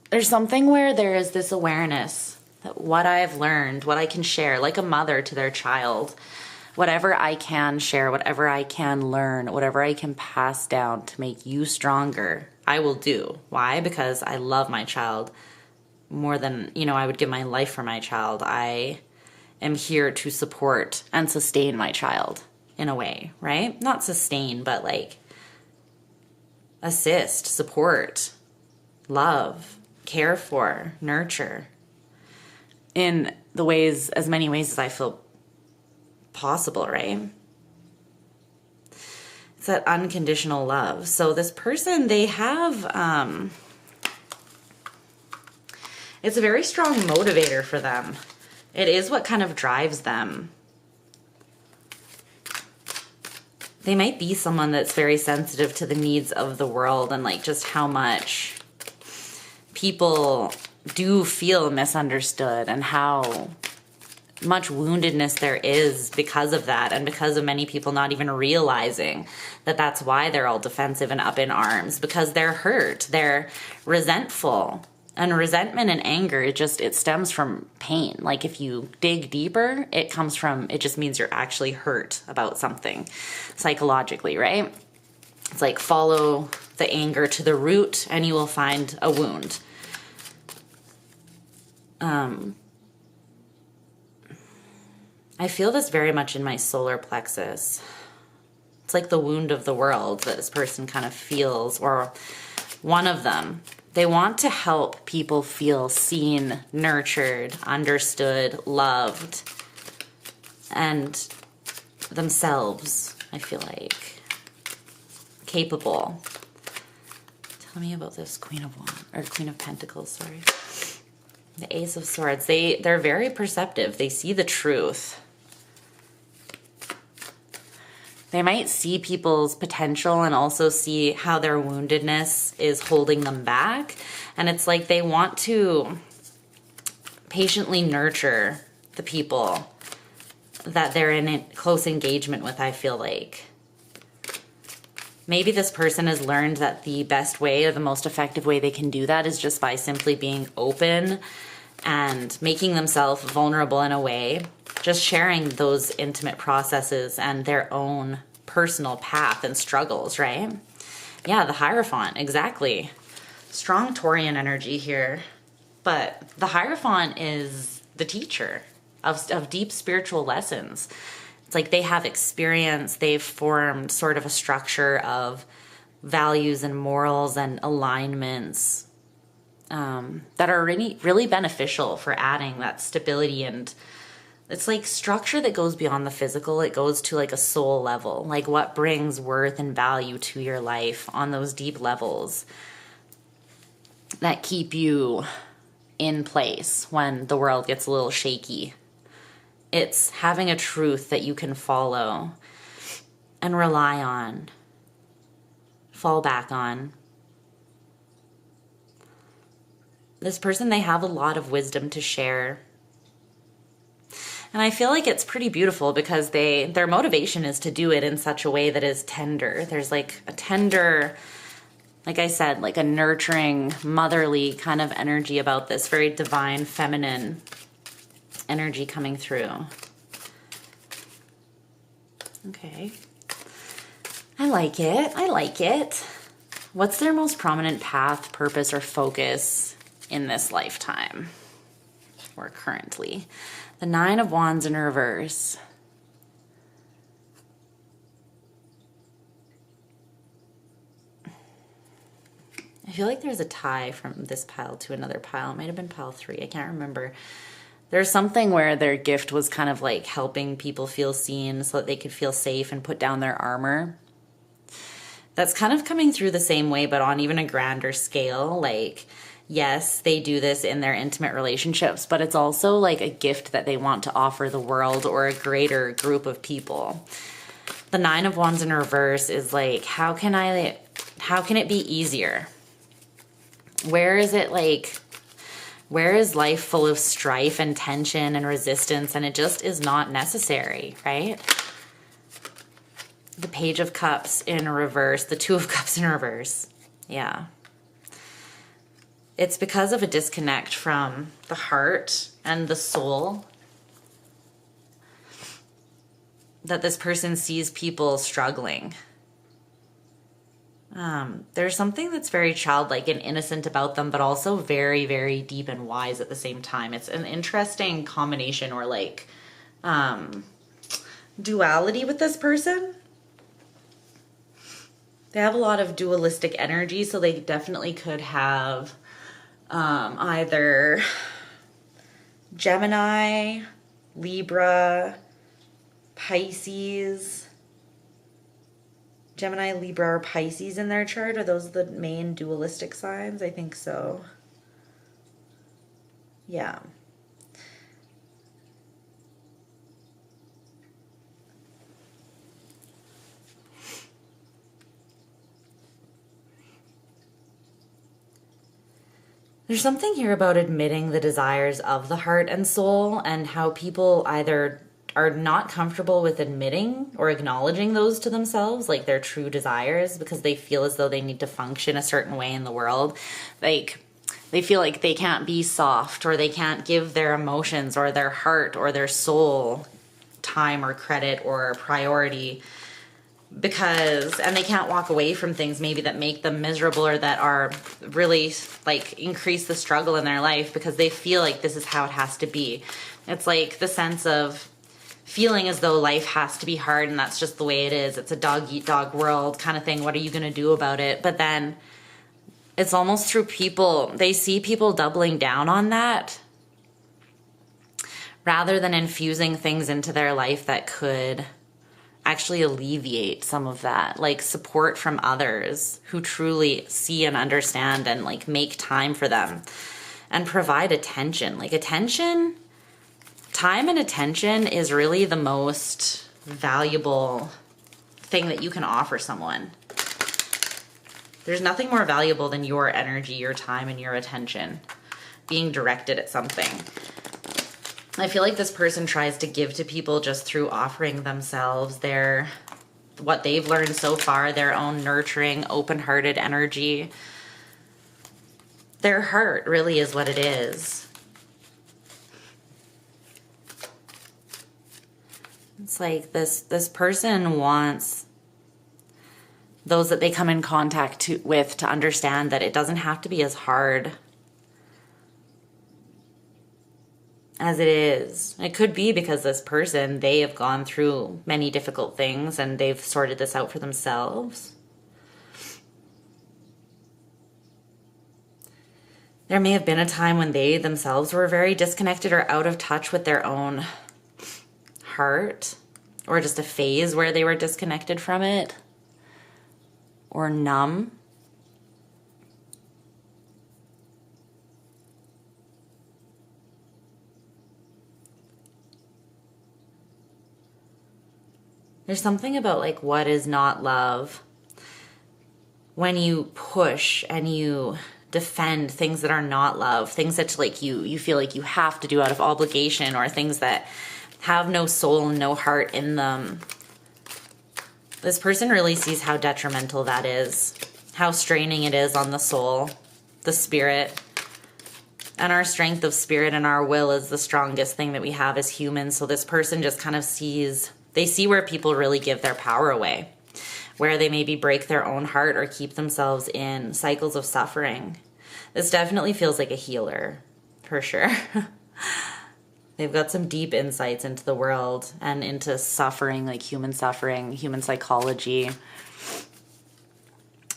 [SPEAKER 1] there's something where there is this awareness that what I've learned, what I can share, like a mother to their child, whatever I can share, whatever I can learn, whatever I can pass down to make you stronger, I will do. Why? Because I love my child more than, I would give my life for my child. I am here to support and sustain my child in a way, right? Not sustain, but like assist, support, love, care for, nurture in the ways, as many ways as I feel possible, right? It's that unconditional love. So this person, they have, it's a very strong motivator for them. It is what kind of drives them. They might be someone that's very sensitive to the needs of the world and like just how much people do feel misunderstood and how much woundedness there is because of that, and because of many people not even realizing that that's why they're all defensive and up in arms, because they're hurt, they're resentful. And resentment and anger, it stems from pain. Like if you dig deeper, it just means you're actually hurt about something psychologically, right? It's like follow the anger to the root and you will find a wound. I feel this very much in my solar plexus. It's like the wound of the world that this person kind of feels, or one of them. They want to help people feel seen, nurtured, understood, loved, and themselves, I feel like, capable. Tell me about this Queen of Pentacles, sorry. The Ace of Swords. They're very perceptive. They see the truth. They might see people's potential and also see how their woundedness is holding them back. And it's like they want to patiently nurture the people that they're in close engagement with, I feel like. Maybe this person has learned that the best way or the most effective way they can do that is just by simply being open and making themselves vulnerable in a way. Just sharing those intimate processes and their own personal path and struggles, right? Yeah, the Hierophant, exactly. Strong Taurian energy here. But the Hierophant is the teacher of deep spiritual lessons. It's like they have experience, they've formed sort of a structure of values and morals and alignments that are really, really beneficial for adding that stability, and it's like structure that goes beyond the physical. It goes to like a soul level, like what brings worth and value to your life on those deep levels that keep you in place when the world gets a little shaky. It's having a truth that you can follow and rely on, fall back on. This person, they have a lot of wisdom to share. And I feel like it's pretty beautiful because their motivation is to do it in such a way that is tender. There's like a tender, like I said, like a nurturing, motherly kind of energy about this, very divine, feminine energy coming through. Okay. I like it. I like it. What's their most prominent path, purpose, or focus in this lifetime or currently? The Nine of Wands in reverse. I feel like there's a tie from this pile to another pile. It might have been pile 3. I can't remember. There's something where their gift was kind of like helping people feel seen so that they could feel safe and put down their armor. that's kind of coming through the same way, but on even a grander scale. Like, yes, they do this in their intimate relationships, but it's also like a gift that they want to offer the world or a greater group of people. The Nine of Wands in reverse is like, how can it be easier? Where is it like, where is life full of strife and tension and resistance, and it just is not necessary, right? The Page of Cups in reverse, the Two of Cups in reverse. Yeah. It's because of a disconnect from the heart and the soul that this person sees people struggling. There's something that's very childlike and innocent about them, but also very, very deep and wise at the same time. It's an interesting combination, or like duality with this person. They have a lot of dualistic energy, so they definitely could have either Gemini, Libra, Pisces. Gemini, Libra, or Pisces in their chart. Are those the main dualistic signs? I think so. Yeah. There's something here about admitting the desires of the heart and soul, and how people either are not comfortable with admitting or acknowledging those to themselves, like their true desires, because they feel as though they need to function a certain way in the world. Like, they feel like they can't be soft, or they can't give their emotions or their heart or their soul time or credit or priority, and they can't walk away from things maybe that make them miserable, or that are really like increase the struggle in their life, because they feel like this is how it has to be. It's like the sense of feeling as though life has to be hard and that's just the way it is. It's a dog eat dog world kind of thing. What are you going to do about it? But then it's almost through people, they see people doubling down on that rather than infusing things into their life that could actually alleviate some of that, like support from others who truly see and understand and like make time for them and provide attention. Like attention, time and attention is really the most valuable thing that you can offer someone. There's nothing more valuable than your energy, your time, and your attention being directed at something. I feel like this person tries to give to people just through offering themselves what they've learned so far, their own nurturing, open-hearted energy. Their heart really is what it is. It's like this person wants those that they come in contact with to understand that it doesn't have to be as hard as it is. It could be because this person, they have gone through many difficult things and they've sorted this out for themselves. There may have been a time when they themselves were very disconnected or out of touch with their own heart, or just a phase where they were disconnected from it or numb. There's something about like what is not love when you push and you defend things that are not love, things that like you feel like you have to do out of obligation, or things that have no soul and no heart in them. This person really sees how detrimental that is, how straining it is on the soul, the spirit. And our strength of spirit and our will is the strongest thing that we have as humans. So this person just kind of they see where people really give their power away, where they maybe break their own heart or keep themselves in cycles of suffering. This definitely feels like a healer, for sure. They've got some deep insights into the world and into suffering, like human suffering, human psychology,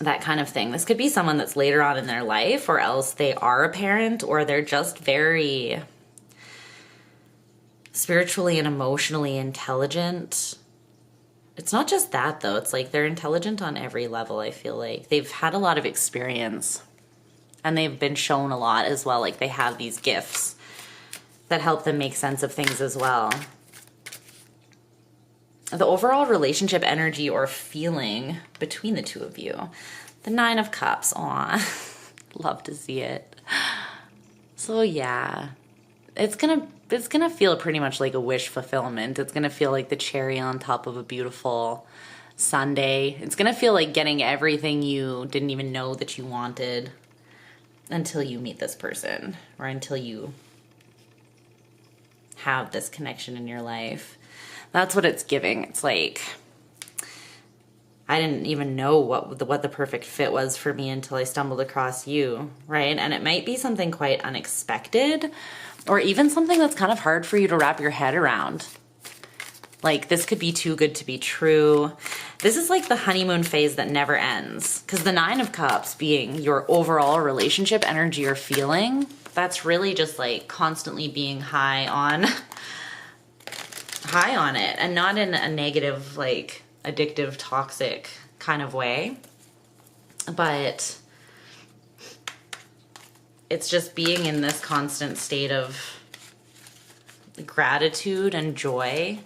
[SPEAKER 1] that kind of thing. This could be someone that's later on in their life, or else they are a parent, or they're just very spiritually and emotionally intelligent. It's not just that though. It's like they're intelligent on every level, I feel like. They've had a lot of experience and they've been shown a lot as well. Like they have these gifts that help them make sense of things as well. The overall relationship energy or feeling between the two of you. The Nine of Cups, aw, love to see it. So yeah, it's gonna feel pretty much like a wish fulfillment. It's gonna feel like the cherry on top of a beautiful sundae. It's gonna feel like getting everything you didn't even know that you wanted until you meet this person or until you have this connection in your life. That's what it's giving. It's like, I didn't even know what the perfect fit was for me until I stumbled across you, right? And it might be something quite unexpected or even something that's kind of hard for you to wrap your head around. Like this could be too good to be true. This is like the honeymoon phase that never ends, because the Nine of Cups being your overall relationship energy or feeling, that's really just like constantly being high on it, and not in a negative, like addictive, toxic kind of way, but it's just being in this constant state of gratitude and joy.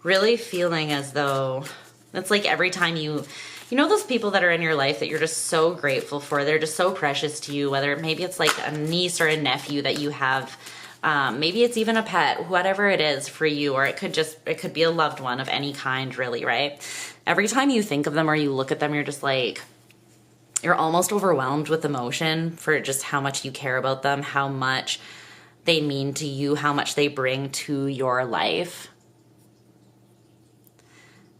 [SPEAKER 1] Really feeling as though it's like every time you know those people that are in your life that you're just so grateful for, they're just so precious to you, whether maybe it's like a niece or a nephew that you have, maybe it's even a pet, whatever it is for you, or it could be a loved one of any kind, really, right? Every time you think of them or you look at them, you're just like, you're almost overwhelmed with emotion for just how much you care about them, how much they mean to you, how much they bring to your life.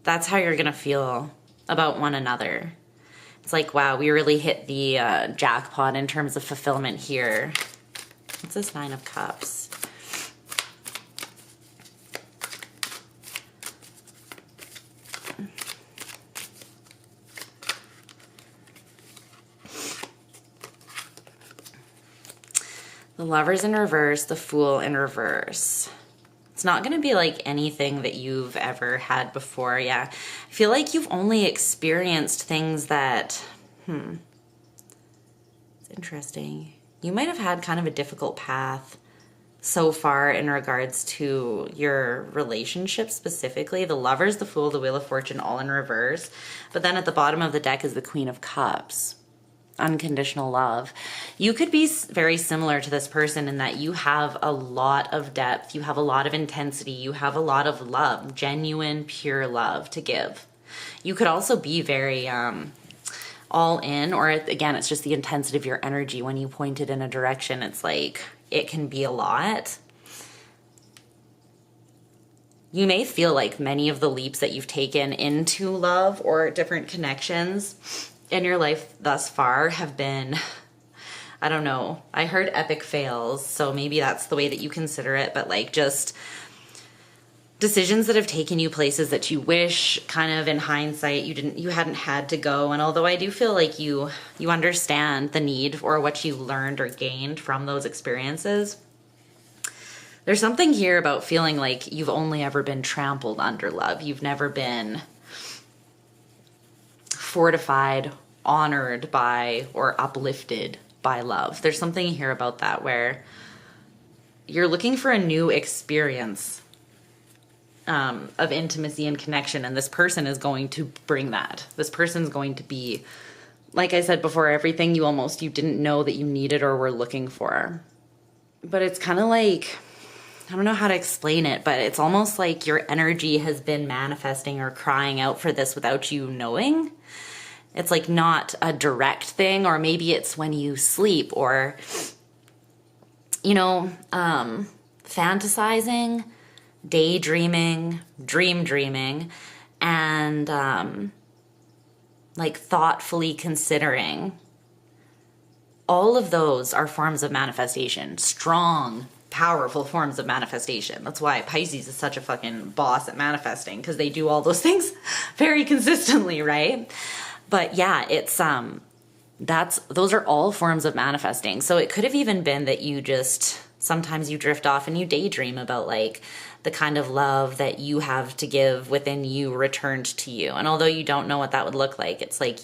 [SPEAKER 1] That's how you're gonna feel about one another. It's like, wow, we really hit the jackpot in terms of fulfillment here. What's this Nine of Cups? The Lovers in reverse, the Fool in reverse. It's not going to be like anything that you've ever had before. Yeah. I feel like you've only experienced things that, it's interesting. You might have had kind of a difficult path so far in regards to your relationship specifically. The Lovers, the Fool, the Wheel of Fortune, all in reverse. But then at the bottom of the deck is the Queen of Cups. Unconditional love. You could be very similar to this person in that you have a lot of depth, you have a lot of intensity, you have a lot of love, genuine, pure love to give. You could also be very all in, or again, it's just the intensity of your energy. When you point it in a direction, it's like, it can be a lot. You may feel like many of the leaps that you've taken into love or different connections in your life thus far have been, I don't know, I heard epic fails, so maybe that's the way that you consider it, but like just decisions that have taken you places that you wish kind of in hindsight you hadn't had to go. And although I do feel like you understand the need or what you learned or gained from those experiences, there's something here about feeling like you've only ever been trampled under love. You've never been fortified, honored by, or uplifted by love. There's something here about that where you're looking for a new experience of intimacy and connection, and this person is going to bring that. This person's going to be, like I said before, everything you didn't know that you needed or were looking for. But it's kind of like, I don't know how to explain it, but it's almost like your energy has been manifesting or crying out for this without you knowing. It's like not a direct thing, or maybe it's when you sleep or, fantasizing, daydreaming, dreaming, and like thoughtfully considering. All of those are forms of manifestation, strong, powerful forms of manifestation. That's why Pisces is such a fucking boss at manifesting, because they do all those things very consistently, right? But yeah, it's those are all forms of manifesting. So it could have even been that you just Sometimes you drift off and you daydream about like the kind of love that you have to give within you returned to you. And although you don't know what that would look like, it's like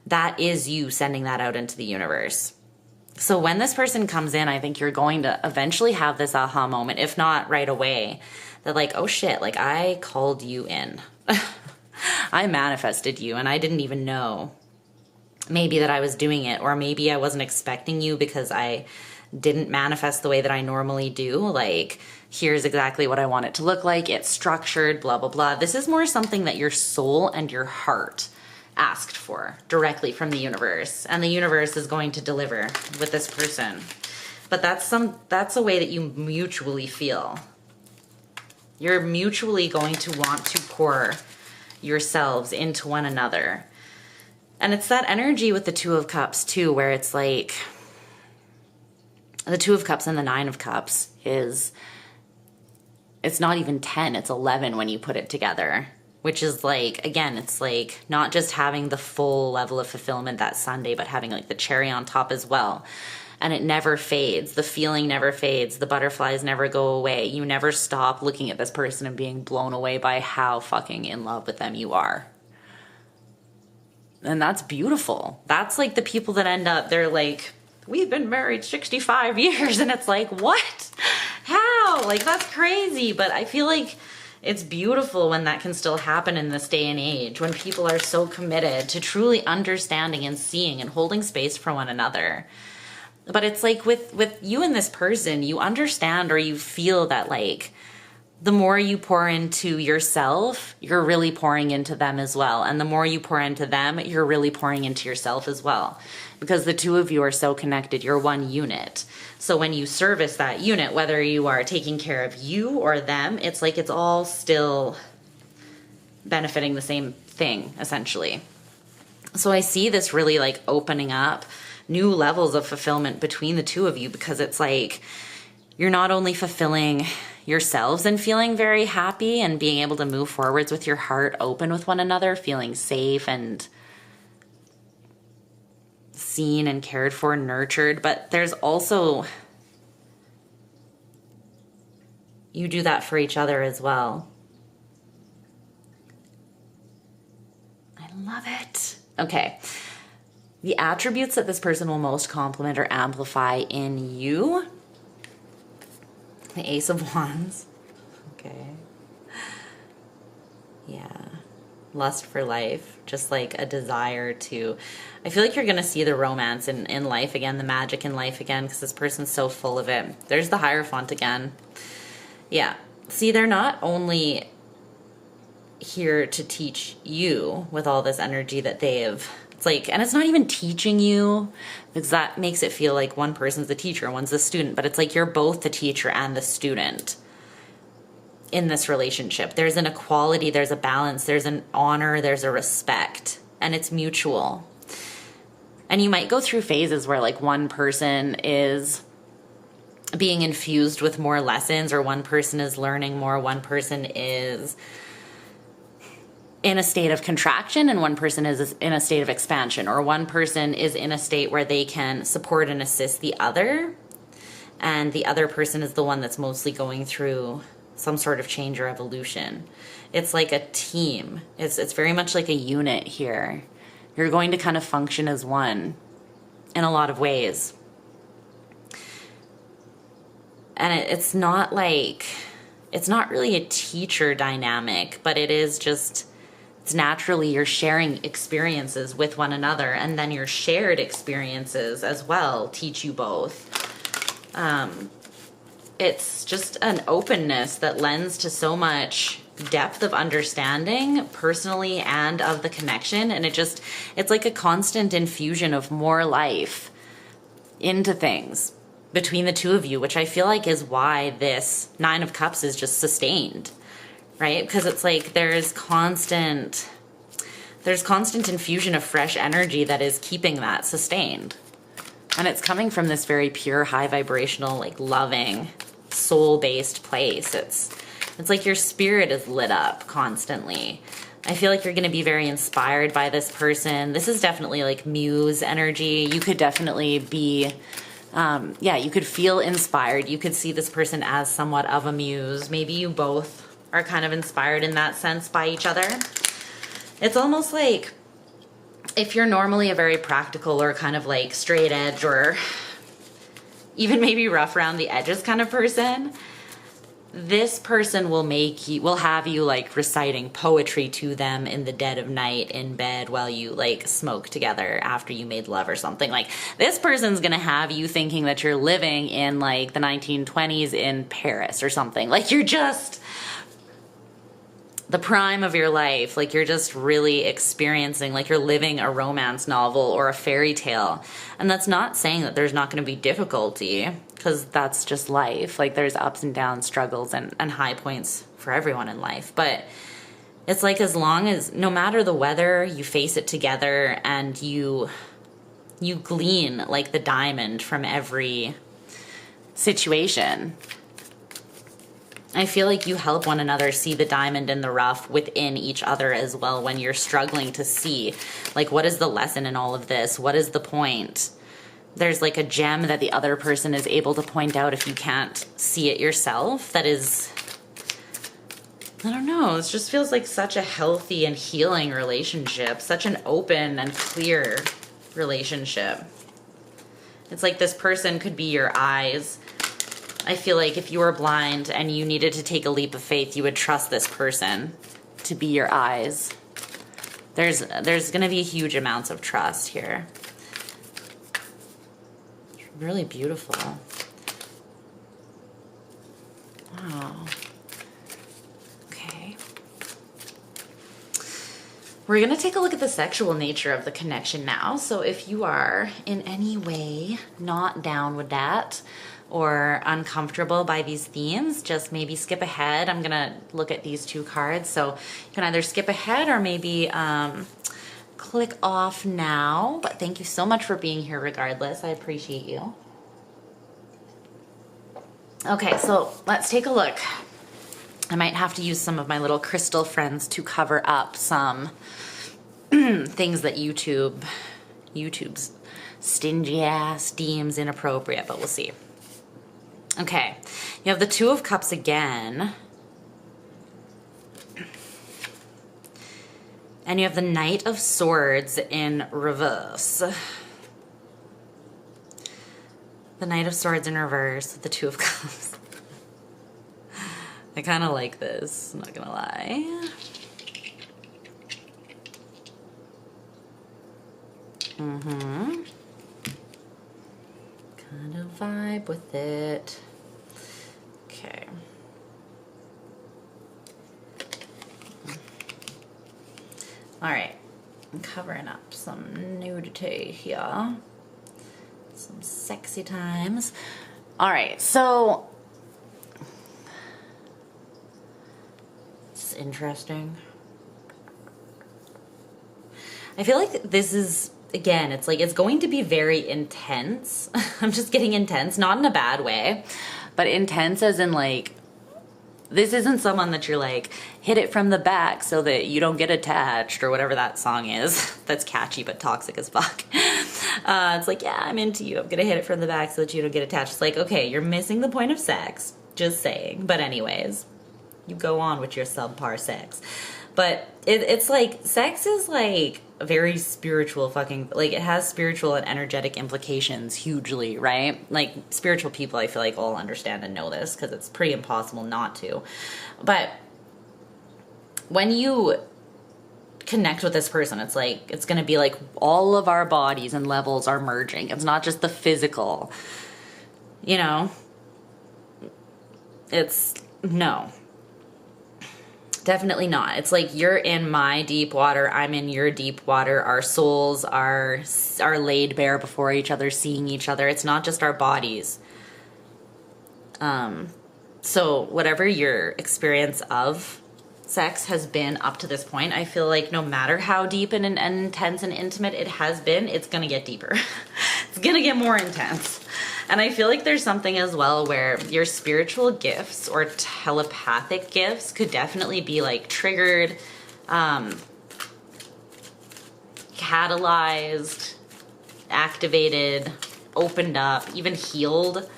[SPEAKER 1] that is you sending that out into the universe. So when this person comes in, I think you're going to eventually have this aha moment, if not right away, that like, oh shit, like I called you in. I manifested you and I didn't even know maybe that I was doing it, or maybe I wasn't expecting you because I didn't manifest the way that I normally do. Like, here's exactly what I want it to look like. It's structured, blah, blah, blah. This is more something that your soul and your heart asked for directly from the universe. And the universe is going to deliver with this person. But that's a way that you mutually feel. You're mutually going to want to pour yourselves into one another. And it's that energy with the Two of Cups too, where it's like the Two of Cups and the Nine of Cups it's not even 10, it's 11 when you put it together, which is like, again, it's like not just having the full level of fulfillment that Sunday, but having like the cherry on top as well. And it never fades. The feeling never fades. The butterflies never go away. You never stop looking at this person and being blown away by how fucking in love with them you are. And that's beautiful. That's like the people that end up, they're like, we've been married 65 years. And it's like, what? How? Like, that's crazy. But I feel like it's beautiful when that can still happen in this day and age, when people are so committed to truly understanding and seeing and holding space for one another. But it's like with you and this person, you understand, or you feel that like the more you pour into yourself, you're really pouring into them as well. And the more you pour into them, you're really pouring into yourself as well. Because the two of you are so connected, you're one unit. So when you service that unit, whether you are taking care of you or them, it's like it's all still benefiting the same thing, essentially. So I see this really like opening up new levels of fulfillment between the two of you, because it's like you're not only fulfilling yourselves and feeling very happy and being able to move forwards with your heart open with one another, feeling safe and seen and cared for, nurtured, but there's also, you do that for each other as well. I love it. Okay. The attributes that this person will most complement or amplify in you. The Ace of Wands. Okay. Yeah. Lust for life. Just like a desire to... I feel like you're going to see the romance in life again, the magic in life again, because this person's so full of it. There's the Hierophant again. Yeah. See, they're not only here to teach you with all this energy that they have... It's like, and it's not even teaching you, because that makes it feel like one person's the teacher, one's the student, but it's like you're both the teacher and the student in this relationship. There's an equality, there's a balance, there's an honor, there's a respect, and it's mutual. And you might go through phases where like one person is being infused with more lessons, or one person is learning more, one person is in a state of contraction and one person is in a state of expansion, or one person is in a state where they can support and assist the other, and the other person is the one that's mostly going through some sort of change or evolution. It's like a team. It's very much like a unit here. You're going to kind of function as one in a lot of ways. And it's not like, it's not really a teacher dynamic, but it is just... It's naturally you're sharing experiences with one another, and then your shared experiences as well teach you both. It's just an openness that lends to so much depth of understanding personally and of the connection. And it's like a constant infusion of more life into things between the two of you, which I feel like is why this Nine of Cups is just sustained. Right? Because it's like there's constant infusion of fresh energy that is keeping that sustained. And it's coming from this very pure, high vibrational, like loving, soul-based place. It's like your spirit is lit up constantly. I feel like you're going to be very inspired by this person. This is definitely like muse energy. You could definitely be Yeah, you could feel inspired. You could see this person as somewhat of a muse. Maybe you both are kind of inspired in that sense by each other. It's almost like if you're normally a very practical or kind of like straight edge or even maybe rough around the edges kind of person, this person will have you like reciting poetry to them in the dead of night in bed while you like smoke together after you made love or something. Like this person's gonna have you thinking that you're living in like the 1920s in Paris or something. Like you're just the prime of your life. Like you're just really experiencing, like you're living a romance novel or a fairy tale. And that's not saying that there's not going to be difficulty, because that's just life. Like there's ups and downs, struggles and high points for everyone in life. But it's like, as long as, no matter the weather, you face it together and you glean like the diamond from every situation. I feel like you help one another see the diamond in the rough within each other as well, when you're struggling to see, like, what is the lesson in all of this? What is the point? There's like a gem that the other person is able to point out if you can't see it yourself. That is, I don't know, it just feels like such a healthy and healing relationship, such an open and clear relationship. It's like this person could be your eyes. I feel like if you were blind and you needed to take a leap of faith, you would trust this person to be your eyes. There's going to be huge amounts of trust here. It's really beautiful. Wow. Okay. We're going to take a look at the sexual nature of the connection now. So if you are in any way not down with that, or uncomfortable by these themes, just maybe skip ahead. I'm gonna look at these two cards, so you can either skip ahead or maybe click off now. But thank you so much for being here regardless. I appreciate you. Okay, so let's take a look. I might have to use some of my little crystal friends to cover up some things that YouTube's stingy ass deems inappropriate, but we'll see. Okay, you have the Two of Cups again. And you have the Knight of Swords in reverse. The Knight of Swords in reverse, the Two of Cups. I kind of like this, I'm not gonna lie. Mm-hmm. Kind of vibe with it. Okay. All right, I'm covering up some nudity here. Some sexy times. All right, so it's interesting. I feel like this is, again, it's like, it's going to be very intense. I'm just getting intense, not in a bad way, but intense as in like, this isn't someone that you're like, hit it from the back so that you don't get attached or whatever that song is. That's catchy but toxic as fuck. It's like, yeah, I'm into you. I'm gonna hit it from the back so that you don't get attached. It's like, okay, you're missing the point of sex. Just saying. But anyways, you go on with your subpar sex. But it's like, sex is like a very spiritual fucking, like it has spiritual and energetic implications hugely, right? Like spiritual people, I feel like all understand and know this because it's pretty impossible not to. But when you connect with this person, it's like, it's going to be like all of our bodies and levels are merging. It's not just the physical, you know? It's, no. Definitely not. It's like you're in my deep water, I'm in your deep water. Our souls are laid bare before each other, seeing each other. It's not just our bodies. So whatever your experience of sex has been up to this point, I feel like no matter how deep and intense and intimate it has been, it's gonna get deeper. It's gonna get more intense. And I feel like there's something as well where your spiritual gifts or telepathic gifts could definitely be like triggered, catalyzed, activated, opened up, even healed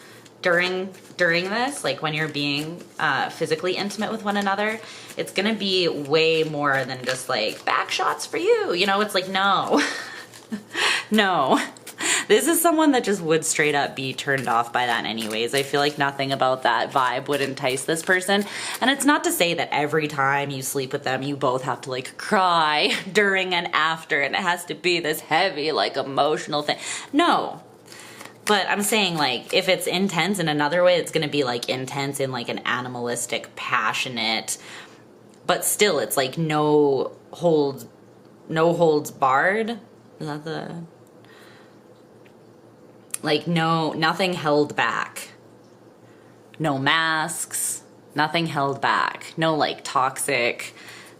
[SPEAKER 1] during this, like when you're being physically intimate with one another, it's gonna be way more than just like back shots for you. You know, it's like, no, no. This is someone that just would straight up be turned off by that anyways. I feel like nothing about that vibe would entice this person. And it's not to say that every time you sleep with them, you both have to like cry during and after, and it has to be this heavy, like emotional thing. No. But I'm saying, like, if it's intense in another way, it's gonna be like intense in like an animalistic, passionate, but still it's like no holds barred. Is that the... Like, no, nothing held back. No masks, nothing held back. No, like, toxic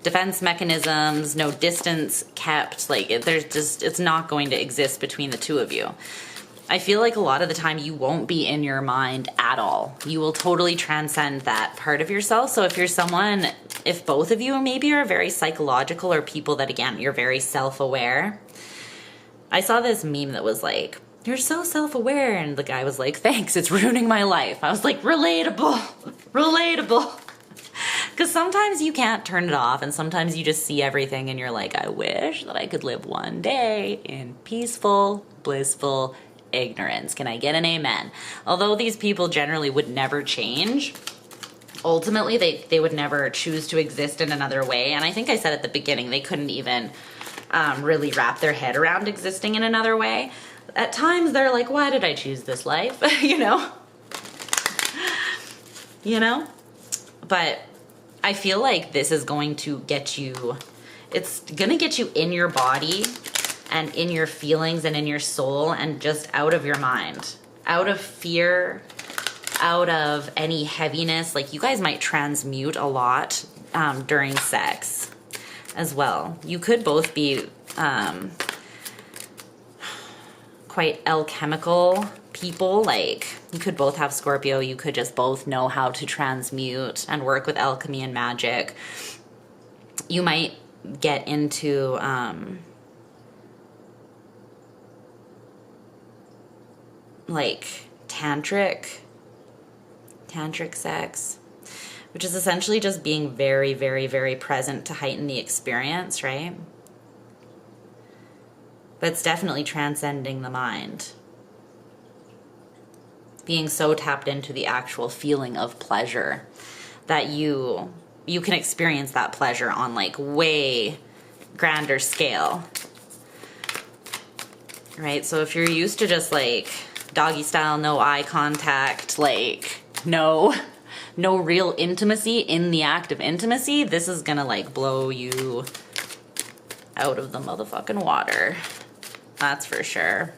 [SPEAKER 1] defense mechanisms, no distance kept. Like, it's not going to exist between the two of you. I feel like a lot of the time you won't be in your mind at all. You will totally transcend that part of yourself. So if you're someone, if both of you maybe are very psychological or people that, again, you're very self-aware. I saw this meme that was like, you're so self-aware, and the guy was like, thanks, it's ruining my life. I was like, relatable, relatable. Because sometimes you can't turn it off, and sometimes you just see everything and you're like, I wish that I could live one day in peaceful, blissful ignorance. Can I get an amen? Although these people generally would never change, ultimately they would never choose to exist in another way. And I think I said at the beginning, they couldn't even really wrap their head around existing in another way. At times they're like, why did I choose this life? You know? You know? But I feel like this is going to get you, it's gonna get you in your body and in your feelings and in your soul and just out of your mind. Out of fear, out of any heaviness. Like, you guys might transmute a lot during sex as well. You could both be quite alchemical people. Like, you could both have Scorpio, you could just both know how to transmute and work with alchemy and magic. You might get into like tantric sex, which is essentially just being very, very, very present to heighten the experience, right? But it's definitely transcending the mind. Being so tapped into the actual feeling of pleasure that you can experience that pleasure on like way grander scale. Right? So if you're used to just like doggy style, no eye contact, like no real intimacy in the act of intimacy, this is gonna like blow you out of the motherfucking water. That's for sure.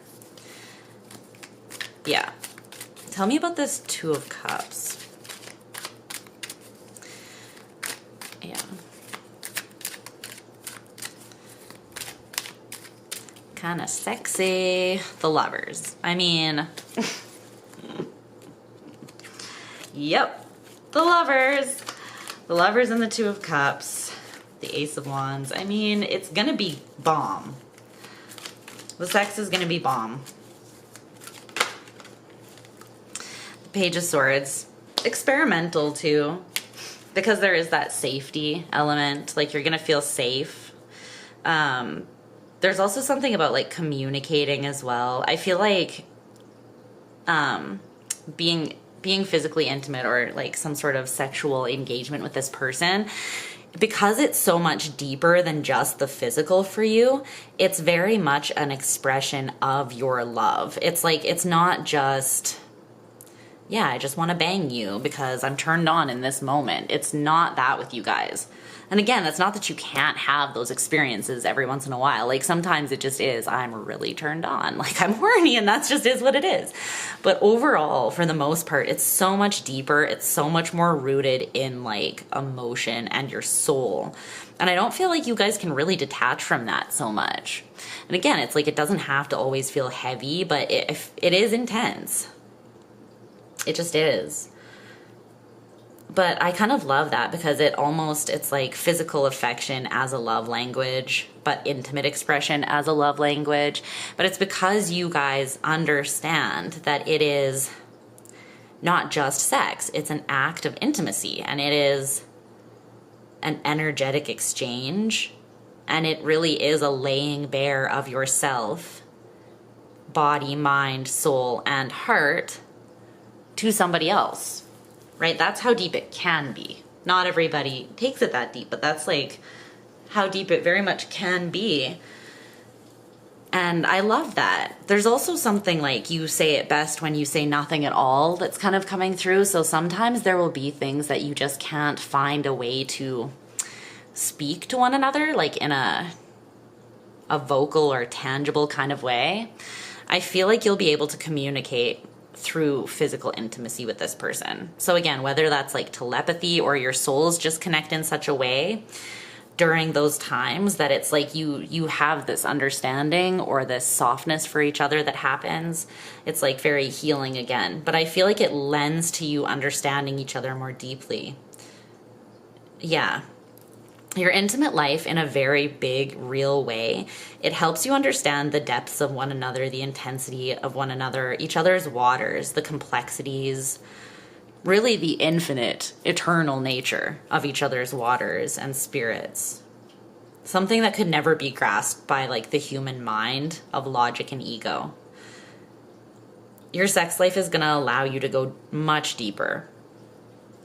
[SPEAKER 1] Yeah. Tell me about this Two of Cups. Yeah. Kind of sexy. The Lovers. I mean, yep. The Lovers. The Lovers and the Two of Cups. The Ace of Wands. I mean, it's gonna be bomb. The sex is gonna be bomb. The Page of Swords. Experimental too, because there is that safety element. Like, you're gonna feel safe. There's also something about like communicating as well. I feel like being physically intimate or like some sort of sexual engagement with this person, because it's so much deeper than just the physical for you, it's very much an expression of your love. It's like, it's not just, yeah, I just want to bang you because I'm turned on in this moment. It's not that with you guys. And again, that's not that you can't have those experiences every once in a while. Like, sometimes it just is, I'm really turned on. Like, I'm horny, and that's just is what it is. But overall, for the most part, it's so much deeper. It's so much more rooted in, like, emotion and your soul. And I don't feel like you guys can really detach from that so much. And again, it's like, it doesn't have to always feel heavy, but it is intense. It just is. But I kind of love that because it's like physical affection as a love language, but intimate expression as a love language. But it's because you guys understand that it is not just sex, it's an act of intimacy, and it is an energetic exchange, and it really is a laying bare of yourself, body, mind, soul, and heart to somebody else. Right? That's how deep it can be. Not everybody takes it that deep, but that's like how deep it very much can be. And I love that. There's also something like you say it best when you say nothing at all that's kind of coming through. So sometimes there will be things that you just can't find a way to speak to one another, like in a vocal or tangible kind of way. I feel like you'll be able to communicate through physical intimacy with this person. So again, whether that's like telepathy or your souls just connect in such a way during those times that it's like you have this understanding or this softness for each other that happens. It's like very healing again. But I feel like it lends to you understanding each other more deeply. Yeah. Your intimate life in a very big, real way, it helps you understand the depths of one another, the intensity of one another, each other's waters, the complexities, really the infinite, eternal nature of each other's waters and spirits. Something that could never be grasped by like the human mind of logic and ego. Your sex life is going to allow you to go much deeper.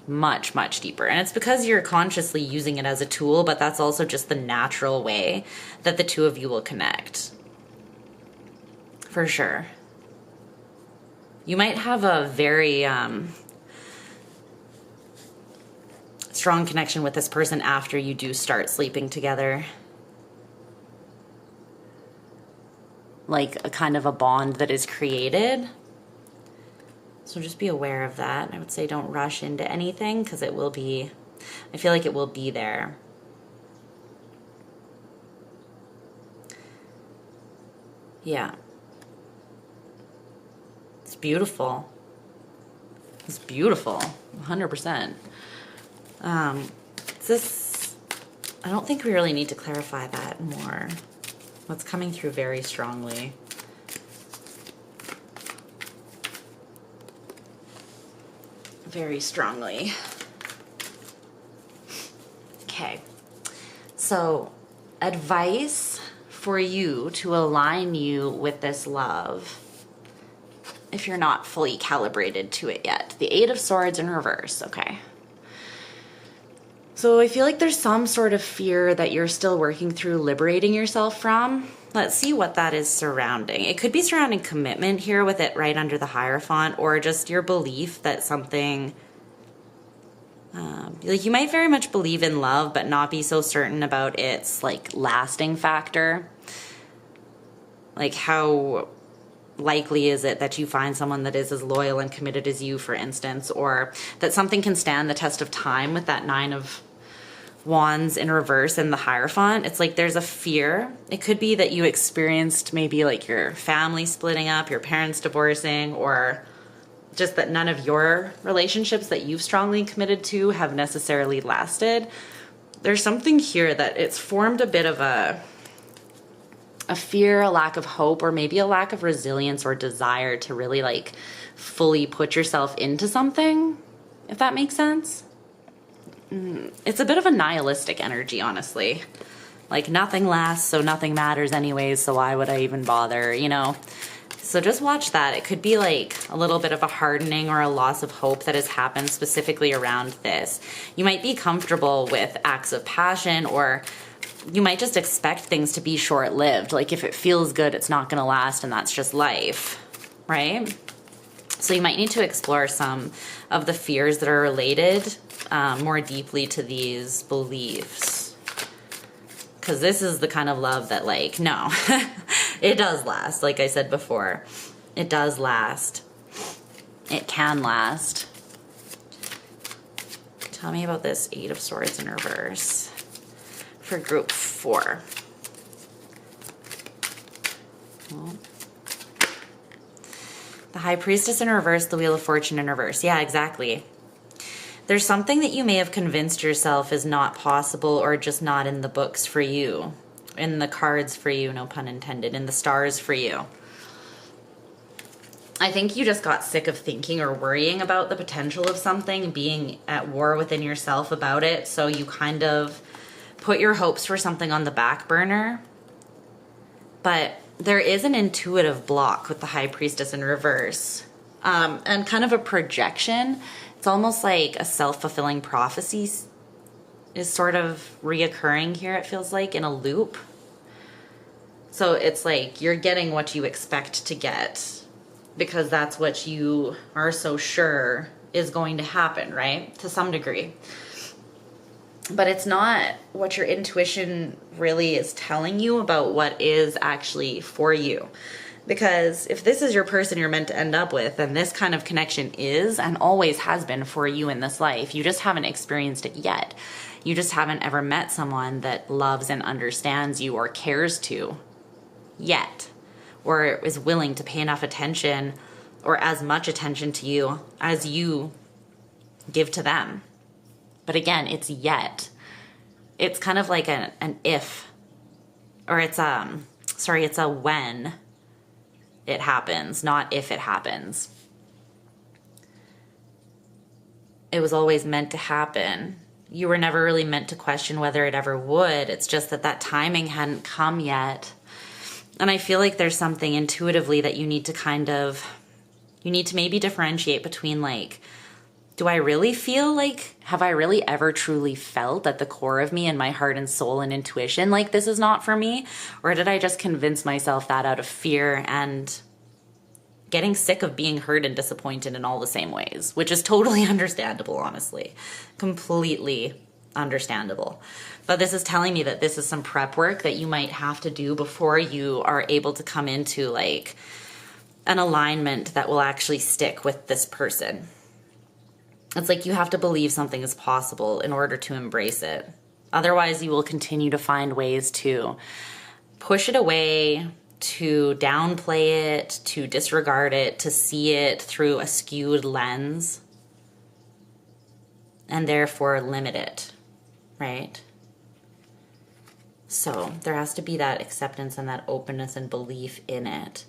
[SPEAKER 1] Much, much deeper. And it's because you're consciously using it as a tool, but that's also just the natural way that the two of you will connect. For sure. You might have a very strong connection with this person after you do start sleeping together. Like a kind of a bond that is created. So just be aware of that. I would say don't rush into anything because it will be, I feel like it will be there. Yeah. It's beautiful. It's beautiful. 100%. This, I don't think we really need to clarify that more. What's coming through very strongly. Very strongly. Okay. So, advice for you to align you with this love if you're not fully calibrated to it yet. The Eight of Swords in reverse. Okay. So I feel like there's some sort of fear that you're still working through liberating yourself from. Let's see what that is surrounding. It could be surrounding commitment here with it right under the Hierophant, or just your belief that something, like you might very much believe in love, but not be so certain about its like lasting factor. Like how likely is it that you find someone that is as loyal and committed as you, for instance, or that something can stand the test of time with that Nine of Wands in reverse and the Hierophant. It's like there's a fear. It could be that you experienced maybe like your family splitting up, your parents divorcing, or just that none of your relationships that you've strongly committed to have necessarily lasted. There's something here that it's formed a bit of a fear, a lack of hope, or maybe a lack of resilience or desire to really like fully put yourself into something, if that makes sense. It's a bit of a nihilistic energy, honestly. Like nothing lasts, so nothing matters anyways, so why would I even bother, you know? So just watch that. It could be like a little bit of a hardening or a loss of hope that has happened specifically around this. You might be comfortable with acts of passion, or you might just expect things to be short-lived. Like if it feels good, it's not gonna last, and that's just life, right? So you might need to explore some of the fears that are related more deeply to these beliefs. Because this is the kind of love that like, no, it does last. Like I said before, it does last. It can last. Tell me about this Eight of Swords in reverse for group 4. Well, the High Priestess in reverse, the Wheel of Fortune in reverse. Yeah, exactly. There's something that you may have convinced yourself is not possible or just not in the books for you, in the cards for you, no pun intended, in the stars for you. I think you just got sick of thinking or worrying about the potential of something, being at war within yourself about it, so you kind of put your hopes for something on the back burner. But there is an intuitive block with the High Priestess in reverse, and kind of a projection. It's almost like a self-fulfilling prophecy is sort of reoccurring here, it feels like, in a loop. So it's like you're getting what you expect to get because that's what you are so sure is going to happen, right? To some degree. But it's not what your intuition really is telling you about what is actually for you. Because if this is your person you're meant to end up with, and this kind of connection is and always has been for you in this life, you just haven't experienced it yet. You just haven't ever met someone that loves and understands you or cares to yet, or is willing to pay enough attention or as much attention to you as you give to them. But again, it's yet. It's kind of like an if, or it's a when it happens, not if it happens. It was always meant to happen. You were never really meant to question whether it ever would. It's just that timing hadn't come yet. And I feel like there's something intuitively that you need to maybe differentiate between, like, do I really feel like, have I really ever truly felt at the core of me and my heart and soul and intuition like this is not for me? Or did I just convince myself that out of fear and getting sick of being hurt and disappointed in all the same ways, which is totally understandable, honestly. Completely understandable. But this is telling me that this is some prep work that you might have to do before you are able to come into like an alignment that will actually stick with this person. It's like you have to believe something is possible in order to embrace it. Otherwise, you will continue to find ways to push it away, to downplay it, to disregard it, to see it through a skewed lens, and therefore limit it, right? So there has to be that acceptance and that openness and belief in it.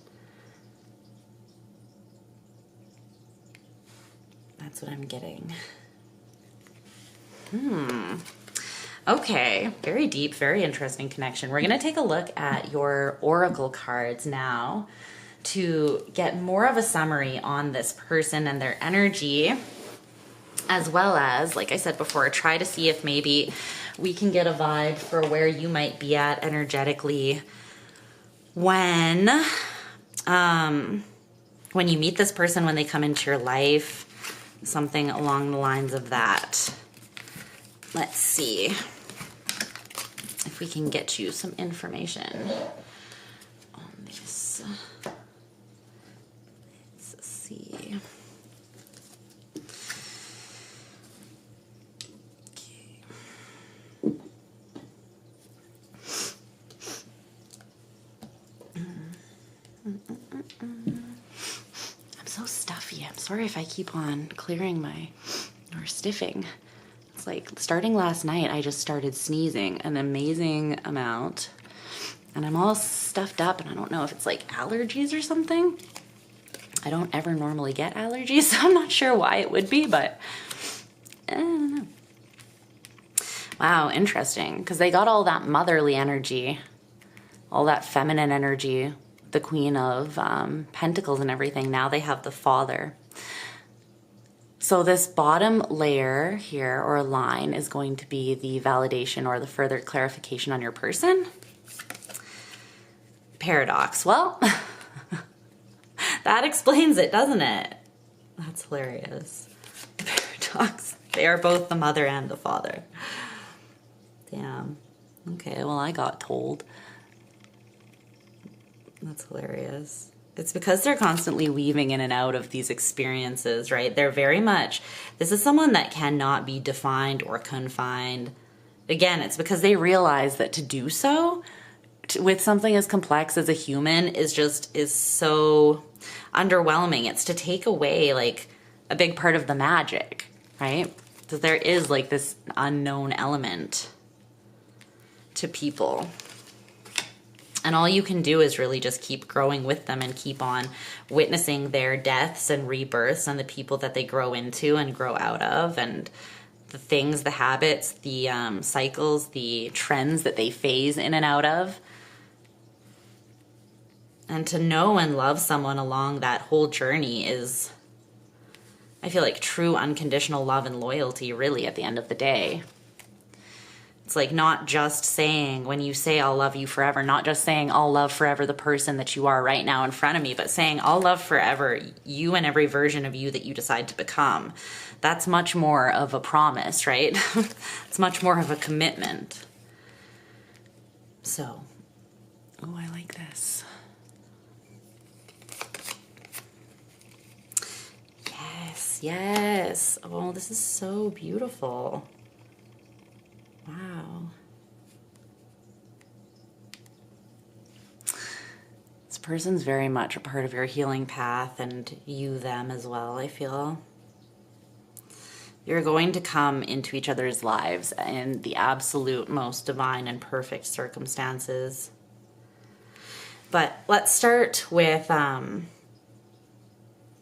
[SPEAKER 1] That's what I'm getting. Okay, very deep, very interesting connection. We're gonna take a look at your oracle cards now to get more of a summary on this person and their energy, as well as, like I said before, try to see if maybe we can get a vibe for where you might be at energetically when you meet this person, when they come into your life, something along the lines of that. Let's see if we can get you some information on this. Let's see. I'm so stuffy. I'm sorry if I keep on clearing or stiffing. It's like starting last night, I just started sneezing an amazing amount. And I'm all stuffed up, and I don't know if it's like allergies or something. I don't ever normally get allergies, so I'm not sure why it would be, but I don't know. Wow, interesting, because they got all that motherly energy, all that feminine energy, the Queen of Pentacles and everything. Now they have the Father. So this bottom layer here, or line, is going to be the validation or the further clarification on your person. Paradox. Well, that explains it, doesn't it? That's hilarious. Paradox. They are both the mother and the father. Damn. Okay, well, I got told. That's hilarious. It's because they're constantly weaving in and out of these experiences, right? They're very much, this is someone that cannot be defined or confined. Again, it's because they realize that to do so with something as complex as a human is so underwhelming. It's to take away like a big part of the magic, right? So there is like this unknown element to people. And all you can do is really just keep growing with them and keep on witnessing their deaths and rebirths and the people that they grow into and grow out of, and the things, the habits, the cycles, the trends that they phase in and out of. And to know and love someone along that whole journey is, I feel like, true unconditional love and loyalty, really, at the end of the day. It's like not just saying, when you say I'll love you forever, not just saying I'll love forever the person that you are right now in front of me, but saying I'll love forever you and every version of you that you decide to become. That's much more of a promise, right? It's much more of a commitment. So, oh, I like this. Yes, yes. Oh, this is so beautiful. Wow. This person's very much a part of your healing path, and you them as well, I feel. You're going to come into each other's lives in the absolute most divine and perfect circumstances. But let's start with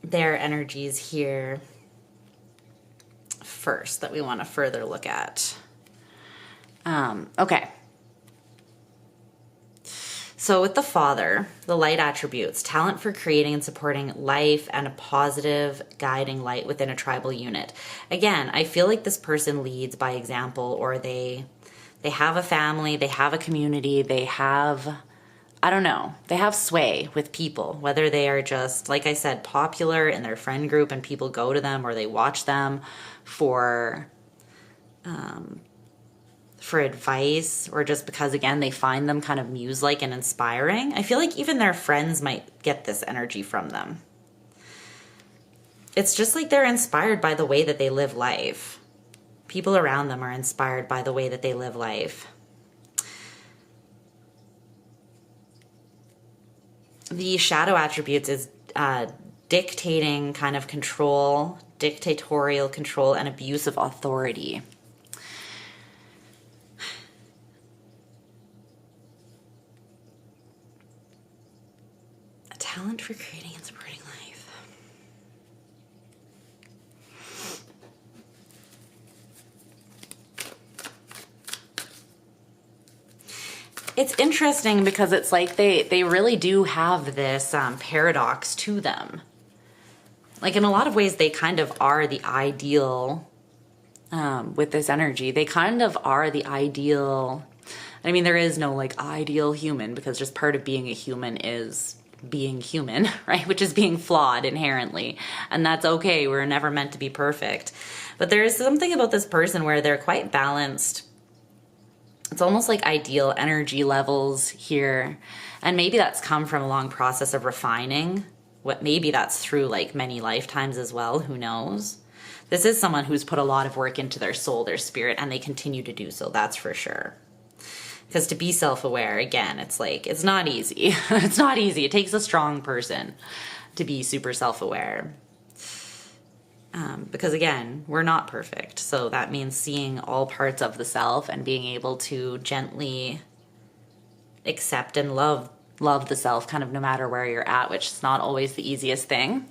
[SPEAKER 1] their energies here first that we want to further look at. Okay. So with the Father, the light attributes, talent for creating and supporting life and a positive guiding light within a tribal unit. Again, I feel like this person leads by example, or they have a family, they have a community, they have, I don't know, they have sway with people, whether they are just, like I said, popular in their friend group and people go to them, or they watch them for advice, or just because, again, they find them kind of muse-like and inspiring. I feel like even their friends might get this energy from them. It's just like they're inspired by the way that they live life. People around them are inspired by the way that they live life. The shadow attributes is dictating kind of control, dictatorial control, and abuse of authority. Talent for creating and supporting life. It's interesting because it's like they really do have this paradox to them. Like in a lot of ways, they kind of are the ideal with this energy. They kind of are the ideal. I mean, there is no like ideal human, because just part of being a human is being human, right? Which is being flawed inherently. And that's okay. We're never meant to be perfect. But there is something about this person where they're quite balanced. It's almost like ideal energy levels here. And maybe that's come from a long process of refining. Maybe that's through like many lifetimes as well. Who knows? This is someone who's put a lot of work into their soul, their spirit, and they continue to do so. That's for sure. Because to be self-aware, again, it's like, it's not easy. It's not easy. It takes a strong person to be super self-aware. Because again, we're not perfect. So that means seeing all parts of the self and being able to gently accept and love the self kind of no matter where you're at, which is not always the easiest thing.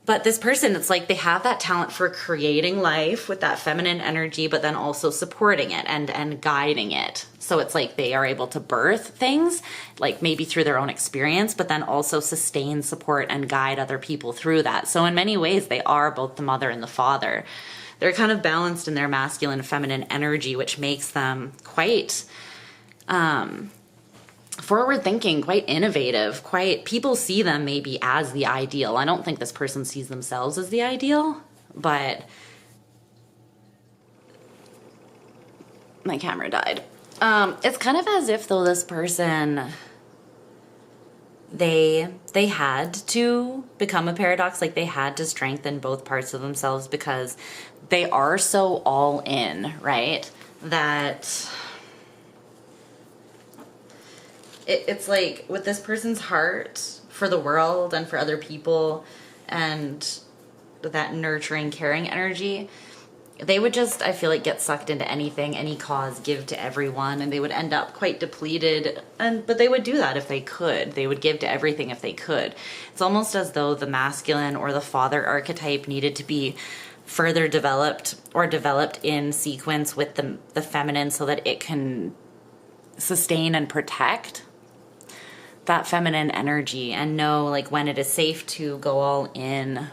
[SPEAKER 1] But this person, it's like they have that talent for creating life with that feminine energy, but then also supporting it and guiding it. So it's like they are able to birth things, like maybe through their own experience, but then also sustain, support, and guide other people through that. So in many ways, they are both the mother and the father. They're kind of balanced in their masculine and feminine energy, which makes them quite forward thinking, quite innovative, people see them maybe as the ideal. I don't think this person sees themselves as the ideal, but my camera died. It's kind of as if though this person, they had to become a paradox, like they had to strengthen both parts of themselves because they are so all in, right? That it's like with this person's heart for the world and for other people and that nurturing, caring energy, they would just, I feel like, get sucked into anything, any cause, give to everyone, and they would end up quite depleted. But they would do that if they could. They would give to everything if they could. It's almost as though the masculine or the father archetype needed to be further developed or developed in sequence with the feminine so that it can sustain and protect that feminine energy and know like when it is safe to go all in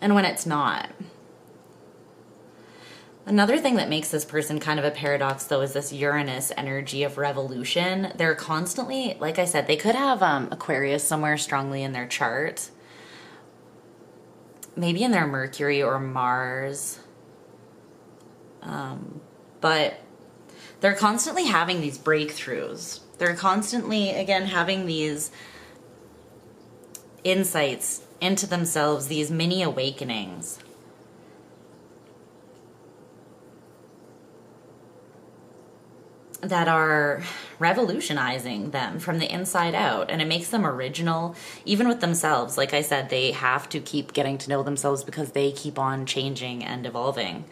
[SPEAKER 1] and when it's not. Another thing that makes this person kind of a paradox, though, is this Uranus energy of revolution. They're constantly, like I said, they could have Aquarius somewhere strongly in their chart. Maybe in their Mercury or Mars. But they're constantly having these breakthroughs. They're constantly, again, having these insights into themselves, these mini awakenings. That are revolutionizing them from the inside out, and it makes them original even with themselves. Like I said, they have to keep getting to know themselves because they keep on changing and evolving.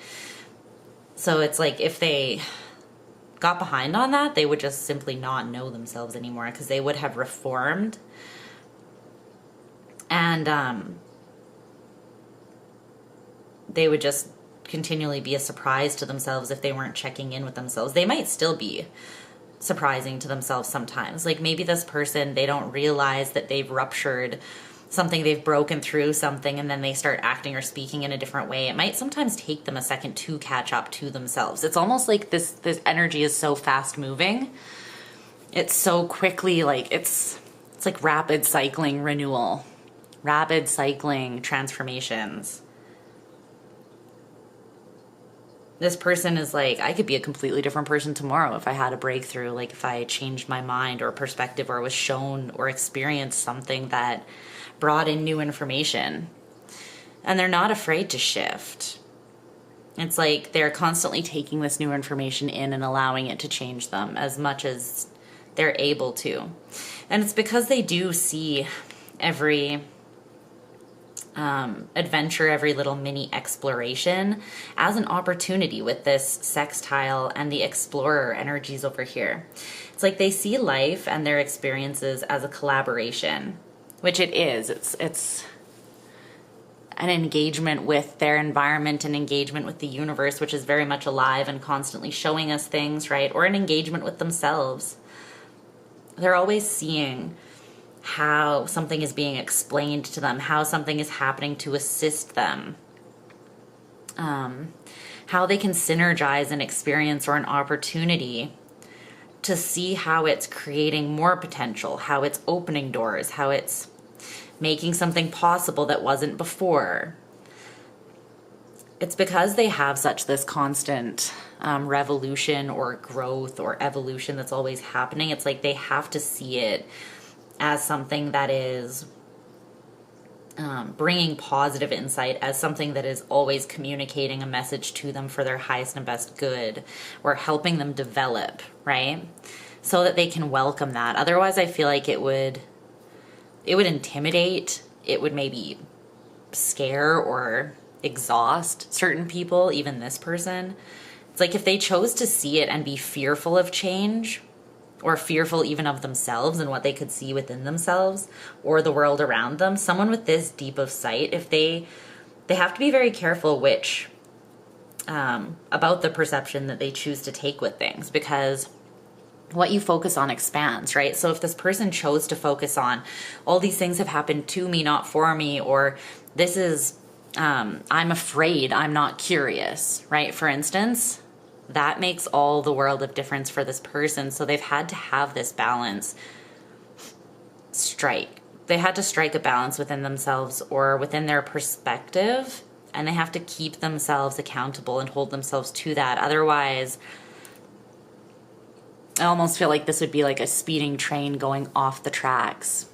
[SPEAKER 1] So it's like if they got behind on that, they would just simply not know themselves anymore because they would have reformed, and they would just continually be a surprise to themselves if they weren't checking in with themselves. They might still be surprising to themselves sometimes. Like maybe this person, they don't realize that they've ruptured something, they've broken through something, and then they start acting or speaking in a different way. It might sometimes take them a second to catch up to themselves. It's almost like this energy is so fast moving. It's so quickly, like it's like rapid cycling renewal, rapid cycling transformations. This person is like, I could be a completely different person tomorrow if I had a breakthrough, like if I changed my mind or perspective or was shown or experienced something that brought in new information. And they're not afraid to shift. It's like they're constantly taking this new information in and allowing it to change them as much as they're able to. And it's because they do see every adventure, every little mini exploration as an opportunity with this sextile and the explorer energies over here. It's like they see life and their experiences as a collaboration, which it is. It's an engagement with their environment, an engagement with the universe, which is very much alive and constantly showing us things, right? Or an engagement with themselves. They're always seeing how something is being explained to them, how something is happening to assist them, how they can synergize an experience or an opportunity to see how it's creating more potential, how it's opening doors, how it's making something possible that wasn't before. It's because they have such this constant revolution or growth or evolution that's always happening. It's like they have to see it as something that is bringing positive insight, as something that is always communicating a message to them for their highest and best good, or helping them develop, right? So that they can welcome that. Otherwise, I feel like it would intimidate, it would maybe scare or exhaust certain people, even this person. It's like if they chose to see it and be fearful of change, or fearful even of themselves and what they could see within themselves or the world around them, someone with this deep of sight, if they have to be very careful which about the perception that they choose to take with things, because what you focus on expands, right? So if this person chose to focus on all these things have happened to me, not for me, or this is I'm afraid, I'm not curious, right? For instance, that makes all the world of difference for this person. So they've had to have this balance strike. They had to strike a balance within themselves or within their perspective, and they have to keep themselves accountable and hold themselves to that. Otherwise, I almost feel like this would be like a speeding train going off the tracks.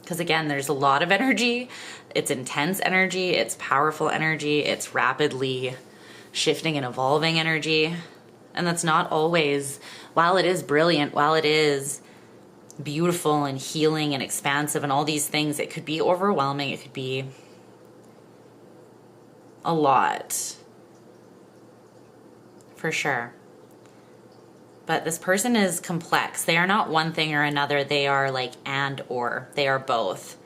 [SPEAKER 1] Because again, there's a lot of energy. It's intense energy. It's powerful energy. It's rapidly shifting and evolving energy. And that's not always, while it is brilliant, while it is beautiful and healing and expansive and all these things, it could be overwhelming. It could be a lot, for sure. But this person is complex. They are not one thing or another. They are like and or. They are both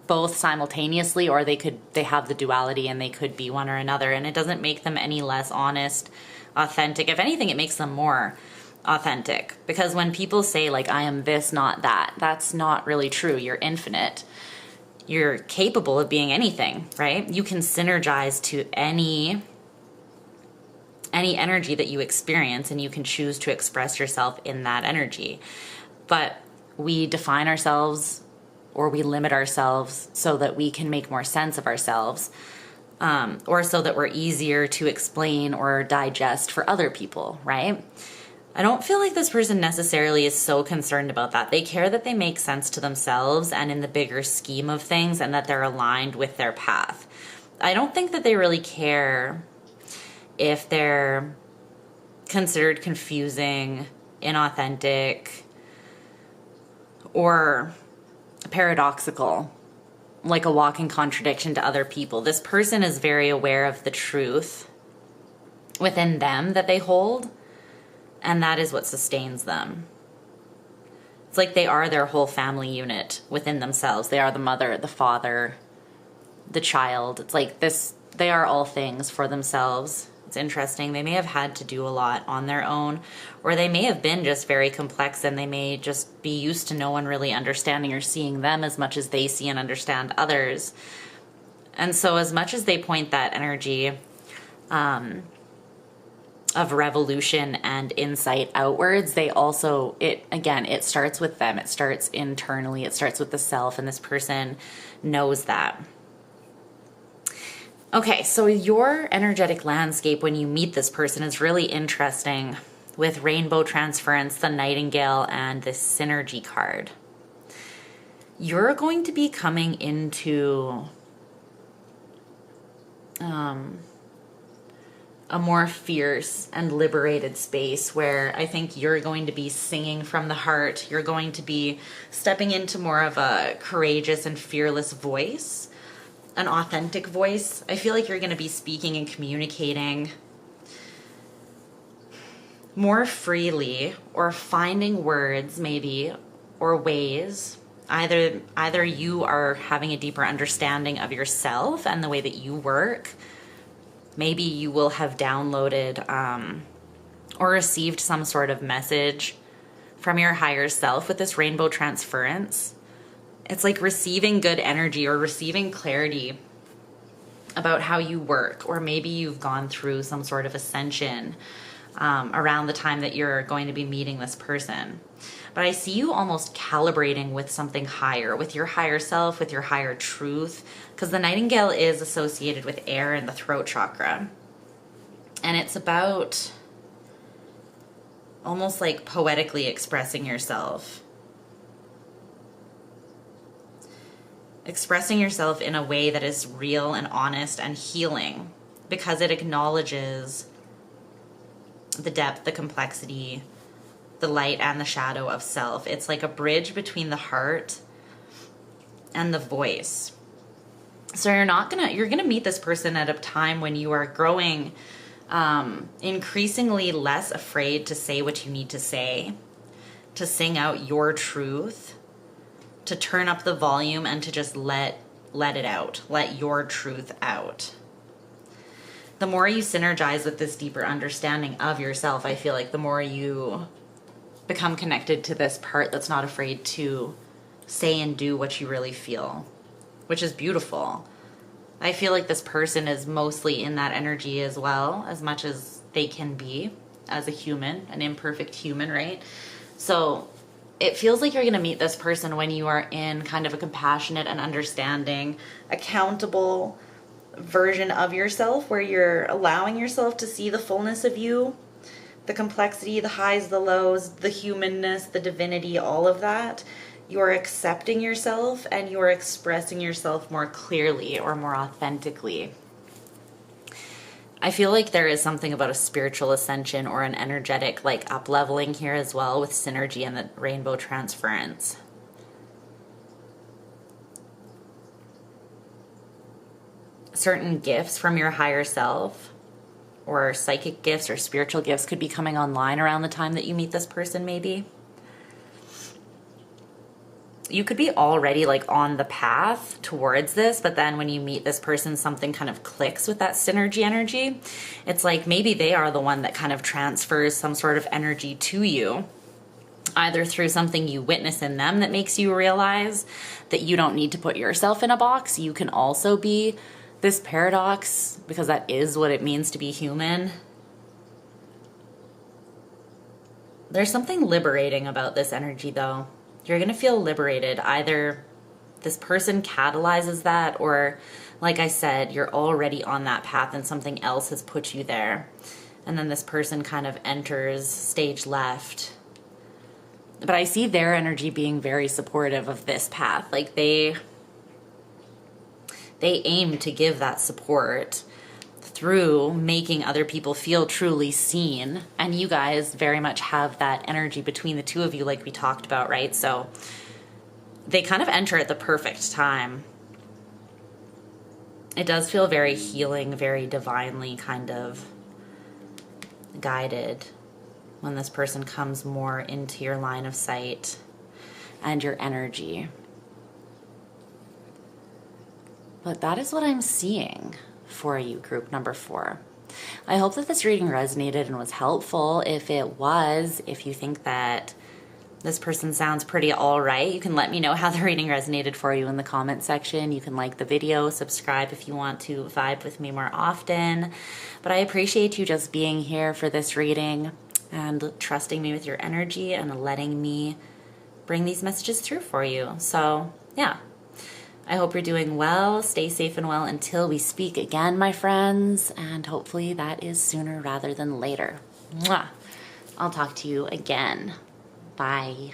[SPEAKER 1] simultaneously, or they have the duality and they could be one or another. And it doesn't make them any less honest, authentic. If anything, it makes them more authentic. Because when people say like, I am this, not that, that's not really true. You're infinite. You're capable of being anything, right? You can synergize to any energy that you experience, and you can choose to express yourself in that energy. But we define ourselves, or we limit ourselves so that we can make more sense of ourselves, or so that we're easier to explain or digest for other people, right? I don't feel like this person necessarily is so concerned about that. They care that they make sense to themselves and in the bigger scheme of things, and that they're aligned with their path. I don't think that they really care if they're considered confusing, inauthentic, or paradoxical, like a walking contradiction to other people. This person is very aware of the truth within them that they hold, and that is what sustains them. It's like they are their whole family unit within themselves. They are the mother, the father, the child. It's like this, they are all things for themselves. It's interesting. They may have had to do a lot on their own, or they may have been just very complex, and they may just be used to no one really understanding or seeing them as much as they see and understand others. And so as much as they point that energy of revolution and insight outwards, they also, it starts with them. It starts internally. It starts with the self, and this person knows that. Okay, so your energetic landscape when you meet this person is really interesting, with rainbow transference, the nightingale, and this synergy card. You're going to be coming into a more fierce and liberated space, where I think you're going to be singing from the heart. You're going to be stepping into more of a courageous and fearless voice, an authentic voice. I feel like you're going to be speaking and communicating more freely, or finding words maybe, or ways. Either you are having a deeper understanding of yourself and the way that you work. Maybe you will have downloaded or received some sort of message from your higher self with this rainbow transference. It's like receiving good energy or receiving clarity about how you work, or maybe you've gone through some sort of ascension around the time that you're going to be meeting this person. But I see you almost calibrating with something higher, with your higher self, with your higher truth, because the nightingale is associated with air and the throat chakra. And it's about almost like poetically expressing yourself. Expressing yourself in a way that is real and honest and healing, because it acknowledges the depth, the complexity, the light and the shadow of self. It's like a bridge between the heart and the voice. So you're gonna meet this person at a time when you are growing increasingly less afraid to say what you need to say, to sing out your truth, to turn up the volume, and to just let it out, let your truth out. The more you synergize with this deeper understanding of yourself, I feel like the more you become connected to this part that's not afraid to say and do what you really feel, which is beautiful. I feel like this person is mostly in that energy as well, as much as they can be as a human, an imperfect human, right? So it feels like you're going to meet this person when you are in kind of a compassionate and understanding, accountable version of yourself, where you're allowing yourself to see the fullness of you, the complexity, the highs, the lows, the humanness, the divinity, all of that. You're accepting yourself, and you're expressing yourself more clearly or more authentically. I feel like there is something about a spiritual ascension or an energetic like up-leveling here as well, with synergy and the rainbow transference. certain gifts from your higher self, or psychic gifts or spiritual gifts could be coming online around the time that you meet this person maybe. You could be already like on the path towards this, but then when you meet this person, something kind of clicks with that synergy energy. It's like maybe they are the one that kind of transfers some sort of energy to you, either through something you witness in them that makes you realize that you don't need to put yourself in a box. You can also be this paradox, because that is what it means to be human. There's something liberating about this energy though. You're gonna feel liberated. Either this person catalyzes that, or like I said, you're already on that path and something else has put you there. And then this person kind of enters stage left. But I see their energy being very supportive of this path. Like they aim to give that support through making other people feel truly seen. And you guys very much have that energy between the two of you, like we talked about, right? So they kind of enter at the perfect time. It does feel very healing, very divinely kind of guided when this person comes more into your line of sight and your energy. But that is what I'm seeing for you, group number 4. I hope that this reading resonated and was helpful. If it was, if you think that this person sounds pretty all right, you can let me know how the reading resonated for you in the comment section. You can like the video, subscribe if you want to vibe with me more often. But I appreciate you just being here for this reading and trusting me with your energy and letting me bring these messages through for you. So yeah. I hope you're doing well. Stay safe and well until we speak again, my friends. And hopefully that is sooner rather than later. Mwah. I'll talk to you again. Bye.